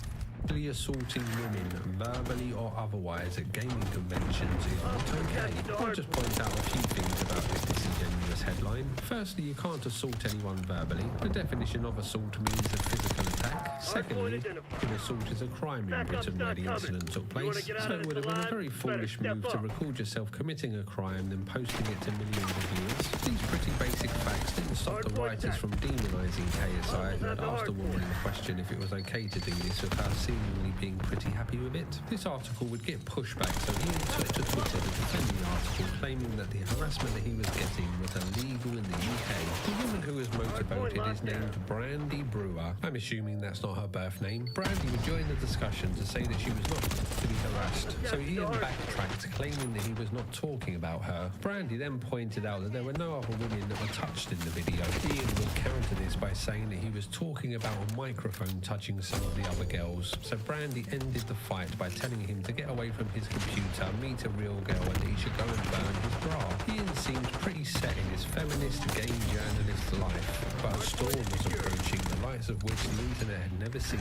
Speaker 15: "Assaulting women, verbally or otherwise, at gaming conventions is not okay." I'll just point out a few things about this disingenuous headline. Firstly, you can't assault anyone verbally. The definition of assault means a physical attack. Secondly, an assault is a crime in Britain where the incident took place, so it would have been a very foolish move to record yourself committing a crime then posting it to millions of viewers. These pretty basic facts didn't stop the writers from demonising KSI, who had asked a woman in question if it was okay to do this without seemingly being pretty happy with it. This article would get pushback, so Ian took to Twitter to defend the article, claiming that the harassment that he was getting was illegal in the UK. The woman who was motorboated is named Brandy Brewer. I'm assuming that's not her birth name. Brandy would join the discussion to say that she was not to be harassed, so Ian backtracked, claiming that he was not talking about her. Brandy then pointed out that there were no other women that were touched in the video. Ian would counter this by saying that he was talking about a microphone touching some of the other girls, so Brandy ended the fight by telling him to get away from his computer, meet a real girl, and that he should go and burn his bra. Ian seemed pretty set in his feminist game journalist life, but a storm was approaching, the likes of which the internet had never seen.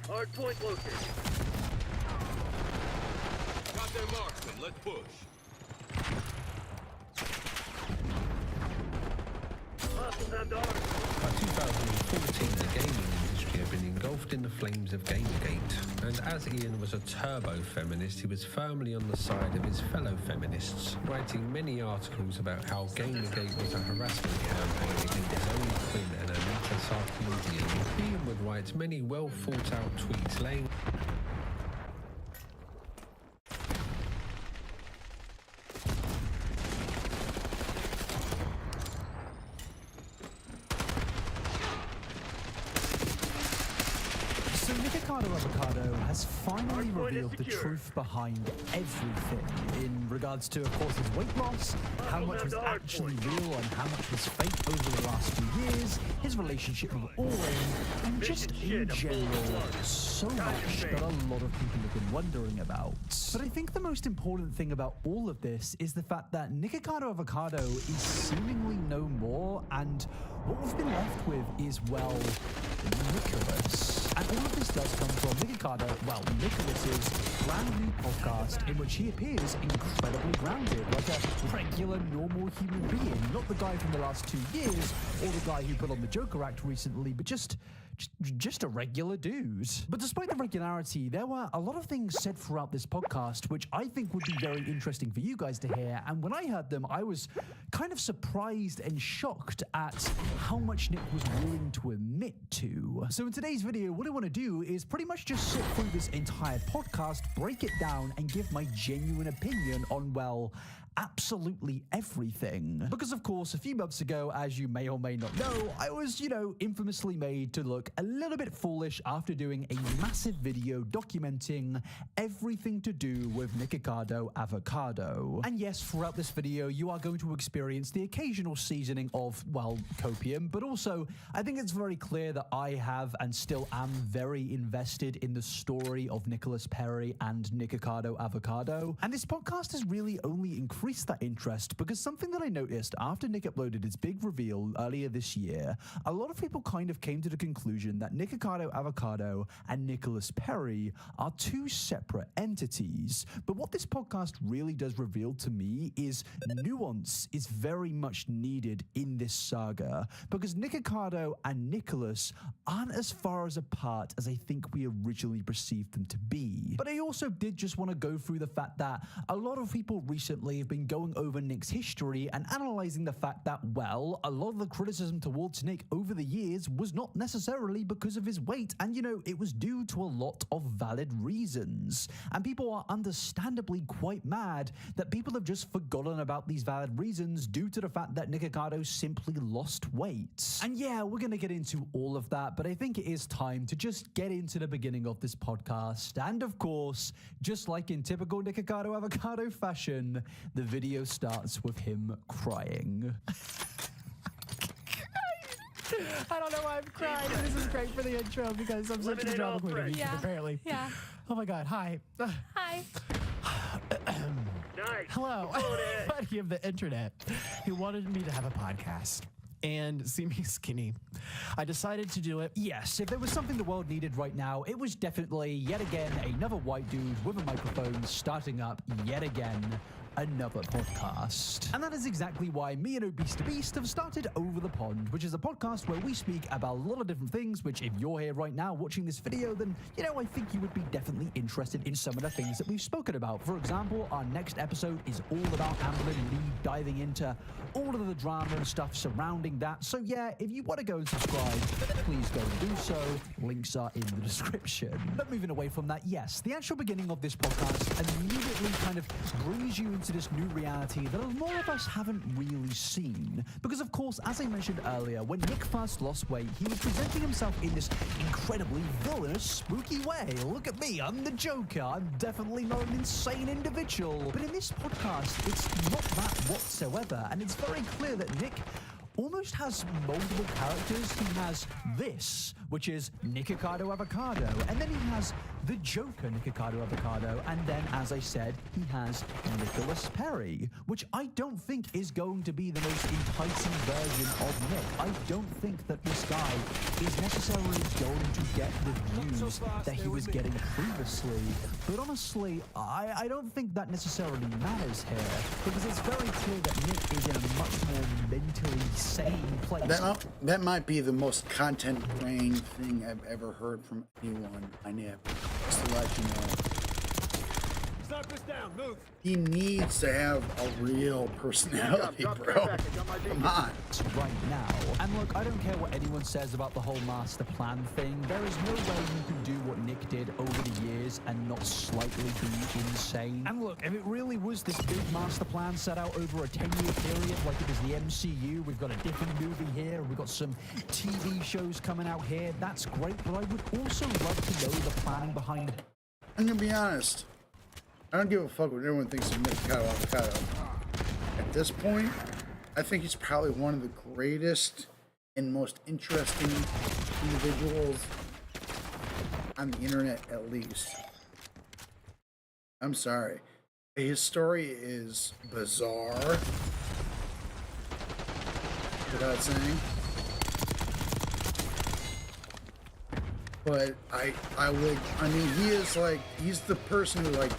Speaker 7: Hard point located.
Speaker 16: Got their marksman, let's push.
Speaker 15: By 2014, the gaming industry had been engulfed in the flames of Gamergate, and as Ian was a turbo-feminist, he was firmly on the side of his fellow feminists, writing many articles about how Gamergate was a harassment campaign against Zoe Quinn and Anita Sarkeesian. Ian would write many well-thought-out tweets laying
Speaker 17: Avocado has finally revealed the truth behind everything in regards to, of course, his weight loss, how much was actually real and how much was fake over the last few years, his relationship with Oren, and just in general, so much that a lot of people have been wondering about. But I think the most important thing about all of this is the fact that Nikocado Avocado is seemingly no more, and what we've been left with is, well, Nicholas. And all of this does come from Nicholas's brand new podcast in which he appears incredibly grounded, like a regular, normal human being. Not the guy from the last 2 years, or the guy who put on the Joker act recently, but just a regular dude. But despite the regularity, there were a lot of things said throughout this podcast which I think would be very interesting for you guys to hear, and when I heard them, I was kind of surprised and shocked at how much Nick was willing to admit to. So in today's video, what I want to do is pretty much just sit through this entire podcast, break it down, and give my genuine opinion on, well, absolutely everything. Because of course, a few months ago, as you may or may not know, I was, infamously made to look a little bit foolish after doing a massive video documenting everything to do with Nikocado Avocado. And yes, throughout this video, you are going to experience the occasional seasoning of, well, copium, but also, I think it's very clear that I have and still am very invested in the story of Nicholas Perry and Nikocado Avocado. And this podcast has really only increased that interest because something that I noticed after Nick uploaded his big reveal earlier this year, a lot of people kind of came to the conclusion that Nikocado Avocado and Nicholas Perry are two separate entities. But what this podcast really does reveal to me is nuance is very much needed in this saga because Nikocado and Nicholas aren't as far as apart as I think we originally perceived them to be. But I also did just want to go through the fact that a lot of people recently have been going over Nick's history and analyzing the fact that, well, a lot of the criticism towards Nick over the years was not necessarily because of his weight, and it was due to a lot of valid reasons. And people are understandably quite mad that people have just forgotten about these valid reasons due to the fact that Nikocado simply lost weight. And yeah, we're gonna get into all of that, but I think it is time to just get into the beginning of this podcast. And of course, just like in typical Nikocado Avocado fashion, the video starts with him crying.
Speaker 18: I don't know why I'm crying. This is great for the intro because I'm such a drama queen, apparently.
Speaker 9: Yeah.
Speaker 18: Oh my god, hi.
Speaker 9: Hi.
Speaker 18: Hello. Buddy of the internet who wanted me to have a podcast and see me skinny. I decided to do it.
Speaker 17: Yes, if there was something the world needed right now, it was definitely, yet again, another white dude with a microphone starting up yet again another podcast. And that is exactly why me and Obese to Beast have started Over the Pond, which is a podcast where we speak about a lot of different things, which if you're here right now watching this video, then, you know, I think you would be definitely interested in some of the things that we've spoken about. For example, our next episode is all about Amberlin Lee, diving into all of the drama and stuff surrounding that. So yeah, if you want to go and subscribe, please go and do so. Links are in the description. But moving away from that, yes, the actual beginning of this podcast immediately kind of brings you into this new reality that more of us haven't really seen. Because of course, as I mentioned earlier, when Nick first lost weight, he was presenting himself in this incredibly villainous, spooky way. Look at me, I'm the Joker. I'm definitely not an insane individual. But in this podcast, it's not that whatsoever. And it's very clear that Nick almost has multiple characters. He has this, which is Nikocado Avocado, and then he has the Joker Nikocado Avocado, and then, as I said, he has Nicholas Perry, which I don't think is going to be the most enticing version of Nick. I don't think that this guy is necessarily going to get the views that he was getting previously. But honestly, I don't think that necessarily matters here, because it's very clear that Nick is in a much more mentally sane place.
Speaker 8: That might be the most content-drained thing I've ever heard from anyone I know. Just to let you know.
Speaker 14: Stop this down, move.
Speaker 8: He needs to have a real personality, bro. Come on.
Speaker 17: Right now. And look, I don't care what anyone says about the whole master plan thing. There is no way you can do what Nick did over the years and not slightly be insane. And look, if it really was this big master plan set out over a 10-year period, like it was the MCU, we've got a different movie here, we've got some TV shows coming out here, that's great, but I would also love to know the planning behind it.
Speaker 8: I'm gonna be honest. I don't give a fuck what everyone thinks of Nikocado Avocado. At this point, I think he's probably one of the greatest and most interesting individuals on the internet, at least. I'm sorry. His story is bizarre, without saying. But I mean, he is like, he's the person who like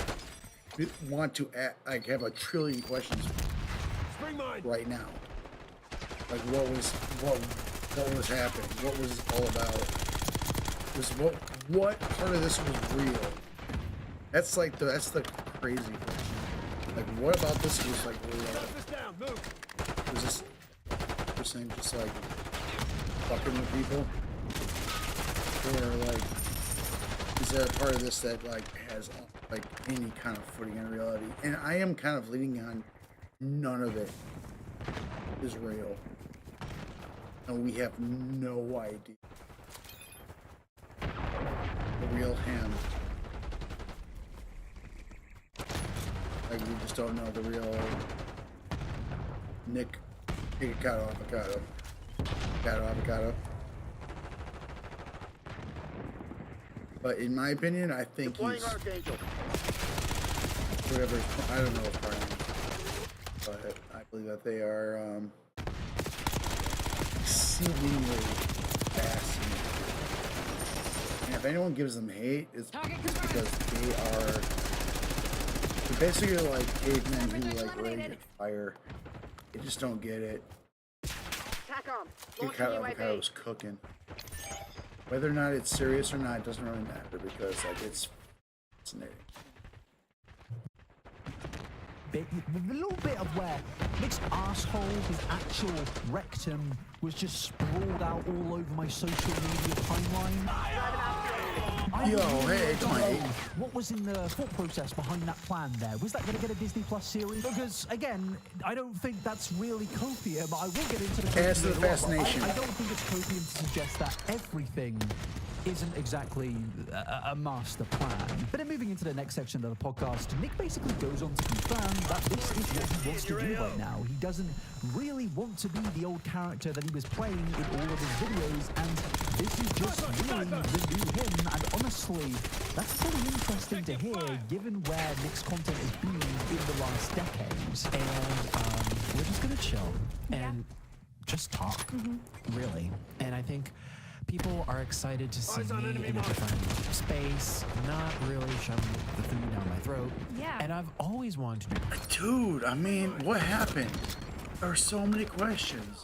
Speaker 8: want to have a trillion questions right now. Like what was happening? What was it all about? What part of this was real? That's like that's the crazy thing. Like what about this was like real? Was this person just like fucking with people? Or like is there a part of this that like has like any kind of footing in reality? And I am kind of leaning on none of it is real, and we have no idea the real him. Like we just don't know the real Nikocado Avocado. But in my opinion, I think he's whatever. I don't know his name, but I believe that they are exceedingly fascinating. And if anyone gives them hate, it's because they're basically like cavemen who like ready to get fire. They just don't get it. Nikocado Avocado's cooking. Whether or not it's serious or not, it doesn't really matter because like it's fascinating.
Speaker 17: The little bit of where Nick's asshole, his actual rectum, was just sprawled out all over my social media timeline.
Speaker 8: Yo, hey, come on.
Speaker 17: What was in the thought process behind that plan there? Was that going to get a Disney Plus series? Because, again, I don't think that's really copium, but I will get into the
Speaker 8: Cast of the fascination.
Speaker 17: I don't think it's copium to suggest that everything isn't exactly a master plan. But then moving into the next section of the podcast, Nick basically goes on to confirm that this is what he wants to do right now. He doesn't really want to be the old character that he was playing in all of his videos, and this is just really the new him, and honestly, that's pretty interesting to hear given where Nick's content has been in the last decades. And we're just gonna chill and just talk, really. And I think people are excited to see me in a different space, not really shoving the food down my throat.
Speaker 9: Yeah.
Speaker 17: And I've always wanted to do.
Speaker 8: Dude, I mean, what happened? There are so many questions.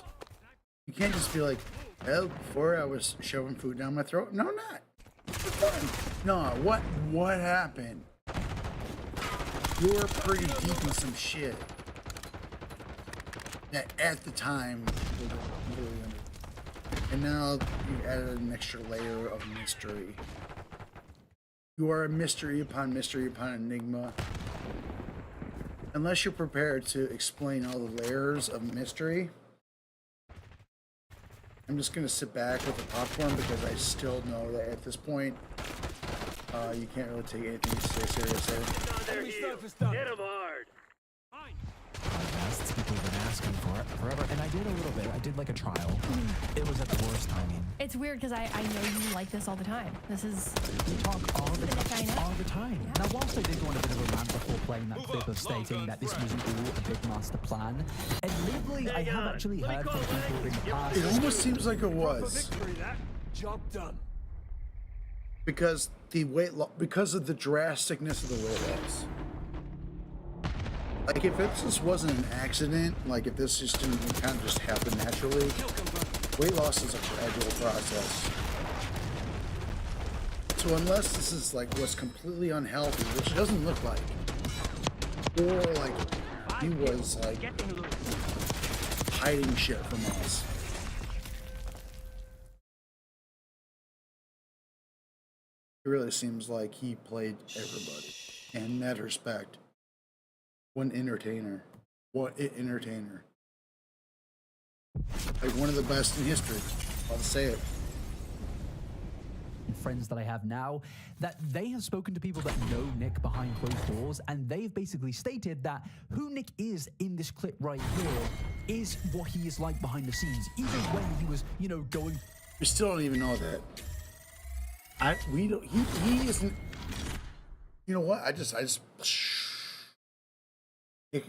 Speaker 8: You can't just be like, well, before I was shoving food down my throat. No, not. No, what happened? You were pretty deep in some shit that at the time was really under. And now you added an extra layer of mystery. You are a mystery upon enigma. Unless you're prepared to explain all the layers of mystery, I'm just gonna sit back with the popcorn because I still know that at this point, you can't really take anything seriously.
Speaker 7: Hit him hard.
Speaker 17: Podcasts, people have been asking for it forever, and I did a little bit. I did like a trial. It was at the worst timing.
Speaker 9: It's weird because I know you like this all the time. This is.
Speaker 17: We talk all the
Speaker 9: Nick I know.
Speaker 17: all the time.
Speaker 9: Yeah.
Speaker 17: Now, whilst I did go on a bit of a rant before playing that clip of stating that this wasn't all a big master plan, admittedly, I have actually heard from people in the past.
Speaker 8: It almost seems like it was.
Speaker 14: Job done.
Speaker 8: Because the because of the drasticness of the weight loss. Like if this wasn't an accident, like if this just didn't kind of just happen naturally, weight loss is a gradual process. So unless this is like what's completely unhealthy, which it doesn't look like, or like he was like hiding shit from us. It really seems like he played everybody. And in that respect, one entertainer. What an entertainer. Like one of the best in history. I'll say it.
Speaker 17: Friends that I have now, that they have spoken to people that know Nick behind closed doors, and they've basically stated that who Nick is in this clip right here is what he is like behind the scenes, even when he was, you know, going.
Speaker 8: We still don't even know that. We don't. He isn't. You know what? I just.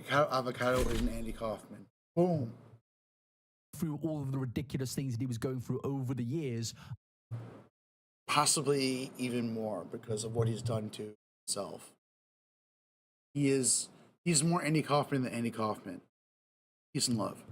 Speaker 8: Avocado isn't Andy Kaufman. Boom.
Speaker 17: Through all of the ridiculous things that he was going through over the years.
Speaker 8: Possibly even more because of what he's done to himself. He's more Andy Kaufman than Andy Kaufman. He's in love.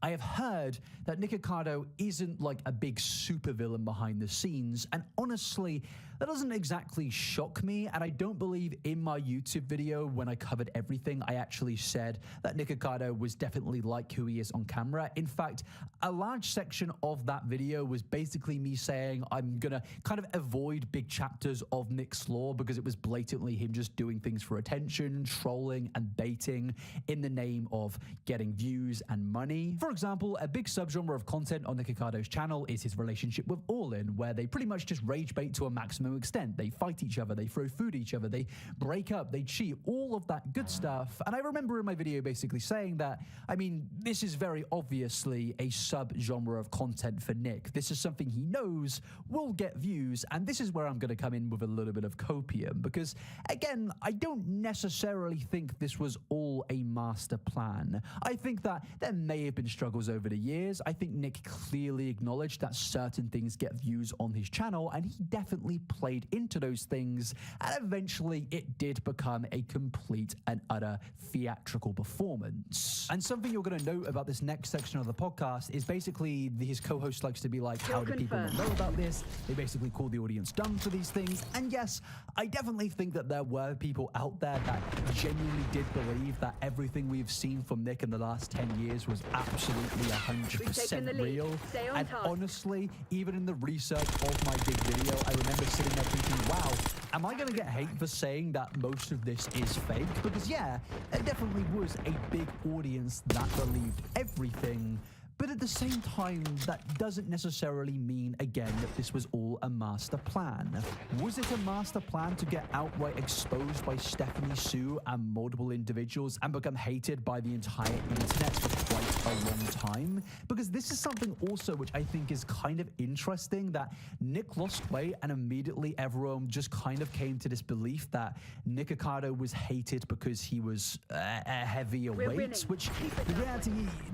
Speaker 17: I have heard that Nick Ocado isn't like a big supervillain behind the scenes, and honestly, that doesn't exactly shock me, and I don't believe in my YouTube video when I covered everything, I actually said that Nick Ocado was definitely like who he is on camera. In fact, a large section of that video was basically me saying I'm gonna kind of avoid big chapters of Nick's lore because it was blatantly him just doing things for attention, trolling and baiting in the name of getting views and money. For example, a big subgenre of content on Nick Ocado's channel is his relationship with All-In, where they pretty much just rage bait to a maximum extent. They fight each other, they throw food at each other, they break up, they cheat, all of that good stuff. And I remember in my video basically saying that, I mean, this is very obviously a sub-genre of content for Nick. This is something he knows will get views, and this is where I'm going to come in with a little bit of copium, because again, I don't necessarily think this was all a master plan. I think that there may have been struggles over the years. I think Nick clearly acknowledged that certain things get views on his channel, and he definitely played into those things, and eventually it did become a complete and utter theatrical performance. And something you're going to note about this next section of the podcast is basically his co-host likes to be like, how do people not know about this? They basically call the audience dumb for these things. And yes, I definitely think that there were people out there that genuinely did believe that everything we've seen from Nick in the last 10 years was absolutely 100% real. And honestly, even in the research of my big video, I remember sitting there thinking, wow, am I going to get hate for saying that most of this is fake? Because yeah, there definitely was a big audience that believed everything. But at the same time, that doesn't necessarily mean, again, that this was all a master plan. Was it a master plan to get outright exposed by Stephanie Sue and multiple individuals and become hated by the entire internet for quite a long time, because this is something also which I think is kind of interesting, that Nick lost weight and immediately everyone just kind of came to this belief that Nick Ocado was hated because he was heavier weight, which the reality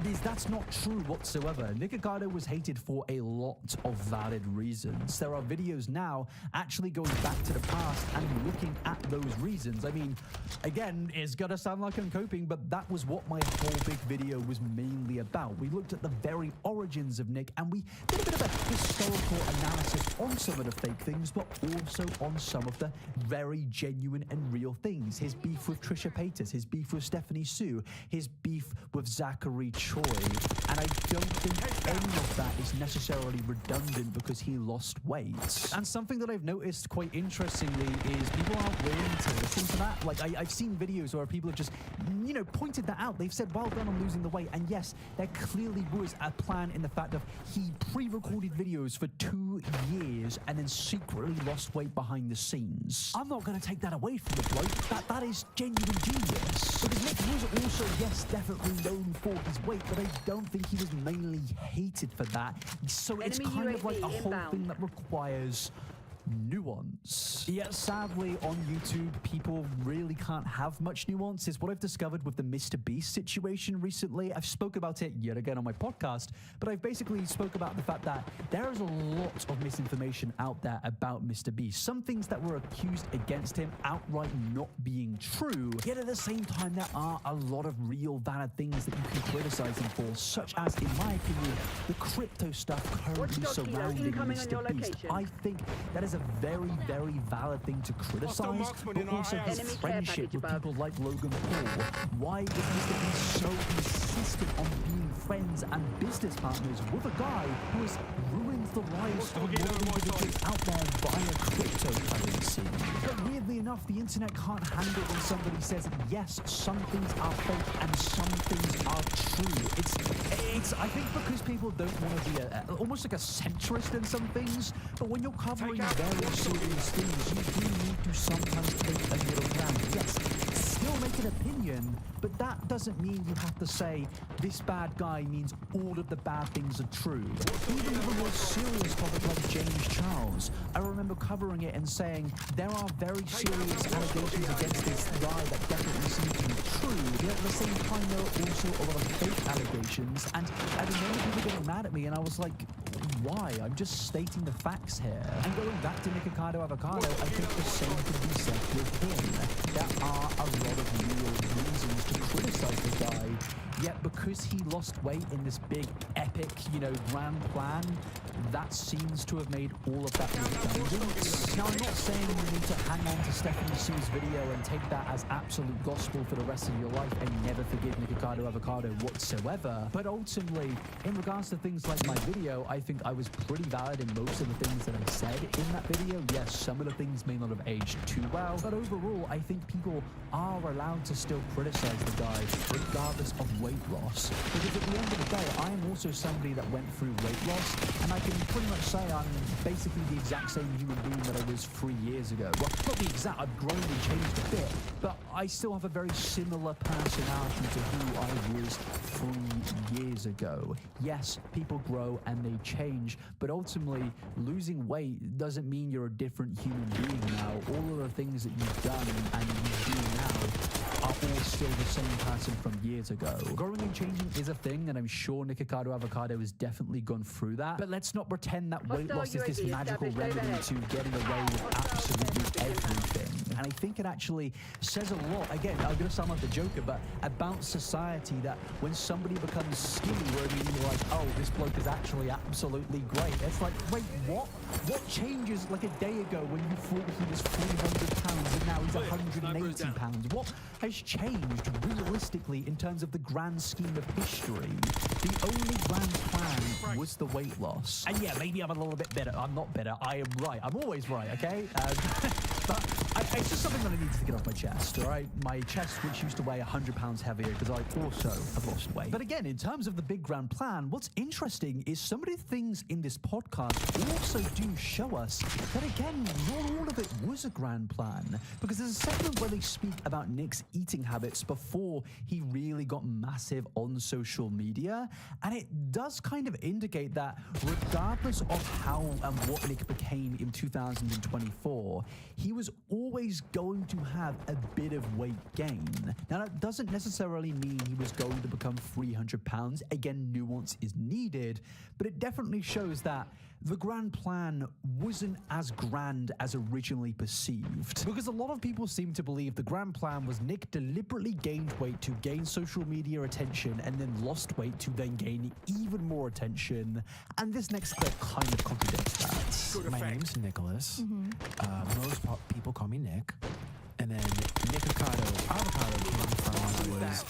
Speaker 17: is that's not true whatsoever. Nick Ocado was hated for a lot of valid reasons. There are videos now actually going back to the past and looking at those reasons. I mean, again, it's gonna sound like I'm coping, but that was what my whole big video was mainly about. We looked at the very origins of Nick and we did a bit of a historical analysis on some of the fake things, but also on some of the very genuine and real things. His beef with Trisha Paytas, his beef with Stephanie Sue, his beef with Zachary Choi, and I don't think any of that is necessarily redundant because he lost weight. And something that I've noticed quite interestingly is people aren't willing to listen to that. Like, I've seen videos where people have just, you know, pointed that out. They've said, well done on losing the weight. And yes, there clearly was a plan in the fact of he pre-recorded videos for 2 years and then secretly lost weight behind the scenes. I'm not going to take that away from the bloke. That is genuine genius. Because Nick was also, yes, definitely known for his weight, but I don't think he was mainly hated for that. So it's kind of like a whole thing that requires nuance. Yet sadly on YouTube people really can't have much nuance, is what I've discovered with the Mr. Beast situation recently. I've spoke about it yet again on my podcast, but I've basically spoke about the fact that there is a lot of misinformation out there about Mr. Beast. Some things that were accused against him outright not being true, yet at the same time there are a lot of real valid things that you can criticize him for, such as, in my opinion, the crypto stuff currently surrounding Mr. Beast. I think that is a very, very valid thing to criticize, but also his friendship with people like Logan Paul. Why is Mr. Beast so insistent on being friends and business partners with a guy who has ruined the lives of individuals out there via cryptocurrency? But weirdly enough, the internet can't handle when somebody says, yes, some things are fake and some things are true. It's I think because people don't want to be almost like a centrist in some things, but when you're covering very serious things, you do need to sometimes take a middle ground. Yes, still make an opinion, but that doesn't mean you have to say this bad guy means all of the bad things are true. Even with a more serious topic like James Charles, I remember covering it and saying there are very serious allegations against this guy that definitely seem to be true, yet at the same time there are also a lot of fake allegations, and I remember people getting mad at me and I was like, why? I'm just stating the facts here. And going back to Nick Avocado, I think the same could be said with him. There are a lot of real reasons to criticize the guy, yet because he lost weight in this big, epic, you know, grand plan, that seems to have made all of that redundant. Now, I'm not saying you need to hang on to Stephanie Sue's video and take that as absolute gospel for the rest of your life and never forgive Nick Avocado whatsoever, but ultimately, in regards to things like my video, I think I was pretty valid in most of the things that I said in that video. Yes, some of the things may not have aged too well, but overall, I think people are allowed to still criticize the guy regardless of weight loss, because at the end of the day, I am also somebody that went through weight loss, and I can pretty much say I'm basically the exact same human being that I was 3 years ago. Well, not the exact, I've grown and changed a bit, but I still have a very similar personality to who I was 3 years ago. Yes, people grow and they change, but ultimately, losing weight doesn't mean you're a different human being now. All of the things that you've done and you do now are all still the same person from years ago. Growing and changing is a thing, and I'm sure Nick Avocado has definitely gone through that, but let's not pretend that weight loss is this magical remedy to getting away with absolutely everything. And I think it actually says a lot, again, I'm going to sound like the Joker, but about society, that when somebody becomes skinny, we're immediately like, oh, this bloke is actually absolutely great. It's like, wait, what? What changes like a day ago when you thought he was 300 pounds and now he's 180 pounds? What has changed realistically in terms of the grand scheme of history? The only grand plan was the weight loss. And yeah, maybe I'm a little bit bitter. I'm not bitter. I am right. I'm always right, okay? But It's just something that I needed to get off my chest, all right? My chest, which used to weigh 100 pounds heavier, because I also have lost weight. But again, in terms of the big grand plan, what's interesting is some of the things in this podcast also do show us that, again, not all of it was a grand plan. Because there's a segment where they speak about Nick's eating habits before he really got massive on social media. And it does kind of indicate that regardless of how and what Nick became in 2024, he was always going to have a bit of weight gain. Now, that doesn't necessarily mean he was going to become 300 pounds. Again, nuance is needed, but it definitely shows that the grand plan wasn't as grand as originally perceived. Because a lot of people seem to believe the grand plan was Nick deliberately gained weight to gain social media attention and then lost weight to then gain even more attention. And this next clip kind of contradicts that.
Speaker 18: My name's Nicholas. Most people call me Nick. And then Avocado came from I was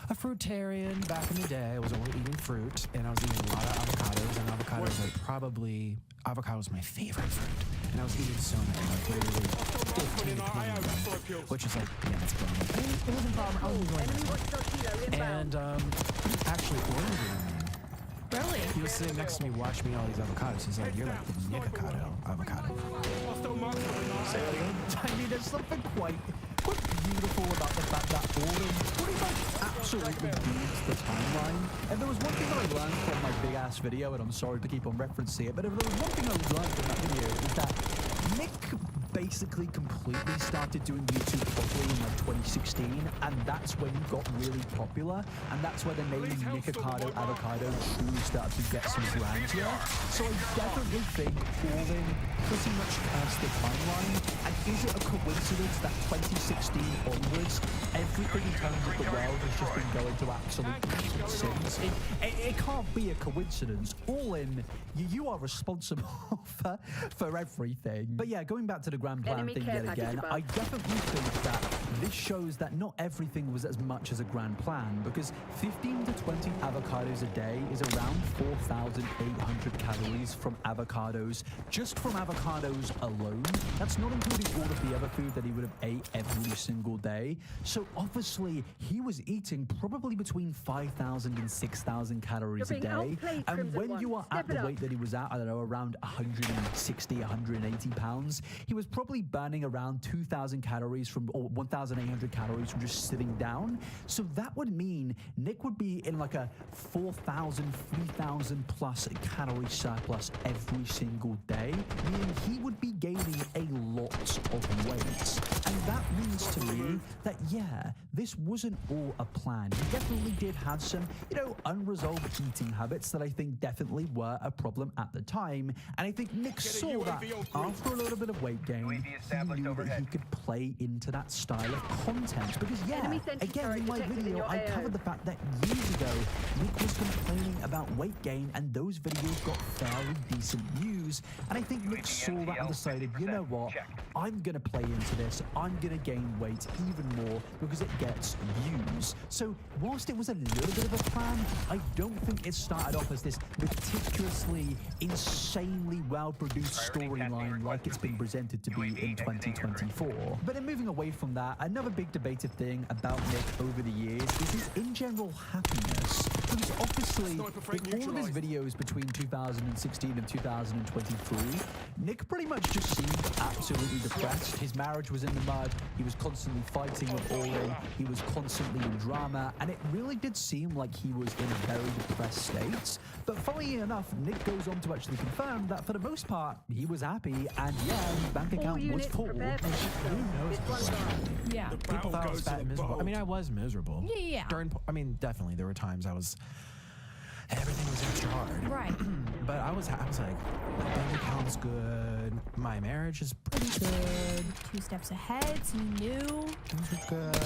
Speaker 18: a fruitarian back in the day. I was only eating fruit, and I was eating a lot of avocados, and avocados avocado was my favorite fruit. And I was eating so many, like literally 15 to 20 of them, which is like, yeah, that's bomb. I mean, it wasn't a problem. I was enjoying it. And actually ordered it.
Speaker 12: Really?
Speaker 18: He was sitting next to me watching me all these avocados. He's like, you're like the Nick avocado.
Speaker 17: Say that again? I mean, there's something quite beautiful about the fact that Oren pretty much absolutely beats the timeline. And there was one thing that I learned from my big-ass video, and I'm sorry to keep on referencing it, but if there was one thing I learned from that video is that Nick basically completely started doing YouTube properly in like 2016, and that's when he got really popular, and that's where the name Nick Avocado truly started to get some grandeur. So I definitely think Oren pretty much cursed the timeline. And is it a coincidence that 2016 onwards, everything in terms of the world has just been going to absolute sins? It can't be a coincidence. Oren, you are responsible for everything. But yeah, going back to the grand plan thing yet again, I definitely think that this shows that not everything was as much as a grand plan, because 15 to 20 avocados a day is around 4,800 calories from avocados, just from avocados alone. That's not including all of the other food that he would have ate every single day. So obviously, he was eating probably between 5,000 and 6,000 calories a day. And when you are at the weight that he was at, I don't know, around 160, 180 pounds, he was probably burning around 2,000 calories from, or 1,800 calories from just sitting down. So that would mean Nick would be in like a 4,000, 3,000 plus calorie surplus every single day, meaning he would be gaining a lot of weight. And that means to me that, yeah, this wasn't all a plan. He definitely did have some, unresolved eating habits that I think definitely were a problem at the time. And I think Nick saw that after a little bit of weight gain, he knew that he could play into that style of content. Because, yeah, again, in my video, I covered the fact that years ago, Nick was complaining about weight gain, and those videos got fairly decent views. And I think Nick saw that and decided, you know what, I'm going to play into this. I'm going to gain weight even more because it gets views. So whilst it was a little bit of a plan, I don't think it started off as this meticulously, insanely well-produced storyline like it's been presented to be in 2024. But in moving away from that, another big debated thing about Nick over the years is his in-general happiness. Because obviously, in all of his videos between 2016 and 2023, Nick pretty much just seemed absolutely depressed. His marriage was in the mud, he was constantly fighting with Oren, he was constantly in drama, and it really did seem like he was in a very depressed state. But funnily enough, Nick goes on to actually confirm that for the most part, he was happy, and yeah, his bank account was full. Who knows?
Speaker 9: Yeah.
Speaker 17: People thought I was fat and miserable. I mean, I was miserable.
Speaker 9: Yeah.
Speaker 17: Definitely, there were times everything was extra hard.
Speaker 9: Right.
Speaker 17: But I was like, my bank account's good. My marriage is pretty good.
Speaker 9: 2 steps ahead, so you knew.
Speaker 17: Things were good.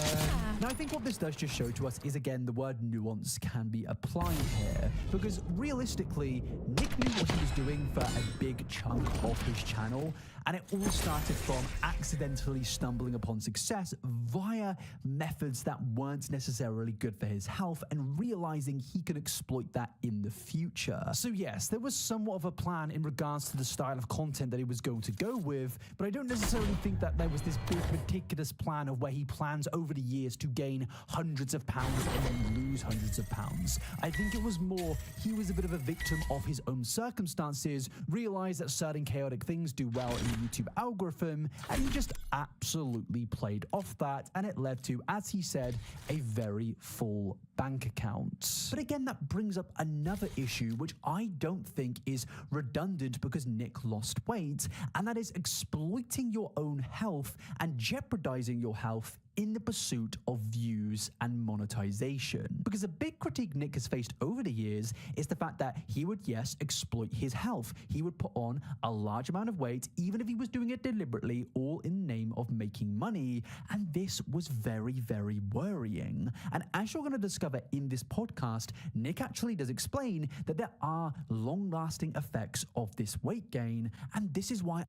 Speaker 17: Now, I think what this does just show to us is, again, the word nuance can be applied here. Because realistically, Nick knew what he was doing for a big chunk of his channel. And it all started from accidentally stumbling upon success via methods that weren't necessarily good for his health and realizing he could exploit that in the future. So yes, there was somewhat of a plan in regards to the style of content that he was going to go with, but I don't necessarily think that there was this big meticulous plan of where he plans over the years to gain hundreds of pounds and then lose hundreds of pounds. I think it was more he was a bit of a victim of his own circumstances, realized that certain chaotic things do well in the YouTube algorithm, and he just absolutely played off that, and it led to, as he said, a very full bank account. But again, that brings up another issue which I don't think is redundant because Nick lost weight, and that is exploiting your own health and jeopardizing your health in the pursuit of views and monetization. Because a big critique Nick has faced over the years is the fact that he would, yes, exploit his health. He would put on a large amount of weight, even if he was doing it deliberately, all in the name of making money. And this was very, very worrying. And as you're going to discover in this podcast, Nick actually does explain that there are long-lasting effects of this weight gain. And this is why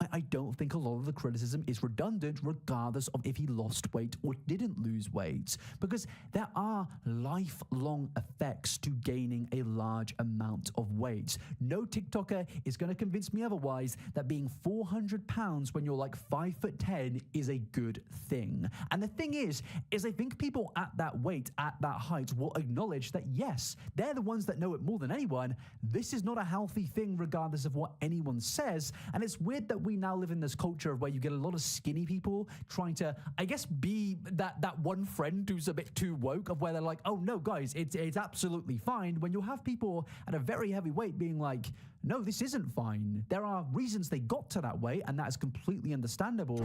Speaker 17: why I don't think a lot of the criticism is redundant, regardless of if he lost weight or didn't lose weight. Because there are lifelong effects to gaining a large amount of weight. No TikToker is going to convince me otherwise that being 400 pounds when you're like 5'10" is a good thing. And the thing is I think people at that weight, at that height, will acknowledge that yes, they're the ones that know it more than anyone. This is not a healthy thing regardless of what anyone says. And it's weird that we now live in this culture where you get a lot of skinny people trying to, I guess, be that one friend who's a bit too woke, of where they're like, oh no guys, it's absolutely fine, when you have people at a very heavy weight being like, no, this isn't fine. There are reasons they got to that way, and that is completely understandable.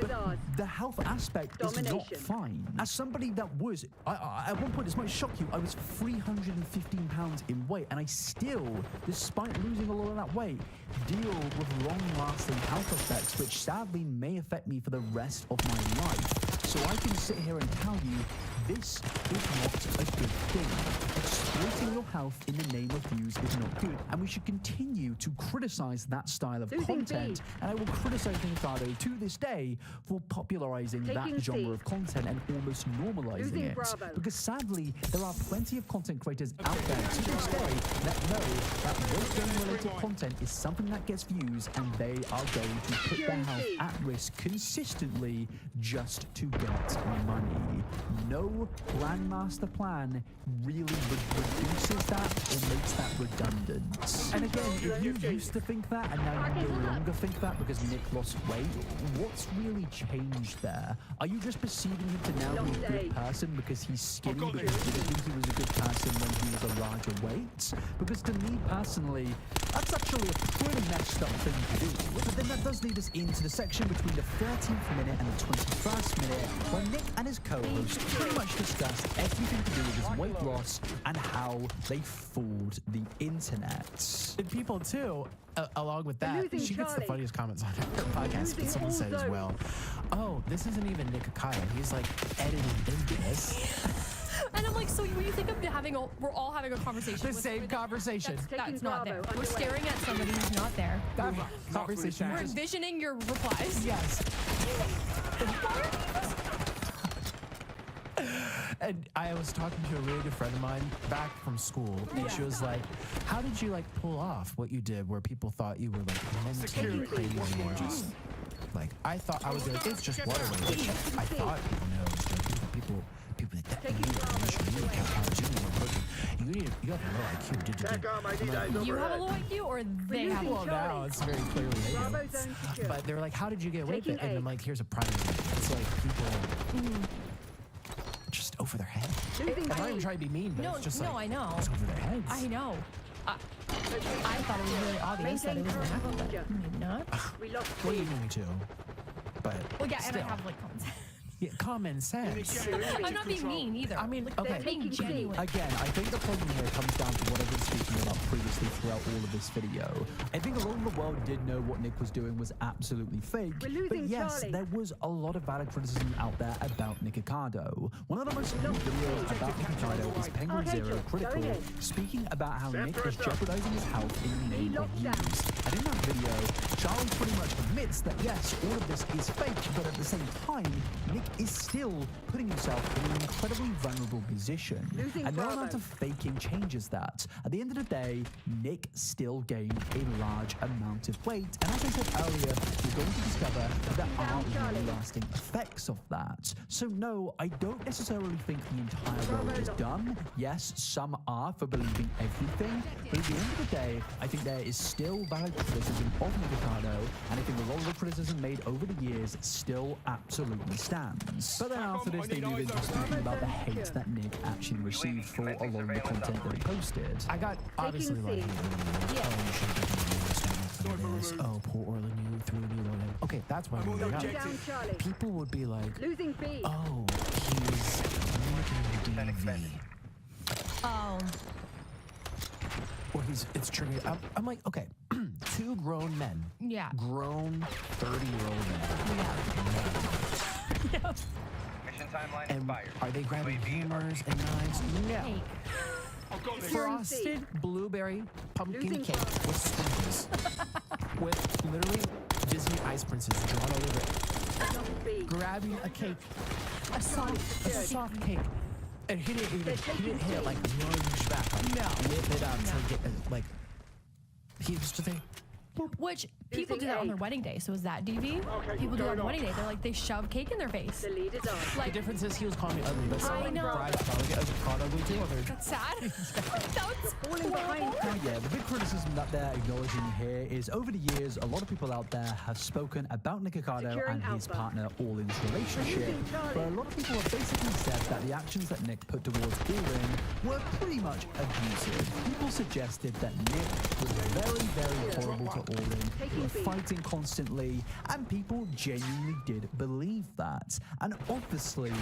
Speaker 17: But the health aspect is not fine. As somebody that was, at one point, this might shock you, I was 315 pounds in weight, and I still, despite losing a lot of that weight, deal with long-lasting health effects, which sadly may affect me for the rest of my life. So I can sit here and tell you, this is not a good thing. Exploiting your health in the name of views is not good, and we should continue to criticize that style of content. And I will criticize Ricardo to this day for popularizing that genre of content and almost normalizing it. Because sadly, there are plenty of content creators out there to this day that know that weight gain related content is something that gets views, and they are going to put their health at risk consistently just to get money. No Grandmaster plan really reduces that or makes that redundant. And again, if you used to think that and now you no longer think that because Nick lost weight, what's really changed there? Are you just perceiving him to now be a good person because he's skinny, because you didn't think he was a good person when he was a larger weight? Because to me personally, that's actually a pretty messed up thing to do. But then that does lead us into the section between the 13th minute and the 21st minute, where Nick and his co-host pretty much discussed everything to do with his weight loss and how they fooled the internet.
Speaker 18: And people too, along with that, she gets the funniest comments on her podcast. But someone said as well, oh, this isn't even Nick Akaya. He's like edited into this.
Speaker 19: And I'm like, so you think we're all having a conversation?
Speaker 18: The same conversation.
Speaker 19: That's not there. We're staring at somebody who's not there.
Speaker 18: That conversation.
Speaker 19: We're envisioning your replies.
Speaker 18: Yes. And I was talking to a really good friend of mine back from school, and she was like, how did you like pull off what you did where people thought you were like mentally crazy or just like, I thought I was like, it's just water weight, which I thought people know. People like that, you need you have a low IQ.
Speaker 19: You have a low IQ, or they have a low IQ?
Speaker 18: Well, now it's very clearly they do. But they were like, how did you get away with it? And I'm like, here's a prime example. It's like people just over their head. I'm not even trying to be mean, but it's just like,
Speaker 19: I know.
Speaker 18: It's over their heads.
Speaker 19: I know. I thought it was really obvious that it was going to happen, but maybe not.
Speaker 18: Well, you need to. But
Speaker 19: well, yeah,
Speaker 18: still.
Speaker 19: and I have like common sense.
Speaker 18: Yeah, common sense.
Speaker 19: I'm not being mean either.
Speaker 18: I mean,
Speaker 19: like,
Speaker 18: okay.
Speaker 19: being genuine.
Speaker 18: Again, I think the problem here comes down to what I've been speaking about previously throughout all of this video. I think a lot of the world did know what Nick was doing was absolutely fake. But yes, there was a lot of valid criticism out there about Nick Ricardo. One of the most viewed videos about Nick Ricardo is Penguin Zero Critical, speaking about how Nick is jeopardizing his health in the name of views. And in that video, Charlie pretty much admits that yes, all of this is fake, but at the same time, Nick is still putting himself in an incredibly vulnerable position. And no amount of faking changes that. At the end of the day, Nick still gained a large amount of weight. And as I said earlier, you're going to discover that there are really lasting effects of that. So no, I don't necessarily think the entire world is dumb. Yes, some are for believing everything. But at the end of the day, I think there is still valid criticism of Nick Ricardo. And I think a lot of the criticism made over the years still absolutely stands. But then after this, they moved into speaking about the hate that Nick actually received for a lot of the content that he posted. I got obviously like, oh, poor Orlin, you threw a needle in him. Okay, that's why I'm going up. People would be like, oh, he's making DV.
Speaker 19: Oh.
Speaker 18: Or it's triggered. I'm like, okay, two grown men.
Speaker 19: Yeah.
Speaker 18: Grown 30-year-old men.
Speaker 19: Yeah.
Speaker 18: And are they grabbing hammers and knives? No. Frosted blueberry pumpkin cake with sprinkles. With literally Disney Ice Princess drawn all over it. Grabbing a cake, a soft cake, and he didn't hit it like lunge back, like whip it up to get like he was just saying.
Speaker 19: Which people do that on their wedding day. So is that DV? People do that on their wedding day. They're like, they shove cake in their face.
Speaker 7: The lead is on.
Speaker 18: The difference is he was calling me ugly, but
Speaker 19: I know.
Speaker 18: bride's probably get caught ugly too.
Speaker 19: That's sad. That's
Speaker 7: Falling behind.
Speaker 17: Now, yeah, the big criticism that they're acknowledging here is over the years, a lot of people out there have spoken about Nick Ocado
Speaker 7: Securing
Speaker 17: and his
Speaker 7: Alpha.
Speaker 17: partner All-In's relationship, but a lot of people have basically said that the actions that Nick put towards All-In were pretty much abusive. People suggested that Nick was very, very horrible to All-In, fighting constantly, and people genuinely did believe that. And obviously,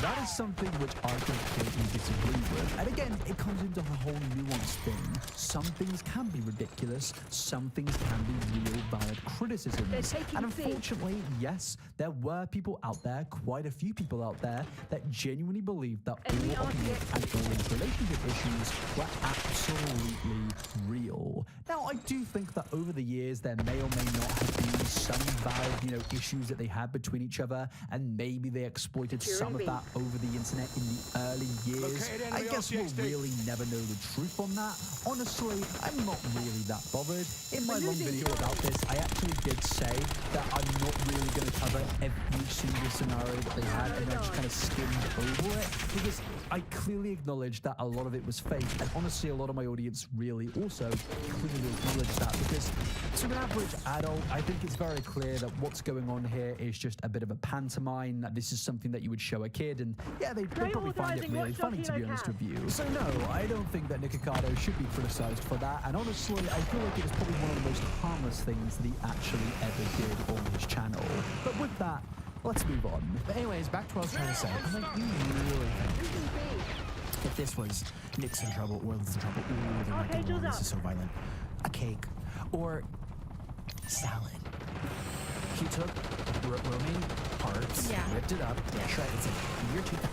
Speaker 17: that is something which I completely disagree with. And again, it comes into a whole nuanced thing. Some things can be ridiculous, some things can be real valid criticisms. And unfortunately, yes, there were people out there, quite a few people out there, that genuinely believed that all of Nick and All-In's relationship issues were absolutely real. Now, I do think that over the years, there may or may not have been some valid, issues that they had between each other, and maybe they exploited some of that over the internet in the early years. I guess we'll really never know the truth on that. Honestly, I'm not really that bothered. In my long video about this, I actually did say that I'm not really going to cover every single scenario that they had, and I just kind of skimmed over it, because I clearly acknowledge that a lot of it was fake, and honestly, a lot of my audience really also clearly acknowledge that, because to an average adult, I think it's very clear that what's going on here is just a bit of a pantomime, that this is something that you would show a kid, and yeah, they'd probably find it really funny, to be honest with you. So no, I don't think that Nick Ocado should be criticized for that, and honestly, I feel like it is probably one of the most harmless things that he actually ever did on his channel. But with that, let's move on. But anyways, back to what I was trying to say. I'm like, you really think if this was Nick's in trouble, Orland's in trouble, ooh, they're not getting along, this is so violent, a cake, or salad. He took romaine parts, ripped it up, shredded it, said, you're too fat.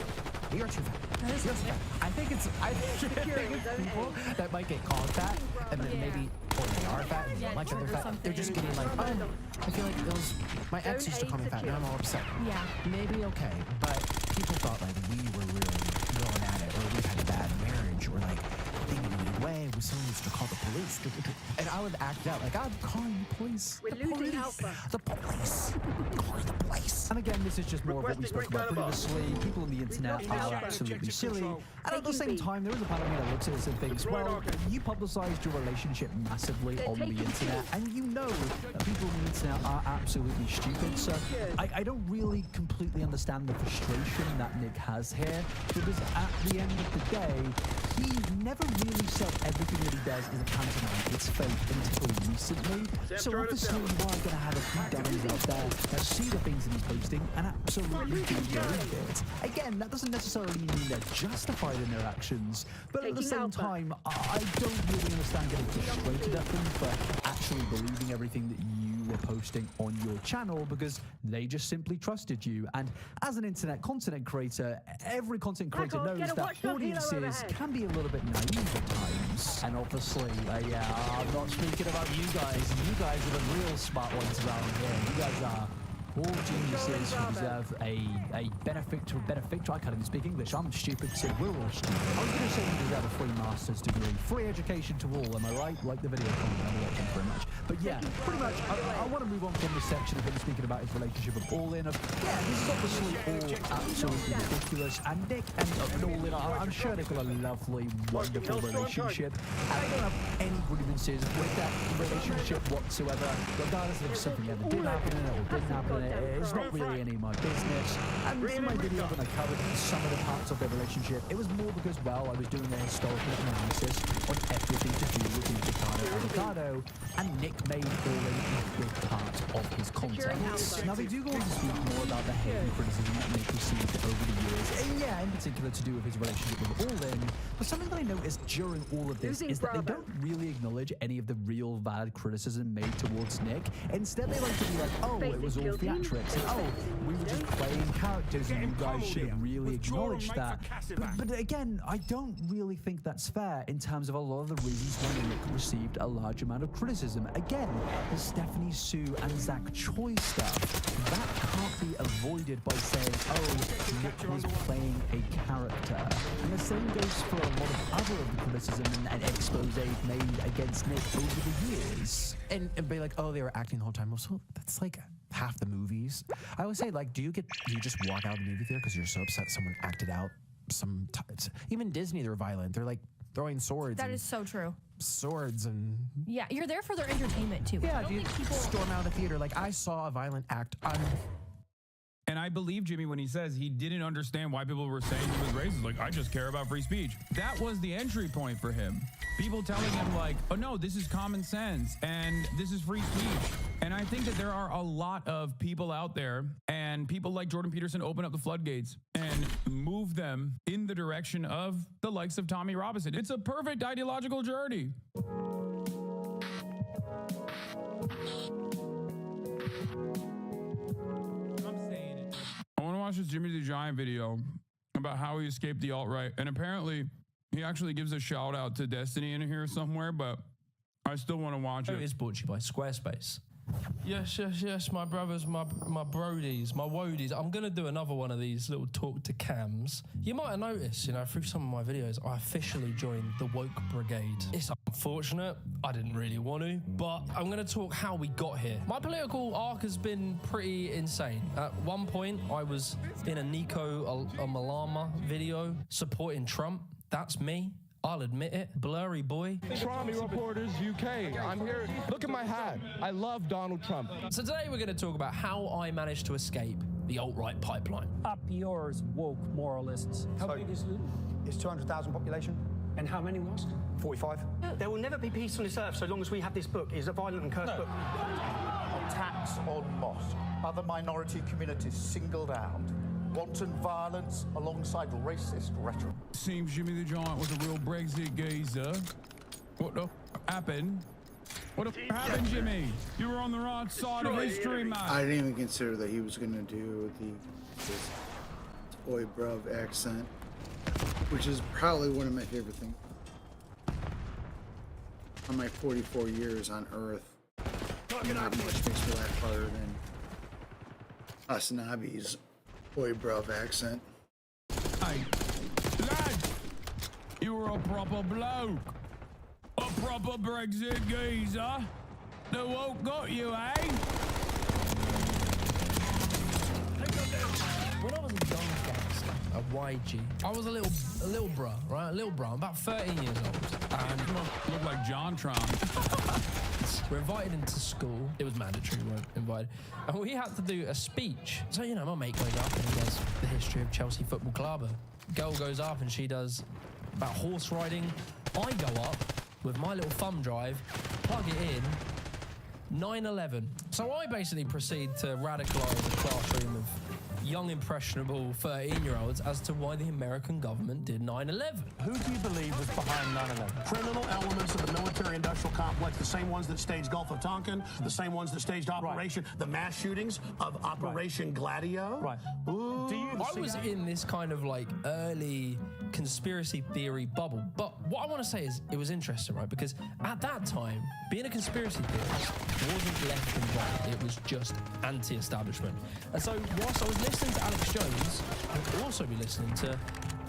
Speaker 17: You're too fat. You're too fat. I think it's people that might get called fat, and then maybe, or they are fat, and like that they're fat. They're just getting like, oh, I feel like those, my ex used to call me fat, now I'm all upset.
Speaker 19: Yeah.
Speaker 17: Maybe okay, but people thought like we were really going at it, or we had a bad marriage, or like, thinking in a way, someone used to call the police. And I would act out like, I'm calling the police.
Speaker 7: We're losing Alpha.
Speaker 17: The police. Calling the police. And again, this is just more of what we spoke about previously. People on the internet are absolutely silly. And at the same time, there is a part of me that looks at this and thinks, well, you publicized your relationship massively on the internet, and you know that people on the internet are absolutely stupid. So I don't really completely understand the frustration that Nick has here, because at the end of the day, he never really said everything that he does is a pantomime. It's fake until recently. So obviously you are going to have a few dummies out there that see the things that he's posting and absolutely do believe it. Again, that doesn't necessarily mean they're justified in their actions, but at the same time, I don't really understand getting frustrated at them for actually believing everything that you were posting on your channel, because they just simply trusted you. And as an internet content creator, every content creator knows that audiences can be a little bit naive at times. And obviously, yeah, I'm not speaking about you guys. You guys are the real smart ones around here. You guys are all geniuses who deserve a benefactor. I can't even speak English. I'm stupid, so we're all stupid. I was going to say you deserve a free master's degree. Free education to all, am I right? Like the video comment, I'm watching very much. But yeah, pretty much, I want to move on from this section of him speaking about his relationship with All-In. Yeah, this is obviously all absolutely ridiculous. And Nick and All-In, I'm sure they've got a lovely, wonderful relationship. And I don't have any grievances with that relationship whatsoever, regardless if something ever did happen in it or didn't happen in it. It's not really any of my business. And in my video when I covered some of the parts of their relationship, it was more because, well, I was doing a historical analysis on everything to do with the avocado, and Nick made All-In a big part of his content. Now, they do go on to speak more about the hate and criticism that Nick received over the years, and yeah, in particular to do with his relationship with All-In. But something that I noticed during all of this is that they don't really acknowledge any of the real valid criticism made towards Nick. Instead, they like to be like, oh, it was all theatrics, and oh, we were just playing characters, and you guys should have really acknowledged that. But again, I don't really think that's fair in terms of a lot of the reasons why Nick received a large amount of criticism. Again, the Stephanie Sue and Zach Choi stuff, that can't be avoided by saying, oh, Nick was playing a character. And the same goes for a lot of other of the criticism and expose made against Nick over the years. And be like, oh, they were acting the whole time. Well, so that's like half the movies. I always say, like, do you just walk out of the movie theater because you're so upset someone acted out sometimes? Even Disney, they're violent. They're like throwing swords.
Speaker 19: That is so true.
Speaker 17: Swords and...
Speaker 19: Yeah, you're there for their entertainment too.
Speaker 17: Yeah, dude, people storm out of the theater. Like, I saw a violent act.
Speaker 20: And I believe Jimmy when he says he didn't understand why people were saying he was racist. Like, I just care about free speech. That was the entry point for him. People telling him like, oh no, this is common sense and this is free speech. And I think that there are a lot of people out there, and people like Jordan Peterson open up the floodgates and move them in the direction of the likes of Tommy Robinson. It's a perfect ideological journey. I want to watch this Jimmy the Giant video about how he escaped the alt-right. And apparently, he actually gives a shout out to Destiny in here somewhere, but I still want to watch it.
Speaker 21: It is brought to you by Squarespace. Yes, my brothers, my brodies, my woadies. I'm going to do another one of these little talk to cams. You might have noticed, through some of my videos, I officially joined the woke brigade. It's unfortunate. I didn't really want to, but I'm going to talk how we got here. My political arc has been pretty insane. At one point, I was in a Nico Malama video supporting Trump. That's me. I'll admit it. Blurry boy.
Speaker 14: Trump Reporters UK. I'm here. Look at my hat. I love Donald Trump.
Speaker 21: So today we're going to talk about how I managed to escape the alt-right pipeline.
Speaker 22: Up yours, woke moralists. How big is Luton?
Speaker 23: It's 200,000 population.
Speaker 22: And how many mosques?
Speaker 23: 45.
Speaker 22: There will never be peace on this earth so long as we have this book. It's a violent and cursed book.
Speaker 23: Attacks on mosques. Other minority communities singled out. Wanton violence alongside racist rhetoric.
Speaker 20: Seems Jimmy the Giant was a real Brexit geezer. What the happened? What the happened, Jimmy? You were on the right side of history, man.
Speaker 8: I didn't even consider that he was going to do this toy bruv accent, which is probably one of my favorite things. On my 44 years on Earth, not much makes me laugh harder than Asnabi's toy bruv accent.
Speaker 20: Hey, lad, you were a proper bloke. A proper Brexit geezer. The woke got you, eh?
Speaker 21: When I was a young gangster, a YG, I was a little bruh, right? A little bruh. I'm about 13 years old. And
Speaker 20: look like John Trump.
Speaker 21: We're invited into school. It was mandatory, we weren't invited. And we had to do a speech. So, my mate goes up and he does the history of Chelsea Football Club. A girl goes up and she does about horse riding. I go up with my little thumb drive, plug it in, 9/11. So I basically proceed to radicalize the classroom of young, impressionable 13-year-olds as to why the American government did 9/11.
Speaker 22: Who do you believe was behind 9/11?
Speaker 24: Criminal elements of the military-industrial complex, the same ones that staged Gulf of Tonkin, the same ones that staged the mass shootings of Operation Gladio.
Speaker 22: Right.
Speaker 21: Ooh. I was in this kind of early conspiracy theory bubble. But what I want to say is it was interesting, right? Because at that time, being a conspiracy theorist wasn't left and right. It was just anti-establishment. And so whilst I was listening to Alex Jones, I would also be listening to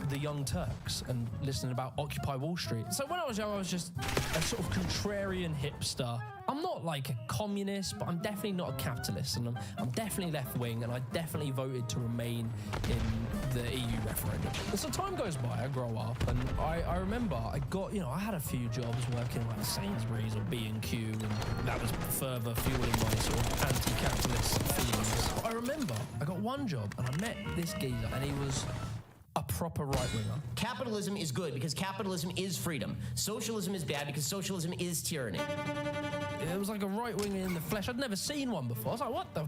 Speaker 21: the Young Turks and listening about Occupy Wall Street. So when I was young, I was just a sort of contrarian hipster. I'm not like a communist, but I'm definitely not a capitalist, and I'm definitely left-wing, and I definitely voted to remain in the EU referendum. And so time goes by, I grow up, and I remember I got, I had a few jobs working like Sainsbury's or B&Q, and that was further fueling my sort of anti-capitalist feelings. But I remember I got one job, and I met this geezer, and he was a proper right-winger.
Speaker 25: Capitalism is good because capitalism is freedom. Socialism is bad because socialism is tyranny.
Speaker 21: It was like a right-winger in the flesh. I'd never seen one before. I was like, what the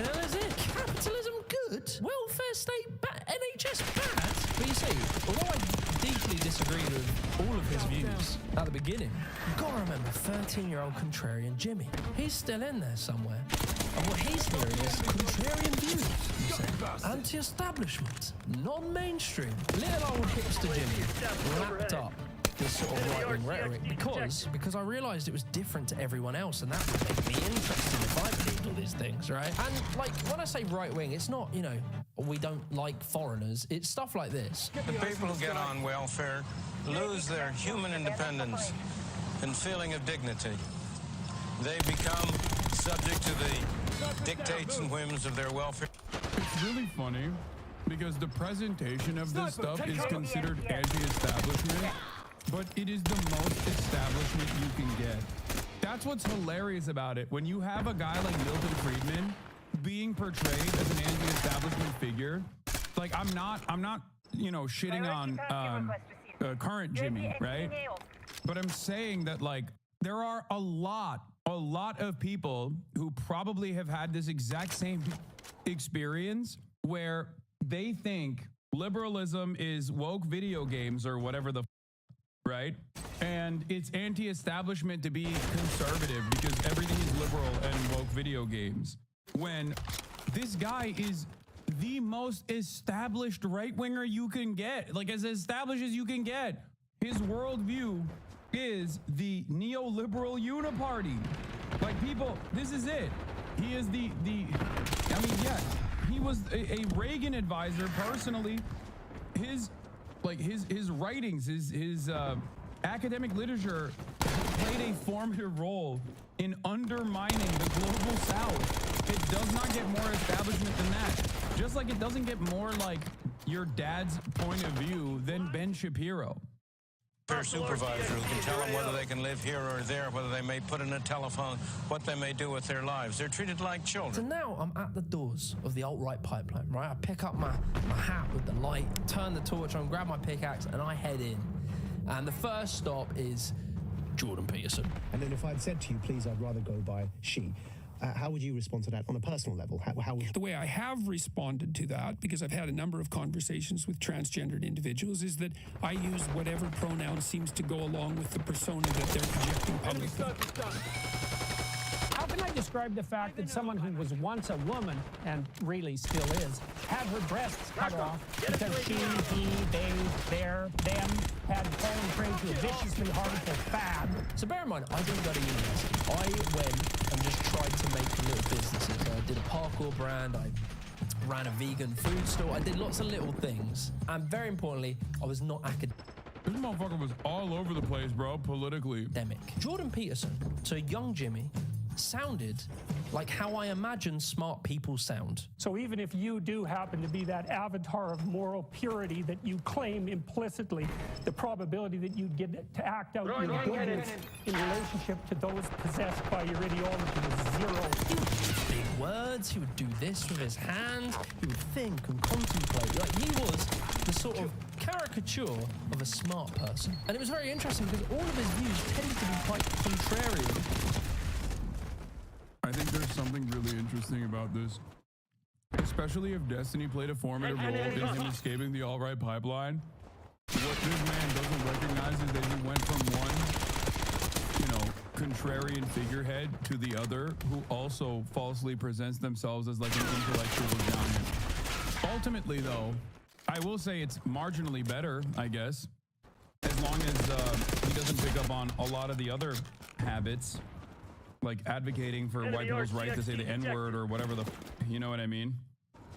Speaker 21: hell is it? Capitalism good? Welfare state bad? NHS bad? But you see, although I deeply disagreed with all of his views at the beginning, you've got to remember 13-year-old contrarian Jimmy. He's still in there somewhere. And what he's hearing is contrarian views, he said. Anti-establishment, non-mainstream, little old hipster Jimmy, wrapped up this sort of right-wing rhetoric because I realised it was different to everyone else, and that would make me interested if I believed all these things, right? And like when I say right-wing, it's not, you know, we don't like foreigners. It's stuff like this.
Speaker 2: The people who get on welfare lose their human independence and feeling of dignity. They become subject to the dictates and whims of their welfare.
Speaker 20: It's really funny because the presentation of this stuff is considered anti-establishment, but it is the most establishment you can get. That's what's hilarious about it. When you have a guy like Milton Friedman being portrayed as an anti-establishment figure, like I'm not, you know, shitting on current Jimmy, right? But I'm saying that like there are a lot of people who probably have had this exact same experience where they think liberalism is woke video games or whatever the right? And it's anti-establishment to be conservative because everything is liberal and woke video games. When this guy is the most established right-winger you can get, like as established as you can get. His worldview is the neoliberal uniparty. Like people, this is it. He is the I mean, yeah, he was a Reagan advisor personally. His writings, his academic literature played a formative role in undermining the global South. It does not get more establishment than that. Just like it doesn't get more like your dad's point of view than Ben Shapiro.
Speaker 2: Their supervisor who can tell them whether they can live here or there, whether they may put in a telephone, what they may do with their lives. They're treated like children.
Speaker 21: So now I'm at the doors of the alt-right pipeline, right? I pick up my hat with the light, turn the torch on, grab my pickaxe, and I head in. And the first stop is Jordan Peterson.
Speaker 3: And then if I'd said to you, please, I'd rather go by she, how would you respond to that on a personal level? How would...
Speaker 4: The way I have responded to that, because I've had a number of conversations with transgendered individuals, is that I use whatever pronoun seems to go along with the persona that they're projecting publicly.
Speaker 5: How can I describe the fact that someone who was once a woman, and really still is, had her breasts cut off because she, he, they, their, them had fallen prey to a viciously harmful fad?
Speaker 21: So bear in mind, I didn't go to university. I went and just tried to make little businesses. I did a parkour brand, I ran a vegan food store, I did lots of little things. And very importantly, I was not academic.
Speaker 20: This motherfucker was all over the place, bro, politically.
Speaker 21: Jordan Peterson, so young Jimmy, sounded like how I imagine smart people sound.
Speaker 5: So even if you do happen to be that avatar of moral purity that you claim implicitly, the probability that you'd get to act out your goodness in relationship to those possessed by your ideology is zero.
Speaker 21: He would use big words, he would do this with his hands, he would think and contemplate. Like he was the sort of caricature of a smart person. And it was very interesting because all of his views tended to be quite contrarian.
Speaker 20: I think there's something really interesting about this, especially if Destiny played a formative role in him escaping the alt-right pipeline. What this man doesn't recognize is that he went from one, contrarian figurehead to the other, who also falsely presents themselves as like an intellectual giant. Ultimately, though, I will say it's marginally better, I guess, as long as he doesn't pick up on a lot of the other habits, like advocating for white people's right to say the N-word or whatever you know what I mean?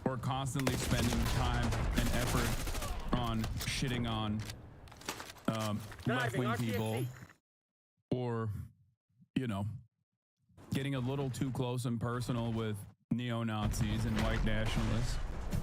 Speaker 20: Or constantly spending time and effort on shitting on left-wing people, or, getting a little too close and personal with neo-Nazis and white nationalists.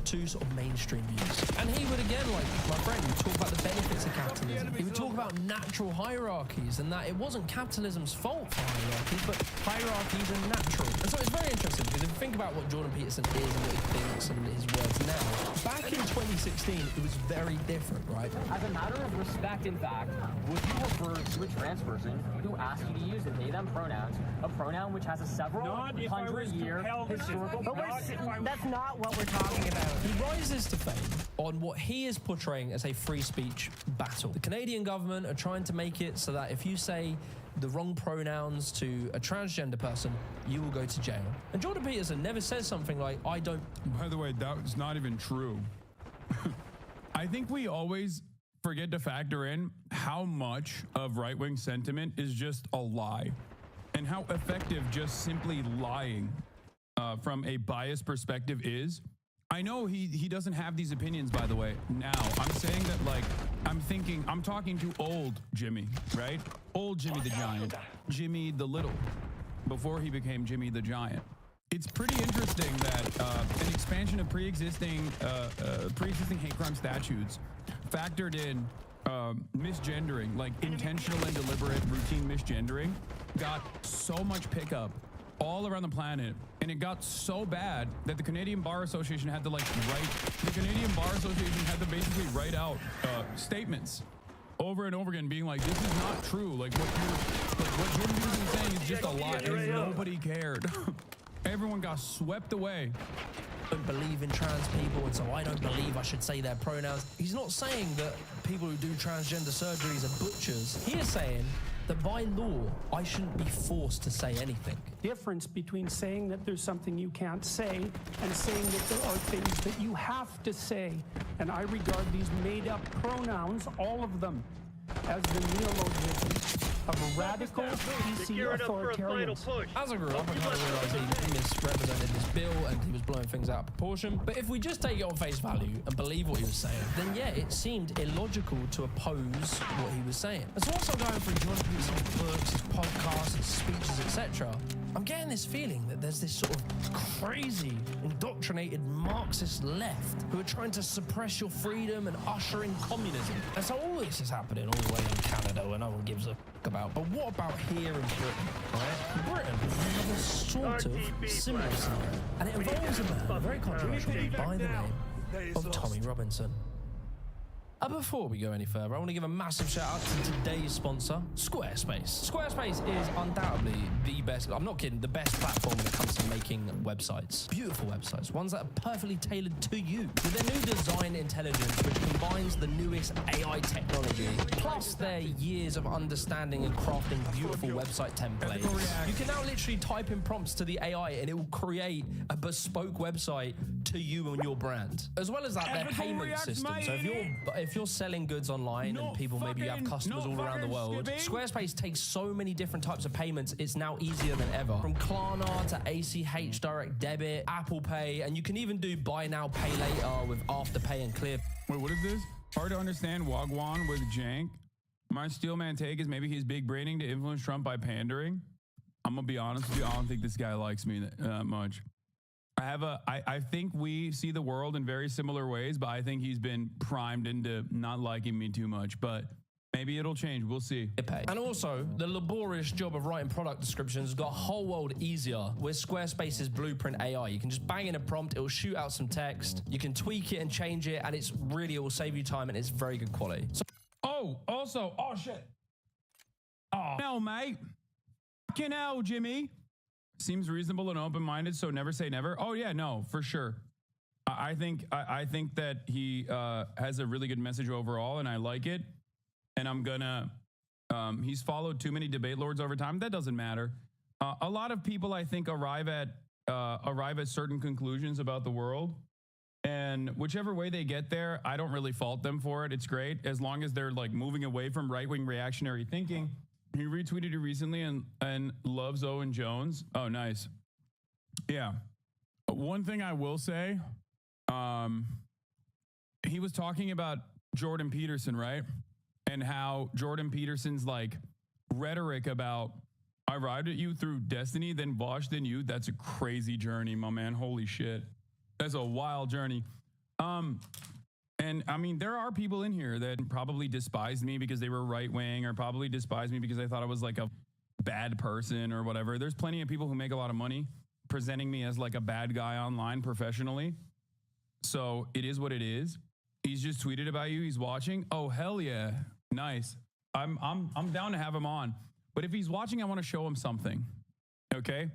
Speaker 21: Two sort of mainstream views. And he would again, like my friend, talk about the benefits of capitalism. He would talk about natural hierarchies and that it wasn't capitalism's fault for hierarchies, but hierarchies are natural. And so it's very interesting because if you think about what Jordan Peterson is and what he thinks and his words now, back in 2016, 2016, it was very different, right?
Speaker 1: As a matter of respect, in fact, would you refer to a trans person who asked you to use the they/them pronouns, a pronoun which has a several hundred-year historical...
Speaker 6: But that's not what we're talking about.
Speaker 21: He rises to fame on what he is portraying as a free speech battle. The Canadian government are trying to make it so that if you say the wrong pronouns to a transgender person, you will go to jail. And Jordan Peterson never says something like, I don't...
Speaker 20: By the way, that's not even true. I think we always forget to factor in how much of right-wing sentiment is just a lie, and how effective just simply lying from a biased perspective is. I know he doesn't have these opinions, by the way. Now, I'm saying that, like, I'm talking to old Jimmy, right? Old Jimmy the Giant, Jimmy the Little, before he became Jimmy the Giant. It's pretty interesting that an expansion of pre-existing hate crime statutes factored in misgendering, like intentional and deliberate routine misgendering, got so much pickup all around the planet, and it got so bad that the Canadian Bar Association had to basically write out statements over and over again, being like, this is not true. Like what Jordan Peterson is saying is just a lie, and nobody cared. Everyone got swept away.
Speaker 21: I don't believe in trans people, and so I don't believe I should say their pronouns. He's not saying that people who do transgender surgeries are butchers. He is saying that by law, I shouldn't be forced to say anything.
Speaker 5: Difference between saying that there's something you can't say and saying that there are things that you have to say. And I regard these made-up pronouns, all of them, as the neologism of radical PC authoritarians.
Speaker 21: As I grew up, I kind of realised he misrepresented this bill and he was blowing things out of proportion. But if we just take it on face value and believe what he was saying, then yeah, it seemed illogical to oppose what he was saying. And so once I'm going through Jordan Peterson's books, his podcasts, his speeches, etc., I'm getting this feeling that there's this sort of crazy, indoctrinated Marxist left who are trying to suppress your freedom and usher in communism. And so all this is happening all the way in Canada where no one gives a fuck about. But what about here in Britain, right? In Britain, we have a sort of similar scenario. And it involves a man, a very controversial man, by the name of Tommy Robinson. Before we go any further, I want to give a massive shout out to today's sponsor, Squarespace. Squarespace is undoubtedly the best, I'm not kidding, the best platform when it comes to making websites. Beautiful websites, ones that are perfectly tailored to you. With their new design intelligence, which combines the newest AI technology, plus their years of understanding and crafting beautiful website templates, you can now literally type in prompts to the AI and it will create a bespoke website to you and your brand. As well as that, their payment system. So if you're selling goods online and people maybe have customers all around the world, Squarespace takes so many different types of payments, it's now easier than ever. From Klarna to ACH direct debit, Apple Pay, and you can even do buy now, pay later with Afterpay and Clear.
Speaker 20: Wait, what is this? Hard to understand Wagwan with Jank. My Steelman take is maybe he's big braining to influence Trump by pandering. I'm gonna be honest with you, I don't think this guy likes me that much. I think we see the world in very similar ways, but I think he's been primed into not liking me too much, but maybe it'll change. We'll see.
Speaker 21: And also, the laborious job of writing product descriptions got a whole world easier with Squarespace's Blueprint AI. You can just bang in a prompt, it'll shoot out some text, you can tweak it and change it, and it will save you time and it's very good quality. So
Speaker 20: Oh shit. Oh, no, mate. Fucking hell, Jimmy. Seems reasonable and open-minded, so never say never. Oh yeah, no, for sure. I think that he has a really good message overall, and I like it. And I'm gonna. He's followed too many debate lords over time. That doesn't matter. A lot of people, I think, arrive at certain conclusions about the world, and whichever way they get there, I don't really fault them for it. It's great as long as they're like moving away from right-wing reactionary thinking. He retweeted it recently and loves Owen Jones. Oh, nice. Yeah. One thing I will say, he was talking about Jordan Peterson, right? And how Jordan Peterson's like rhetoric about I arrived at you through destiny, then washed in you. That's a crazy journey, my man. Holy shit. That's a wild journey. And I mean, there are people in here that probably despised me because they were right wing, or probably despised me because they thought I was like a bad person or whatever. There's plenty of people who make a lot of money presenting me as like a bad guy online professionally. So it is what it is. He's just tweeted about you. He's watching. Oh, hell yeah. Nice. I'm down to have him on. But if he's watching, I want to show him something. Okay?